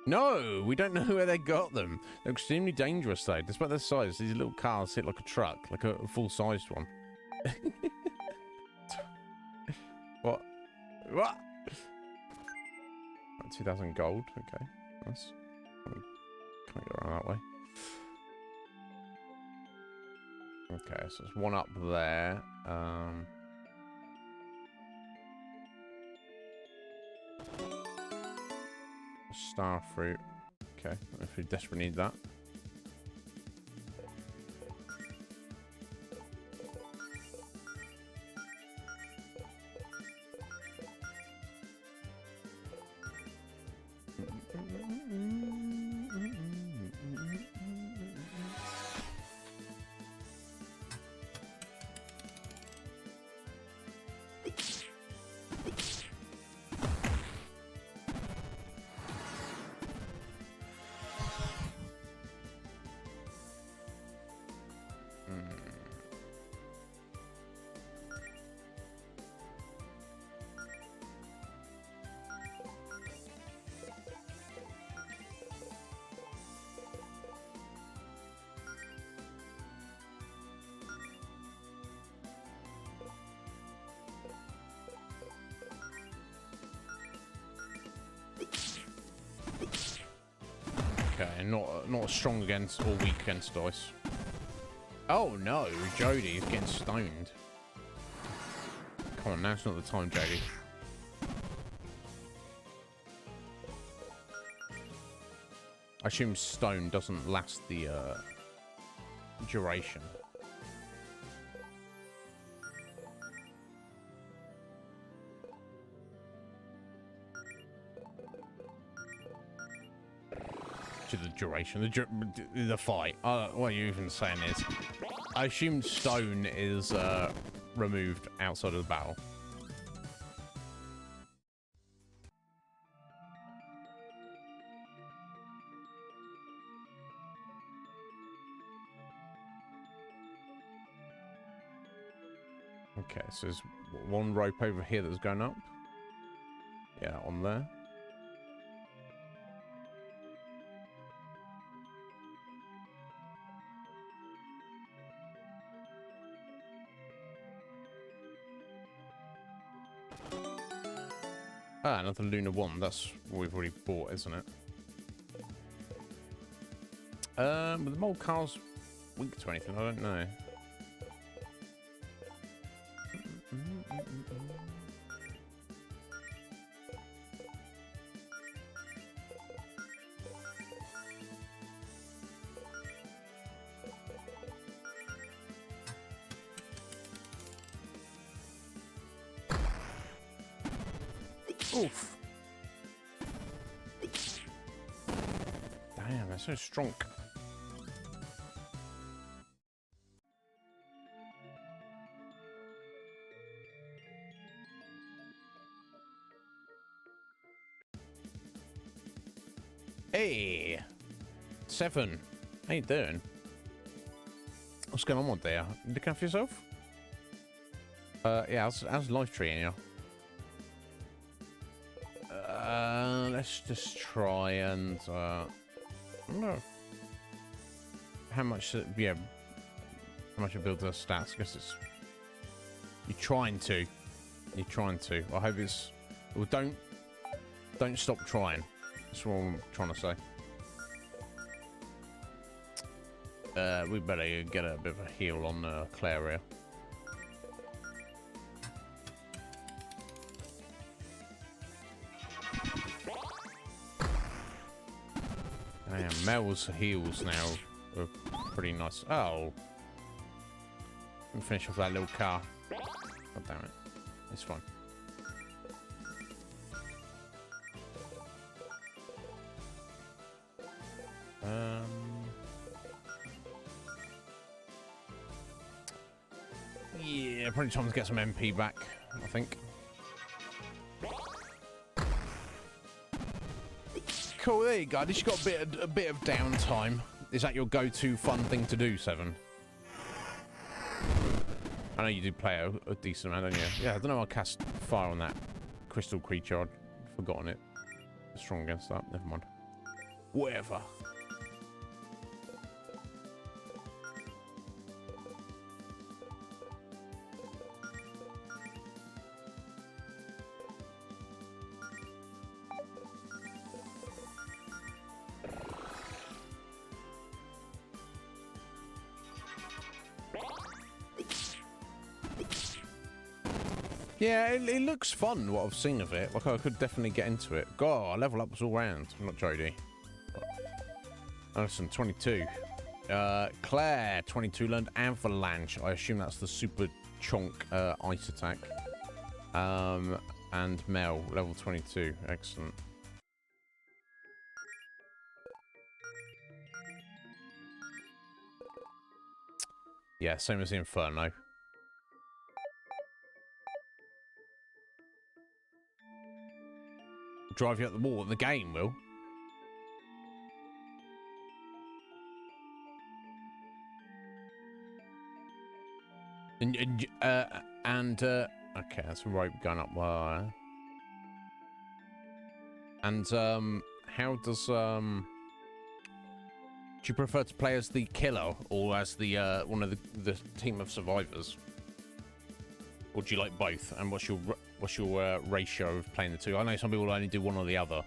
No, we don't know where they got them. They're extremely dangerous, though. Despite their size, these little cars sit like a truck, like a full-sized one. What? What? 2,000 gold. Okay, nice. Can't get around that way. Okay, so there's one up there. Star fruit. Okay, if we desperately need that. Okay, not strong against or weak against dice. Oh no, Jody is getting stoned. Come on, now's not the time, Jody. I assume stone doesn't last the duration. To the duration, the fight. What are you even saying is, I assume stone is removed outside of the battle. Okay, so there's one rope over here that's going up. Yeah, on there. Ah, another Lunar 1. That's what we've already bought, isn't it? But the mold car's weak to anything, I don't know. Oof. Damn, they're so strong. Hey, 7. How you doing? What's going on with there? You looking after yourself? Yeah, how's life treating you? Let's just try and I don't know how much. Yeah, how much it builds our stats. I guess it's you're trying to. I hope it's. Well, don't stop trying. That's what I'm trying to say. We better get a bit of a heal on Claire here. Damn, Mel's heals now are pretty nice. Oh. Let me finish off that little car. God damn it. It's fine. Yeah, probably time to get some MP back, I think. Cool, there you go. At least you got a bit of downtime. Is that your go-to fun thing to do, 7? I know you do play a decent amount, don't you? Yeah, I don't know how I cast fire on that crystal creature. I'd forgotten it. Strong against that. Never mind. Whatever. Yeah, it looks fun, what I've seen of it. Like, I could definitely get into it. God, level ups all round. I'm not Jody. Alison, 22. Claire, 22, learned Avalanche. I assume that's the super chonk ice attack. And Mel, level 22. Excellent. Yeah, same as the Inferno. Drive you up the wall. The game will. Okay, that's a rope going up there. And how does do you prefer to play as the killer or as the one of the team of survivors, or do you like both? And what's your ratio of playing the two? I know some people only do one or the other.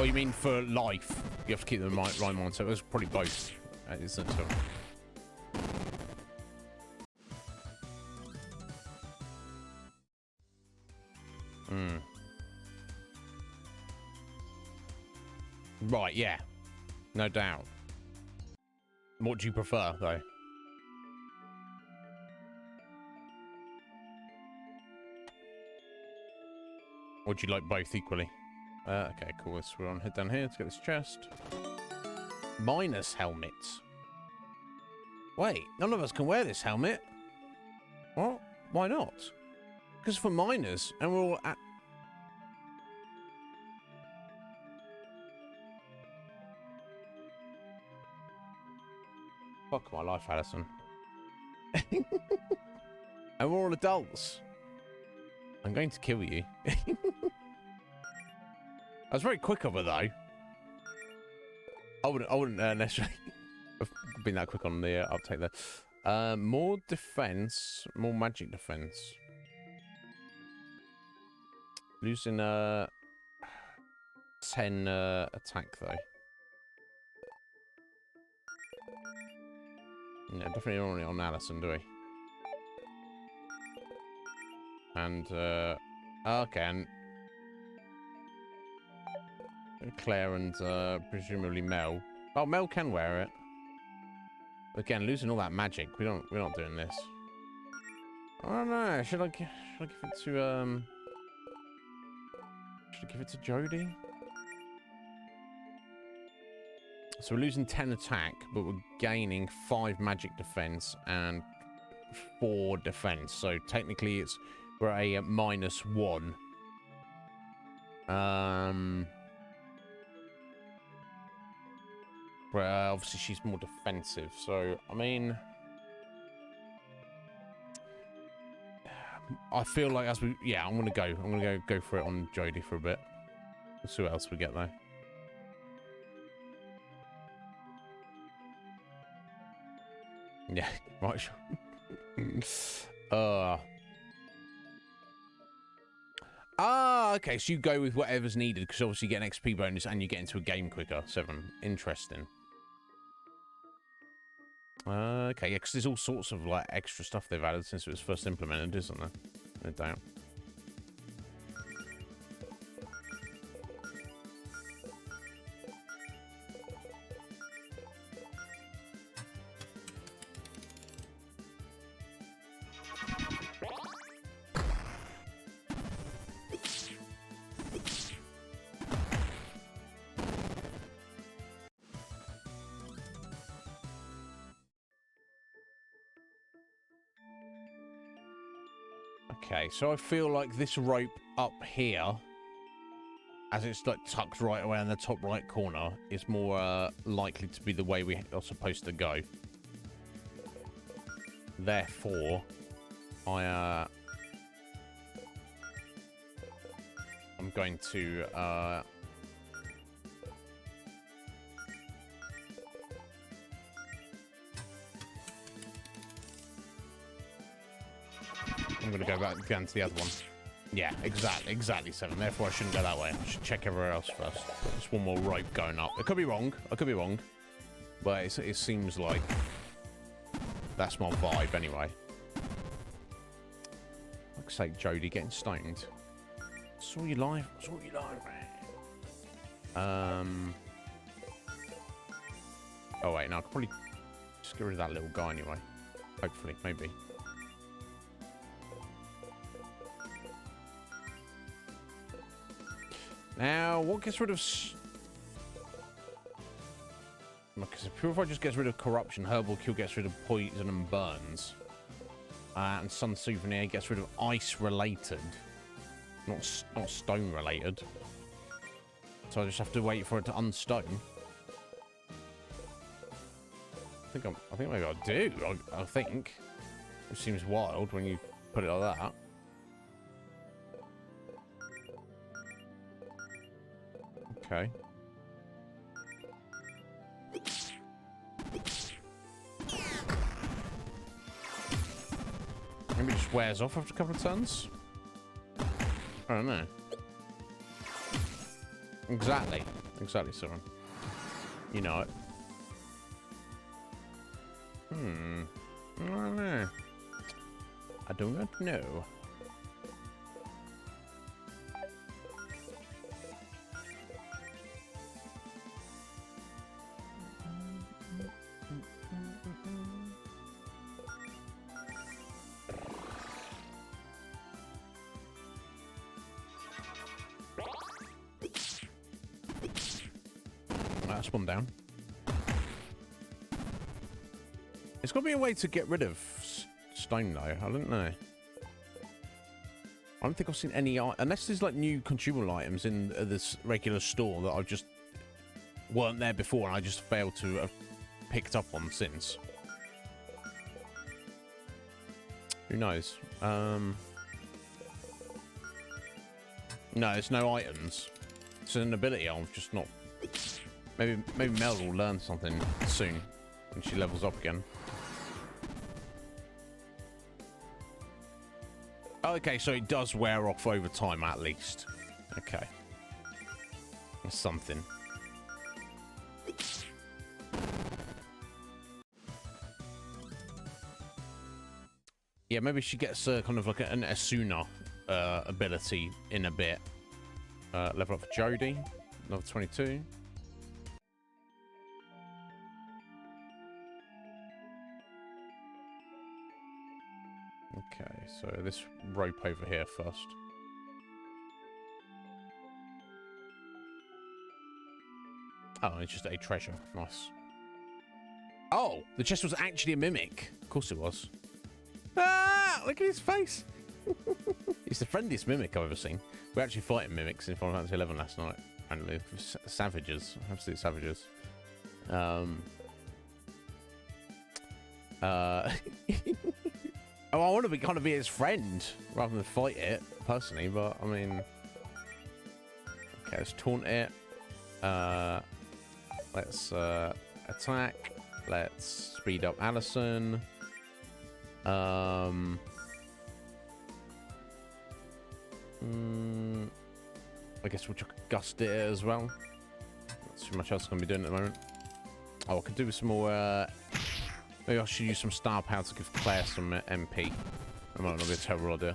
Oh, you mean for life? You have to keep them right mind, so it was probably both. Isn't it? So. Right, yeah. No doubt. What do you prefer, though? Or do you like both equally? Okay, cool. Let's head down here to get this chest. Minus helmets. Wait, none of us can wear this helmet. What? Why not? Because for minors, and we're all at... Fuck my life, Alison. And we're all adults. I'm going to kill you. I was very quick of it, though. I wouldn't necessarily have been that quick on the uptake there. More defense, more magic defense. Losing 10 attack though. Yeah, definitely not on Alison, do we? And okay, and Claire and presumably Mel. Oh, Mel can wear it. Again, losing all that magic. We're not doing this. I don't know. Should I give it to Should I give it to Jodie? So we're losing 10 attack, but we're gaining 5 magic defense and 4 defense. So technically, we're a -1. But obviously she's more defensive. So I mean, I feel like I'm gonna go for it on Jodie for a bit. Let's see what else we get though. Yeah, right. Okay, so you go with whatever's needed, because obviously you get an XP bonus and you get into a game quicker. 7. Interesting. Okay, yeah, because there's all sorts of, like, extra stuff they've added since it was first implemented, isn't there? No doubt. Okay, so I feel like this rope up here, as it's like tucked right away in the top right corner, is more likely to be the way we are supposed to go. Therefore, I'm going to I'm going to go back down to the other one. Yeah, exactly 7. Therefore, I shouldn't go that way. I should check everywhere else first. Just one more rope going up. I could be wrong. But it seems like that's my vibe anyway. Fuck's sake, Jodie, getting stoned. Saw you live, man. Oh wait, no, I could probably just get rid of that little guy anyway. Hopefully, maybe. Now, what gets rid of... Because if Purify just gets rid of corruption, Herbal Kill gets rid of poison and burns. And Sun Souvenir gets rid of ice-related. Not stone-related. So I just have to wait for it to unstone. I think maybe I do. I think. It seems wild when you put it like that. Okay. Maybe it just wears off after a couple of turns? I don't know. Exactly. Exactly, Seven. You know it. I don't know. I do not know. That's one down. It's got to be a way to get rid of stone, though. I don't know. I don't think I've seen any... Unless there's, like, new consumable items in this regular store that I've just... weren't there before and I just failed to have picked up on since. Who knows? No, there's no items. It's an ability I've just not... Maybe Mel will learn something soon when she levels up again. Oh, okay, so it does wear off over time at least. Okay. That's something. Yeah, maybe she gets kind of like an Asuna ability in a bit. Level up for Jodie, level 22. Okay, so this rope over here first. Oh, it's just a treasure. Nice. Oh, the chest was actually a mimic. Of course it was. Ah, look at his face. He's the friendliest mimic I've ever seen. We're actually fighting mimics in Final Fantasy 11 last night. Apparently, savages, absolute savages. Oh, I want to be kind of be his friend rather than fight it personally, but I mean, okay, let's taunt it. Let's attack. Let's speed up Allison. I guess we'll chuck a gust it as well. Not too much else I'm gonna be doing at the moment. Oh, I could do with some more. Maybe I should use some star power to give Claire some MP. That might not be a terrible idea.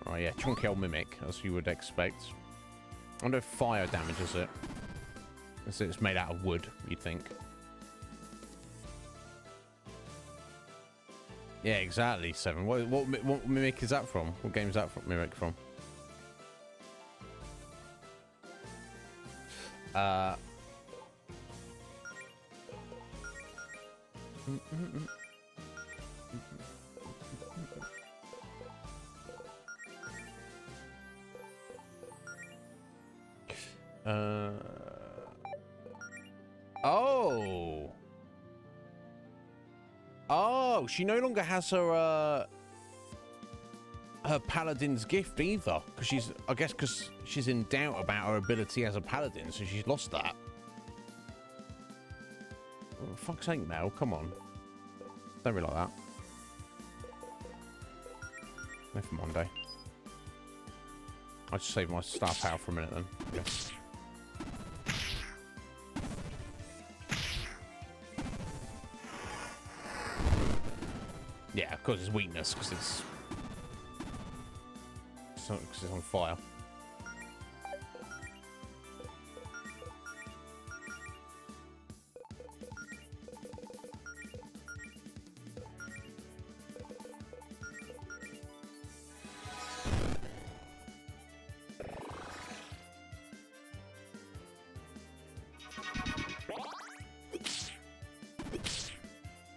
Oh yeah, chunky old mimic, as you would expect. I wonder if fire damages it. It's made out of wood, you'd think. Yeah, exactly, Seven. What mimic is that from? What game is that mimic from? Oh, she no longer has her paladin's gift either, because I guess because she's in doubt about her ability as a paladin, so she's lost that. Oh, fuck's sake, Mel, come on. Don't be like that. No, for Monday. I'll just save my star power for a minute then. Yes. Yeah, of course it's weakness, because it's on fire.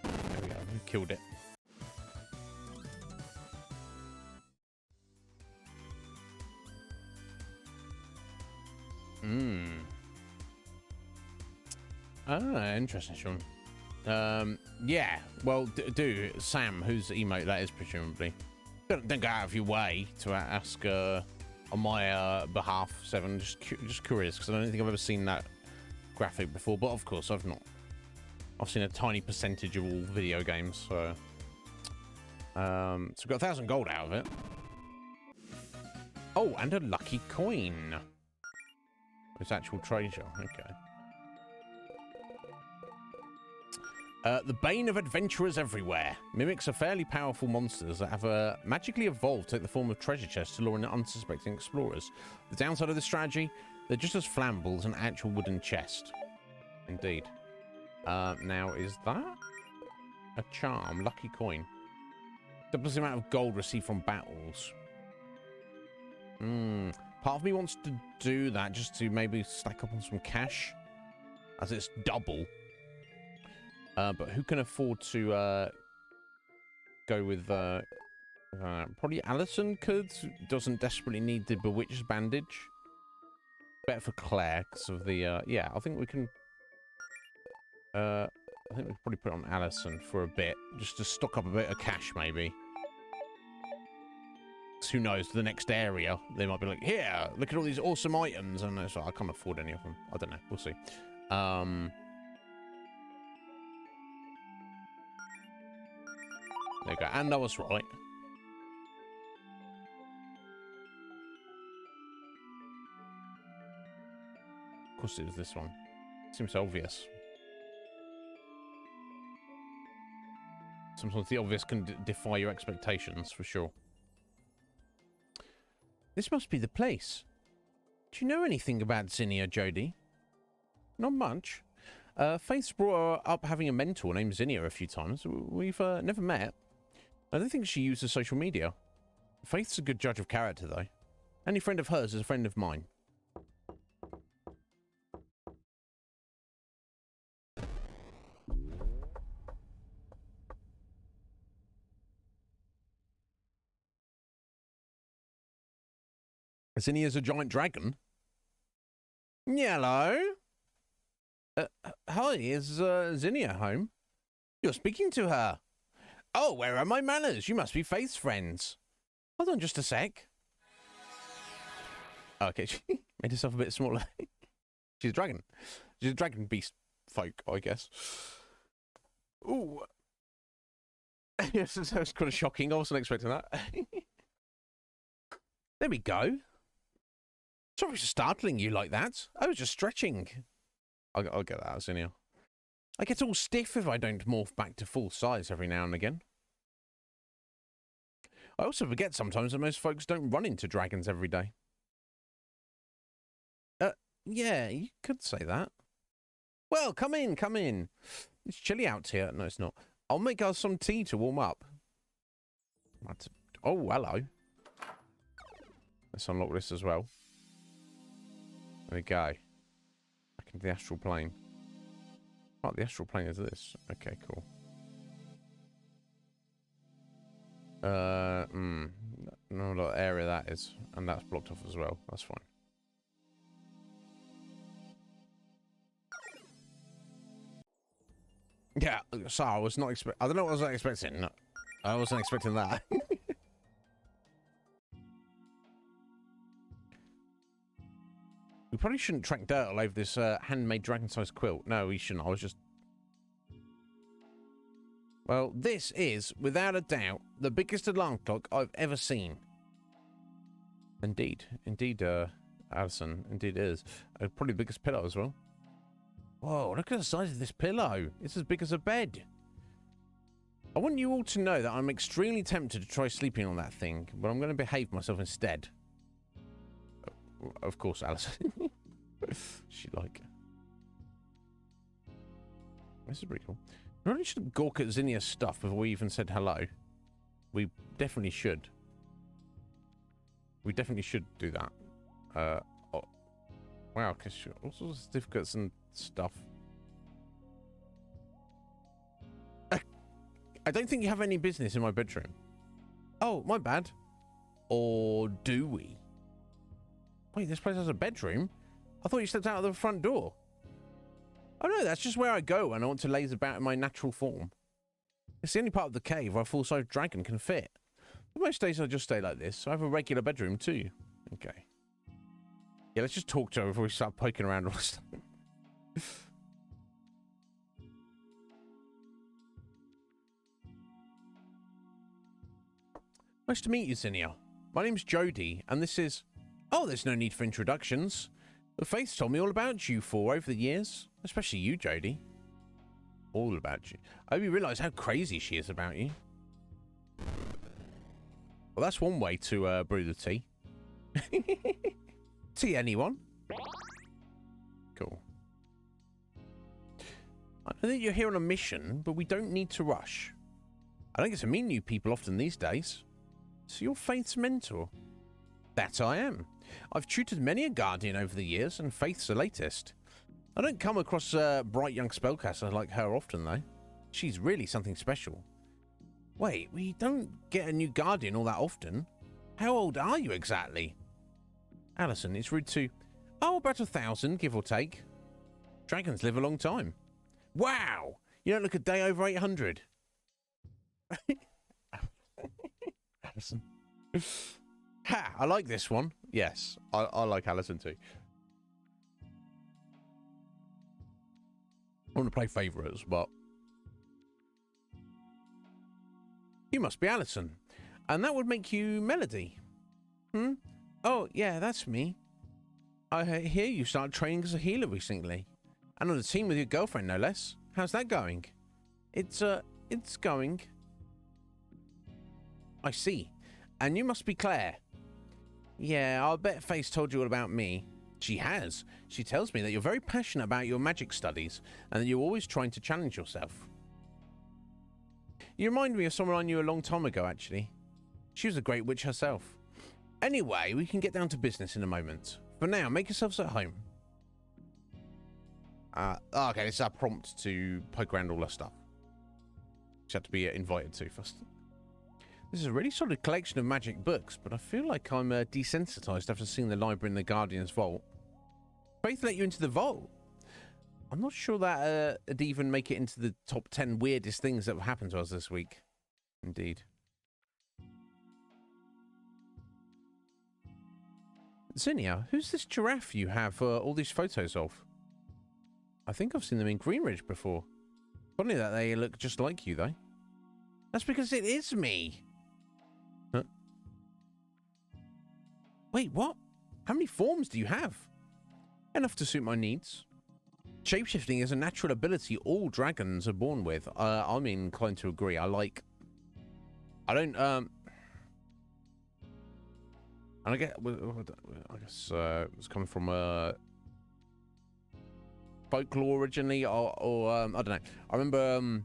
There we go, we killed it. Ah, interesting, Sean. Yeah, well, do Sam, whose emote that is, presumably. Don't go out of your way to ask on my behalf, Seven. Just curious, because I don't think I've ever seen that graphic before. But of course, I've not. I've seen a tiny percentage of all video games, so so we've got 1,000 gold out of it. Oh, and a lucky coin. It's actual treasure. Okay. The bane of adventurers everywhere. Mimics are fairly powerful monsters that have magically evolved to take the form of treasure chests to lure in unsuspecting explorers. The downside of this strategy, they're just as flammable as an actual wooden chest. Indeed. Now, is that a charm? Lucky coin. Doubles the amount of gold received from battles. Part of me wants to do that just to maybe stack up on some cash, as it's double. But who can afford to go with... probably Alison could. Doesn't desperately need the Bewitched bandage. Better for Claire, because of the... yeah, I think we can... I think we can probably put on Alison for a bit. Just to stock up a bit of cash, maybe. Who knows, the next area, they might be like, here, look at all these awesome items. And it's like, I can't afford any of them. I don't know. We'll see. There you go. And I was right. Of course it was this one. Seems obvious. Sometimes the obvious can defy your expectations, for sure. This must be the place. Do you know anything about Zinnia, Jodie? Not much. Faith's brought her up having a mentor named Zinnia a few times. We've never met. I don't think she uses social media. Faith's a good judge of character, though. Any friend of hers is a friend of mine. Zinnia's a giant dragon? Hello? Hi, is Zinnia home? You're speaking to her. Oh, where are my manners? You must be Faith's friends. Hold on just a sec. Okay, she made herself a bit smaller. She's a dragon. She's a dragon beast folk, I guess. Ooh. Yes, that was kind of shocking. I wasn't expecting that. There we go. Sorry for startling you like that. I was just stretching. I'll get that, Zinnia. I get all stiff if I don't morph back to full size every now and again. I also forget sometimes that most folks don't run into dragons every day. Yeah, you could say that. Well, come in, come in. It's chilly out here. No, it's not. I'll make us some tea to warm up. Oh, hello. Let's unlock this as well. There we go. Back into the astral plane. Oh, the astral plane is this. Okay, cool. No, what area that is. And that's blocked off as well. That's fine. Yeah, so I was not I don't know what I was expecting. No, I wasn't expecting that. We probably shouldn't track dirt all over this handmade dragon-sized quilt. No, we shouldn't. I was just... Well, this is, without a doubt, the biggest alarm clock I've ever seen. Indeed. Indeed, Alison. Indeed it is. Probably the biggest pillow as well. Whoa, look at the size of this pillow. It's as big as a bed. I want you all to know that I'm extremely tempted to try sleeping on that thing, but I'm going to behave myself instead. Of course, Alison. She like... This is pretty cool. We really should gawk at Zinnia's stuff before we even said hello. We definitely should. We definitely should do that. Oh, wow, because all sorts of certificates and stuff. I don't think you have any business in my bedroom. Oh, my bad. Or do we? Wait, this place has a bedroom? I thought you stepped out of the front door. Oh no, that's just where I go when I want to laze about in my natural form. It's the only part of the cave where a full-size dragon can fit. But most days I just stay like this, so I have a regular bedroom too. Okay. Yeah, let's just talk to her before we start poking around all this stuff. Nice to meet you, Zinnia. My name's Jodie, and this is... Oh, there's no need for introductions. Faith told me all about you four over the years, especially you, Jodie. All about you. I hope you realise how crazy she is about you. Well, that's one way to brew the tea. Tea, anyone? Cool. I know that you're here on a mission, but we don't need to rush. I don't get to meet new people often these days. So you're Faith's mentor? That I am. I've tutored many a guardian over the years, and Faith's the latest. I don't come across a bright young spellcaster like her often, though. She's really something special. Wait, we don't get a new guardian all that often. How old are you exactly? Alison, it's rude to... Oh, about 1,000, give or take. Dragons live a long time. Wow! You don't look a day over 800. Alison. Ha! I like this one. Yes, I like Alison too. I want to play favourites, but... You must be Alison. And that would make you Melody. Hmm? Oh, yeah, that's me. I hear you started training as a healer recently. And on a team with your girlfriend, no less. How's that going? It's going. I see. And you must be Claire. Yeah, I'll bet Faith told you all about me. She has. She tells me that you're very passionate about your magic studies and that you're always trying to challenge yourself. You remind me of someone I knew a long time ago, actually. She was a great witch herself. Anyway, we can get down to business in a moment. For now, make yourselves at home. Okay, this is our prompt to poke around all our stuff. Which had to be invited to first. This is a really solid collection of magic books, but I feel like I'm desensitized after seeing the library in the Guardian's vault. Faith let you into the vault. I'm not sure that it'd even make it into the top 10 weirdest things that have happened to us this week. Indeed. Zinnia, who's this giraffe you have all these photos of? I think I've seen them in Greenridge before. Funny that they look just like you, though. That's because it is me. Huh? Wait, what? How many forms do you have? Enough to suit my needs. Shapeshifting is a natural ability all dragons are born with. I'm inclined to agree. I guess it's coming from folklore originally, or I don't know. I remember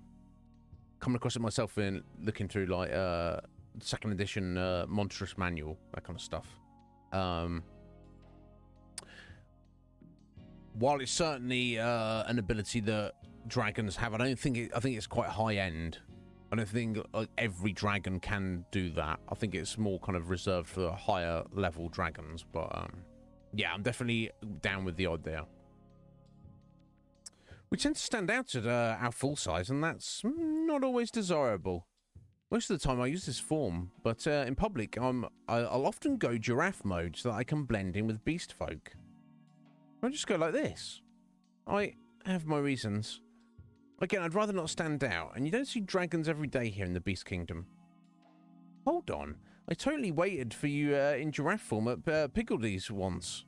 coming across it myself in looking through like second edition Monstrous Manual, that kind of stuff. While it's certainly an ability that dragons have, I think it's quite high end. I don't think like every dragon can do that. I think it's more kind of reserved for higher level dragons. But yeah, I'm definitely down with the idea. We tend to stand out at our full size, and that's not always desirable. Most of the time I use this form, but in public I'll often go giraffe mode so that I can blend in with beast folk. I just go like this. I have my reasons. Again, I'd rather not stand out, and you don't see dragons every day here in the Beast Kingdom. Hold on, I totally waited for you in giraffe form at Piggledee's once.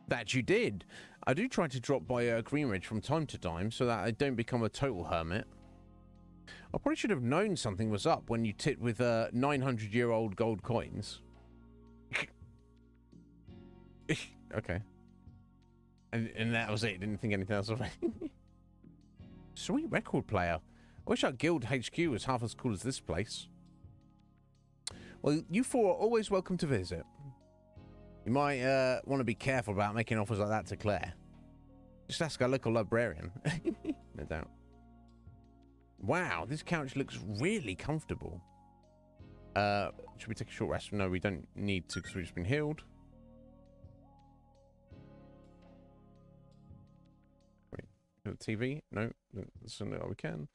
That you did. I do try to drop by Greenridge from time to time so that I don't become a total hermit. I probably should have known something was up when you tit with 900-year-old gold coins. Okay. And that was it. Didn't think anything else of it. Sweet record player. I wish our guild HQ was half as cool as this place. Well, you four are always welcome to visit. You might want to be careful about making offers like that to Claire. Just ask our local librarian. No doubt. Wow, this couch looks really comfortable. Should we take a short rest? No, we don't need to because we've just been healed. Wait, TV? No, that's not we can.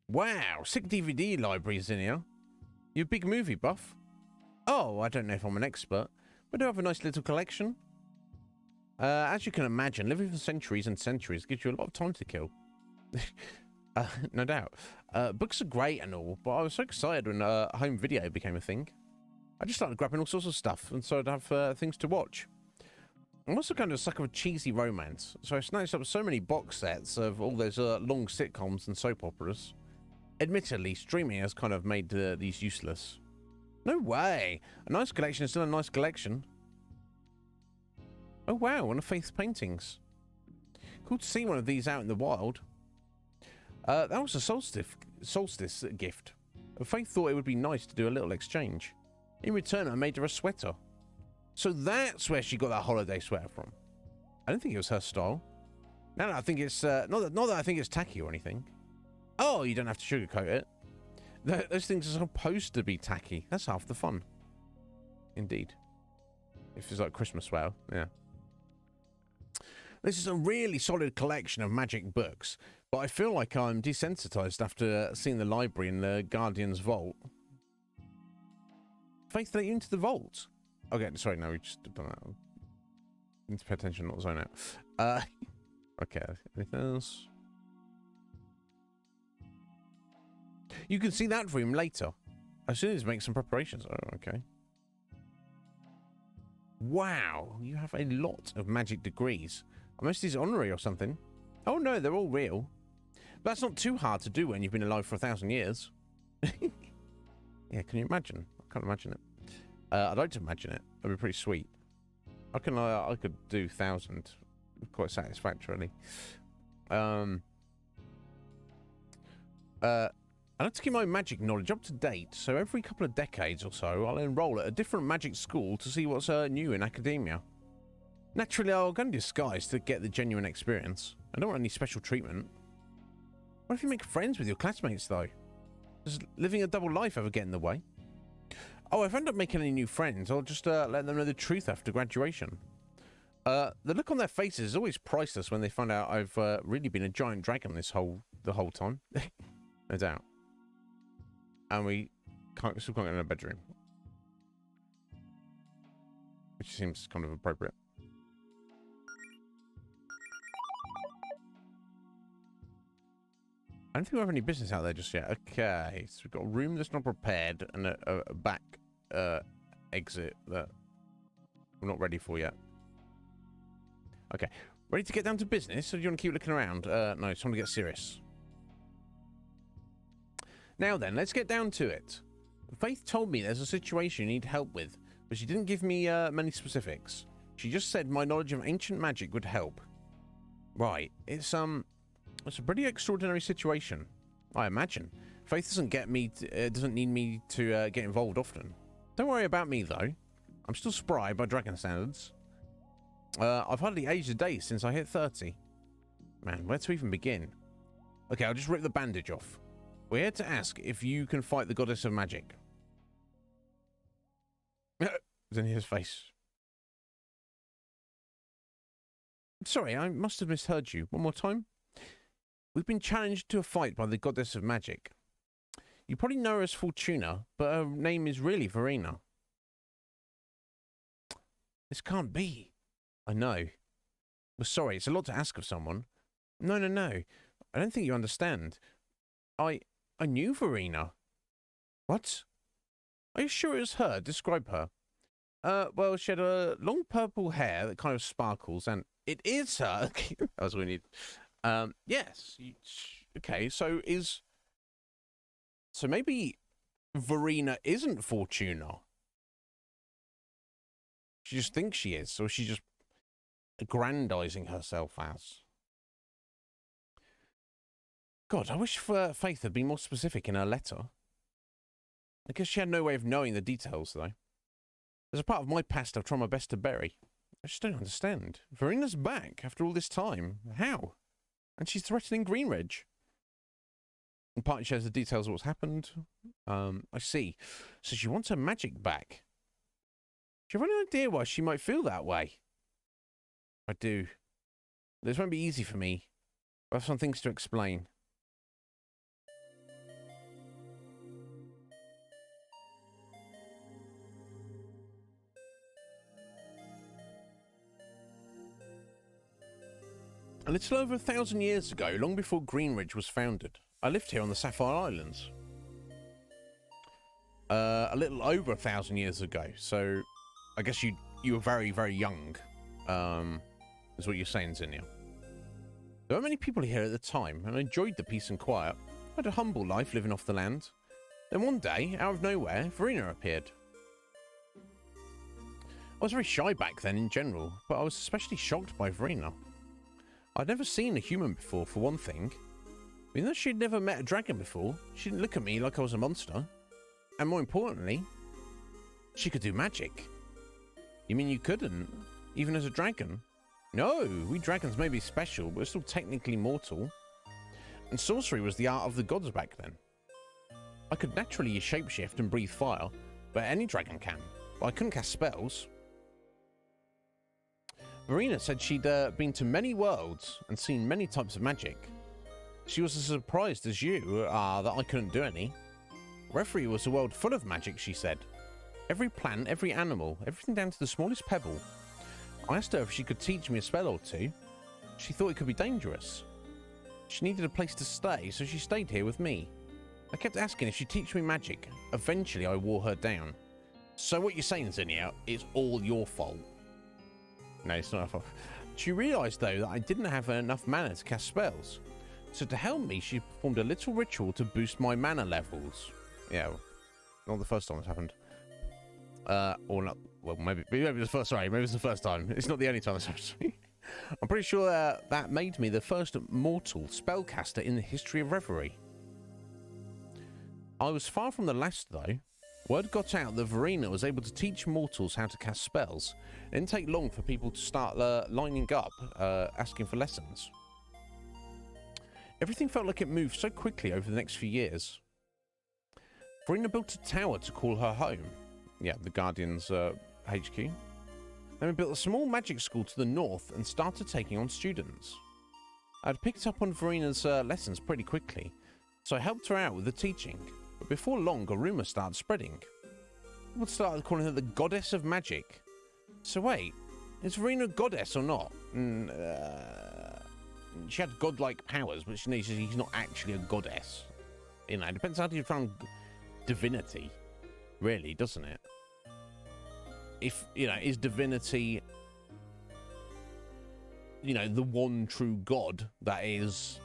Wow, sick DVD libraries in here. You a big movie buff? Oh, I don't know if I'm an expert, but I do have a nice little collection. As you can imagine, living for centuries and centuries gives you a lot of time to kill. No doubt. Books are great and all, but I was so excited when home video became a thing. I just started grabbing all sorts of stuff, and so I'd have things to watch. I'm also kind of a sucker of cheesy romance, so I snatched up so many box sets of all those long sitcoms and soap operas. Admittedly, streaming has kind of made these useless. No way! A nice collection is still a nice collection. Oh wow, one of Faith's paintings. Cool to see one of these out in the wild. That was a solstice gift. Faith thought it would be nice to do a little exchange. In return, I made her a sweater. So that's where she got that holiday sweater from. I don't think it was her style. Now that I think it's not that I think it's tacky or anything. Oh, you don't have to sugarcoat it. Those things are supposed to be tacky. That's half the fun. Indeed. If it's like Christmas sweater, yeah. This is a really solid collection of magic books, but I feel like I'm desensitized after seeing the library in the Guardian's vault. Faith, let you into the vault. Okay, sorry, no, we just done that. Need to pay attention, not zone out. Okay, anything else? You can see that room later. As soon as make some preparations. Oh, okay. Wow, you have a lot of magic degrees. Are most of these honorary or something? Oh no, they're all real. But that's not too hard to do when you've been alive for 1,000 years. Yeah, can you imagine? I can't imagine it. I'd like to imagine it. That'd be pretty sweet. I could do 1,000 quite satisfactorily. I'd like to keep my magic knowledge up to date, so every couple of decades or so, I'll enroll at a different magic school to see what's new in academia. Naturally, I'll go in disguise to get the genuine experience. I don't want any special treatment. What if you make friends with your classmates, though? Does living a double life ever get in the way? Oh, if I end up making any new friends, I'll just let them know the truth after graduation. The look on their faces is always priceless when they find out I've really been a giant dragon the whole time. No doubt. And we still can't get in a bedroom. Which seems kind of appropriate. I don't think we have any business out there just yet. Okay, so we've got a room that's not prepared and a back exit that we're not ready for yet. Okay, ready to get down to business, or do you want to keep looking around? No, it's time to get serious. Now then, let's get down to it. Faith told me there's a situation you need help with, but she didn't give me many specifics. She just said my knowledge of ancient magic would help. Right, it's a pretty extraordinary situation, I imagine. Faith doesn't need me to get involved often. Don't worry about me though. I'm still spry by dragon standards. I've hardly aged a day since I hit 30. Man, where to even begin? Okay, I'll just rip the bandage off. We're here to ask if you can fight the goddess of magic. It's in his face. Sorry, I must have misheard you. One more time. We've been challenged to a fight by the goddess of magic. You probably know her as Fortuna, but her name is really Verena. This can't be. I know. Well, sorry, it's a lot to ask of someone. No. I don't think you understand. I knew Verena. What? Are you sure it was her? Describe her. Well, she had a long purple hair that kind of sparkles, and it is her. That's what we need. Yes. Okay, so maybe Verena isn't Fortuna. She just thinks she is, or she's just aggrandizing herself as. God, I wish Faith had been more specific in her letter. I guess she had no way of knowing the details, though. There's a part of my past I've tried my best to bury. I just don't understand. Verena's back after all this time. How? And she's threatening Greenridge. And partly shares the details of what's happened. I see. So she wants her magic back. Do you have any idea why she might feel that way? I do. This won't be easy for me. I have some things to explain. A little over 1,000 years ago, long before Greenridge was founded, I lived here on the Sapphire Islands. A little over 1,000 years ago, so I guess you were very, very young. is what you're saying, Zinnia. There weren't many people here at the time, and I enjoyed the peace and quiet. I had a humble life living off the land. Then one day, out of nowhere, Verena appeared. I was very shy back then in general, but I was especially shocked by Verena. I'd never seen a human before, for one thing. Even though she'd never met a dragon before, she didn't look at me like I was a monster. And more importantly, she could do magic. You mean you couldn't? Even as a dragon? No, we dragons may be special, but we're still technically mortal. And sorcery was the art of the gods back then. I could naturally shapeshift and breathe fire, but any dragon can. But I couldn't cast spells. Verena said she'd been to many worlds and seen many types of magic. She was as surprised as you that I couldn't do any. Reverie was a world full of magic, she said. Every plant, every animal, everything down to the smallest pebble. I asked her if she could teach me a spell or two. She thought it could be dangerous. She needed a place to stay, so she stayed here with me. I kept asking if she'd teach me magic. Eventually, I wore her down. So what you're saying, Zinnia, it's all your fault. No, it's not her fault. She realised, though, that I didn't have enough mana to cast spells. So to help me, she performed a little ritual to boost my mana levels. Yeah, not the first time it's happened. Or not. Well, maybe it was the first. Sorry, maybe it was the first time. It's not the only time that's happened. I'm pretty sure that made me the first mortal spellcaster in the history of Reverie. I was far from the last, though. Word got out that Verena was able to teach mortals how to cast spells. It didn't take long for people to start lining up, asking for lessons. Everything felt like it moved so quickly over the next few years. Verena built a tower to call her home. Yeah, the Guardian's HQ. Then we built a small magic school to the north and started taking on students. I'd picked up on Verena's lessons pretty quickly, so I helped her out with the teaching. But before long, a rumour started spreading. People started calling her the goddess of magic. So wait, is Verena a goddess or not? She had godlike powers, but she's not actually a goddess. You know, it depends how you define divinity, really, doesn't it? If, you know, is divinity, you know, the one true god that is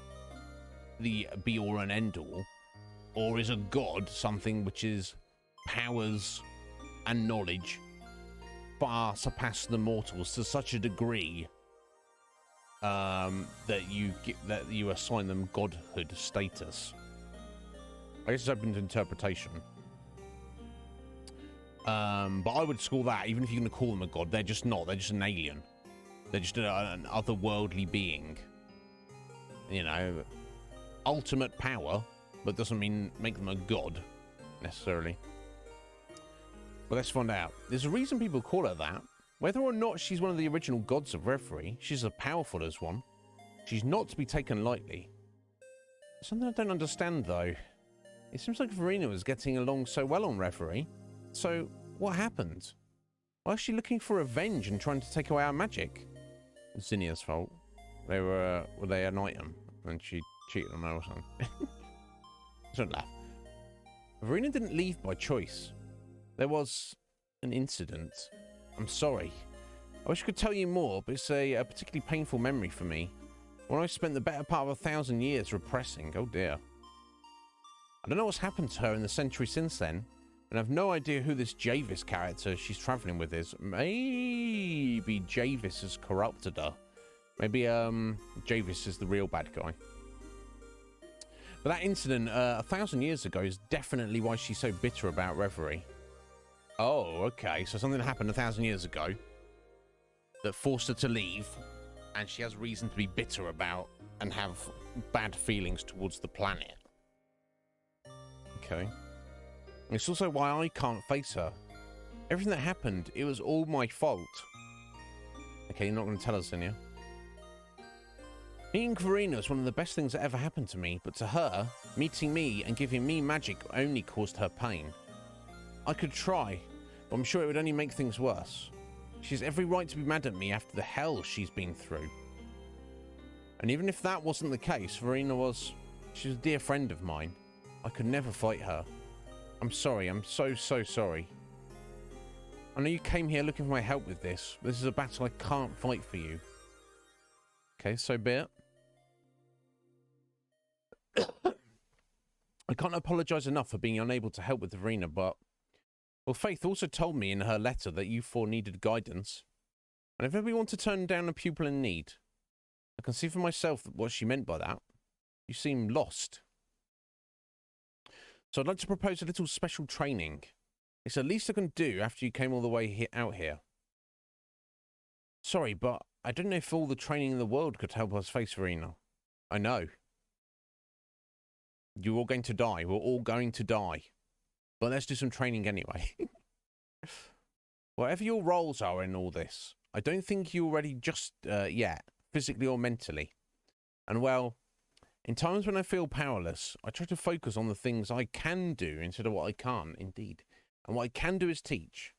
the be-all and end-all, or is a god something which is powers and knowledge far surpass the mortals to such a degree that you assign them godhood status? I guess it's open to interpretation. But I would call that, even if you're going to call them a god, they're just not. They're just an alien. They're just an otherworldly being. You know, ultimate power, but doesn't mean make them a god, necessarily. But let's find out. There's a reason people call her that. Whether or not she's one of the original gods of Reverie, she's as powerful as one. She's not to be taken lightly. Something I don't understand, though. It seems like Verena was getting along so well on Reverie. So, what happened? Why is she looking for revenge and trying to take away our magic? It's Zinnia's fault. Were they an item? And she cheated on her or something. Don't laugh. Verena didn't leave by choice. There was an incident. I'm sorry. I wish I could tell you more, but it's a particularly painful memory for me. One I spent the better part of 1,000 years repressing. Oh dear. I don't know what's happened to her in the century since then, and I've no idea who this Javis character she's travelling with is. Maybe Javis has corrupted her. Maybe Javis is the real bad guy. But that incident 1,000 years ago is definitely why she's so bitter about Reverie. Oh, okay. So something happened 1,000 years ago that forced her to leave, and she has reason to be bitter about and have bad feelings towards the planet. Okay. It's also why I can't face her. Everything that happened, it was all my fault. Okay, you're not going to tell us, Zinnia. Meeting Verena was one of the best things that ever happened to me, but to her, meeting me and giving me magic only caused her pain. I could try, but I'm sure it would only make things worse. She has every right to be mad at me after the hell she's been through. And even if that wasn't the case, Verena was... She was a dear friend of mine. I could never fight her. I'm sorry, I'm so sorry. I know you came here looking for my help with this. This is a battle I can't fight for you. Okay, so be it. I can't apologize enough for being unable to help with Verena, but... Well, Faith also told me in her letter that you four needed guidance. And if we want to turn down a pupil in need, I can see for myself what she meant by that. You seem lost. So I'd like to propose a little special training. It's the least I can do after you came all the way out here. Sorry, but I don't know if all the training in the world could help us face Verena. I know. You're all going to die. We're all going to die. But let's do some training anyway. Whatever your roles are in all this, I don't think you're ready just yet, physically or mentally. And well, in times when I feel powerless, I try to focus on the things I can do instead of what I can't, indeed. And what I can do is teach.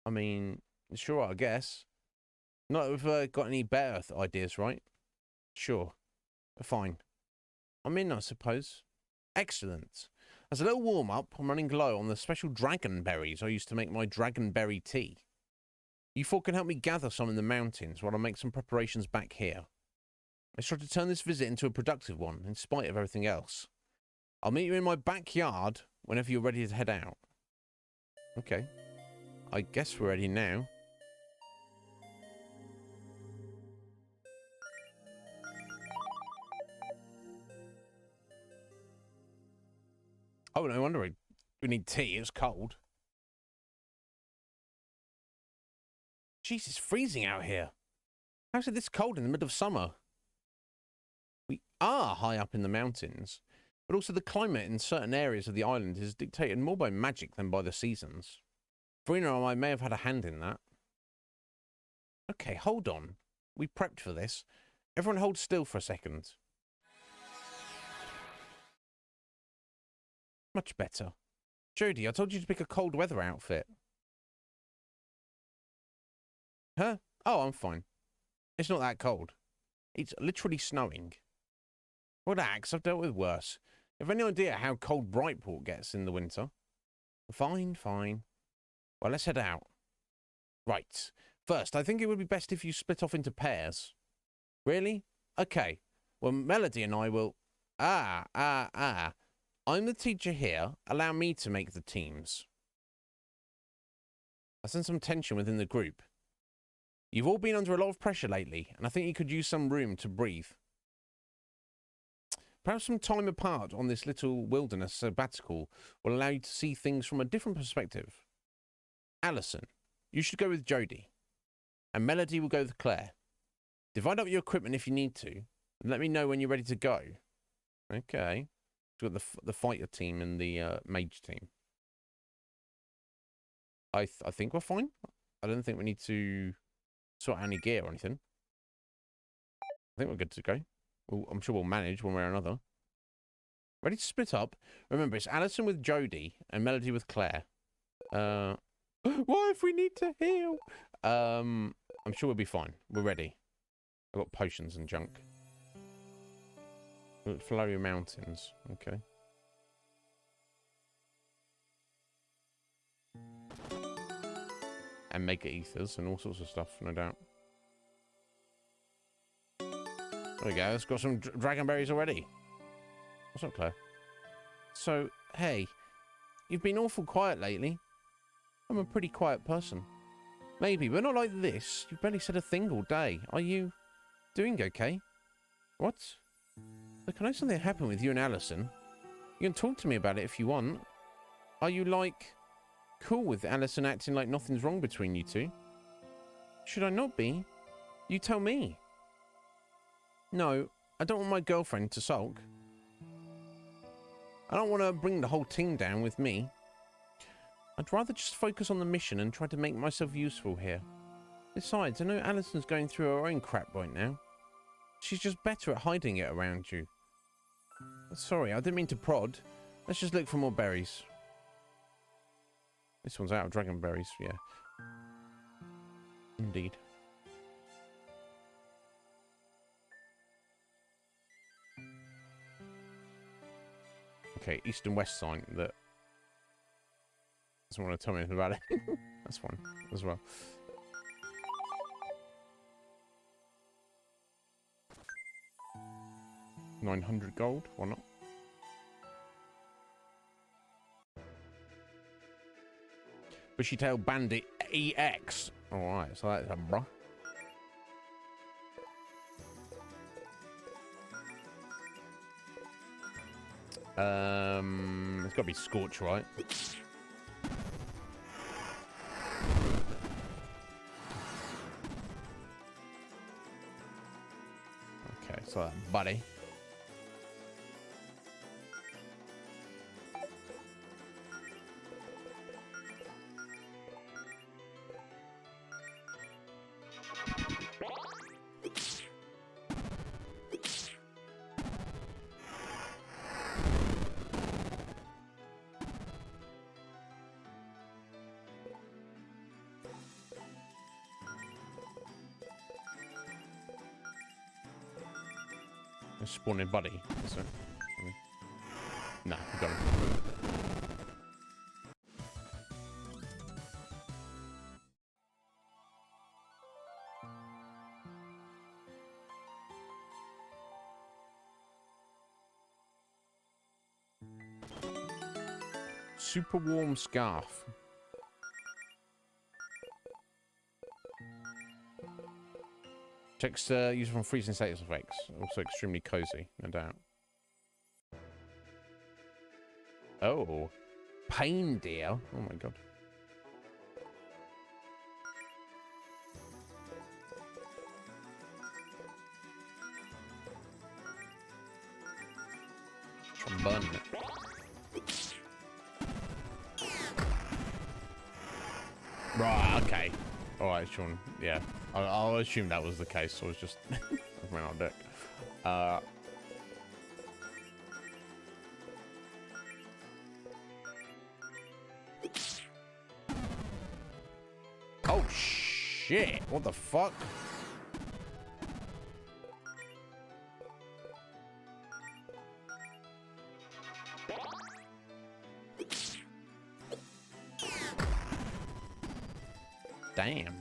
I mean, sure, I guess. Not if I've got any better ideas, right? Sure. Fine. I'm in, I suppose. Excellent. As a little warm-up, I'm running low on the special dragon berries I used to make my dragon berry tea. You four can help me gather some in the mountains while I make some preparations back here. Let's try to turn this visit into a productive one, in spite of everything else. I'll meet you in my backyard whenever you're ready to head out. Okay. I guess we're ready now. Oh, no wonder we need tea. It's cold. Jeez, it's freezing out here. How's it this cold in the middle of summer? We are high up in the mountains, but also the climate in certain areas of the island is dictated more by magic than by the seasons. Verena and I may have had a hand in that. Okay, hold on. We prepped for this. Everyone hold still for a second. Much better. Jodie, I told you to pick a cold weather outfit. Huh? Oh, I'm fine. It's not that cold. It's literally snowing. Relax, I've dealt with worse. Have any idea how cold Brightport gets in the winter? Fine, fine. Well, let's head out. Right. First, I think it would be best if you split off into pairs. Really? Okay. Well, Melody and I will... I'm the teacher here. Allow me to make the teams. I sense some tension within the group. You've all been under a lot of pressure lately, and I think you could use some room to breathe. Perhaps some time apart on this little wilderness sabbatical will allow you to see things from a different perspective. Alison, you should go with Jodie, and Melody will go with Claire. Divide up your equipment if you need to, and let me know when you're ready to go. Okay. We've got the fighter team and the mage team. I think we're fine. I don't think we need to sort out any gear or anything. I think we're good to go. I'm sure we'll manage one way or another. Ready to split up? Remember, it's Alison with Jodie and Melody with Claire. What if we need to heal? I'm sure we'll be fine. We're ready. I've got potions and junk. Flurry Mountains. Okay. And Mega Ethers and all sorts of stuff, no doubt. There we go. It's got some dragon berries already. What's up, Claire? So, hey, you've been awful quiet lately. I'm a pretty quiet person. Maybe, but not like this. You've barely said a thing all day. Are you doing okay? What? Look, I know something happened with you and Alison. You can talk to me about it if you want. Are you, like, cool with Alison acting like nothing's wrong between you two? Should I not be? You tell me. No, I don't want my girlfriend to sulk. I don't want to bring the whole team down with me. I'd rather just focus on the mission and try to make myself useful here. Besides, I know Alison's going through her own crap right now. She's just better at hiding it around you. Sorry, I didn't mean to prod. Let's just look for more berries. This one's out of dragon berries, yeah. Indeed. Okay, east and west sign that doesn't want to tell me anything about it. That's fine as well. $900 gold. Why not? Bushy Tail Bandit EX. Alright, so that's a bruh. It's got to be Scorch, right? Okay, so buddy. Spawning buddy. So, no, we got him. Super warm scarf. Checks used from freezing status effects. Also extremely cozy, no doubt. Oh, pain deer. Oh my god. Trombone. Right. Okay. All right, Sean. Yeah, I'll assume that was the case. So I was just ran on deck. Oh shit! What the fuck? Damn.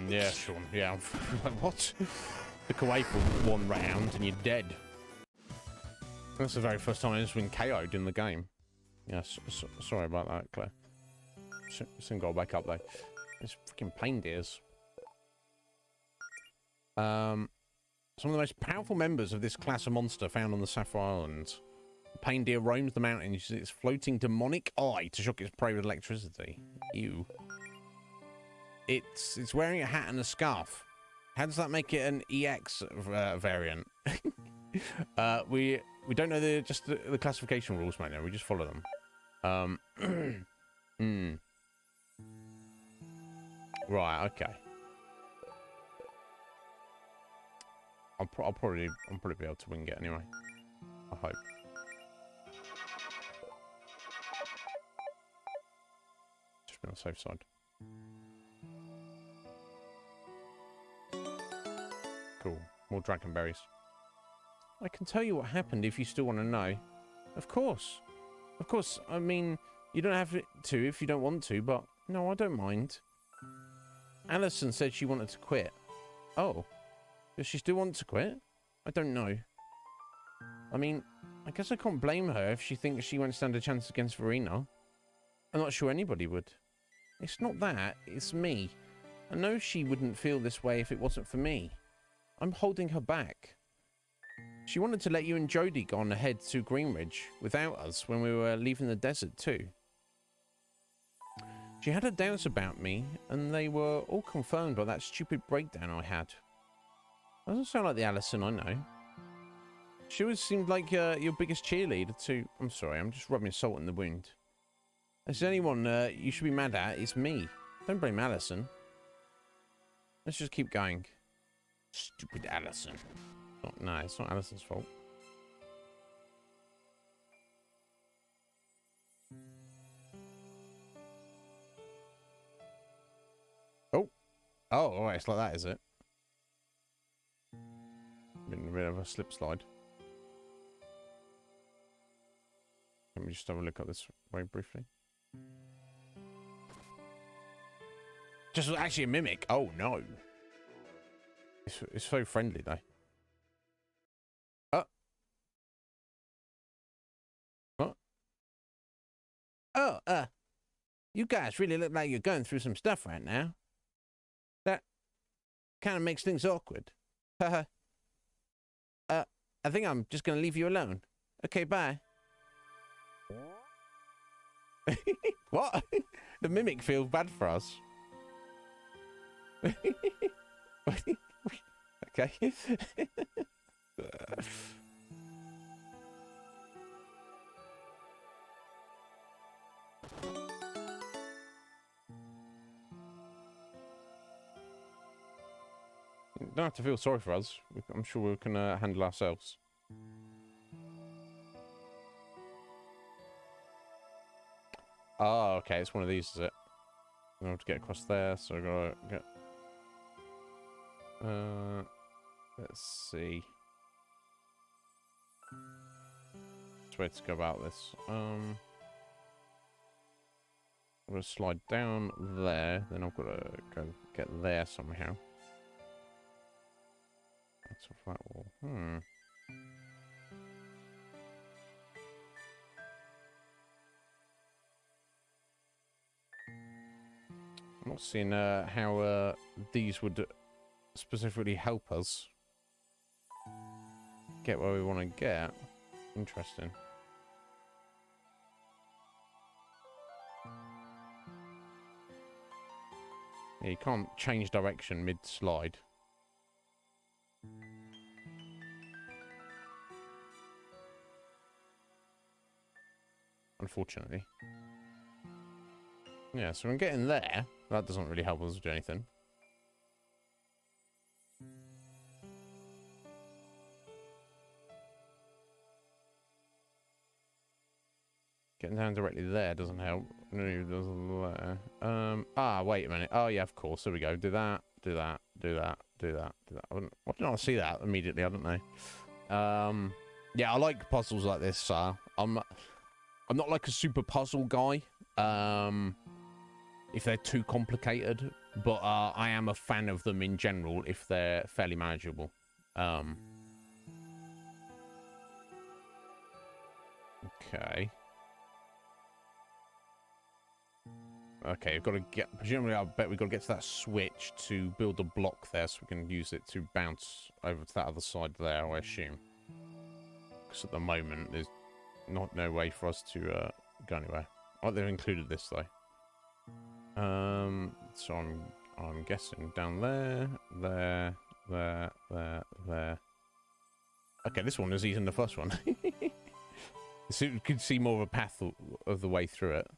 Yeah, Sean. Yeah. What? Took away for one round and you're dead. That's the very first time I just been KO'd in the game. Yeah, sorry about that, Claire. Soon got back up though. It's freaking pain deers. Some of the most powerful members of this class of monster found on the Sapphire Islands. The pain deer roams the mountains using its floating demonic eye to shock its prey with electricity. Ew. It's wearing a hat and a scarf. How does that make it an EX variant? We don't know the classification rules, mate. No, we just follow them. Right. Okay. I'll probably be able to wing it anyway. I hope. Just be on the safe side. Cool. More dragon berries. I can tell you what happened if you still want to know. Of course. Of course. I mean, you don't have to if you don't want to, but no, I don't mind. Alison said she wanted to quit. Oh. Does she still want to quit? I don't know. I mean, I guess I can't blame her if she thinks she won't stand a chance against Verena. I'm not sure anybody would. It's not that, it's me. I know she wouldn't feel this way if it wasn't for me. I'm holding her back. She wanted to let you and Jody go on ahead to Greenridge without us when we were leaving the desert too. She had her doubts about me, and they were all confirmed by that stupid breakdown I had. Doesn't sound like the Alison I know. She always seemed like your biggest cheerleader too. I'm sorry, I'm just rubbing salt in the wound. If there's anyone you should be mad at, it's me. Don't blame Alison. Let's just keep going. Stupid Alison. No, it's not Alison's fault. Oh, all right, it's like that, is it? Been a bit of a slip slide. Let me just have a look at this very briefly. Just actually a mimic. Oh no. It's so friendly though. What? Oh, you guys really look like you're going through some stuff right now. That kind of makes things awkward. Haha. I think I'm just gonna leave you alone. Okay, bye. What? The mimic feels bad for us. Okay. You don't have to feel sorry for us. I'm sure we can handle ourselves. Oh, okay. It's one of these, is it? I have to get across there, so I gotta get. Let's see. Which way to go about this? I'm gonna slide down there, then I've got to go get there somehow. That's a flat wall. I'm not seeing how these would specifically help us get where we want to get. Interesting. Yeah, you can't change direction mid-slide. Unfortunately. Yeah, so I'm getting there. That doesn't really help us do anything. Getting down directly there doesn't help. No, doesn't there. Wait a minute. Oh, yeah, of course. There we go. Do that, do that, do that, do that, do that. Why didn't I see that immediately? I don't know. Yeah, I like puzzles like this. I'm not like a super puzzle guy. If they're too complicated, but I am a fan of them in general if they're fairly manageable. Okay. Okay, we've got to get... Presumably, I bet we've got to get to that switch to build a block there so we can use it to bounce over to that other side there, I assume. Because at the moment, there's no way for us to go anywhere. Oh, they've included this, though. So I'm guessing down there, there. Okay, this one is easier than the first one. So you could see more of a path of the way through it.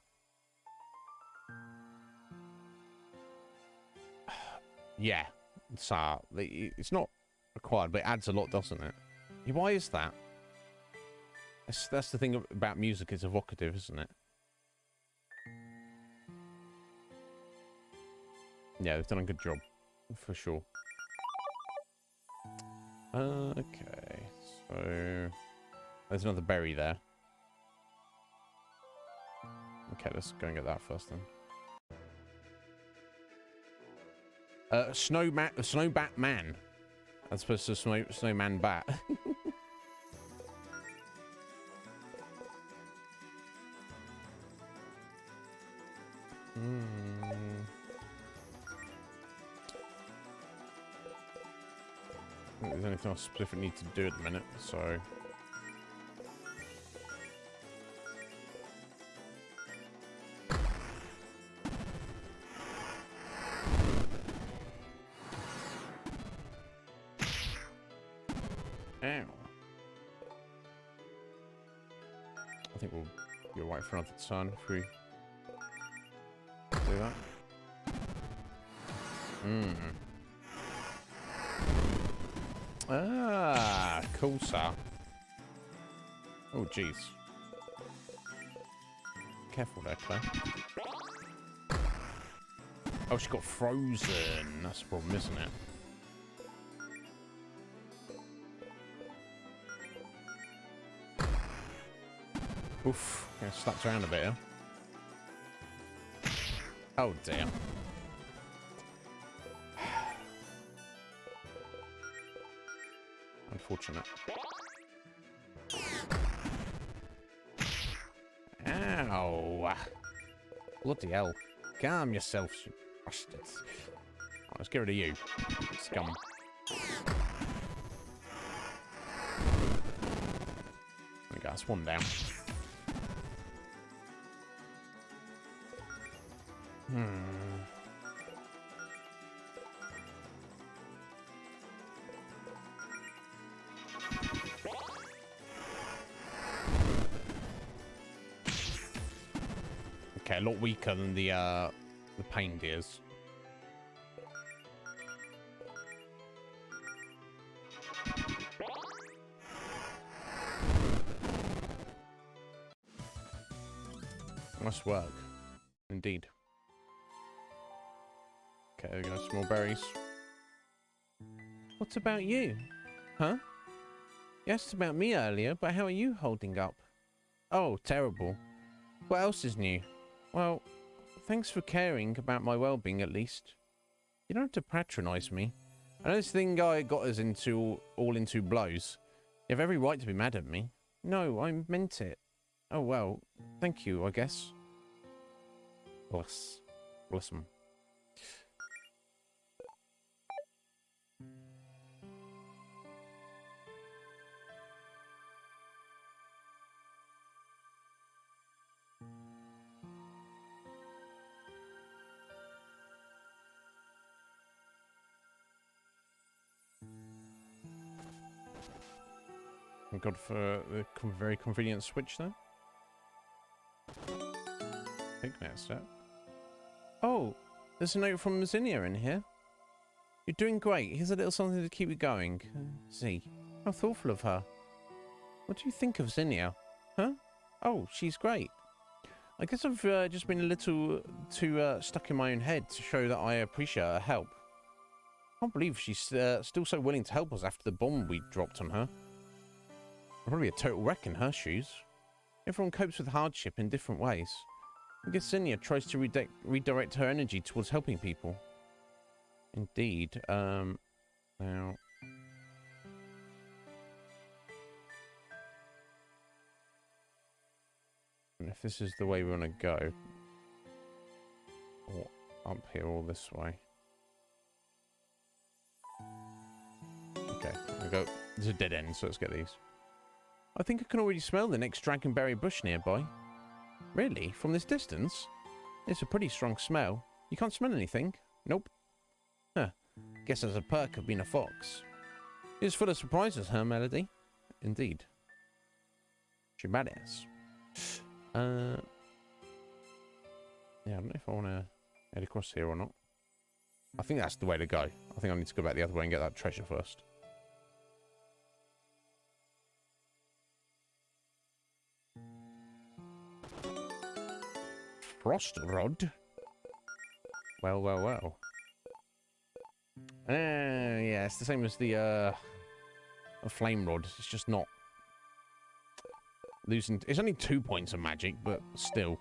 Yeah, it's not required, but it adds a lot, doesn't it? Why is that? That's the thing about music, it's evocative, isn't it? Yeah, they've done a good job, for sure. Okay, so there's another berry there. Okay, let's go and get that first then. Snowbat man, as opposed to snowman bat. I don't think there's anything else specific need to do at the minute, so. Ow. I think we'll go right for another turn if we do that. Ah, cool, sir. Oh, jeez. Careful there, Claire. Oh, she got frozen. That's the problem, isn't it? Oof. Yeah, slapped around a bit here. Oh, dear. Unfortunate. Ow. Bloody hell. Calm yourself, you bastards. Right, let's get rid of you, scum. There we go, that's one down. Okay, a lot weaker than the pain deers. Nice work, indeed. Okay, there we go. Small berries. What about you? Huh? You asked about me earlier, but how are you holding up? Oh, terrible. What else is new? Well, thanks for caring about my well-being, at least. You don't have to patronize me. I know this thing I got us into all into blows. You have every right to be mad at me. No, I meant it. Oh, well, thank you, I guess. Bless. Bless them. Thank God for the very convenient switch there. Pignet set. Oh, there's a note from Zinnia in here. You're doing great. Here's a little something to keep you going. Z. How thoughtful of her. What do you think of Zinnia? Huh? Oh, she's great. I guess I've just been a little too stuck in my own head to show that I appreciate her help. I can't believe she's still so willing to help us after the bomb we dropped on her. I'm probably a total wreck in her shoes. Everyone copes with hardship in different ways. I guess Zinnia tries to redirect her energy towards helping people. Indeed. Now... And if this is the way we want to go... Or up here or this way. Okay, there we go. There's a dead end, so let's get these. I think I can already smell the next dragonberry bush nearby. Really? From this distance? It's a pretty strong smell. You can't smell anything? Nope. Huh. Guess that's a perk of being a fox. It's full of surprises, huh, Melody? Indeed. She badass. Yeah, I don't know if I want to head across here or not. I think that's the way to go. I think I need to go back the other way and get that treasure first. Frost rod? Well, well, well. Yeah, it's the same as the a flame rod. It's just not losing. It's only 2 points of magic, but still.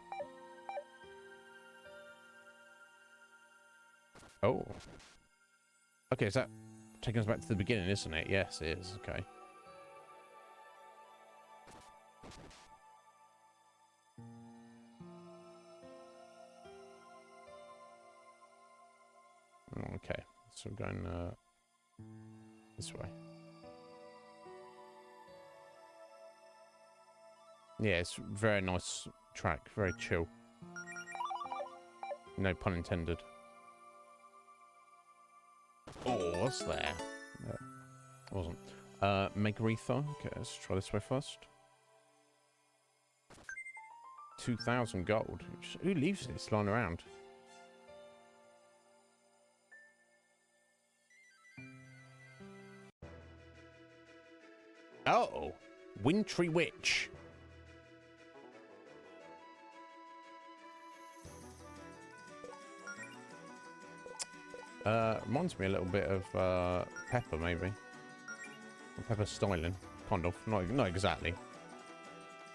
Oh. Okay, is that taking us back to the beginning, isn't it? Yes, it is. Okay. Okay, so we're going this way. Yeah, it's very nice track, very chill. No pun intended. Oh, what's there? No, it wasn't. Megaretha. Okay, let's try this way first. 2,000 gold. Who leaves this lying around? Oh, Wintry Witch. Reminds me a little bit of Pepper, maybe. Pepper styling, kind of. Not exactly.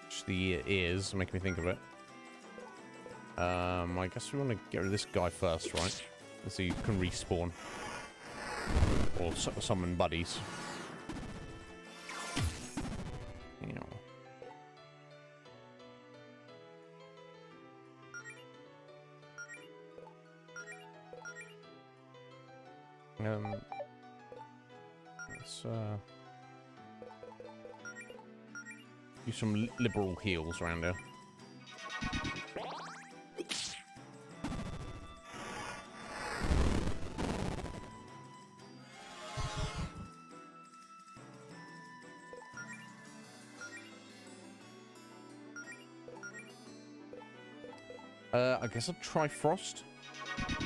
Just the ears make me think of it. I guess we want to get rid of this guy first, right? So you can respawn. Or summon buddies. Let's use some liberal heals around here. I guess I'll try Frost. It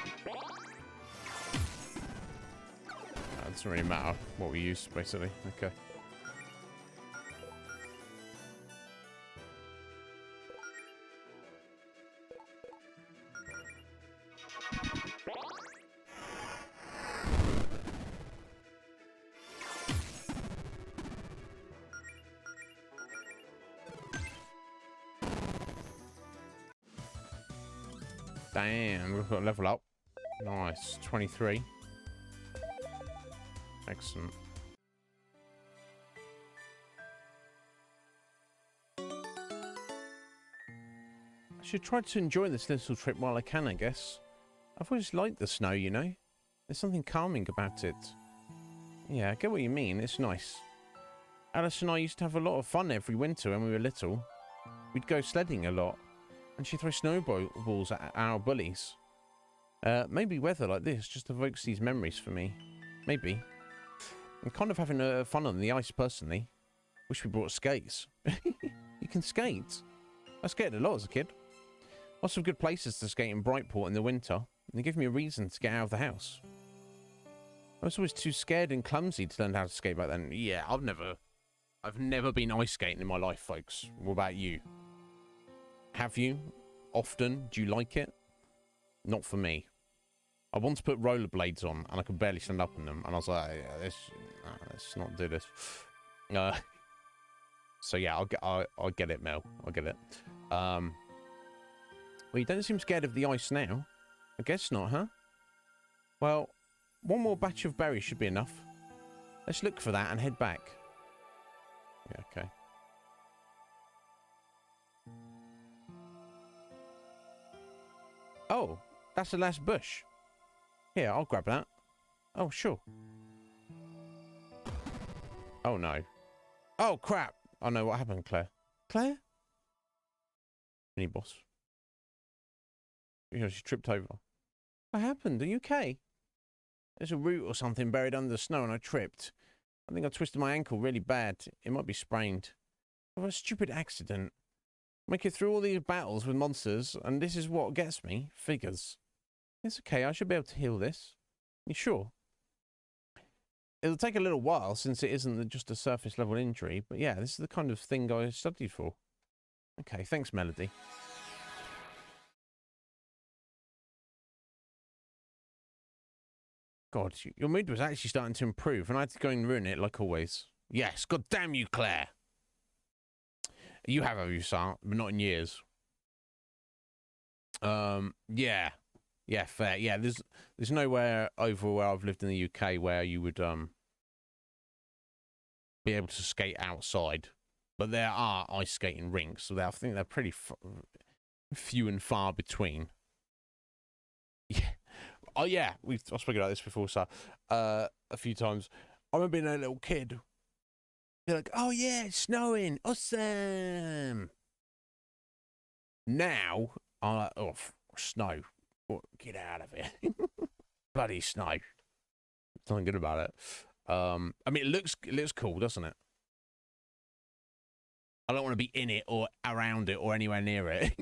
doesn't really matter what we use, basically. Okay. Damn, we've got a level up. Nice, 23. Excellent. I should try to enjoy this little trip while I can, I guess. I've always liked the snow, you know? There's something calming about it. Yeah, I get what you mean. It's nice. Alice and I used to have a lot of fun every winter when we were little. We'd go sledding a lot. And she'd throw snowballs at our bullies. Maybe weather like this just evokes these memories for me. Maybe. I'm kind of having fun on the ice, personally. Wish we brought skates. You can skate. I skated a lot as a kid. Lots of good places to skate in Brightport in the winter. And they give me a reason to get out of the house. I was always too scared and clumsy to learn how to skate back then. Yeah, I've never been ice skating in my life, folks. What about you? Have you? Often? Do you like it? Not for me. I want to put rollerblades on, and I could barely stand up in them. And I was like, yeah, let's not do this. So yeah, I'll get it, Mel. I'll get it. Well, you don't seem scared of the ice now. I guess not, huh? Well, one more batch of berries should be enough. Let's look for that and head back. Yeah, okay. Oh, that's the last bush. Here, I'll grab that. Oh, sure. Oh, no. Oh, crap. Oh, no, what happened, Claire? Claire? Mini boss. You know, she tripped over. What happened? Are you okay? There's a root or something buried under the snow and I tripped. I think I twisted my ankle really bad. It might be sprained. What a stupid accident. Make it through all these battles with monsters, and this is what gets me. Figures. It's okay, I should be able to heal this. You sure? It'll take a little while, since it isn't just a surface level injury, but yeah, this is the kind of thing I studied for. Okay, thanks, Melody. God, your mood was actually starting to improve, and I had to go and ruin it, like always. Yes, god damn you, Claire! You have you, sir, but not in years. Yeah. Yeah, fair. Yeah, there's nowhere over where I've lived in the UK where you would be able to skate outside. But there are ice skating rinks, so I think they're pretty few and far between. Yeah. Oh yeah, I've spoken about this before, sir. A few times. I remember being a little kid. You're like, oh yeah, it's snowing, awesome. Now, I'm like, oh, snow. Get out of here. Bloody snow. Something good about it. I mean, it looks cool, doesn't it? I don't want to be in it or around it or anywhere near it.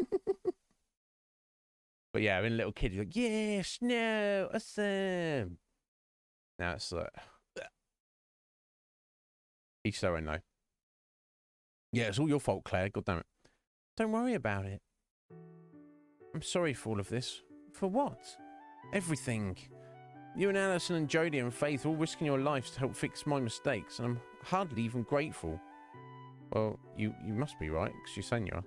But yeah, when a little kid, you're like, yeah, snow, awesome. Now it's like, each their own though. Yeah, it's all your fault, Claire. God damn it. Don't worry about it. I'm sorry for all of this. For what? Everything. You and Alison and Jodie and Faith all risking your lives to help fix my mistakes, and I'm hardly even grateful. Well, you must be right, because you're saying you are.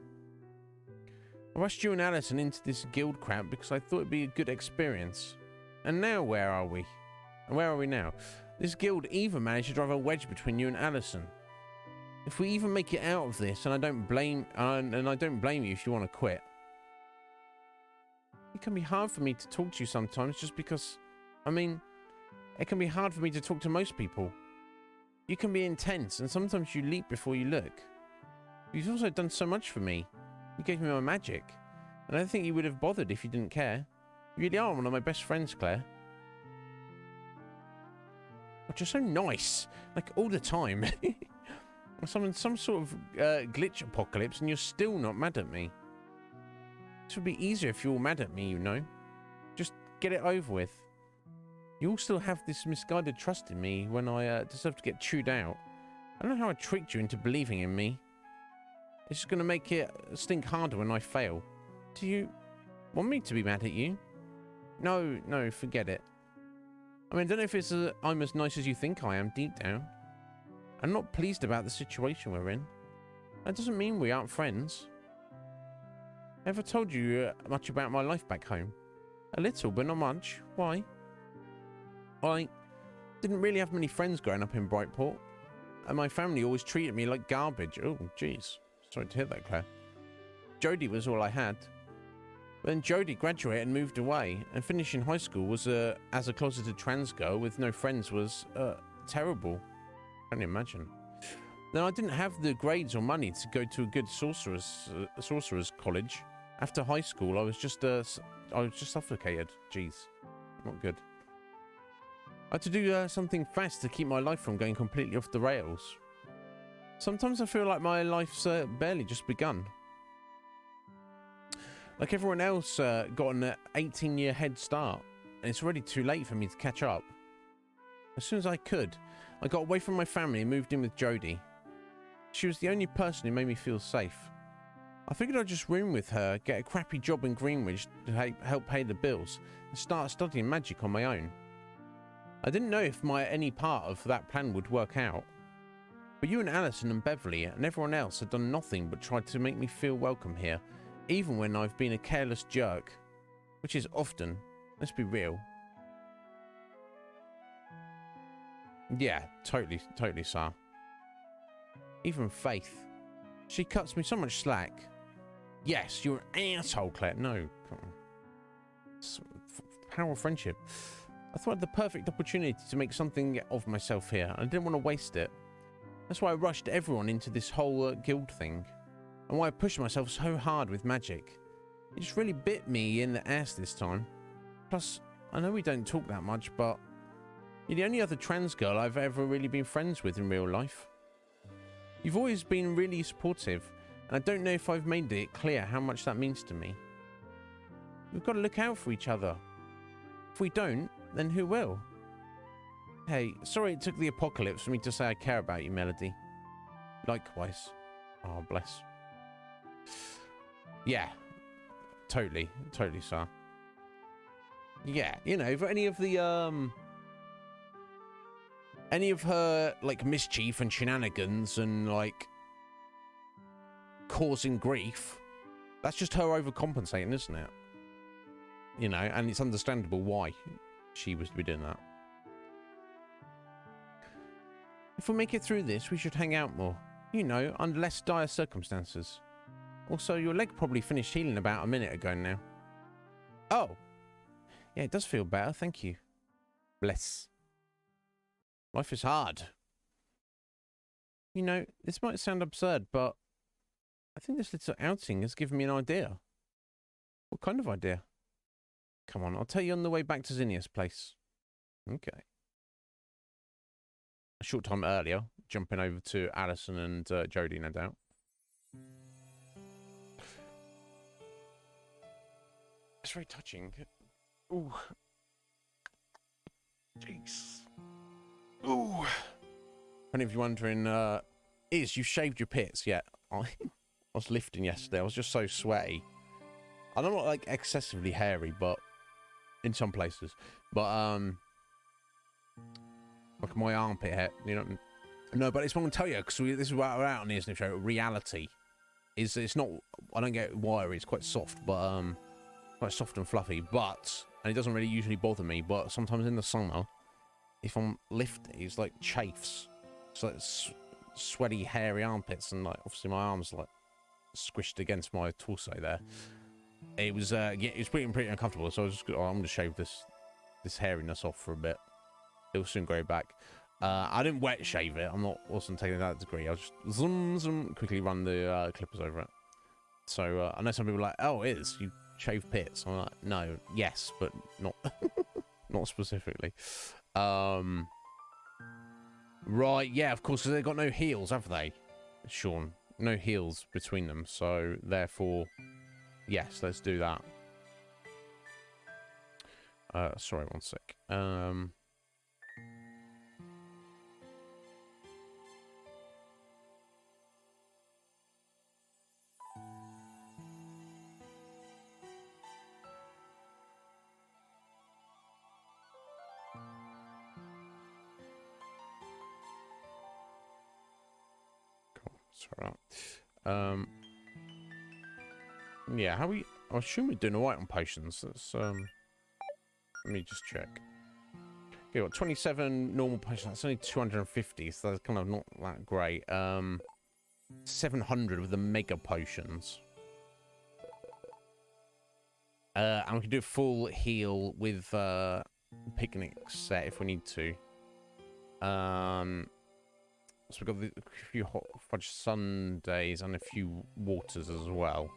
I rushed you and Alison into this guild crap because I thought it'd be a good experience. And now where are we? And where are we now? This guild even managed to drive a wedge between you and Alison. If we even make it out of this, and I don't blame you if you want to quit. It can be hard for me to talk to you sometimes just because, I mean, it can be hard for me to talk to most people. You can be intense, and sometimes you leap before you look. You've also done so much for me. You gave me my magic, and I don't think you would have bothered if you didn't care. You really are one of my best friends, Claire. But you're so nice, like all the time. Some sort of glitch apocalypse, and you're still not mad at me. This would be easier if you were mad at me, you know. Just get it over with. You all still have this misguided trust in me when I deserve to get chewed out. I don't know how I tricked you into believing in me. It's just going to make it stink harder when I fail. Do you want me to be mad at you? No, forget it. I mean, I don't know if it's I'm as nice as you think I am deep down. I'm not pleased about the situation we're in. That doesn't mean we aren't friends. I ever told you much about my life back home? A little, but not much. Why? I didn't really have many friends growing up in Brightport, and my family always treated me like garbage. Oh, jeez. Sorry to hear that, Claire. Jodie was all I had. Then Jodie graduated and moved away, and finishing high school was as a closeted trans girl with no friends was terrible. I can imagine. Then I didn't have the grades or money to go to a good sorcerer's college. After high school, I was just suffocated. Jeez, not good. I had to do something fast to keep my life from going completely off the rails. Sometimes I feel like my life's barely just begun. Like everyone else got an 18-year head start, and it's already too late for me to catch up. As soon as I could, I got away from my family and moved in with Jodie. She was the only person who made me feel safe. I figured I'd just room with her, get a crappy job in Greenwich to help pay the bills, and start studying magic on my own. I didn't know if any part of that plan would work out. But you and Alison and Beverly and everyone else had done nothing but tried to make me feel welcome here, even when I've been a careless jerk. Which is often, let's be real. Yeah, totally, sir. Even Faith. She cuts me so much slack. Yes, you're an asshole, Claire. No. Power of friendship. I thought I had the perfect opportunity to make something of myself here. I didn't want to waste it. That's why I rushed everyone into this whole guild thing. And why I pushed myself so hard with magic. It just really bit me in the ass this time. Plus, I know we don't talk that much, but you're the only other trans girl I've ever really been friends with in real life. You've always been really supportive, and I don't know if I've made it clear how much that means to me. We've got to look out for each other. If we don't, then who will? Hey, sorry it took the apocalypse for me to say I care about you, Melody. Likewise. Oh, bless. Yeah. Totally, sir. Yeah, you know, for any of her, like, mischief and shenanigans and, like, causing grief, that's just her overcompensating, isn't it? You know, and it's understandable why she was to be doing that. If we make it through this, we should hang out more. You know, under less dire circumstances. Also, your leg probably finished healing about a minute ago now. Oh. Yeah, it does feel better, thank you. Bless. Life is hard. You know, this might sound absurd, but I think this little outing has given me an idea. What kind of idea? Come on, I'll tell you on the way back to Zinnia's place. Okay. A short time earlier, jumping over to Alison and Jodie, no doubt. It's very touching. Ooh. Jeez. Ooh. For any of you wondering, you shaved your pits yet? I was lifting yesterday. I was just so sweaty. I'm not like excessively hairy, but in some places. But Like my armpit hair, you know. No, but it's what I'm going to tell you, because this is why we're out on the Iznib Show. Reality is it's not. I don't get wiry. It's quite soft, but quite soft and fluffy. But and it doesn't really usually bother me. But sometimes in the summer, if I'm lifting, it's like chafes. It's like sweaty, hairy armpits, and like obviously my arms like squished against my torso there. It was yeah, it was pretty uncomfortable. So I was just, I'm gonna shave this hairiness off for a bit. It'll soon grow back. I didn't wet shave it. I'm not also taking that degree. I'll just zoom quickly run the clippers over it. So I know some people are like, oh, it is, you shave pits. I'm like, no, yes, but not not specifically. Right, yeah, of course, because they've got no heels, have they, Sean? No heels between them, so therefore, yes, let's do that. Sorry, one sec. Sorry. Yeah, how we? I assume we're doing alright on potions. That's let me just check. Okay, got 27 normal potions. That's only 250, so that's kind of not that great. 700 with the mega potions. And we can do a full heal with picnic set if we need to. So we've got a few hot fudge sundaes and a few waters as well.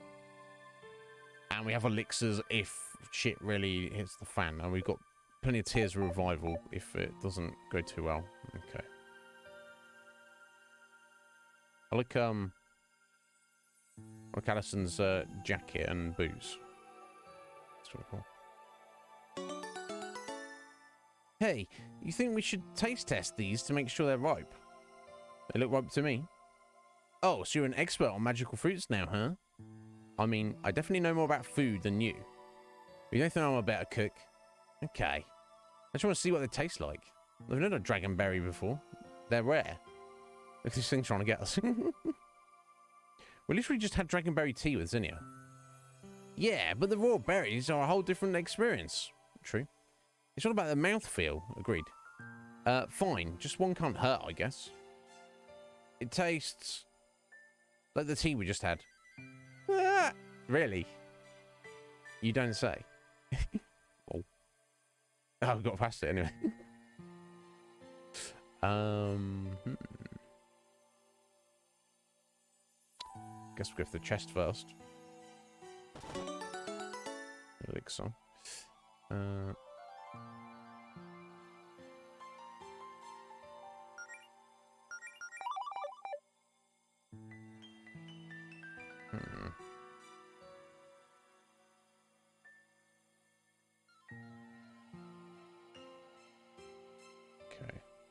And we have elixirs if shit really hits the fan. And we've got plenty of tears of revival if it doesn't go too well. Okay. I like Alison's jacket and boots. That's really cool. Hey, you think we should taste test these to make sure they're ripe? They look ripe to me. Oh, so you're an expert on magical fruits now, huh? I mean, I definitely know more about food than you. You don't think I'm a better cook? Okay. I just want to see what they taste like. I've never had a dragonberry before. They're rare. Look at this thing trying to get us. We literally just had dragonberry tea with Zinnia. Yeah, but the raw berries are a whole different experience. True. It's all about the mouthfeel. Agreed. Fine. Just one can't hurt, I guess. It tastes like the tea we just had. Ah, really? You don't say. Oh, I've got past it anyway. Guess we'll go for the chest first. Elixir.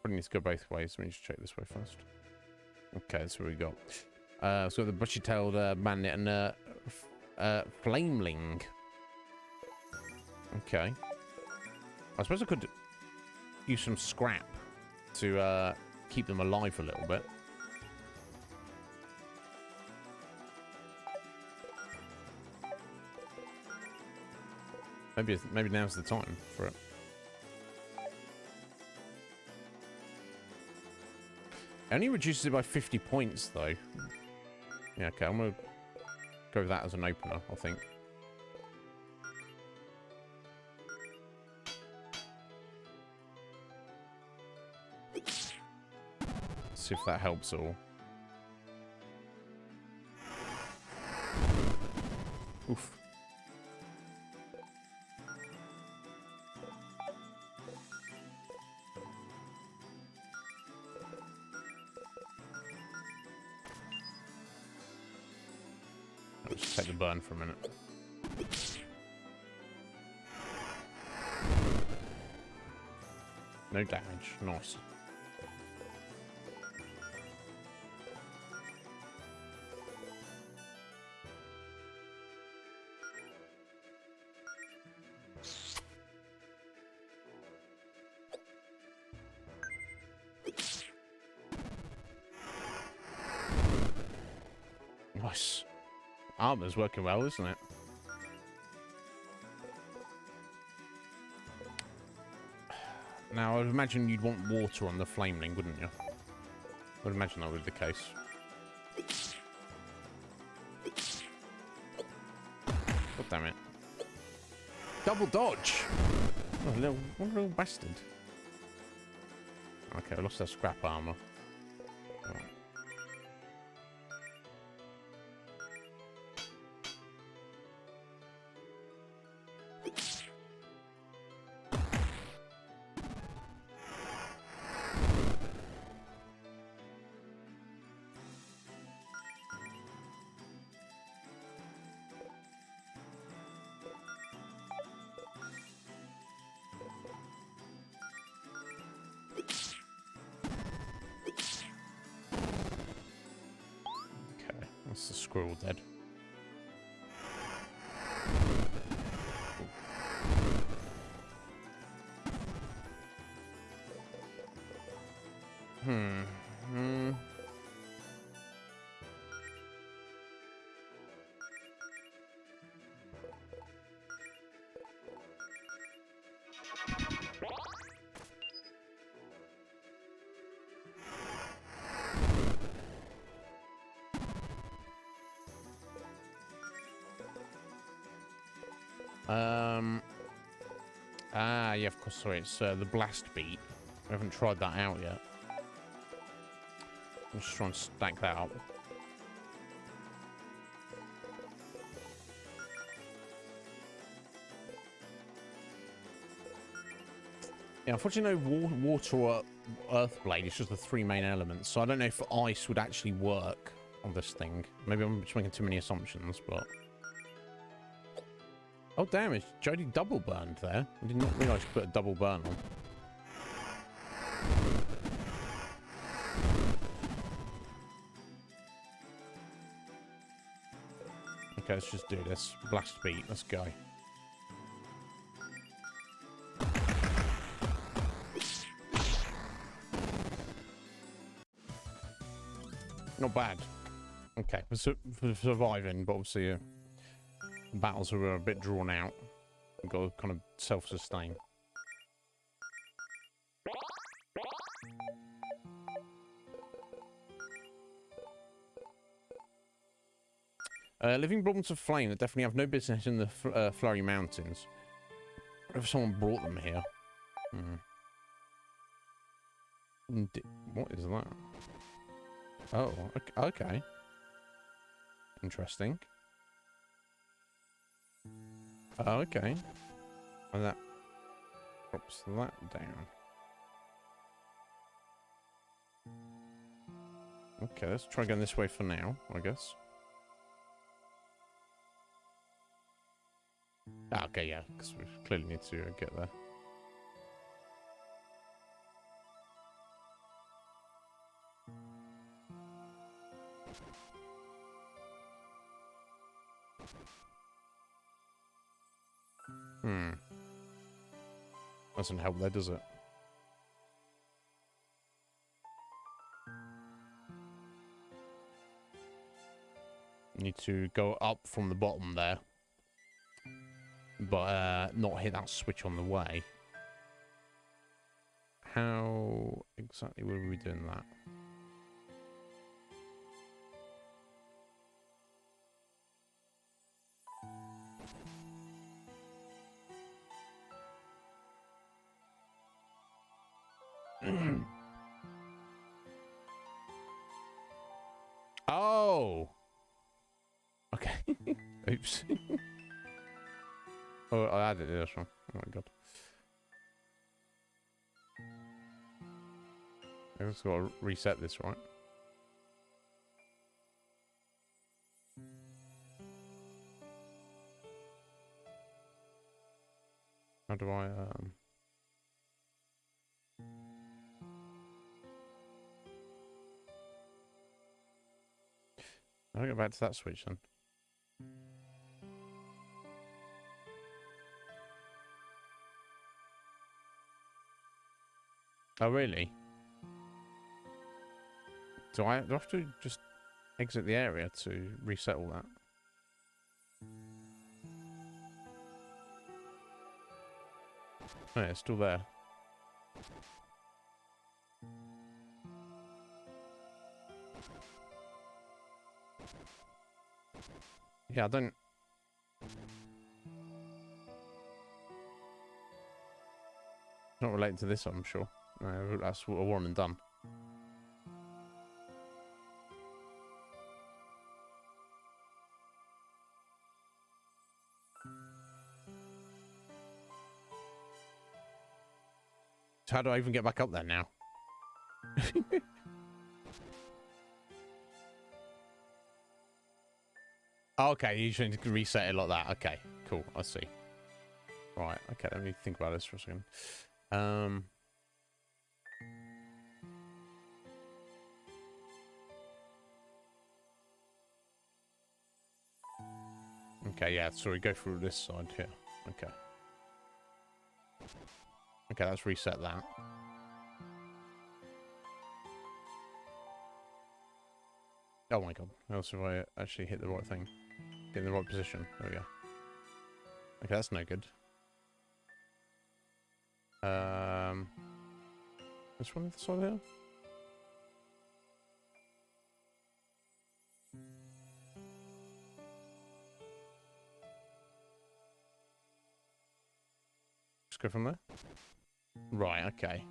Probably need to go both ways. Let me just check this way first. Okay, that's what we got. So the bushy-tailed bandit and flameling. Okay. I suppose I could use some scrap to keep them alive a little bit. Maybe now's the time for it. It only reduces it by 50 points, though. Yeah, okay, I'm going to go with that as an opener, I think. Let's see if that helps at all. Oof. I'll just take the burn for a minute. No damage. Nice. Nice. Armor's working well, isn't it? Now, I would imagine you'd want water on the flameling, wouldn't you? I would imagine that would be the case. God damn it. Double dodge! Oh, what a little bastard. Okay, I lost that scrap armor. Right. That's the squirrel dead. Yeah, of course, sorry, it's the blast beat. I haven't tried that out yet. I'm just trying to stack that up. Yeah, unfortunately, no water or earth blade. It's just the three main elements. So I don't know if ice would actually work on this thing. Maybe I'm just making too many assumptions, but... Oh, damn it. Jody double burned there. I did not realise you put a double burn on. Okay, let's just do this. Blast beat. Let's go. Not bad. Okay, for surviving, but obviously battles are a bit drawn out. We've got to kind of self-sustain. Living blobs of flame that definitely have no business in the Flurry Mountains. If someone brought them here. What is that? Oh, okay. Interesting. Oh, okay. And that drops that down. Okay, let's try going this way for now, I guess. Ah, okay, yeah, because we clearly need to get there. Doesn't help there, does it? Need to go up from the bottom there. But not hit that switch on the way. How exactly were we doing that? Oh! Okay. Oops. Oh, I added this one. Oh my god. I just gotta reset this, right? How do I, I'll go back to that switch then. Oh, really? Do I have to just exit the area to reset all that. Oh, yeah, it's still there. Yeah, I don't... Not related to this, I'm sure. No, that's a one and done. So how do I even get back up there now? Oh, okay, you usually reset it like that. Okay, cool, I see. Right, okay, let me think about this for a second. Okay, yeah, so we go through this side here. Okay. Okay, let's reset that. Oh my god, how else have I actually hit the right thing? Get in the right position. There we go. Okay, that's no good. This one, this one here? Just go from there? Right, okay.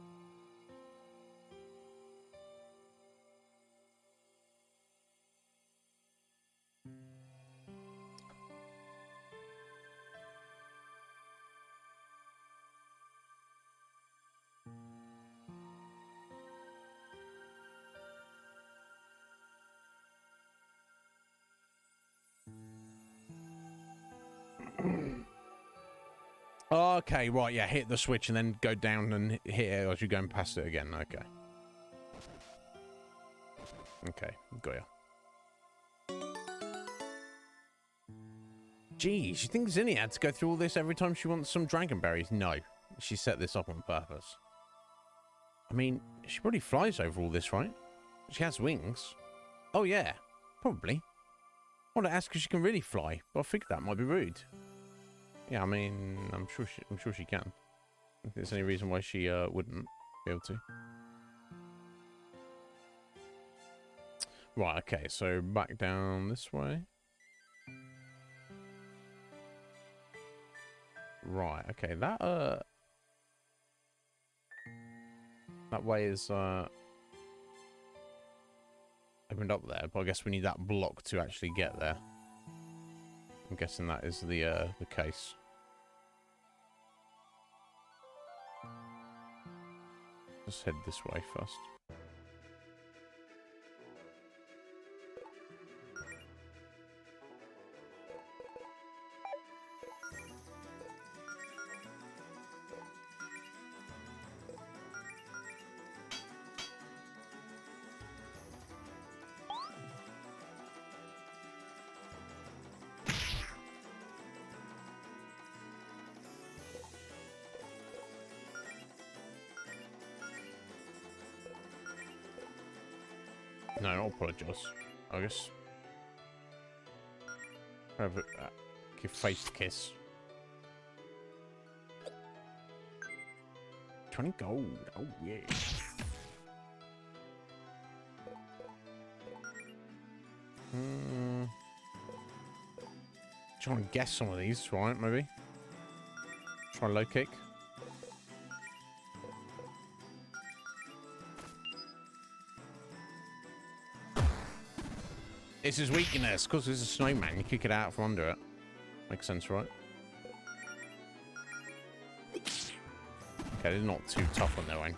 Okay, right, yeah, hit the switch and then go down and hit it as you're going past it again. Okay. Okay, got ya. Geez, you think Zinni had to go through all this every time she wants some dragonberries? No, she set this up on purpose. I mean, she probably flies over all this, right? She has wings. Oh yeah, probably. I want to ask if she can really fly, but I figured that might be rude. Yeah, I mean, I'm sure she can. If there's any reason why she wouldn't be able to. Right, okay, so back down this way. Right, okay, that way is opened up there, but I guess we need that block to actually get there. I'm guessing that is the case. Let's head this way first. No, don't apologise. I guess. Have a give face to kiss. 20 gold. Oh yeah. Try and guess some of these, right? Maybe. Try low kick. It's his weakness, because it's a snowman. You kick it out from under it. Makes sense, right? Okay, they're not too tough on their own.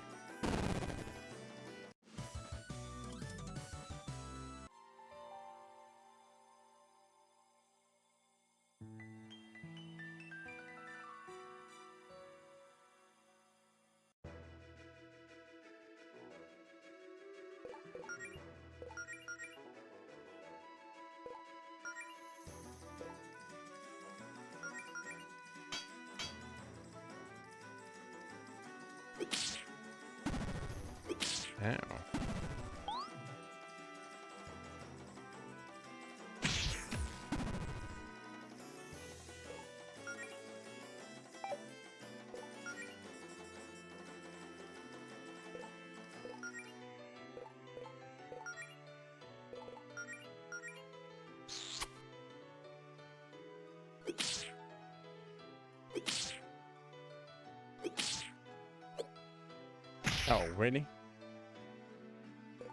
Oh, really?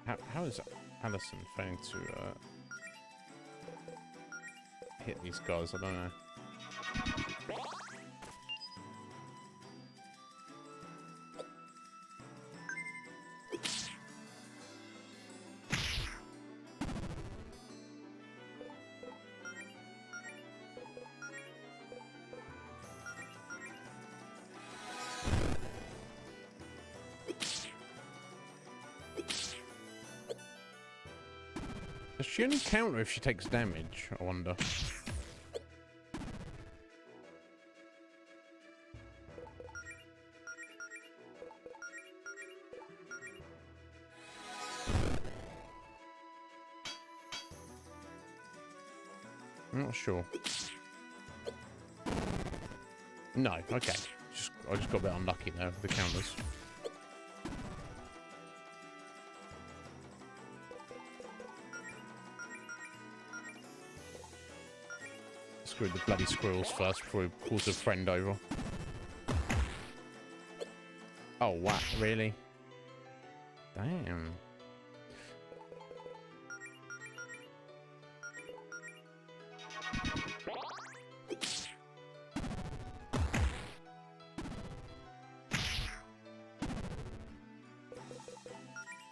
How is Allison failing to hit these guys? I don't know. Does she only counter if she takes damage? I wonder. I'm not sure. No, okay. I just got a bit unlucky there with the counters. Screw the bloody squirrels first before he pulls a friend over. Oh, wow, really? Damn.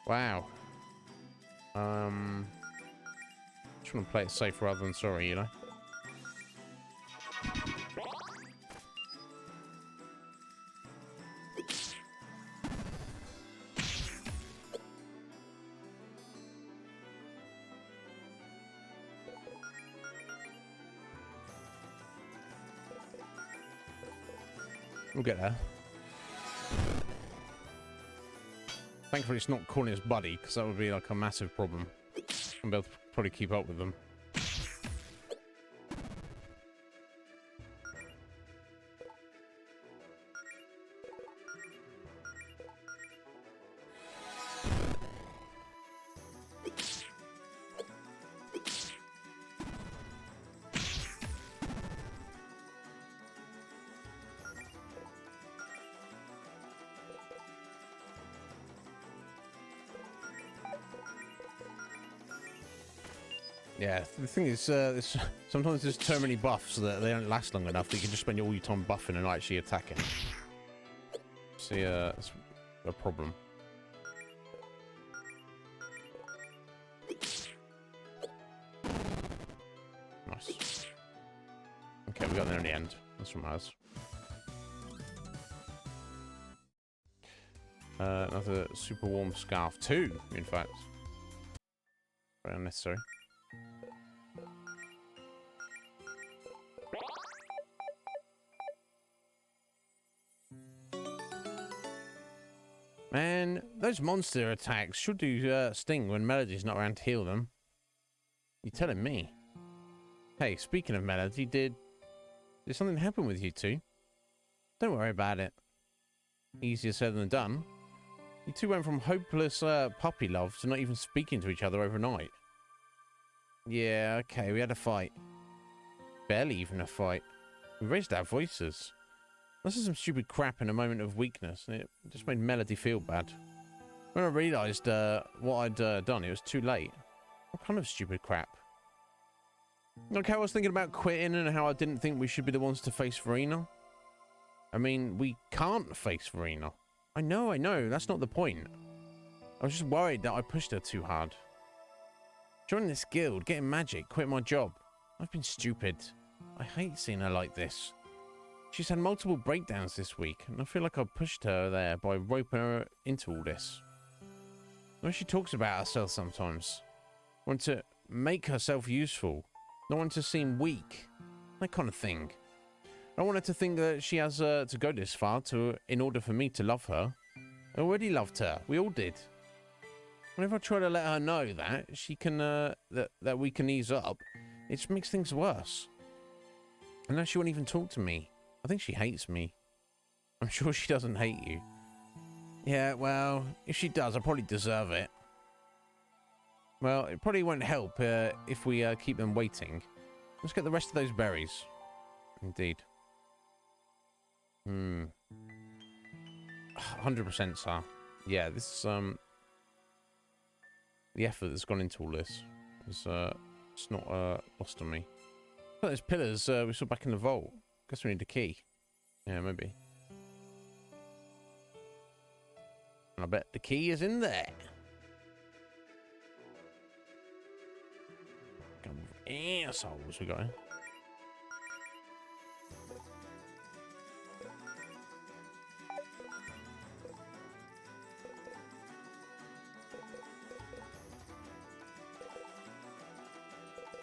Wow. Just want to play it safe rather than sorry, you know? We'll get there. Thankfully, it's not calling us buddy, because that would be like a massive problem. I'll be able to probably keep up with them. Yeah, the thing is, sometimes there's too many buffs that they don't last long enough that you can just spend all your time buffing and not actually attacking. See, it's a problem. Nice. Okay, we got there in the end. That's from us. Another super warm scarf. 2, in fact. Very unnecessary. Man, those monster attacks should do sting when Melody's not around to heal them. You're telling me? Hey, speaking of Melody, did something happen with you two? Don't worry about it. Easier said than done. You two went from hopeless puppy love to not even speaking to each other overnight. Yeah, okay, we had a fight. Barely even a fight. We raised our voices. This is some stupid crap in a moment of weakness, and it just made Melody feel bad. When I realised what I'd done, it was too late. What kind of stupid crap? Like how I was thinking about quitting and how I didn't think we should be the ones to face Verena. I mean, we can't face Verena. I know, that's not the point. I was just worried that I pushed her too hard. Joining this guild, getting magic, quit my job. I've been stupid. I hate seeing her like this. She's had multiple breakdowns this week, and I feel like I pushed her there by roping her into all this. When she talks about herself sometimes, want to make herself useful, not want to seem weak, that kind of thing. I don't want her to think that she has to go this far in order for me to love her. I already loved her. We all did. Whenever I try to let her know that she can that we can ease up, it just makes things worse. And now she won't even talk to me. I think she hates me. I'm sure she doesn't hate you. Yeah, well, if she does, I probably deserve it. Well, it probably won't help if we keep them waiting. Let's get the rest of those berries. Indeed. 100%, sir. Yeah, this the effort that's gone into all this is it's not lost on me. Oh, those pillars we saw back in the vault. Guess we need a key. Yeah, maybe. And I bet the key is in there. Assholes we got here.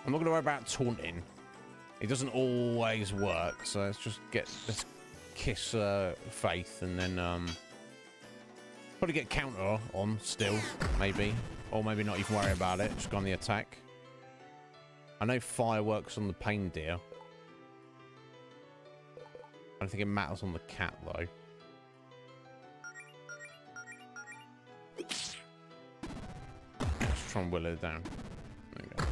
I'm not going to worry about taunting. It doesn't always work, so let's kiss Faith, and then probably get counter on still, maybe, or maybe not even worry about it. Just go on the attack. I know fire works on the pain deer. I don't think it matters on the cat though. Let's try and will it down. There we go.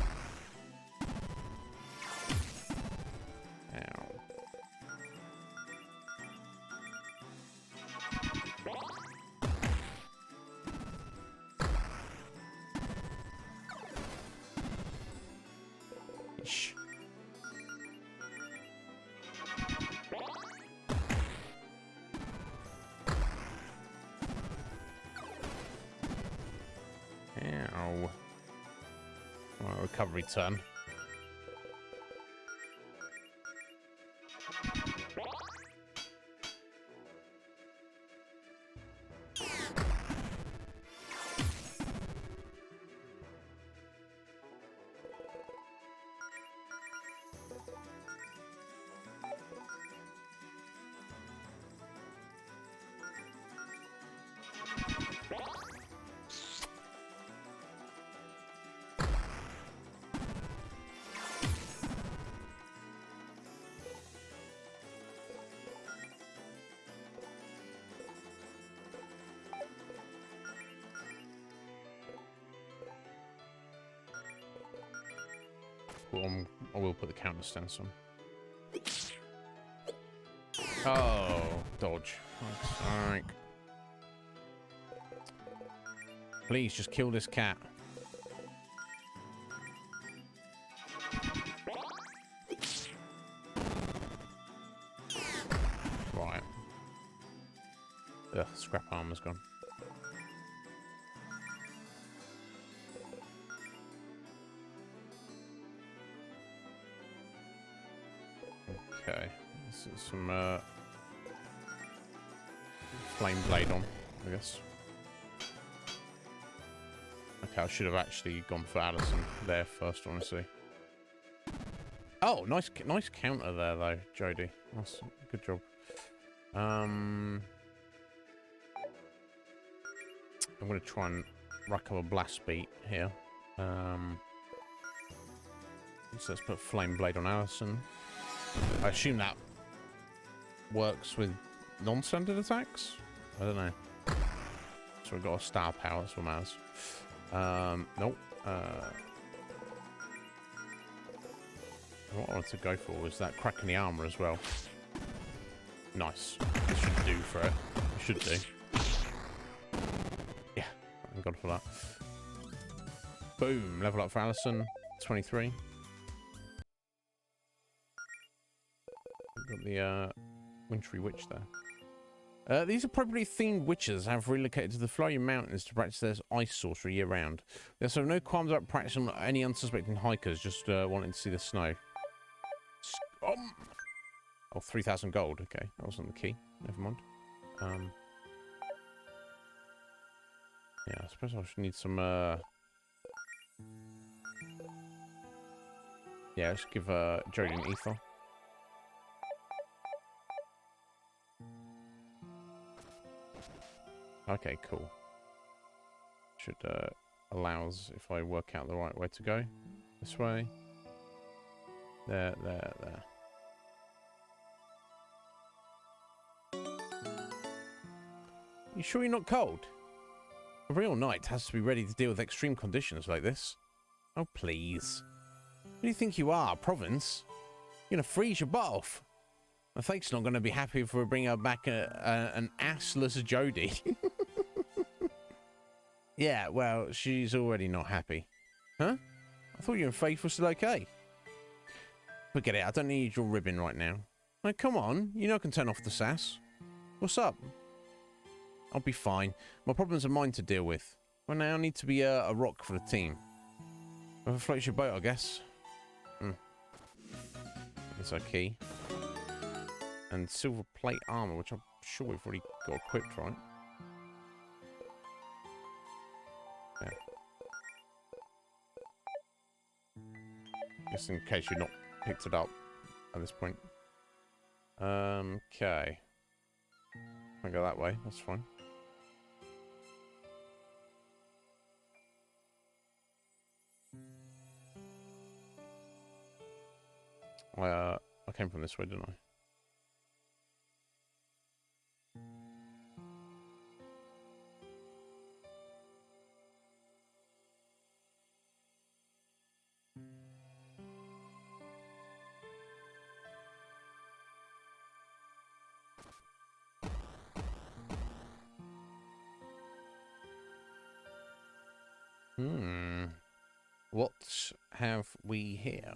Recovery turn. I will put the counter stance on. Oh, dodge. Alright. Please just kill this cat. Right. Ugh, scrap armor's gone. Okay, this is some flame blade on, I guess. Okay, I should have actually gone for Allison there first, honestly. Oh, nice counter there, though, Jodie. That's good job. I'm going to try and rack up a blast beat here. So let's put flame blade on Allison. I assume that works with non-standard attacks? I don't know. So we've got a star power, that's what matters. Nope. What I wanted to go for was that crack in the armor as well. Nice. This should do for it. It should do. Yeah, I'm gone for that. Boom. Level up for Allison. 23. Got the wintry witch there. These are probably themed witches have relocated to the Florian Mountains to practice their ice sorcery year round. They also have no qualms about practicing on any unsuspecting hikers just wanting to see the snow. Oh, 3,000 gold. Okay, that wasn't the key. Never mind. Yeah, I suppose I should need some. Yeah, let's give Jodie an ether. Okay, cool. Should allows if I work out the right way to go. This way. There. You sure you're not cold? A real knight has to be ready to deal with extreme conditions like this. Oh, please. Who do you think you are, Province? You're gonna freeze your butt off. I think she's not gonna be happy if we bring her back an assless Jodie. Yeah, well, she's already not happy. Huh? I thought you and Faith were still okay. Forget it, I don't need your ribbon right now. Like, come on, you know I can turn off the sass. What's up? I'll be fine. My problems are mine to deal with. Well, now I need to be a rock for the team. Whoever floats your boat, I guess. That's our key. And silver plate armor, which I'm sure we've already got equipped, right? Yeah. Just in case you've not picked it up at this point. Okay. I go that way, that's fine. I came from this way, didn't I? What have we here?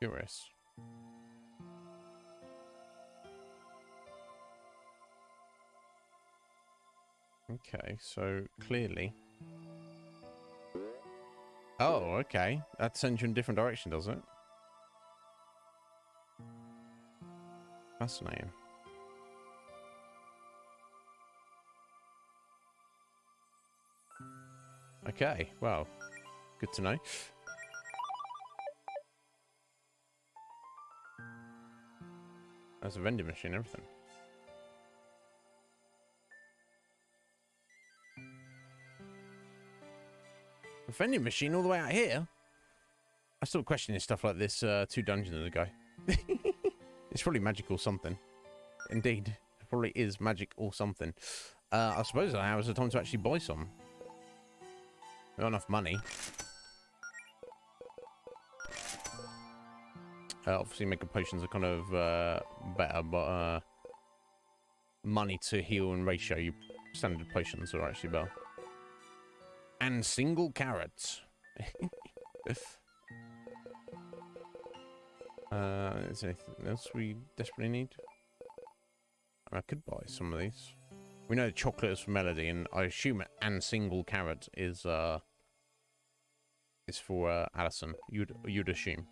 Curious. Okay, so clearly... Oh, okay. That sends you in a different direction, does it? Fascinating. Okay, well, good to know. There's a vending machine, everything. A vending machine all the way out here? I still questioning stuff like this 2 dungeons ago. It's probably magic or something. Indeed, it probably is magic or something. I suppose now is the time to actually buy some. Not enough money. Obviously, making potions are kind of better, but money to heal and ratio, your standard potions are actually better. And single carrots. Is there anything else we desperately need? I could buy some of these. We know the chocolate is for Melody, and I assume and single carrot is for Alison. You'd assume.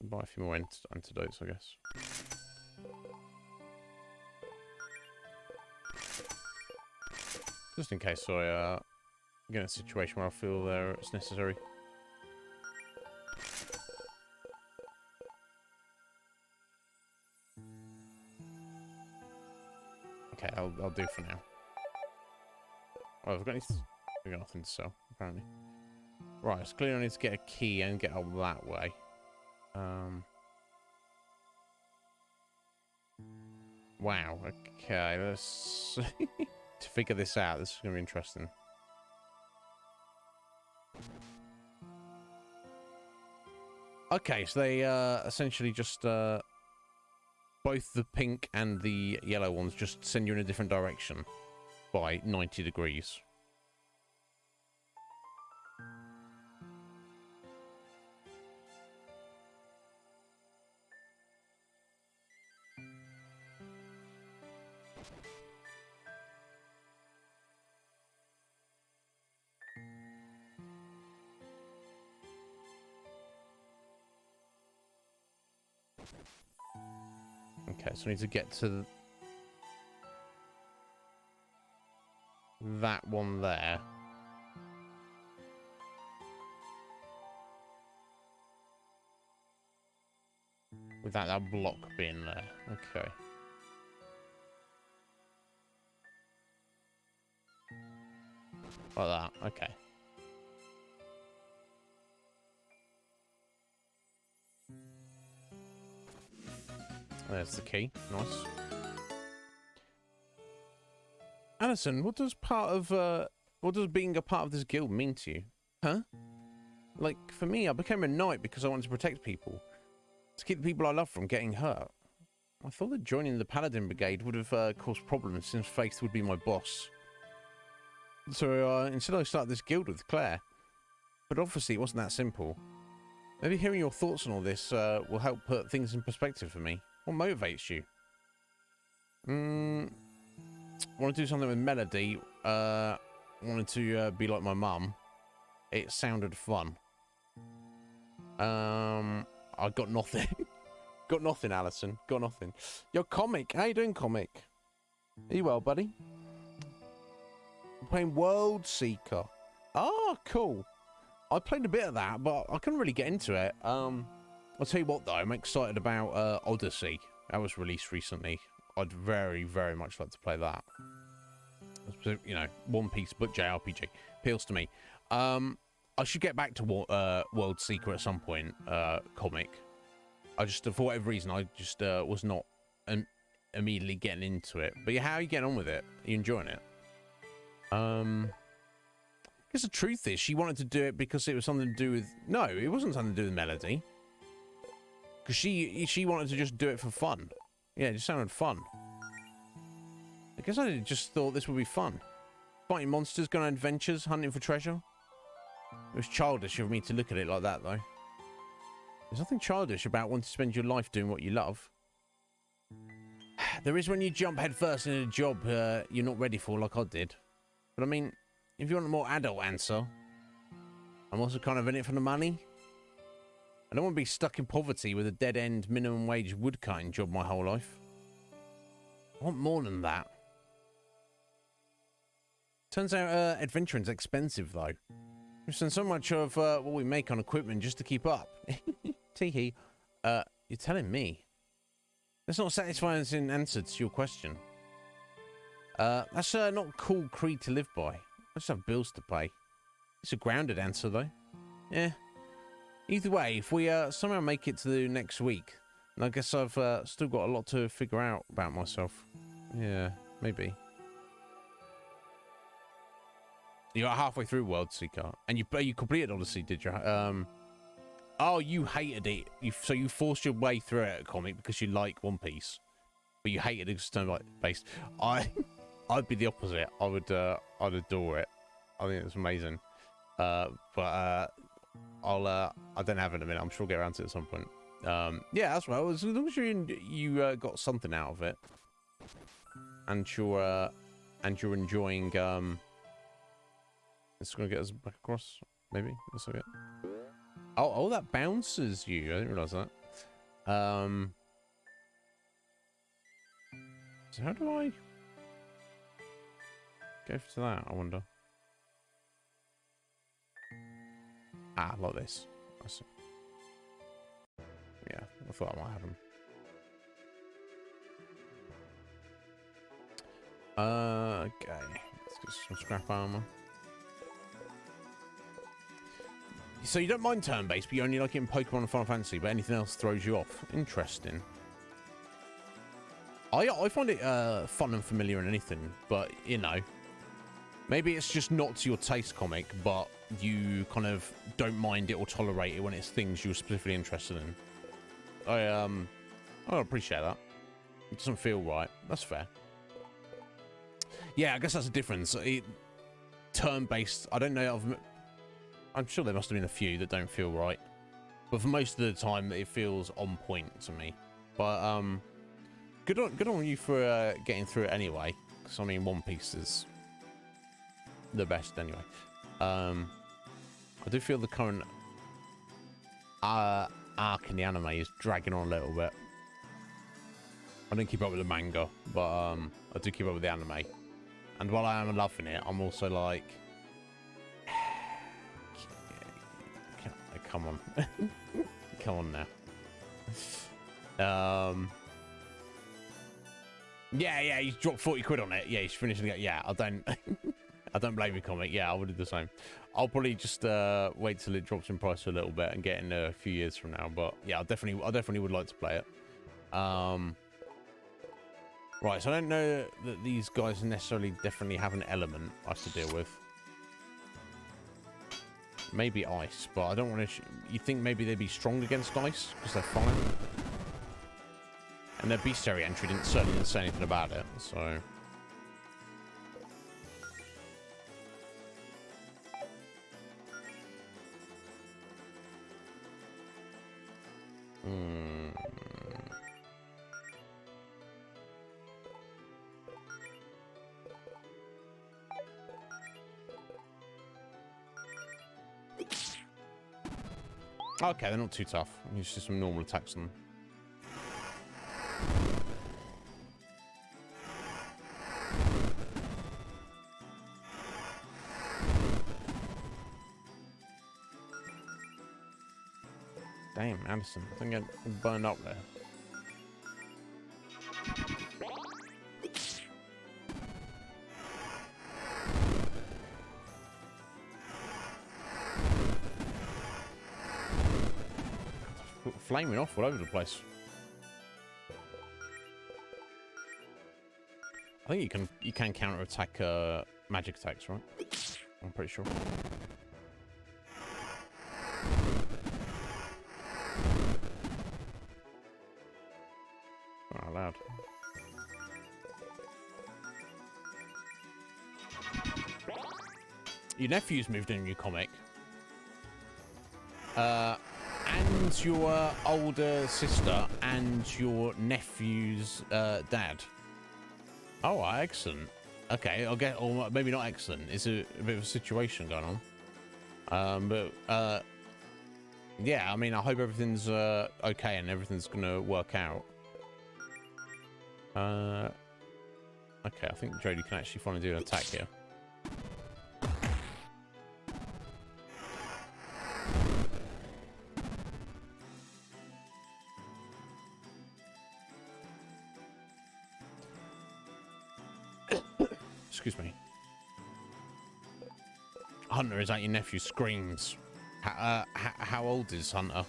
Buy a few more antidotes, I guess. Just in case I get in a situation where I feel it's necessary. Okay, I'll do for now. Oh, I've got anything. I've got nothing to sell, apparently. Right, so clearly I need to get a key and get out that way. Wow, okay, let's... to figure this out, this is going to be interesting. Okay, so they essentially just... both the pink and the yellow ones just send you in a different direction by 90 degrees. Okay, so I need to get to that one there. Without that block being there. Okay. Like that. Okay. There's the key. Nice. Alison, what does being a part of this guild mean to you? Huh? Like, for me, I became a knight because I wanted to protect people. To keep the people I love from getting hurt. I thought that joining the Paladin Brigade would have caused problems since Faith would be my boss. So instead I started this guild with Claire. But obviously it wasn't that simple. Maybe hearing your thoughts on all this will help put things in perspective for me. What motivates you? Want to do something with Melody. Wanted to be like my mum. It sounded fun. I got nothing. Got nothing, Alison. Got nothing. Yo, Comic. How you doing, Comic? Are you well, buddy? I'm playing World Seeker. Oh, cool. I played a bit of that, but I couldn't really get into it. I'll tell you what, though. I'm excited about Odyssey. That was released recently. I'd very, very much like to play that. You know, One Piece, but JRPG. Appeals to me. I should get back to World Seeker at some point, Comic. I just, for whatever reason, I just was not immediately getting into it. But yeah, how are you getting on with it? Are you enjoying it? I guess the truth is, she wanted to do it because it was something to do with... No, it wasn't something to do with Melody. Because she wanted to just do it for fun. Yeah, it just sounded fun. I guess I just thought this would be fun. Fighting monsters, going on adventures, hunting for treasure. It was childish of me to look at it like that, though. There's nothing childish about wanting to spend your life doing what you love. There is when you jump headfirst into a job you're not ready for, like I did. But I mean, if you want a more adult answer, I'm also kind of in it for the money. I don't want to be stuck in poverty with a dead-end minimum wage woodcutting job my whole life. I want more than that. Turns out adventuring's expensive, though. We spend so much of what we make on equipment just to keep up. Teehee. You're telling me? That's not a satisfying answer to your question. That's not a cool creed to live by. I just have bills to pay. It's a grounded answer, though. Yeah. Either way, if we somehow make it to the next week, then I guess I've still got a lot to figure out about myself. Yeah, maybe. You got halfway through World Seeker, and you completed Odyssey, did you? Oh, you hated it. So you forced your way through it, Comic, because you like One Piece, but you hated it because it's like based. I'd be the opposite. I'd adore it. I think it's amazing. But I don't have it in a minute. I'm sure we'll get around to it at some point. Yeah, that's right. As long as you got something out of it, and you're enjoying. It's gonna get us back across. Maybe that's okay. Oh, that bounces you. I didn't realize that. So how do I go to that? I wonder. Ah, like this. I see. Yeah, I thought I might have them. Okay, let's get some scrap armor. So you don't mind turn-based, but you only like it in Pokemon and Final Fantasy, but anything else throws you off. Interesting. I find it fun and familiar in anything, but, you know, maybe it's just not to your taste, Comic, but you kind of don't mind it or tolerate it when it's things you're specifically interested in. I appreciate that. It doesn't feel right. That's fair. Yeah, I guess that's a difference. Turn-based, I don't know. I'm sure there must have been a few that don't feel right, but for most of the time, it feels on point to me. But good on you for getting through it anyway. Because I mean, One Piece is the best anyway. I do feel the current arc in the anime is dragging on a little bit. I didn't keep up with the manga, but I do keep up with the anime. And while I am loving it, I'm also like, come on. Come on now. Yeah, you dropped 40 quid on it. Yeah, he's finishing it. Yeah, I don't blame you, Comic. Yeah, I would do the same. I'll probably just wait till it drops in price a little bit and get in a few years from now. But yeah, I definitely would like to play it. Right, so I don't know that these guys necessarily definitely have an element I have to deal with. Maybe ice, but I don't want to... You think maybe they'd be strong against ice because they're fire? And their bestiary entry certainly didn't say anything about it, so... Okay, they're not too tough. Use just some normal attacks on them. Damn, Anderson. I think I'm burned up there. Flaming off all over the place. I think you can counter attack magic attacks, right? I'm pretty sure. Oh, loud. Your nephew's moved in your comic. And your older sister and your nephew's dad. Oh, excellent. Okay, I'll get, or maybe not excellent. It's a bit of a situation going on. Yeah, I mean, I hope everything's okay and everything's gonna work out. Okay, I think Jodie can actually finally do an attack here. Excuse me. Hunter, is that your nephew? Screams. How old is Hunter?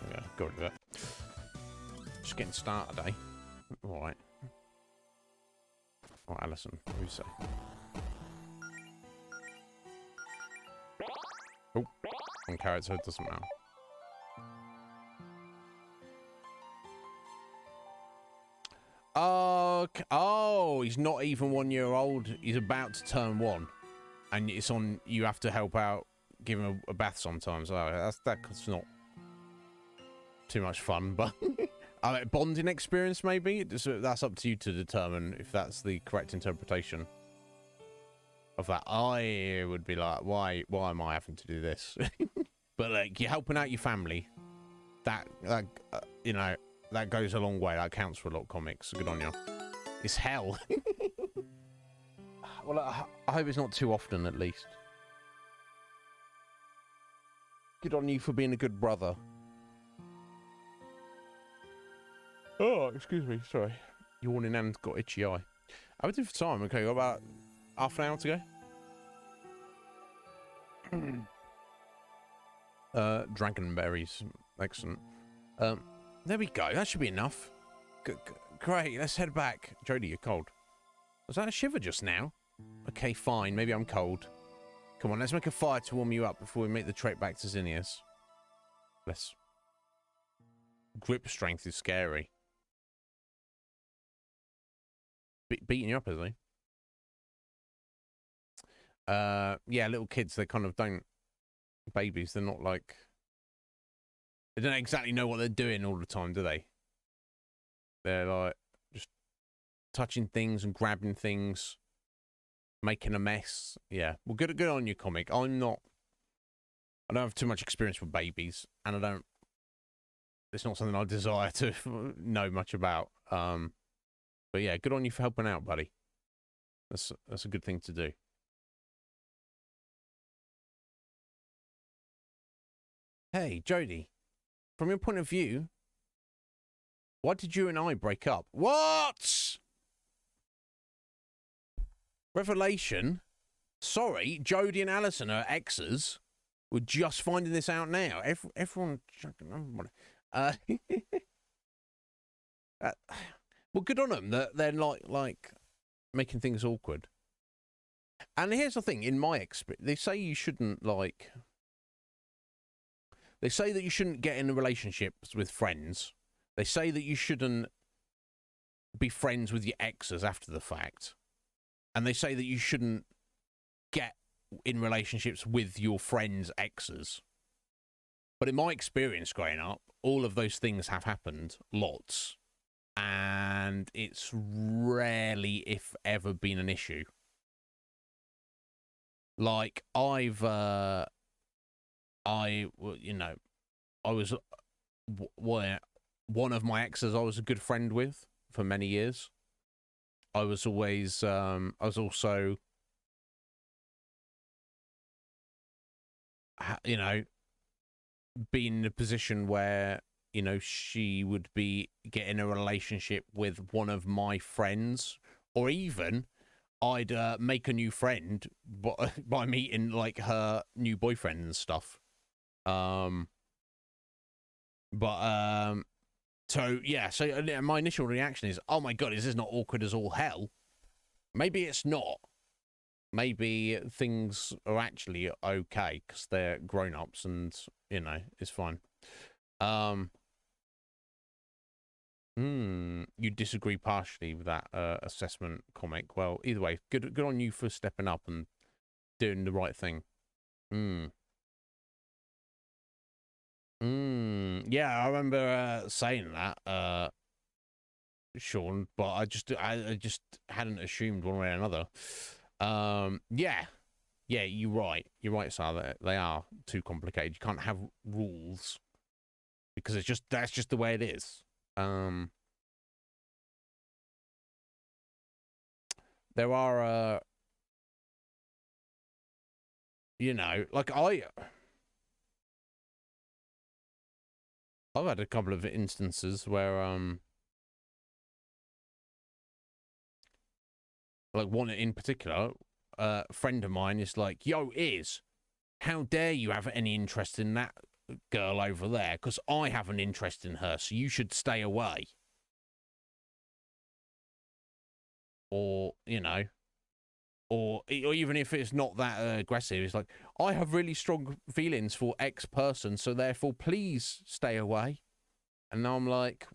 Yeah, got rid of it. Just getting started, eh? Alright. Oh, Alison, what do you say? Oh, on carrot, so it doesn't matter. Oh, he's not even 1 year old. He's about to turn 1, and it's on. You have to help out, give him a bath sometimes. Oh, that's not too much fun, but bonding experience maybe. That's up to you to determine if that's the correct interpretation of that. I would be like, why am I having to do this? But like, you're helping out your family. That you know. That goes a long way. That counts for a lot of comics. Good on you. It's hell. Well, I hope it's not too often, at least. Good on you for being a good brother. Oh, excuse me. Sorry. Yawning and got itchy eye. How we doing for time? Okay, got about half an hour to go. Dragonberries. Excellent. There we go. That should be enough. Great. Let's head back. Jodie, you're cold. Was that a shiver just now? Okay, fine. Maybe I'm cold. Come on, let's make a fire to warm you up before we make the trek back to Zinnia's. Let's... Grip strength is scary. Beating you up, is he? Yeah, little kids, they kind of don't... Babies, they're not like... They don't exactly know what they're doing all the time, do they? They're like just touching things and grabbing things, making a mess. Yeah, well, good on you, comic. I don't have too much experience with babies, and it's not something I desire to know much about. But yeah, good on you for helping out, buddy. That's a good thing to do. Hey, Jodie. From your point of view, why did you and I break up? What? Revelation? Sorry, Jodie and Alison are exes. We're just finding this out now. Everyone... Well, good on them that they're like making things awkward. And here's the thing: in my experience, they say you shouldn't like. They say that you shouldn't get in relationships with friends. They say that you shouldn't be friends with your exes after the fact. And they say that you shouldn't get in relationships with your friends' exes. But in my experience growing up, all of those things have happened lots. And it's rarely, if ever, been an issue. Like, I was one of my exes I was a good friend with for many years. I was always, I was also, being in a position where, she would be getting a relationship with one of my friends, or even I'd make a new friend by meeting like her new boyfriend and stuff. So yeah, so my initial reaction is, oh my God, is this not awkward as all hell? Maybe it's not. Maybe things are actually okay because they're grown-ups and, it's fine. You disagree partially with that assessment, comic. Well, either way, good on you for stepping up and doing the right thing. Yeah, I remember saying that, Sean, but I just hadn't assumed one way or another. Yeah, you're right. You're right, Sal. They are too complicated. You can't have rules because that's just the way it is. There are, like I've had a couple of instances where, like one in particular, a friend of mine is like, yo, how dare you have any interest in that girl over there? Because I have an interest in her, so you should stay away. Or, or even if it's not that aggressive, it's like, I have really strong feelings for X person, so therefore please stay away. And now I'm like,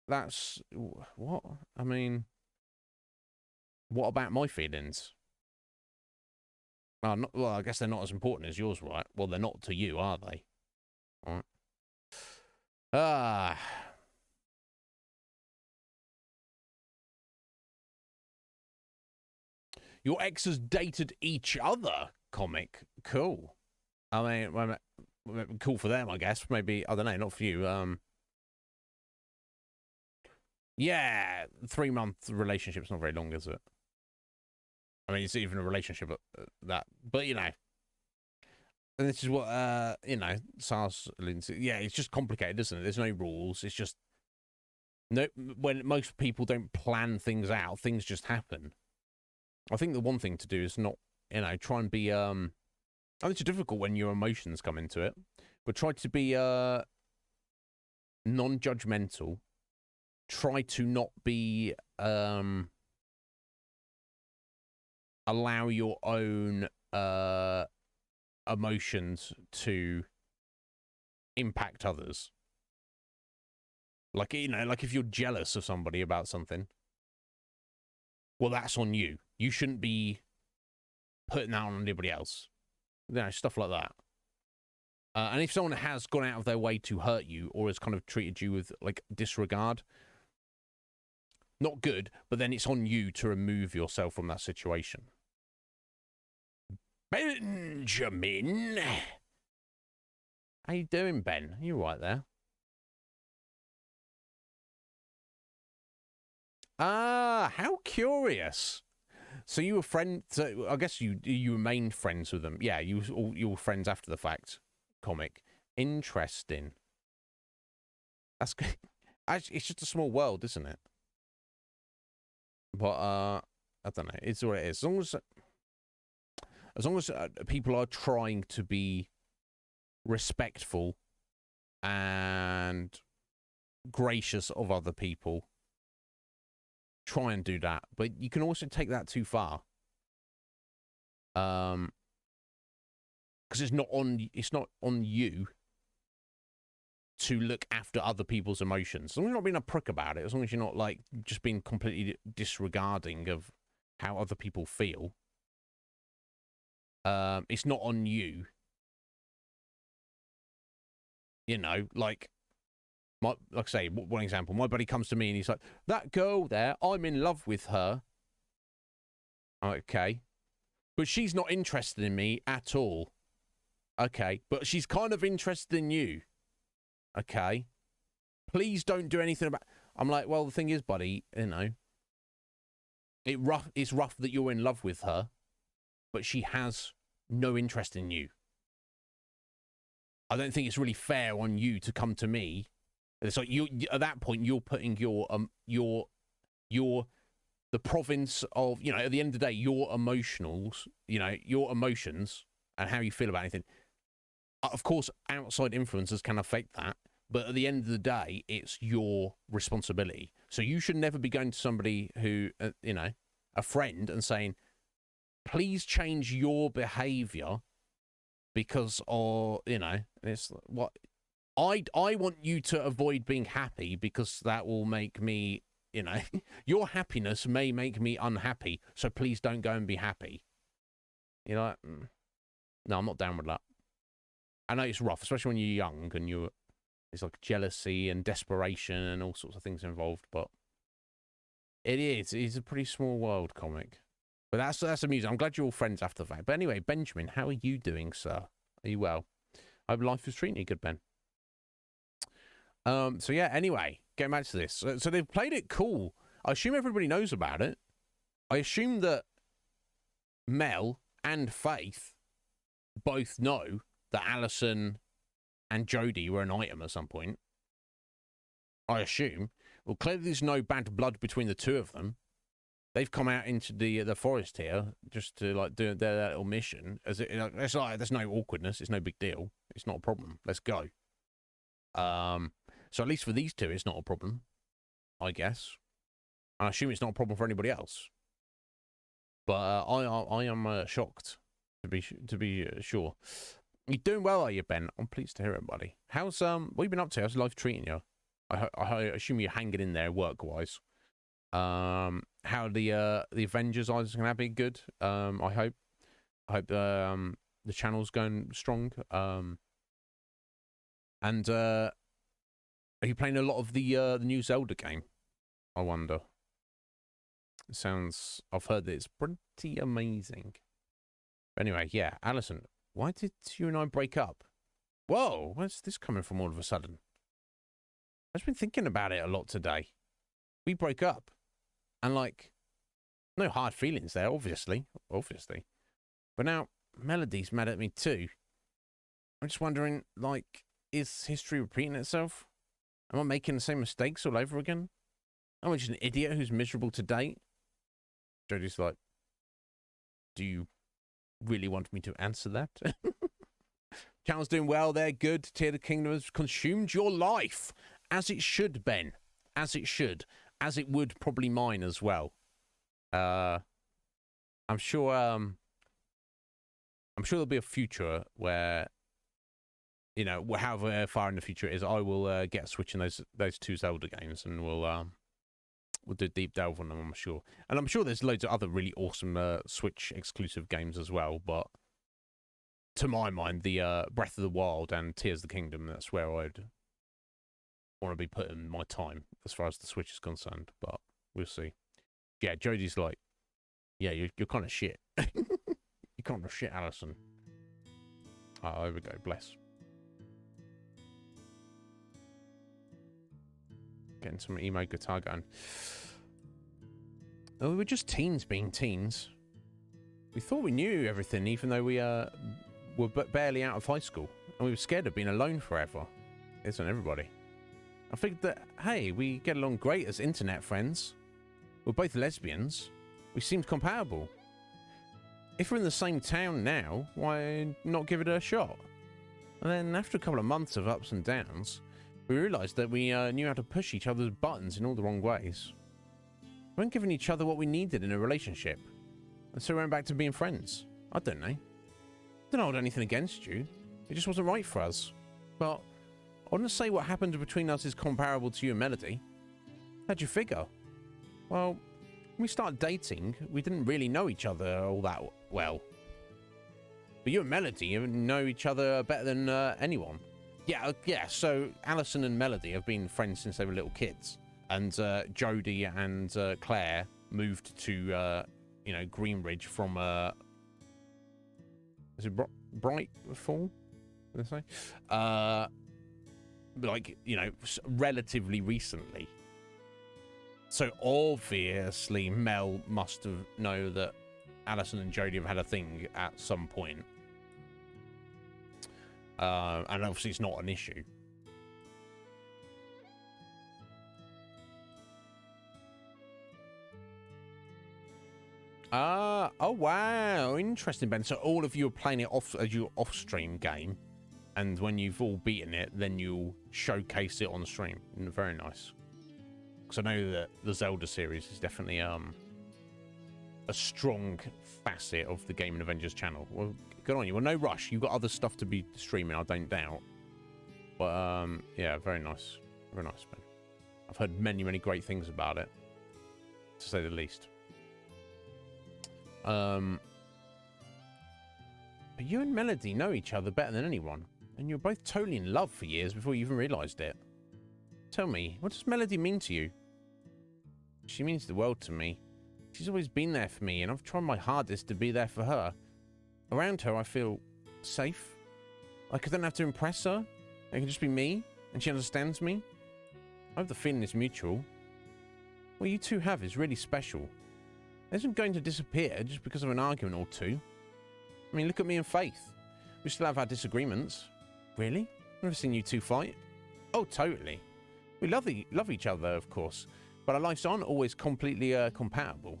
that's what? I mean, what about my feelings? Well, I guess they're not as important as yours, right? Well, they're not to you, are they? All right. Your exes dated each other, comic. Cool. I mean, cool for them, I guess. Maybe, I don't know, not for you. Yeah, 3-month relationship's not very long, is it? I mean, it's even a relationship that, but and this is what SARS Lindsay. Yeah, it's just complicated, isn't it? There's no rules. It's just when most people don't plan things out, things just happen. I think the one thing to do is not, try and be I think it's difficult when your emotions come into it, but try to be non-judgmental. Try to not be allow your own emotions to impact others. Like, like if you're jealous of somebody about something, well, that's on you. You shouldn't be putting that on anybody else. Stuff like that. And if someone has gone out of their way to hurt you or has kind of treated you with, like, disregard, not good, but then it's on you to remove yourself from that situation. Benjamin! How you doing, Ben? Are you right there? How curious. So you were friends. So I guess you remained friends with them. Yeah, you were friends after the fact. Comic. Interesting. That's good. It's just a small world, isn't it? But I don't know. It's what it is. As long as people are trying to be respectful and gracious of other people. Try and do that, but you can also take that too far. Because it's not on you to look after other people's emotions. As long as you're not being a prick about it, as long as you're not like just being completely disregarding of how other people feel. It's not on you. You know, like I say, one example, my buddy comes to me and he's like, that girl there, I'm in love with her. Okay. But she's not interested in me at all. Okay. But she's kind of interested in you. Okay. Please don't do anything about... I'm like, well, the thing is, buddy, you know, it's rough that you're in love with her, but she has no interest in you. I don't think it's really fair on you to come to me. It's like you at that point you're putting the province of, you know, at the end of the day, your emotions, you know, your emotions and how you feel about anything. Of course, outside influences can affect that, but at the end of the day, it's your responsibility. So you should never be going to somebody who, you know, a friend and saying, please change your behavior because, or, you know, it's what I want you to avoid being happy because that will make me, you know, your happiness may make me unhappy. So please don't go and be happy. You know, no, I'm not down with that. I know it's rough, especially when you're young and it's like jealousy and desperation and all sorts of things involved, but it's a pretty small world comic. But that's amusing. I'm glad you're all friends after the fact. But anyway, Benjamin, how are you doing, sir? Are you well? I hope life is treating you good, Ben. So yeah, anyway, getting back to this. So they've played it cool. I assume everybody knows about it. I assume that Mel and Faith both know that Alison and Jodie were an item at some point. I assume. Well, clearly there's no bad blood between the two of them. They've come out into the forest here just to like do their little mission. It's like there's no awkwardness. It's no big deal. It's not a problem. Let's go. So at least for these two, it's not a problem, I guess. And I assume it's not a problem for anybody else. But I am shocked to be sure. You're doing well, are you, Ben? I'm pleased to hear it, buddy. How's what have you been up to? How's life treating you? I assume you're hanging in there work wise. How the Avengers are going to be good. I hope the channel's going strong. And are you playing a lot of the new Zelda game? I wonder. It sounds. I've heard that it's pretty amazing. Anyway, yeah, Alison, why did you and I break up? Whoa, where's this coming from all of a sudden? I've been thinking about it a lot today. We broke up, and like, no hard feelings there, obviously. But now Melody's mad at me too. I'm just wondering, like, is history repeating itself? Am I making the same mistakes all over again? Am I just an idiot who's miserable to date? Jodie's like, do you really want me to answer that? Channel's doing well, they're good. Tear the Kingdom has consumed your life. As it should, Ben. As it should. As it would probably mine as well. I'm sure there'll be a future where, you know, however far in the future it is, I will get a Switch in those two Zelda games, and we'll do a deep delve on them, I'm sure. And I'm sure there's loads of other really awesome Switch exclusive games as well, but to my mind, the Breath of the Wild and Tears of the Kingdom, that's where I'd want to be putting my time as far as the Switch is concerned, but we'll see. Yeah, Jodie's like, yeah, you're kind of shit. You're kind of shit, Alison. Oh, there we go, bless. Getting some emo guitar going. Oh, we were just teens being teens. We thought we knew everything, even though we were barely out of high school. And we were scared of being alone forever. Isn't everybody? I figured that, hey, we get along great as internet friends. We're both lesbians. We seemed compatible. If we're in the same town now, why not give it a shot? And then after a couple of months of ups and downs, We realised that we knew how to push each other's buttons in all the wrong ways. We weren't giving each other what we needed in a relationship. And so we went back to being friends. I don't know. I don't hold anything against you. It just wasn't right for us. But I wouldn't say what happened between us is comparable to you and Melody. How'd you figure? Well, when we started dating, we didn't really know each other all that well. But you and Melody know each other better than anyone. Yeah, so Alison and Melody have been friends since they were little kids. And Jodie and Claire moved to, Greenridge from, is it Brightfall? Did I say? Relatively recently. So obviously Mel must have known that Alison and Jodie have had a thing at some point. And obviously it's not an issue. Oh wow, interesting, Ben. So all of you are playing it off as your off-stream game, and when you've all beaten it, then you'll showcase it on stream. Very nice. Because I know that the Zelda series is definitely a strong facet of the Gaming Avengers channel. Well, good on you. Well, no rush. You've got other stuff to be streaming, I don't doubt. But yeah, very nice. Very nice, Ben. I've heard many, many great things about it, to say the least. But you and Melody know each other better than anyone, and you're both totally in love for years before you even realised it. Tell me, what does Melody mean to you? She means the world to me. She's always been there for me, and I've tried my hardest to be there for her. Around her, I feel safe. Like I don't have to impress her. I can just be me, and she understands me. I hope the feeling is mutual. What you two have is really special. It isn't going to disappear just because of an argument or two. I mean, look at me and Faith. We still have our disagreements. Really? I've never seen you two fight. Oh, totally. We love each other, of course, but our lives aren't always completely compatible.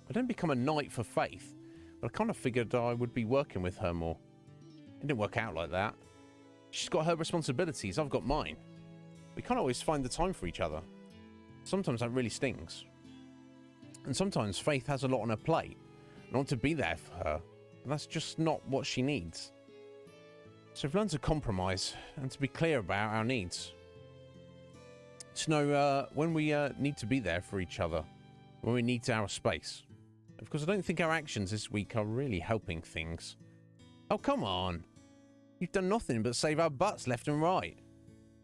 I didn't become a knight for Faith, but I kind of figured I would be working with her more. It didn't work out like that. She's got her responsibilities, I've got mine. We can't always find the time for each other. Sometimes that really stings. And sometimes Faith has a lot on her plate, and I want to be there for her, and that's just not what she needs. So we've learned to compromise, and to be clear about our needs. To know when we need to be there for each other, when we need our space. Of course, I don't think our actions this week are really helping things. Oh, come on. You've done nothing but save our butts left and right.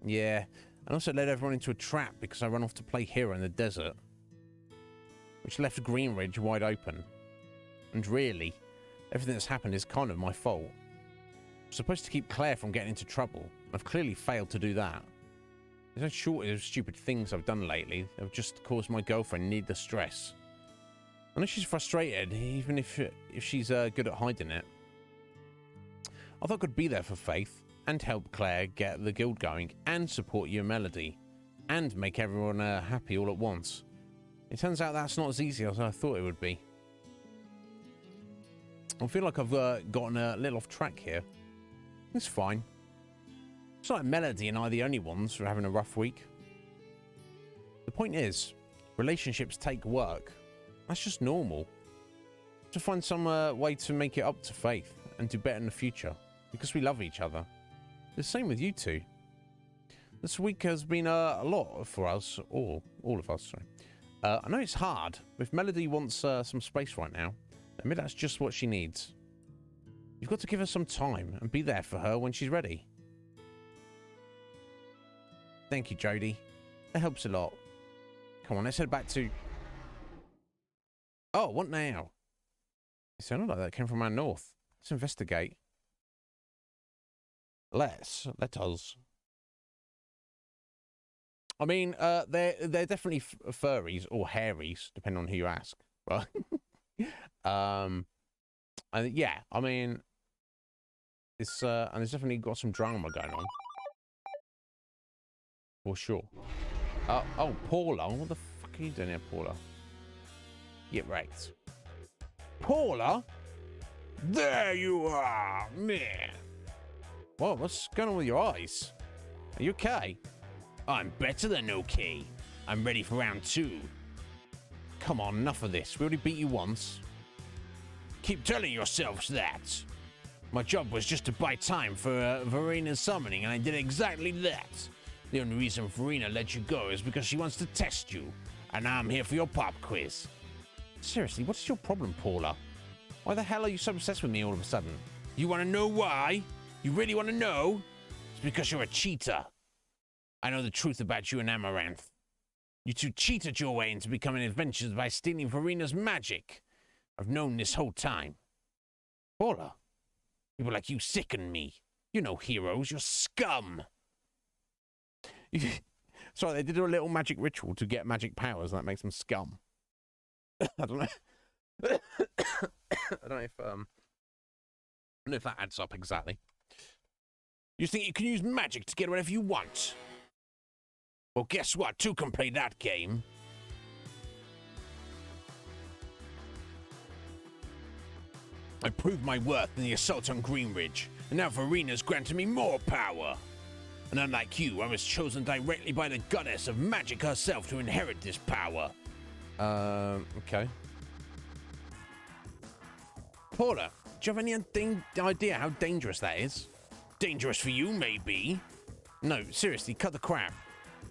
Yeah, and also led everyone into a trap because I ran off to play hero in the desert, which left Greenridge wide open. And really, everything that's happened is kind of my fault. I'm supposed to keep Claire from getting into trouble. I've clearly failed to do that. There's no shortage of stupid things I've done lately that have just caused my girlfriend needless stress. I know she's frustrated, even if she's good at hiding it. I thought I could be there for Faith, and help Claire get the guild going, and support you and Melody, and make everyone happy all at once. It turns out that's not as easy as I thought it would be. I feel like I've gotten a little off track here. It's fine. It's not like Melody and I are the only ones who are having a rough week. The point is, relationships take work. That's just normal. To find some way to make it up to Faith and do better in the future, because we love each other. The same with you two. This week has been a lot for us, all of us, sorry. I know it's hard, but if Melody wants some space right now, maybe that's just what she needs. You've got to give her some time and be there for her when she's ready. Thank you, Jodie. That helps a lot. Come on, let's head back to... Oh, what now? It sounded like that came from our north. Let's investigate. Let us. I mean, they're definitely furries or hairies, depending on who you ask. Right? And yeah, I mean, it's and it's definitely got some drama going on, for sure. Oh, Paula, what the fuck are you doing here, Paula? Get wrecked, Paula. There you are, man. Whoa, what's going on with your eyes? Are you okay? I'm better than okay. I'm ready for round 2. Come on, enough of this. We already beat you once. Keep telling yourselves that. My job was just to buy time for Verina's summoning, and I did exactly that. The only reason Verina let you go is because she wants to test you, and now I'm here for your pop quiz. Seriously, what's your problem, Paula? Why the hell are you so obsessed with me all of a sudden? You want to know why? You really want to know? It's because you're a cheater. I know the truth about you and Amaranth. You two cheated your way into becoming adventurers by stealing Verina's magic. I've known this whole time. Paula, people like you sicken me. You're no heroes, you're scum. Sorry, they did a little magic ritual to get magic powers, and that makes them scum. I don't know. I don't know if that adds up exactly. You think you can use magic to get whatever you want? Well, guess what? Two can play that game. I proved my worth in the assault on Greenridge, and now Verina's granted me more power. And unlike you, I was chosen directly by the goddess of magic herself to inherit this power. Okay. Paula, do you have any idea how dangerous that is? Dangerous for you, maybe. No, seriously, cut the crap.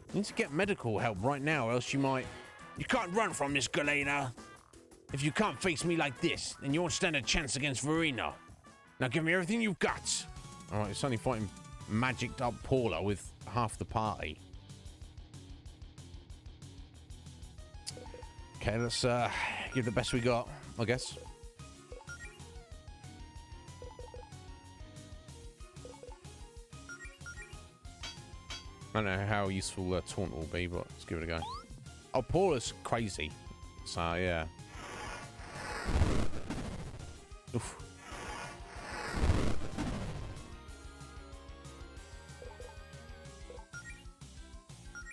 You need to get medical help right now, or else you might... You can't run from this, Galena. If you can't face me like this, then you won't stand a chance against Verina. Now give me everything you've got. Alright, it's only fighting magicked up Paula with half the party. Okay, let's give the best we got, I guess. I don't know how useful taunt will be, but let's give it a go. Oh, Paula's crazy. So, yeah. Oof.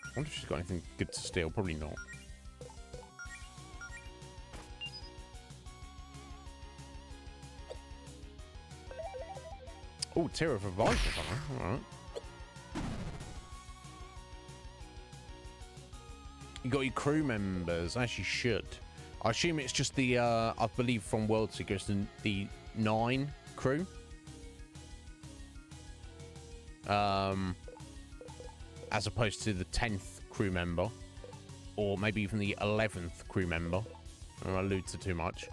I wonder if she's got anything good to steal. Probably not. Oh, Tear of Revival. All right. You got your crew members, as you should. I assume it's just the, I believe from World Seekers, the 9 crew. As opposed to the 10th crew member. Or maybe even the 11th crew member. I don't allude to too much.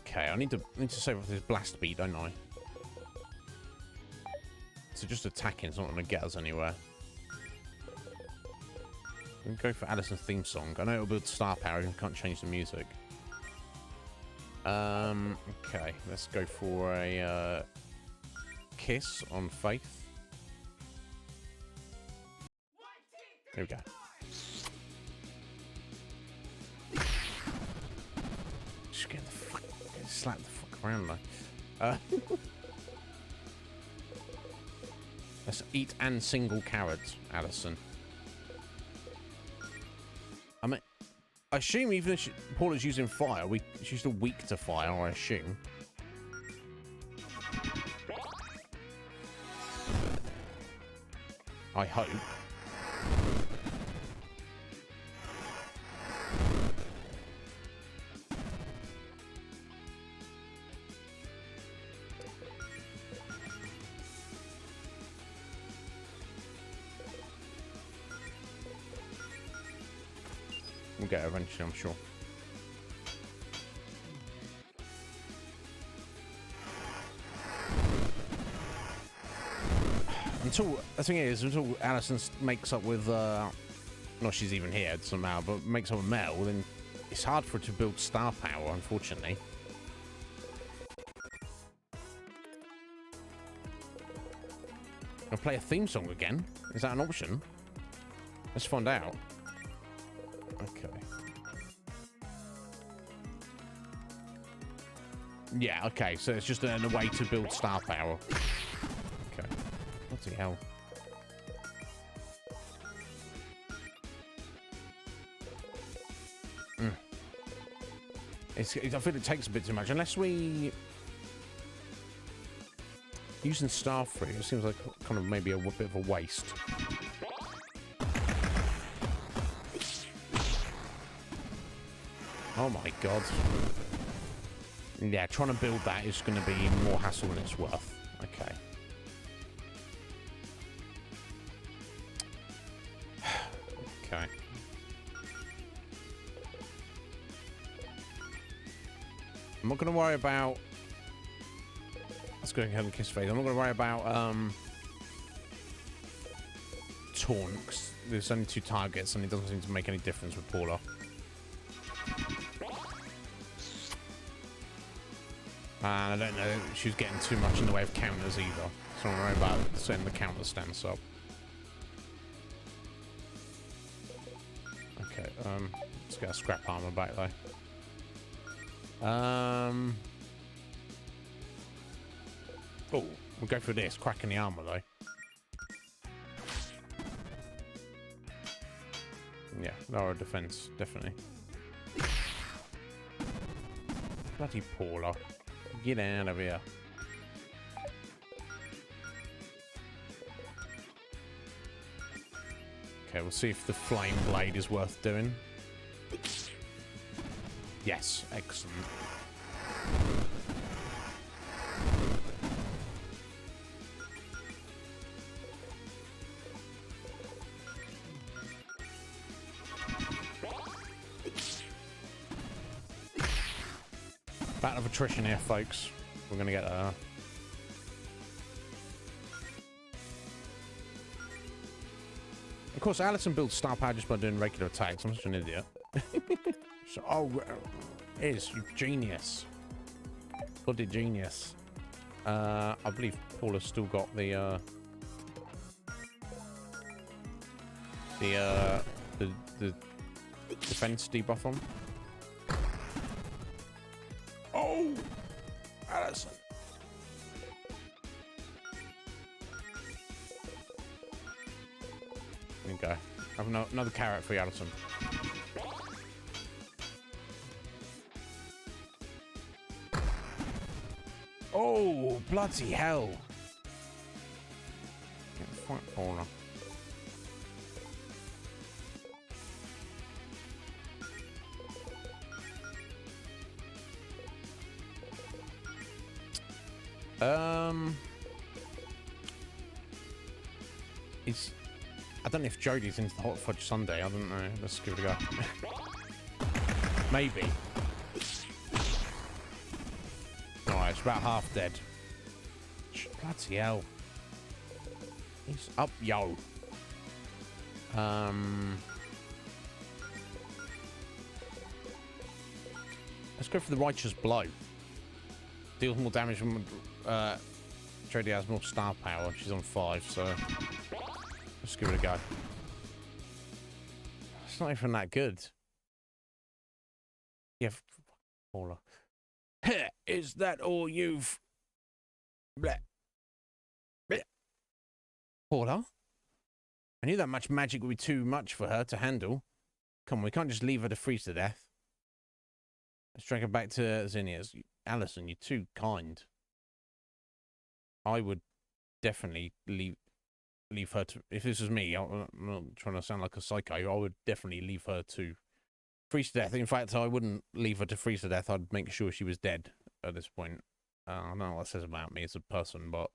Okay, I need to save off this blast beat, don't I? So just attacking is not going to get us anywhere. We can go for Addison's theme song. I know it'll build star power, you can't change the music. Okay, let's go for a kiss on Faith. Here we go. Just get the fuck, slap the fuck around though. Let's eat and single carrots, Addison. I mean, I assume even if Paula's using fire, she's still weak to fire, I assume. I hope. We'll get it eventually, I'm sure. Until Addison makes up with, not she's even here somehow, but makes up with Mel, then it's hard for her to build star power, unfortunately. I'll play a theme song again. Is that an option? Let's find out. Okay. Yeah, okay, so it's just a way to build star power. Okay. Bloody hell. I feel it takes a bit too much. Unless we Using star fruit, it seems like kind of maybe a bit of a waste. Oh my god. Yeah, trying to build that is going to be more hassle than it's worth. Okay. Okay. I'm not going to worry about... Let's go ahead and kiss face. I'm not going to worry about taunt, because there's only 2 targets and it doesn't seem to make any difference with Paula. And I don't know, she was getting too much in the way of counters either. So I'm worried about setting the counter stance up. Okay, let's get a scrap armor back though. Oh, we'll go for this, cracking the armor though. Yeah, lower defense, definitely. Bloody Paula. Get out of here. Okay, we'll see if the flame blade is worth doing. Yes, excellent. Battle of attrition here, folks. We're gonna get Of course, Alison builds star power just by doing regular attacks. I'm such an idiot. So, oh, is you genius. Bloody genius. I believe Paula's still got the defense debuff on. Oh, Alison. There you go. Have another carrot for you, Alison. Oh, bloody hell. Get the fight corner. I don't know if Jodie's into the hot fudge sundae. I don't know. Let's give it a go. Maybe. Alright, it's about half dead. Bloody hell. He's up, yo. Let's go for the righteous blow. Deals more damage when Jodie has more star power. She's on 5, so let's give it a go. It's not even that good. Yeah, Paula. Is that all you've... Bleh. Bleh. Paula? I knew that much magic would be too much for her to handle. Come on, we can't just leave her to freeze to death. Let's drag her back to Zinnia's. Alison, you're too kind. I would definitely leave her to... If this was me, I'm not trying to sound like a psycho, I would definitely leave her to freeze to death. In fact, I wouldn't leave her to freeze to death. I'd make sure she was dead at this point. I don't know what that says about me as a person, but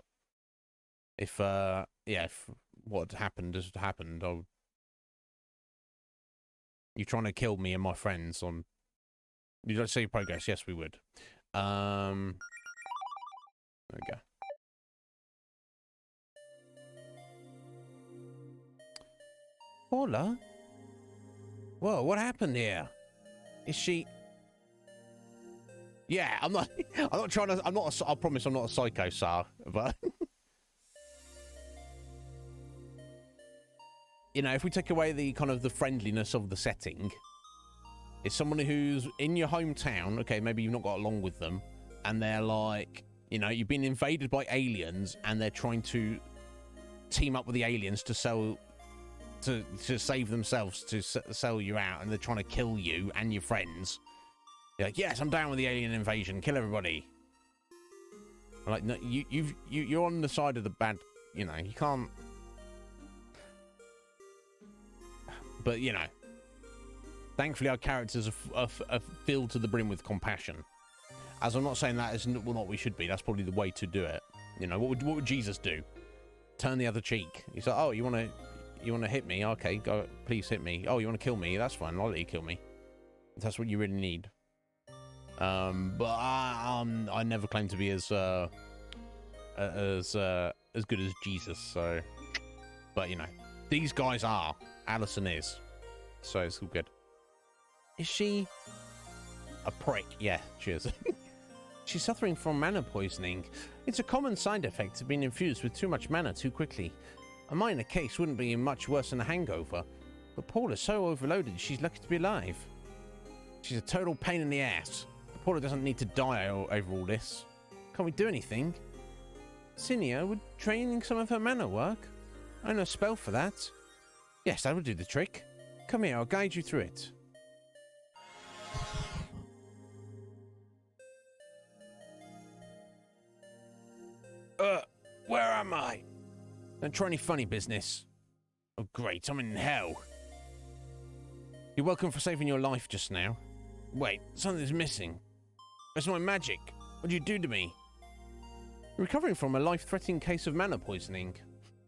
if, yeah, if what happened has happened, I would... You're trying to kill me and my friends on... You'd like to see progress? Yes, we would. There we go. Paula? Whoa, what happened here? Is she... Yeah, I'm not trying to... I promise I'm not a psycho, sir, but... You know, if we take away the kind of the friendliness of the setting, it's someone who's in your hometown, okay, maybe you've not got along with them, and they're like, you know, you've been invaded by aliens, and they're trying to team up with the aliens to sell... To save themselves, to sell you out, and they're trying to kill you and your friends. You're like, yes, I'm down with the alien invasion. Kill everybody. Like, no, you're on the side of the bad, you know, you can't. But, you know, thankfully our characters are filled to the brim with compassion. As I'm not saying that is not what we should be. That's probably the way to do it. You know, what would Jesus do? Turn the other cheek. He's like, oh, you want to hit me? Okay, go. Please hit me. Oh, you want to kill me? That's fine. I'll let you kill me. If that's what you really need. But I never claim to be as good as Jesus. So, but you know, these guys are. Allison is. So it's all good. Is she a prick? Yeah, she is. She's suffering from mana poisoning. It's a common side effect of being infused with too much mana too quickly. A minor case wouldn't be much worse than a hangover, but Paula's so overloaded she's lucky to be alive. She's a total pain in the ass. Paula doesn't need to die over all this. Can't we do anything? Cinia, would training some of her mana work? I know a spell for that. Yes, that would do the trick. Come here, I'll guide you through it. Where am I? Don't try any funny business. Oh, great, I'm in hell. You're welcome for saving your life just now. Wait, something's missing. Where's my magic? What'd you do to me? You're recovering from a life-threatening case of mana poisoning.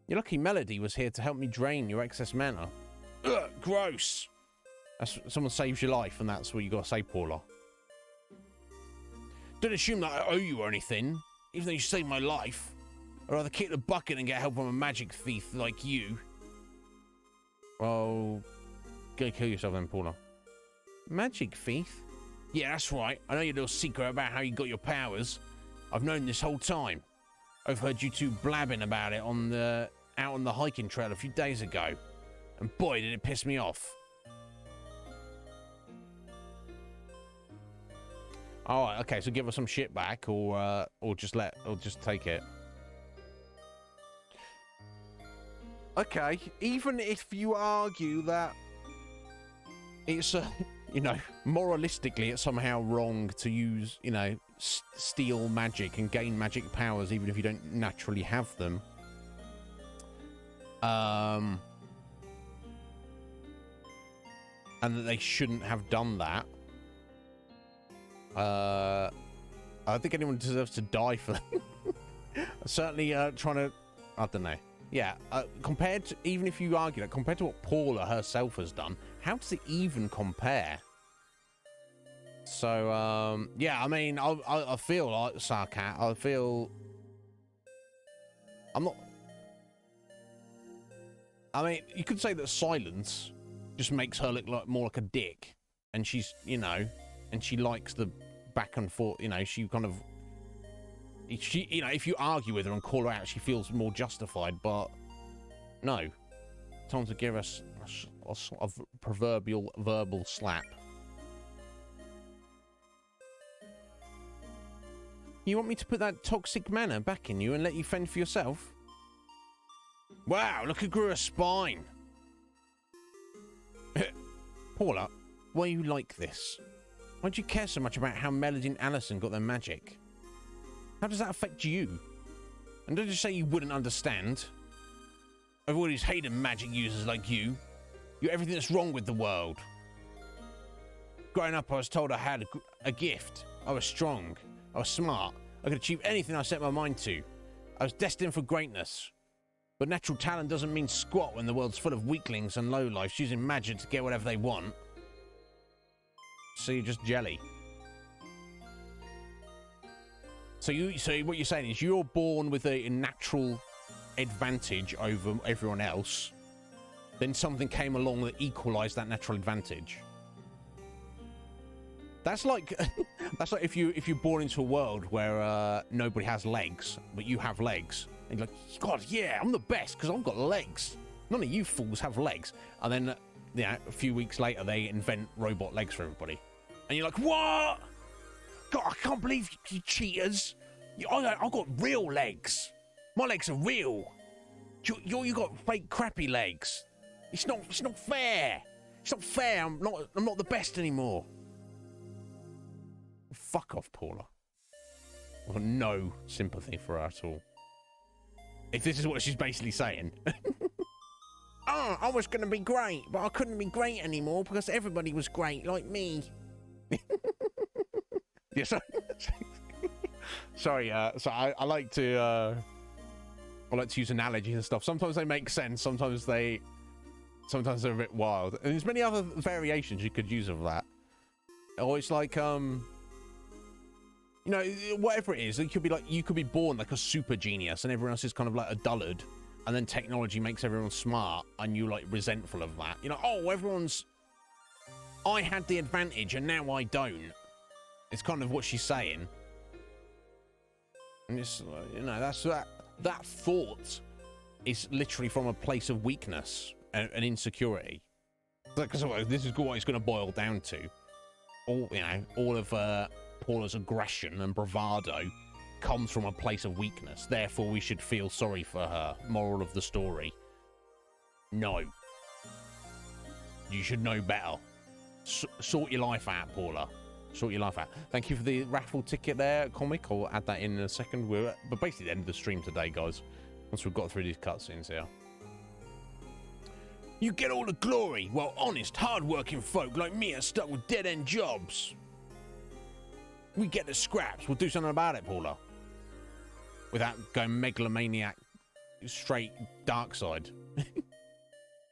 Your lucky Melody was here to help me drain your excess mana. Ugh, gross. Someone saves your life, and that's what you gotta say, Paula. Don't assume that I owe you or anything, even though you saved my life. I'd rather kick the bucket and get help from a magic thief like you. Well, go kill yourself then, Paula. Magic thief? Yeah, that's right. I know your little secret about how you got your powers. I've known this whole time. I've heard you two blabbing about it out on the hiking trail a few days ago. And boy, did it piss me off. Alright, okay, so give us some shit back or just take it. Okay, even if you argue that it's, you know, moralistically it's somehow wrong to use, you know, steal magic and gain magic powers even if you don't naturally have them. And that they shouldn't have done that. I don't think anyone deserves to die for that. Certainly trying to, I don't know. Yeah, compared to, even if you argue that, compared to what Paula herself has done, how does it even compare? So, yeah, I mean, I feel like Sarkat, I feel... I'm not... I mean, you could say that silence just makes her look like more like a dick. And she's, you know, and she likes the back and forth, you know, she kind of... She, you know, if you argue with her and call her out, she feels more justified, but no. Time to give us a proverbial verbal slap. You want me to put that toxic mana back in you and let you fend for yourself? Wow, look who grew a spine. Paula, why are you like this? Why do you care so much about how Melody and Allison got their magic? How does that affect you? And don't just say you wouldn't understand. I've always hated magic users like you. You're everything that's wrong with the world. Growing up, I was told I had a gift. I was strong. I was smart. I could achieve anything I set my mind to. I was destined for greatness. But natural talent doesn't mean squat when the world's full of weaklings and lowlifes using magic to get whatever they want. So you're just jelly. So what you're saying is you're born with a natural advantage over everyone else. Then something came along that equalized that natural advantage. That's like if you're born into a world where nobody has legs, but you have legs, and you're like, God, yeah, I'm the best because I've got legs. None of you fools have legs. And then, yeah, a few weeks later, they invent robot legs for everybody, and you're like, what? God, I can't believe you cheaters. I've got real legs. My legs are real. You got fake crappy legs. It's not fair. It's not fair. I'm not the best anymore. Fuck off, Paula. I've got no sympathy for her at all. If this is what she's basically saying. Oh, I was going to be great, but I couldn't be great anymore because everybody was great, like me. Yeah, sorry, so I like to use analogies and stuff. Sometimes they make sense, sometimes they're a bit wild. And there's many other variations you could use of that. Or it's like, you know, whatever it is, it could be like, you could be born like a super genius and everyone else is kind of like a dullard. And then technology makes everyone smart and you're like resentful of that. You know, oh, I had the advantage and now I don't. It's kind of what she's saying. And it's, you know, that thought is literally from a place of weakness and insecurity. Because this is what it's going to boil down to. All of Paula's aggression and bravado comes from a place of weakness. Therefore, we should feel sorry for her. Moral of the story. No. You should know better. Sort your life out, Paula. Sort your life out. Thank you for the raffle ticket there, comic. I'll add that in a second. We're but basically the end of the stream today, guys. Once we've got through these cutscenes here. You get all the glory, while honest, hard-working folk like me are stuck with dead-end jobs. We get the scraps. We'll do something about it, Paula. Without going megalomaniac, straight dark side.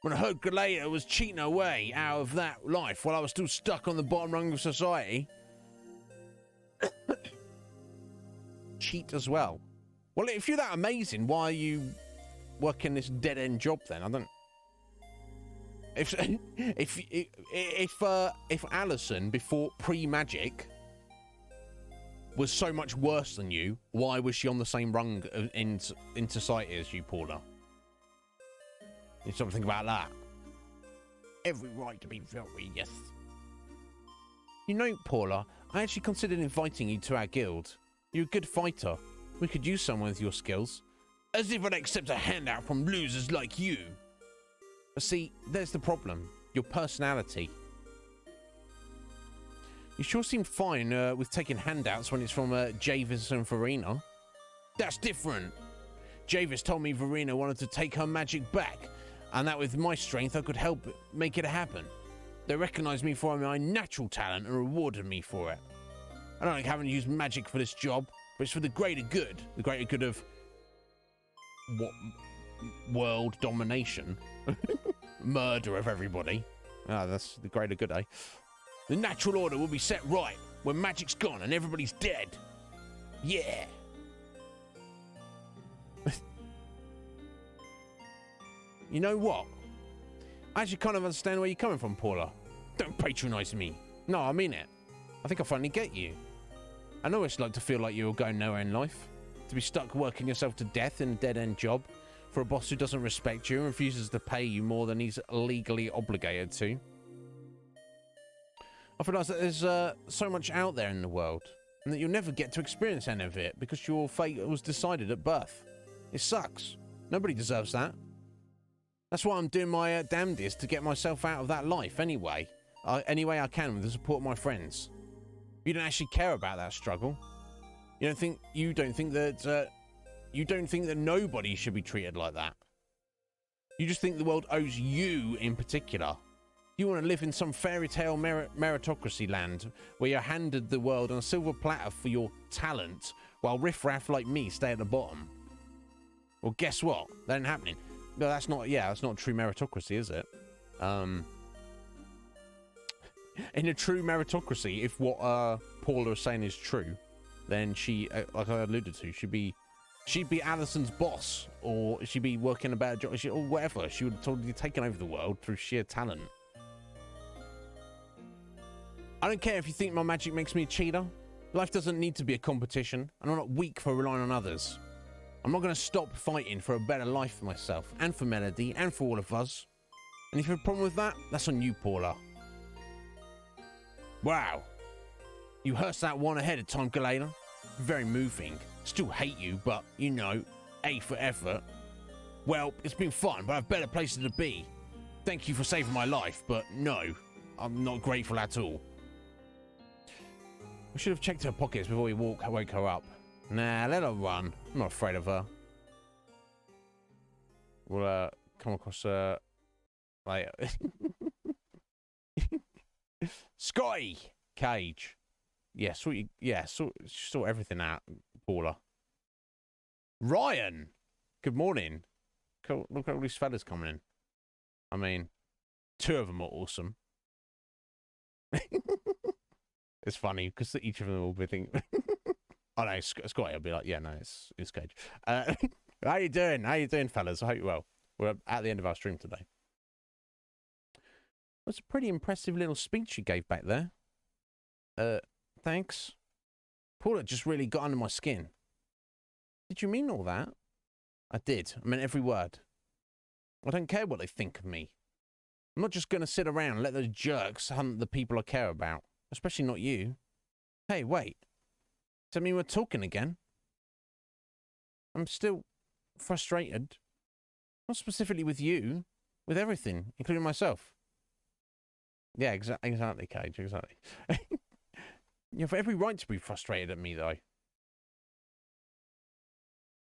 When I heard Galata was cheating her way out of that life while I was still stuck on the bottom rung of society. Cheat as well. Well, if you're that amazing, why are you working this dead-end job then? I don't... If Alison, before pre-magic, was so much worse than you, why was she on the same rung in society as you, Paula? You stop to think about that. Every right to be very, yes. You know, Paula, I actually considered inviting you to our guild. You're a good fighter. We could use someone with your skills. As if I'd accept a handout from losers like you. But see, there's the problem. Your personality. You sure seem fine with taking handouts when it's from Javis and Verena. That's different. Javis told me Verena wanted to take her magic back, and that with my strength I could help make it happen. They recognized me for my natural talent and rewarded me for it. I don't like having to use magic for this job, but it's for the greater good. The greater good of... what? World domination. Murder of everybody. Ah, that's the greater good, eh? The natural order will be set right when magic's gone and everybody's dead. Yeah. You know what? I actually kind of understand where you're coming from, Paula. Don't patronize me. No, I mean it. I think I finally get you. I know it's like to feel like you're going nowhere in life. To be stuck working yourself to death in a dead-end job for a boss who doesn't respect you and refuses to pay you more than he's legally obligated to. I've realised that there's so much out there in the world and that you'll never get to experience any of it because your fate was decided at birth. It sucks. Nobody deserves that. That's why I'm doing my damnedest to get myself out of that life anyway. Any way I can with the support of my friends. You don't actually care about that struggle. You don't think that nobody should be treated like that. You just think the world owes you in particular. You want to live in some fairy tale meritocracy land where you're handed the world on a silver platter for your talent while riffraff like me stay at the bottom. Well, guess what? That ain't happening. No, that's not true meritocracy, is it? In a true meritocracy, if what Paula is saying is true, then she, like I alluded to, she'd be Alison's boss, or she'd be working a better job, or whatever. She would have totally taken over the world through sheer talent. I don't care if you think my magic makes me a cheater. Life doesn't need to be a competition, and I'm not weak for relying on others. I'm not going to stop fighting for a better life for myself, and for Melody, and for all of us. And if you have a problem with that, that's on you, Paula. Wow. You rehearsed that one ahead of time, Galena. Very moving. Still hate you, but, you know, A for effort. Well, it's been fun, but I have better places to be. Thank you for saving my life, but no, I'm not grateful at all. We should have checked her pockets before we woke her up. Nah, let her run. I'm not afraid of her. We'll come across her later. Scotty! Cage. Yeah, sort everything out, baller. Ryan! Good morning. Cool. Look at all these fellas coming in. I mean, 2 of them are awesome. It's funny, because each of them will be thinking... Oh no, Scotty will be like, yeah, no, it's Cage. How you doing? How you doing, fellas? I hope you're well. We're at the end of our stream today. That's a pretty impressive little speech you gave back there. Thanks. Paula just really got under my skin. Did you mean all that? I did. I meant every word. I don't care what they think of me. I'm not just going to sit around and let those jerks hunt the people I care about. Especially not you. Hey, wait. Does that mean we're talking again? I'm still frustrated. Not specifically with you. With everything, including myself. Yeah, exactly, Cage, exactly. You have every right to be frustrated at me, though.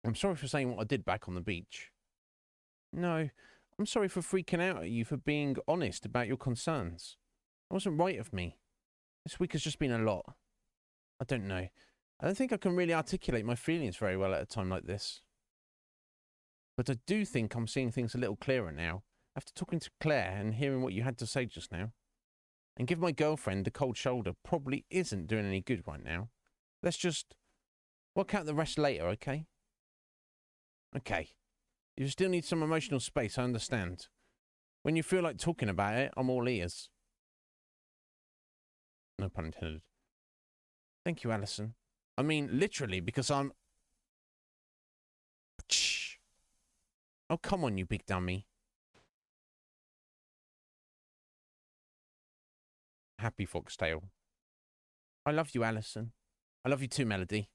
I'm sorry for saying what I did back on the beach. No, I'm sorry for freaking out at you for being honest about your concerns. It wasn't right of me. This week has just been a lot. I don't know. I don't think I can really articulate my feelings very well at a time like this. But I do think I'm seeing things a little clearer now, after talking to Claire and hearing what you had to say just now. And give my girlfriend the cold shoulder probably isn't doing any good right now. Let's just work out the rest later, okay? Okay. You still need some emotional space, I understand. When you feel like talking about it, I'm all ears. No pun intended. Thank you, Alison. I mean, literally, because I'm... Shh. Oh, come on, you big dummy. Happy foxtail. I love you, Alison. I love you too, Melody.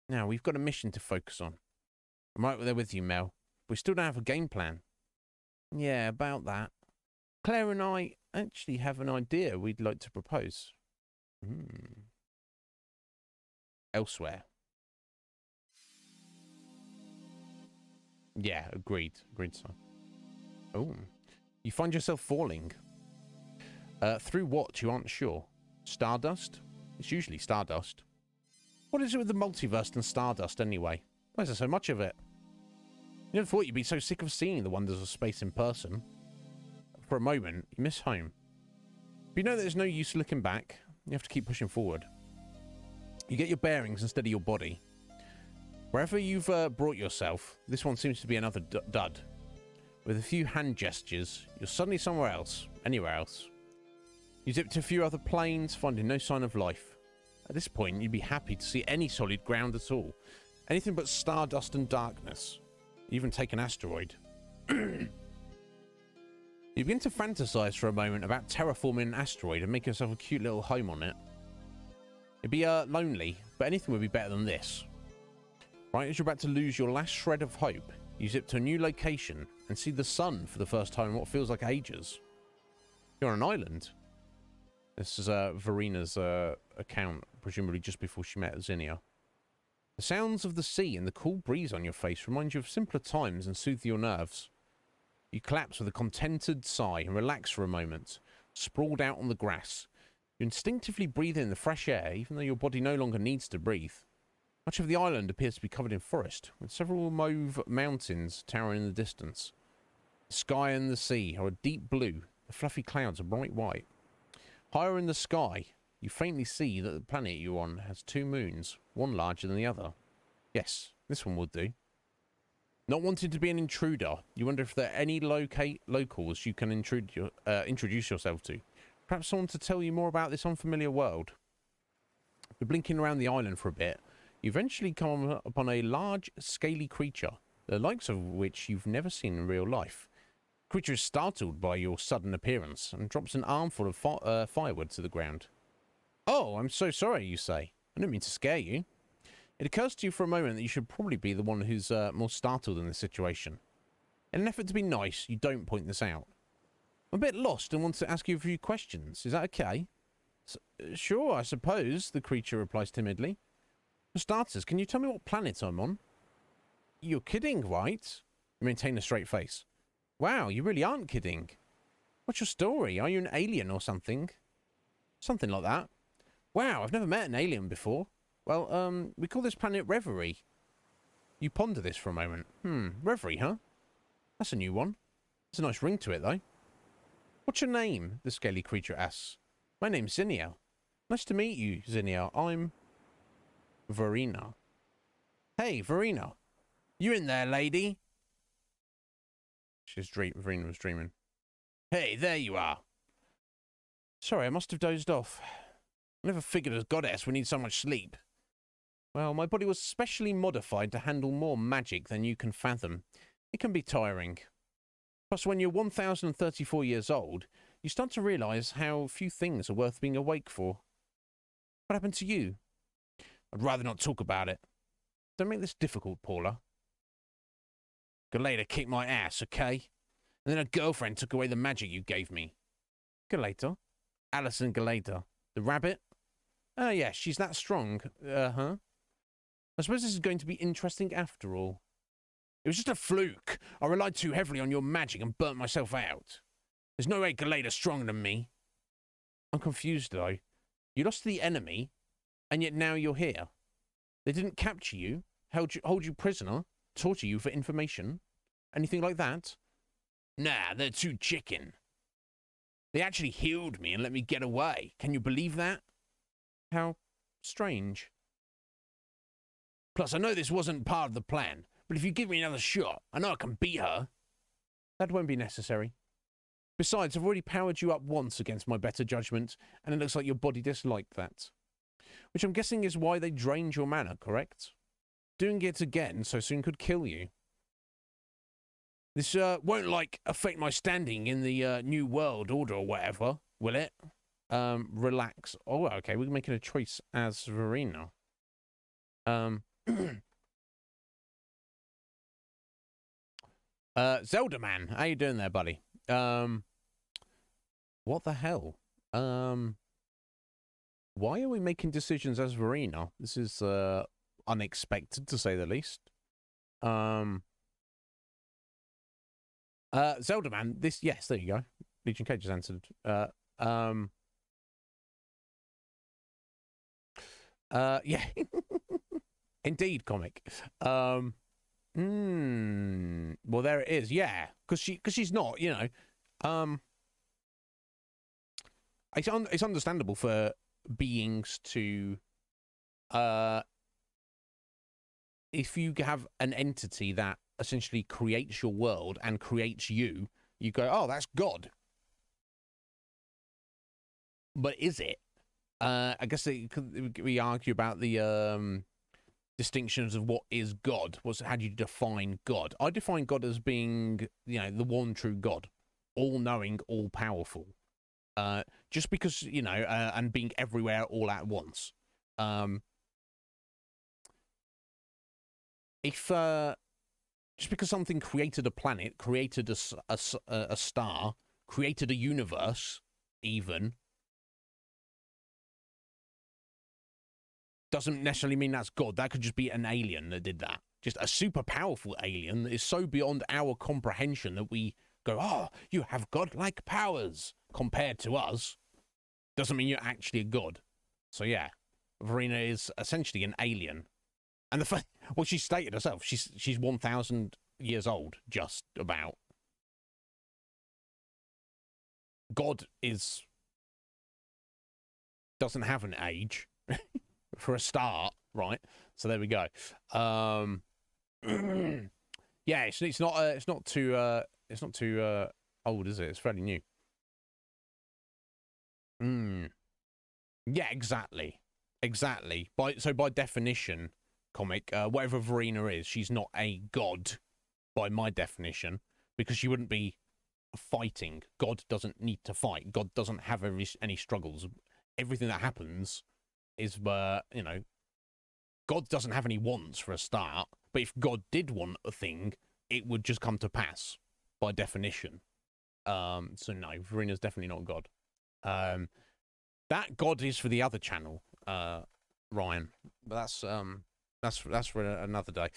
Now, we've got a mission to focus on. I'm right there with you, Mel. We still don't have a game plan. Yeah, about that. Claire and I actually have an idea we'd like to propose. Elsewhere. Yeah, agreed. Agreed, son. Oh. You find yourself falling. Through what, you aren't sure. Stardust? It's usually stardust. What is it with the multiverse and stardust, anyway? Why is there so much of it? You never thought you'd be so sick of seeing the wonders of space in person. For a moment, you miss home. But you know there's no use looking back. You have to keep pushing forward. You get your bearings instead of your body. Wherever you've brought yourself, this one seems to be another dud. With a few hand gestures, you're suddenly somewhere else. Anywhere else. You zip to a few other planes, finding no sign of life. At this point, you'd be happy to see any solid ground at all. Anything but stardust and darkness. You even take an asteroid. You begin to fantasize for a moment about terraforming an asteroid and make yourself a cute little home on it. It'd be lonely, but anything would be better than this. Right as you're about to lose your last shred of hope, you zip to a new location and see the sun for the first time in what feels like ages. You're on an island. This is Verena's account, presumably just before she met Zinnia. The sounds of the sea and the cool breeze on your face remind you of simpler times and soothe your nerves. You collapse with a contented sigh and relax for a moment, sprawled out on the grass. You instinctively breathe in the fresh air, even though your body no longer needs to breathe. Much of the island appears to be covered in forest, with several mauve mountains towering in the distance. The sky and the sea are a deep blue, the fluffy clouds are bright white. Higher in the sky, you faintly see that the planet you're on has 2 moons, one larger than the other. Yes, this one would do. Not wanting to be an intruder, you wonder if there are any locals you can introduce yourself to. Perhaps someone to tell you more about this unfamiliar world. After blinking around the island for a bit, you eventually come upon a large, scaly creature, the likes of which you've never seen in real life. The creature is startled by your sudden appearance and drops an armful of firewood to the ground. Oh, I'm so sorry, you say. I didn't mean to scare you. It occurs to you for a moment that you should probably be the one who's more startled in this situation. In an effort to be nice, you don't point this out. I'm a bit lost and want to ask you a few questions. Is that okay? Sure, I suppose, the creature replies timidly. For starters, can you tell me what planet I'm on? You're kidding, right? You maintain a straight face. Wow, you really aren't kidding. What's your story? Are you an alien or something? Something like that. Wow, I've never met an alien before. Well, we call this planet Reverie. You ponder this for a moment. Reverie, huh? That's a new one. There's a nice ring to it, though. What's your name? The scaly creature asks. My name's Zinnia. Nice to meet you, Zinnia. I'm... Verena. Hey, Verena. You in there, lady? Verena was dreaming. Hey, there you are. Sorry, I must have dozed off. I never figured as goddess we need so much sleep. Well, my body was specially modified to handle more magic than you can fathom. It can be tiring. Plus, when you're 1,034 years old, you start to realise how few things are worth being awake for. What happened to you? I'd rather not talk about it. Don't make this difficult, Paula. Galeda kicked my ass, okay? And then her girlfriend took away the magic you gave me. Galeda? Alison Galeda. The rabbit? Oh, yeah, she's that strong. Uh-huh. I suppose this is going to be interesting after all. It was just a fluke. I relied too heavily on your magic and burnt myself out. There's no way Galeda's stronger than me. I'm confused, though. You lost to the enemy, and yet now you're here. They didn't capture you, hold you prisoner, torture you for information, anything like that? Nah, they're too chicken. They actually healed me and let me get away. Can you believe that? How strange. Plus, I know this wasn't part of the plan, but if you give me another shot, I know I can beat her. That won't be necessary. Besides, I've already powered you up once against my better judgment, and it looks like your body disliked that. Which I'm guessing is why they drained your mana, correct? Doing it again so soon could kill you. This won't, affect my standing in the New World Order or whatever, will it? Relax. Oh, okay, we're making a choice as Verena. Zelda Man, how you doing there, buddy? What the hell? Why are we making decisions as Verena? This is, unexpected, to say the least. Zelda Man, yes, there you go. Legion Cage has answered. Yeah. Indeed, comic. Well, there it is. Yeah, because she's not, you know. It's understandable for beings to, if you have an entity that essentially creates your world and creates you, you go, oh, that's God. But is it? I guess we argue about the distinctions of what is God. How do you define God? I define God as being, you know, the one true God, all-knowing, all-powerful. Just because, you know, and being everywhere all at once. If just because something created a planet, created a star, created a universe, even, doesn't necessarily mean that's God. That could just be an alien that did that. Just a super powerful alien that is so beyond our comprehension that we go, oh, you have godlike powers compared to us. Doesn't mean you're actually a god. So yeah, Verena is essentially an alien. And the fact, well, she stated herself, she's 1,000 years old, just about. God doesn't have an age. For a start, right? So there we go. Yeah, it's not too old, is it? It's fairly new. Yeah, exactly. By definition, comic, whatever Verena is, she's not a god by my definition, because she wouldn't be fighting. God doesn't need to fight. God doesn't have any struggles. Everything that happens is you know, God doesn't have any wants for a start, but if God did want a thing, it would just come to pass by definition. So no, Verena's definitely not God. That God is for the other channel, Ryan. But that's for another day.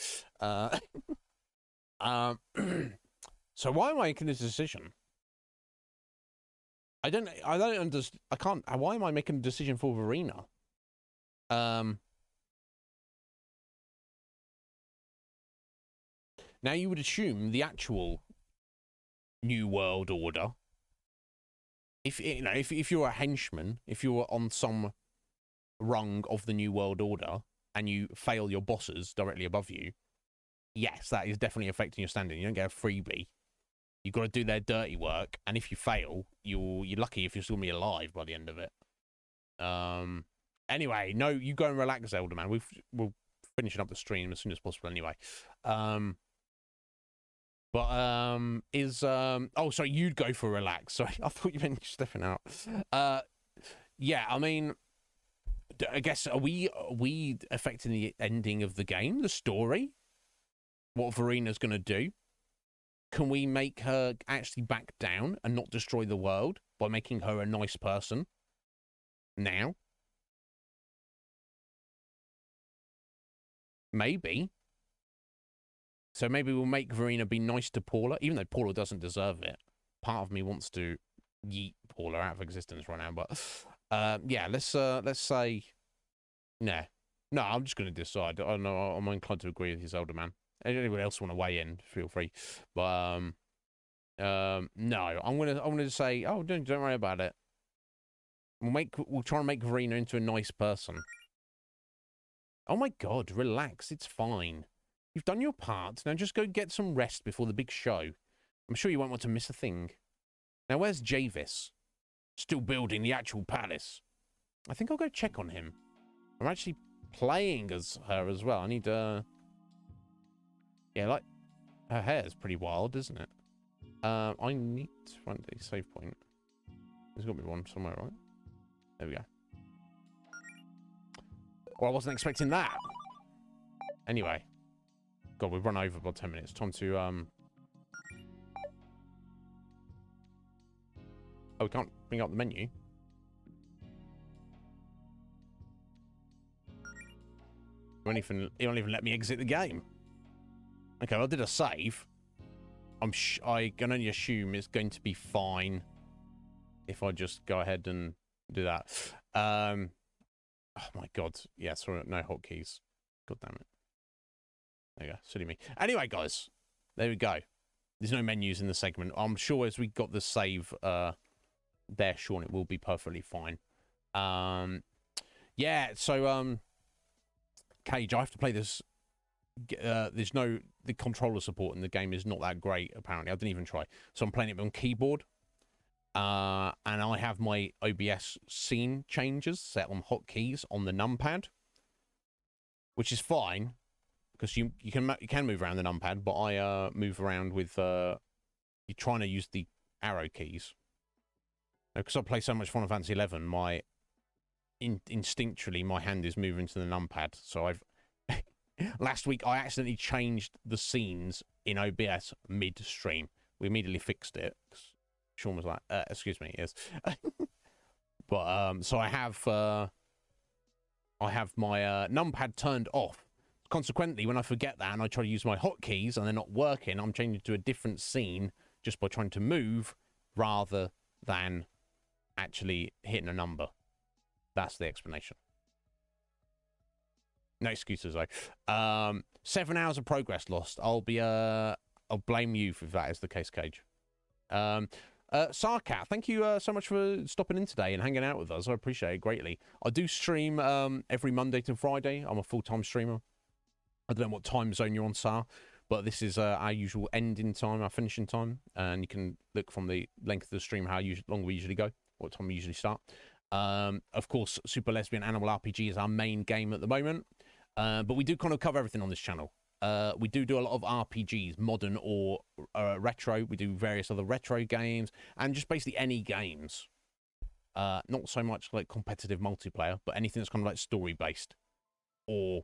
So why am I making this decision? I don't understand. I can't. Why am I making a decision for Verena? Now you would assume the actual New World Order. If you know, if you're a henchman, if you're on some rung of the New World Order and you fail your bosses directly above you, yes, that is definitely affecting your standing. You don't get a freebie. You've got to do their dirty work, and if you fail, you're lucky if you're still gonna be alive by the end of it. Anyway, no, you go and relax, Zelda man. We'll finishing up the stream as soon as possible anyway. Oh, sorry, you'd go for relax. Sorry, I thought you meant stepping out. Yeah, I mean, I guess are we affecting the ending of the game, the story? What Verena's gonna do? Can we make her actually back down and not destroy the world by making her a nice person? Now? Maybe. So maybe we'll make Verena be nice to Paula, even though Paula doesn't deserve it. Part of me wants to yeet Paula out of existence right now, but yeah, let's say no. No, I'm just gonna decide. I know I'm inclined to agree with his older man. Anyone else want to weigh in, feel free. But no, I'm gonna say, oh, don't worry about it. We'll try and make Verena into a nice person. Oh my God, relax. It's fine. You've done your part. Now just go get some rest before the big show. I'm sure you won't want to miss a thing. Now where's Javis? Still building the actual palace. I think I'll go check on him. I'm actually playing as her as well. I need yeah, like her hair is pretty wild, isn't it? I need to find a save point. There's got to be one somewhere, right? There we go. Well, I wasn't expecting that. Anyway. God, we've run over about 10 minutes. Time to, Oh, we can't bring up the menu. It won't even let me exit the game. Okay, well, I did a save. I can only assume it's going to be fine if I just go ahead and do that. Oh my God. Yeah, sorry, no hotkeys. God damn it. There you go. Silly me. Anyway, guys, there we go. There's no menus in the segment. I'm sure as we got the save there, Sean, it will be perfectly fine. Yeah, so Cage, I have to play this. The controller support in the game is not that great, apparently. I didn't even try. So I'm playing it on keyboard. And I have my OBS scene changes set on hotkeys on the numpad, which is fine because you can move around the numpad, but I move around with you're trying to use the arrow keys. Because I play so much Final Fantasy 11, instinctually my hand is moving to the numpad. So I've last week I accidentally changed the scenes in OBS midstream. We immediately fixed it. Sean was like, excuse me, yes. But so I have my numpad turned off. Consequently, when I forget that and I try to use my hotkeys and they're not working, I'm changing to a different scene just by trying to move rather than actually hitting a number. That's the explanation. No excuses though. 7 hours of progress lost. I'll blame you if that is the case, Cage. Sarkat, thank you so much for stopping in today and hanging out with us. I appreciate it greatly. I do stream every Monday to Friday. I'm a full-time streamer. I don't know what time zone you're on, Sar, but this is our usual ending time, our finishing time, and you can look from the length of the stream how long we usually go, what time we usually start. Of course, Super Lesbian Animal RPG is our main game at the moment, but we do kind of cover everything on this channel. We do a lot of RPGs, modern or retro. We do various other retro games and just basically any games. Not so much like competitive multiplayer, but anything that's kind of like story-based or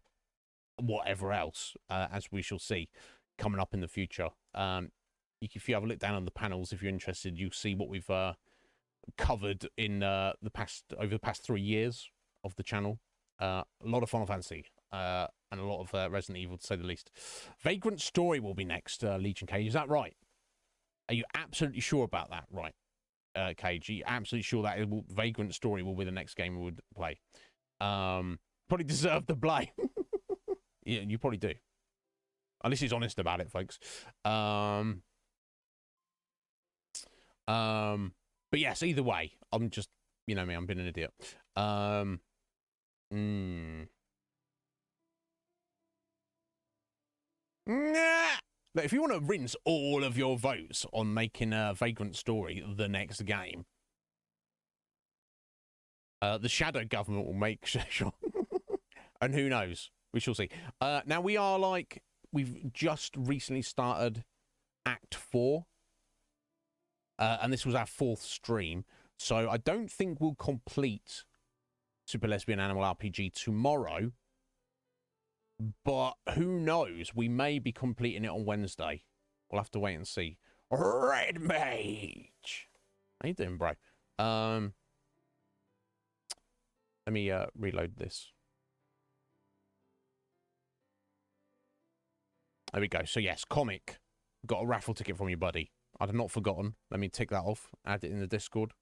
whatever else, as we shall see coming up in the future. If you have a look down on the panels, if you're interested, you'll see what we've covered in over the past 3 years of the channel. A lot of Final Fantasy. And a lot of Resident Evil, to say the least. Vagrant Story will be next, Legion Cage. Is that right? Are you absolutely sure about that? Right, Cage. Are you absolutely sure that Vagrant Story will be the next game we would play? Probably deserve the blame. Yeah, you probably do. At least he's honest about it, folks. But yes, either way, I'm just, you know me, I'm being an idiot. Nah. But if you want to rinse all of your votes on making a Vagrant Story the next game, the shadow government will make sure. And who knows? We shall see. Now, we've just recently started Act 4. And this was our 4th stream. So I don't think we'll complete Super Lesbian Animal RPG tomorrow. But who knows? We may be completing it on Wednesday. We'll have to wait and see. Red Mage! How you doing, bro? Let me reload this. There we go. So yes, comic. Got a raffle ticket from you, buddy. I'd not forgotten. Let me tick that off. Add it in the Discord.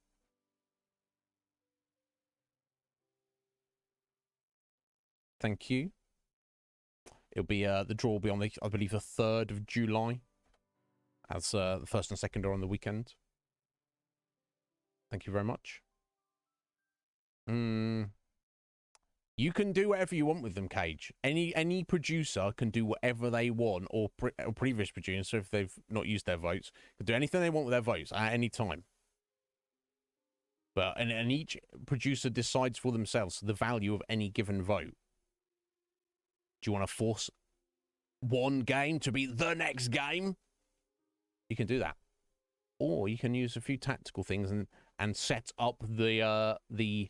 Thank you. It'll be the draw will be on the, I believe, the 3rd of July. As the 1st and 2nd are on the weekend. Thank you very much. You can do whatever you want with them, Cage. Any producer can do whatever they want, or previous producer, if they've not used their votes, can do anything they want with their votes at any time. But and each producer decides for themselves the value of any given vote. Do you want to force one game to be the next game? You can do that, or you can use a few tactical things and set up the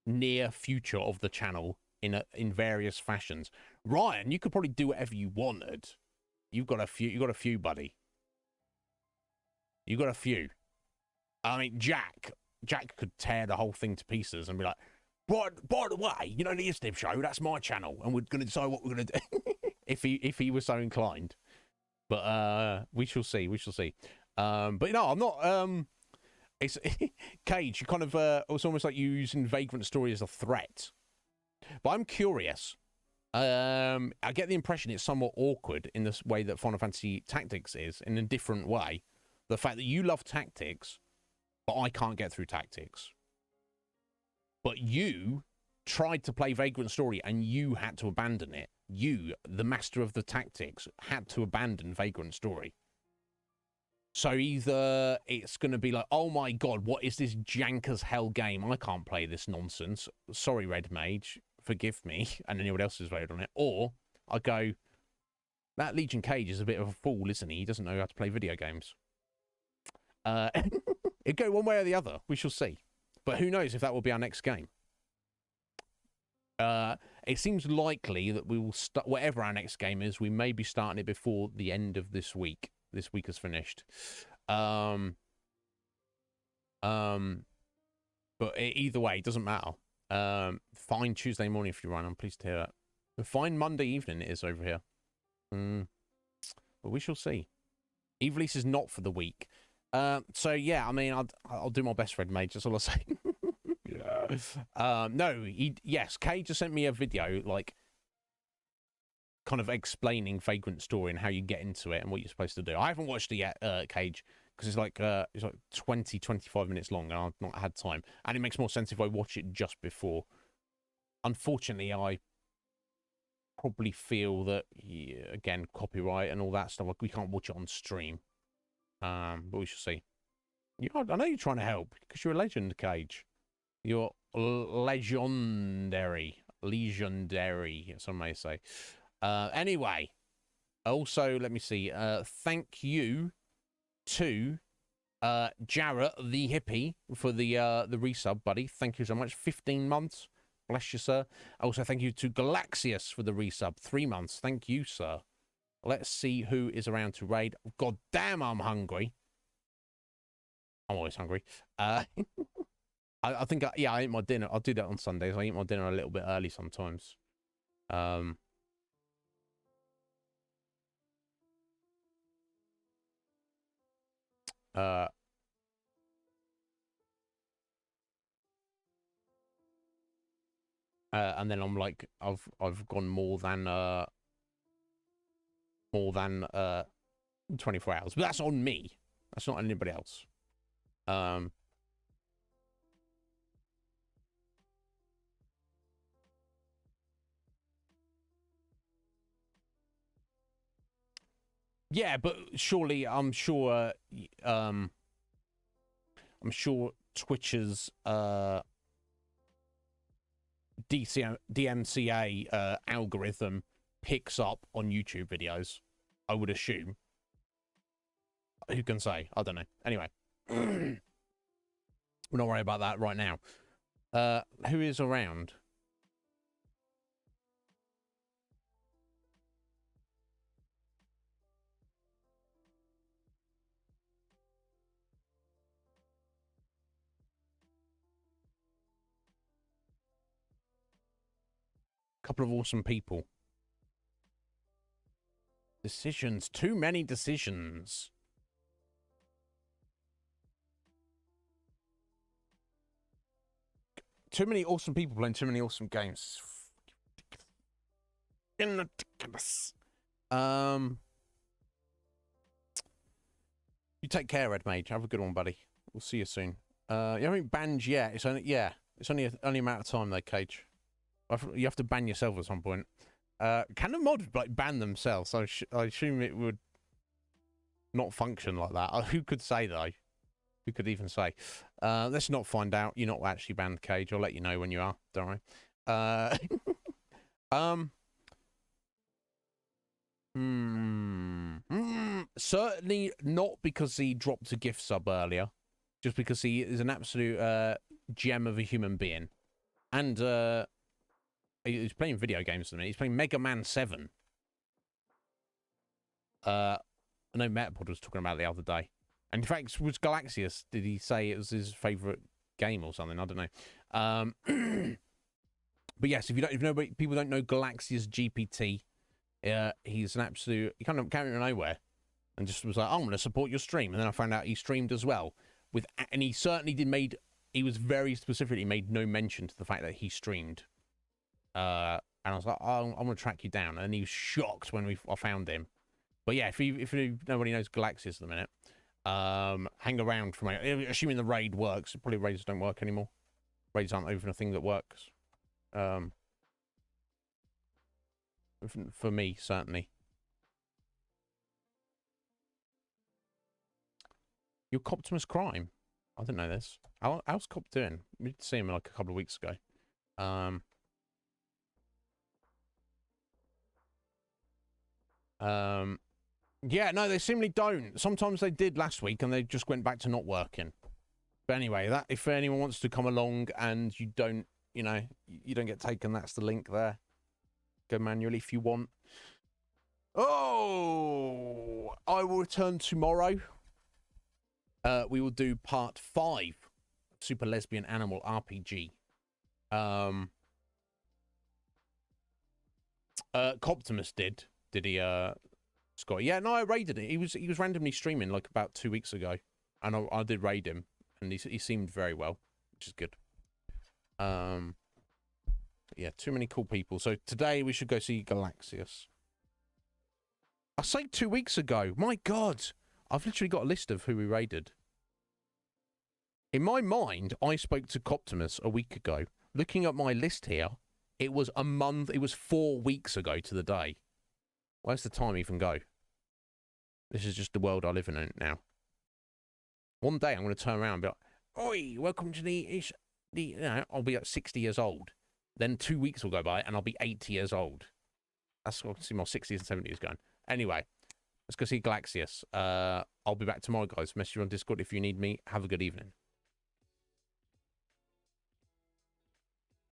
near future of the channel in various fashions. Ryan, you could probably do whatever you wanted. You got a few, buddy. You got a few. I mean, Jack could tear the whole thing to pieces and be like, by the way, you know, the Iznib Show, that's my channel, and we're going to decide what we're going to do. if he was so inclined. But we shall see. But no, I'm not. It's Cage. You kind of. It's almost like you using Vagrant Story as a threat. But I'm curious. I get the impression it's somewhat awkward in this way that Final Fantasy Tactics is, in a different way. The fact that you love Tactics, but I can't get through Tactics. But you tried to play Vagrant Story and you had to abandon it. You, the master of the Tactics, had to abandon Vagrant Story. So either it's going to be like, oh my god, what is this jank as hell game? I can't play this nonsense. Sorry, Red Mage, forgive me. And anyone else who's voted on it. Or I go, that Legion Cage is a bit of a fool, isn't he? He doesn't know how to play video games. It'd go one way or the other. We shall see. But who knows if that will be our next game. It seems likely that we will start, whatever our next game is, we may be starting it before the end of this week. This week is finished. But either way, it doesn't matter. Fine Tuesday morning if you run. I'm pleased to hear that. Fine Monday evening it is over here. But we shall see. Evilise is not for the week. So yeah, I mean, I'll do my best, Red Mage. That's all I'll say. Yeah. No, yes, Kay just sent me a video, like, kind of explaining Vagrant Story and how you get into it and what you're supposed to do. I haven't watched it yet, Cage, because it's like 20, 25 minutes long, and I've not had time. And it makes more sense if I watch it just before. Unfortunately, I probably feel that, yeah, again, copyright and all that stuff, like, we can't watch it on stream. But we shall see. I know you're trying to help, because you're a legend, Cage. You're legendary, some may say. Anyway, also, let me see. Thank you to Jarrett the hippie for the resub, buddy. Thank you so much. 15 months. Bless you, sir. Also, thank you to Galaxius for the resub. 3 months. Thank you, sir. Let's see who is around to raid. God damn, I'm hungry. I'm always hungry. I think, yeah, I eat my dinner. I'll do that on Sundays. I eat my dinner a little bit early sometimes. And then I'm like, I've gone more than 24 hours, but that's on me. That's not anybody else. Yeah, but surely I'm sure Twitch's DMCA algorithm picks up on YouTube videos. I would assume. Who can say? I don't know. Anyway, we're not worried about that right now. Who is around? Couple of awesome people. Decisions. Too many decisions. Too many awesome people playing too many awesome games. Ridiculous. You take care, Red Mage. Have a good one, buddy. We'll see you soon. You haven't banned yet. It's only only a matter of time though, Cage. You have to ban yourself at some point. Can the mod like ban themselves? I assume it would not function like that. Who could say though? Who could even say? Let's not find out. You're not actually banned, Cage. I'll let you know when you are. Don't worry. Certainly not because he dropped a gift sub earlier. Just because he is an absolute gem of a human being. And he's playing video games at the minute. He's playing Mega Man 7. I know Metapod was talking about it the other day. And in fact, was Galaxius, did he say it was his favourite game or something? I don't know. But yes, if people don't know Galaxius GPT, he's an absolute, he kind of came out of nowhere and just was like, oh, I'm going to support your stream. And then I found out he streamed as well. And he certainly he was very specifically made no mention to the fact that he streamed. And I was like, oh, I'm going to track you down. And he was shocked when I found him. But yeah, if nobody knows Galaxius at the minute, hang around for me. Assuming the raid works. Probably raids don't work anymore. Raids aren't even a thing that works. For me, certainly. You're Coptimus Crime. I didn't know this. How's Cop doing? We did see him like a couple of weeks ago. Yeah, no, they seemingly don't. Sometimes they did last week and they just went back to not working. But anyway, that if anyone wants to come along and you don't, you don't get taken, that's the link there. Go manually if you want. Oh, I will return tomorrow. We will do part 5 of Super Lesbian Animal RPG. Coptimus did he, Scott? Yeah, no, I raided it. He was randomly streaming like about 2 weeks ago, and I did raid him, and he seemed very well, which is good. Yeah, too many cool people. So today we should go see Galaxius. I say 2 weeks ago. My God, I've literally got a list of who we raided. In my mind, I spoke to Coptimus a week ago. Looking at my list here, it was 4 weeks ago to the day. Where's the time even go? This is just the world I live in now. One day I'm going to turn around and be like, oi, welcome to I'll be at 60 years old. Then 2 weeks will go by and I'll be 80 years old. That's what I can see my 60s and 70s going. Anyway, let's go see Galaxius. I'll be back tomorrow, guys. Message you on Discord if you need me. Have a good evening.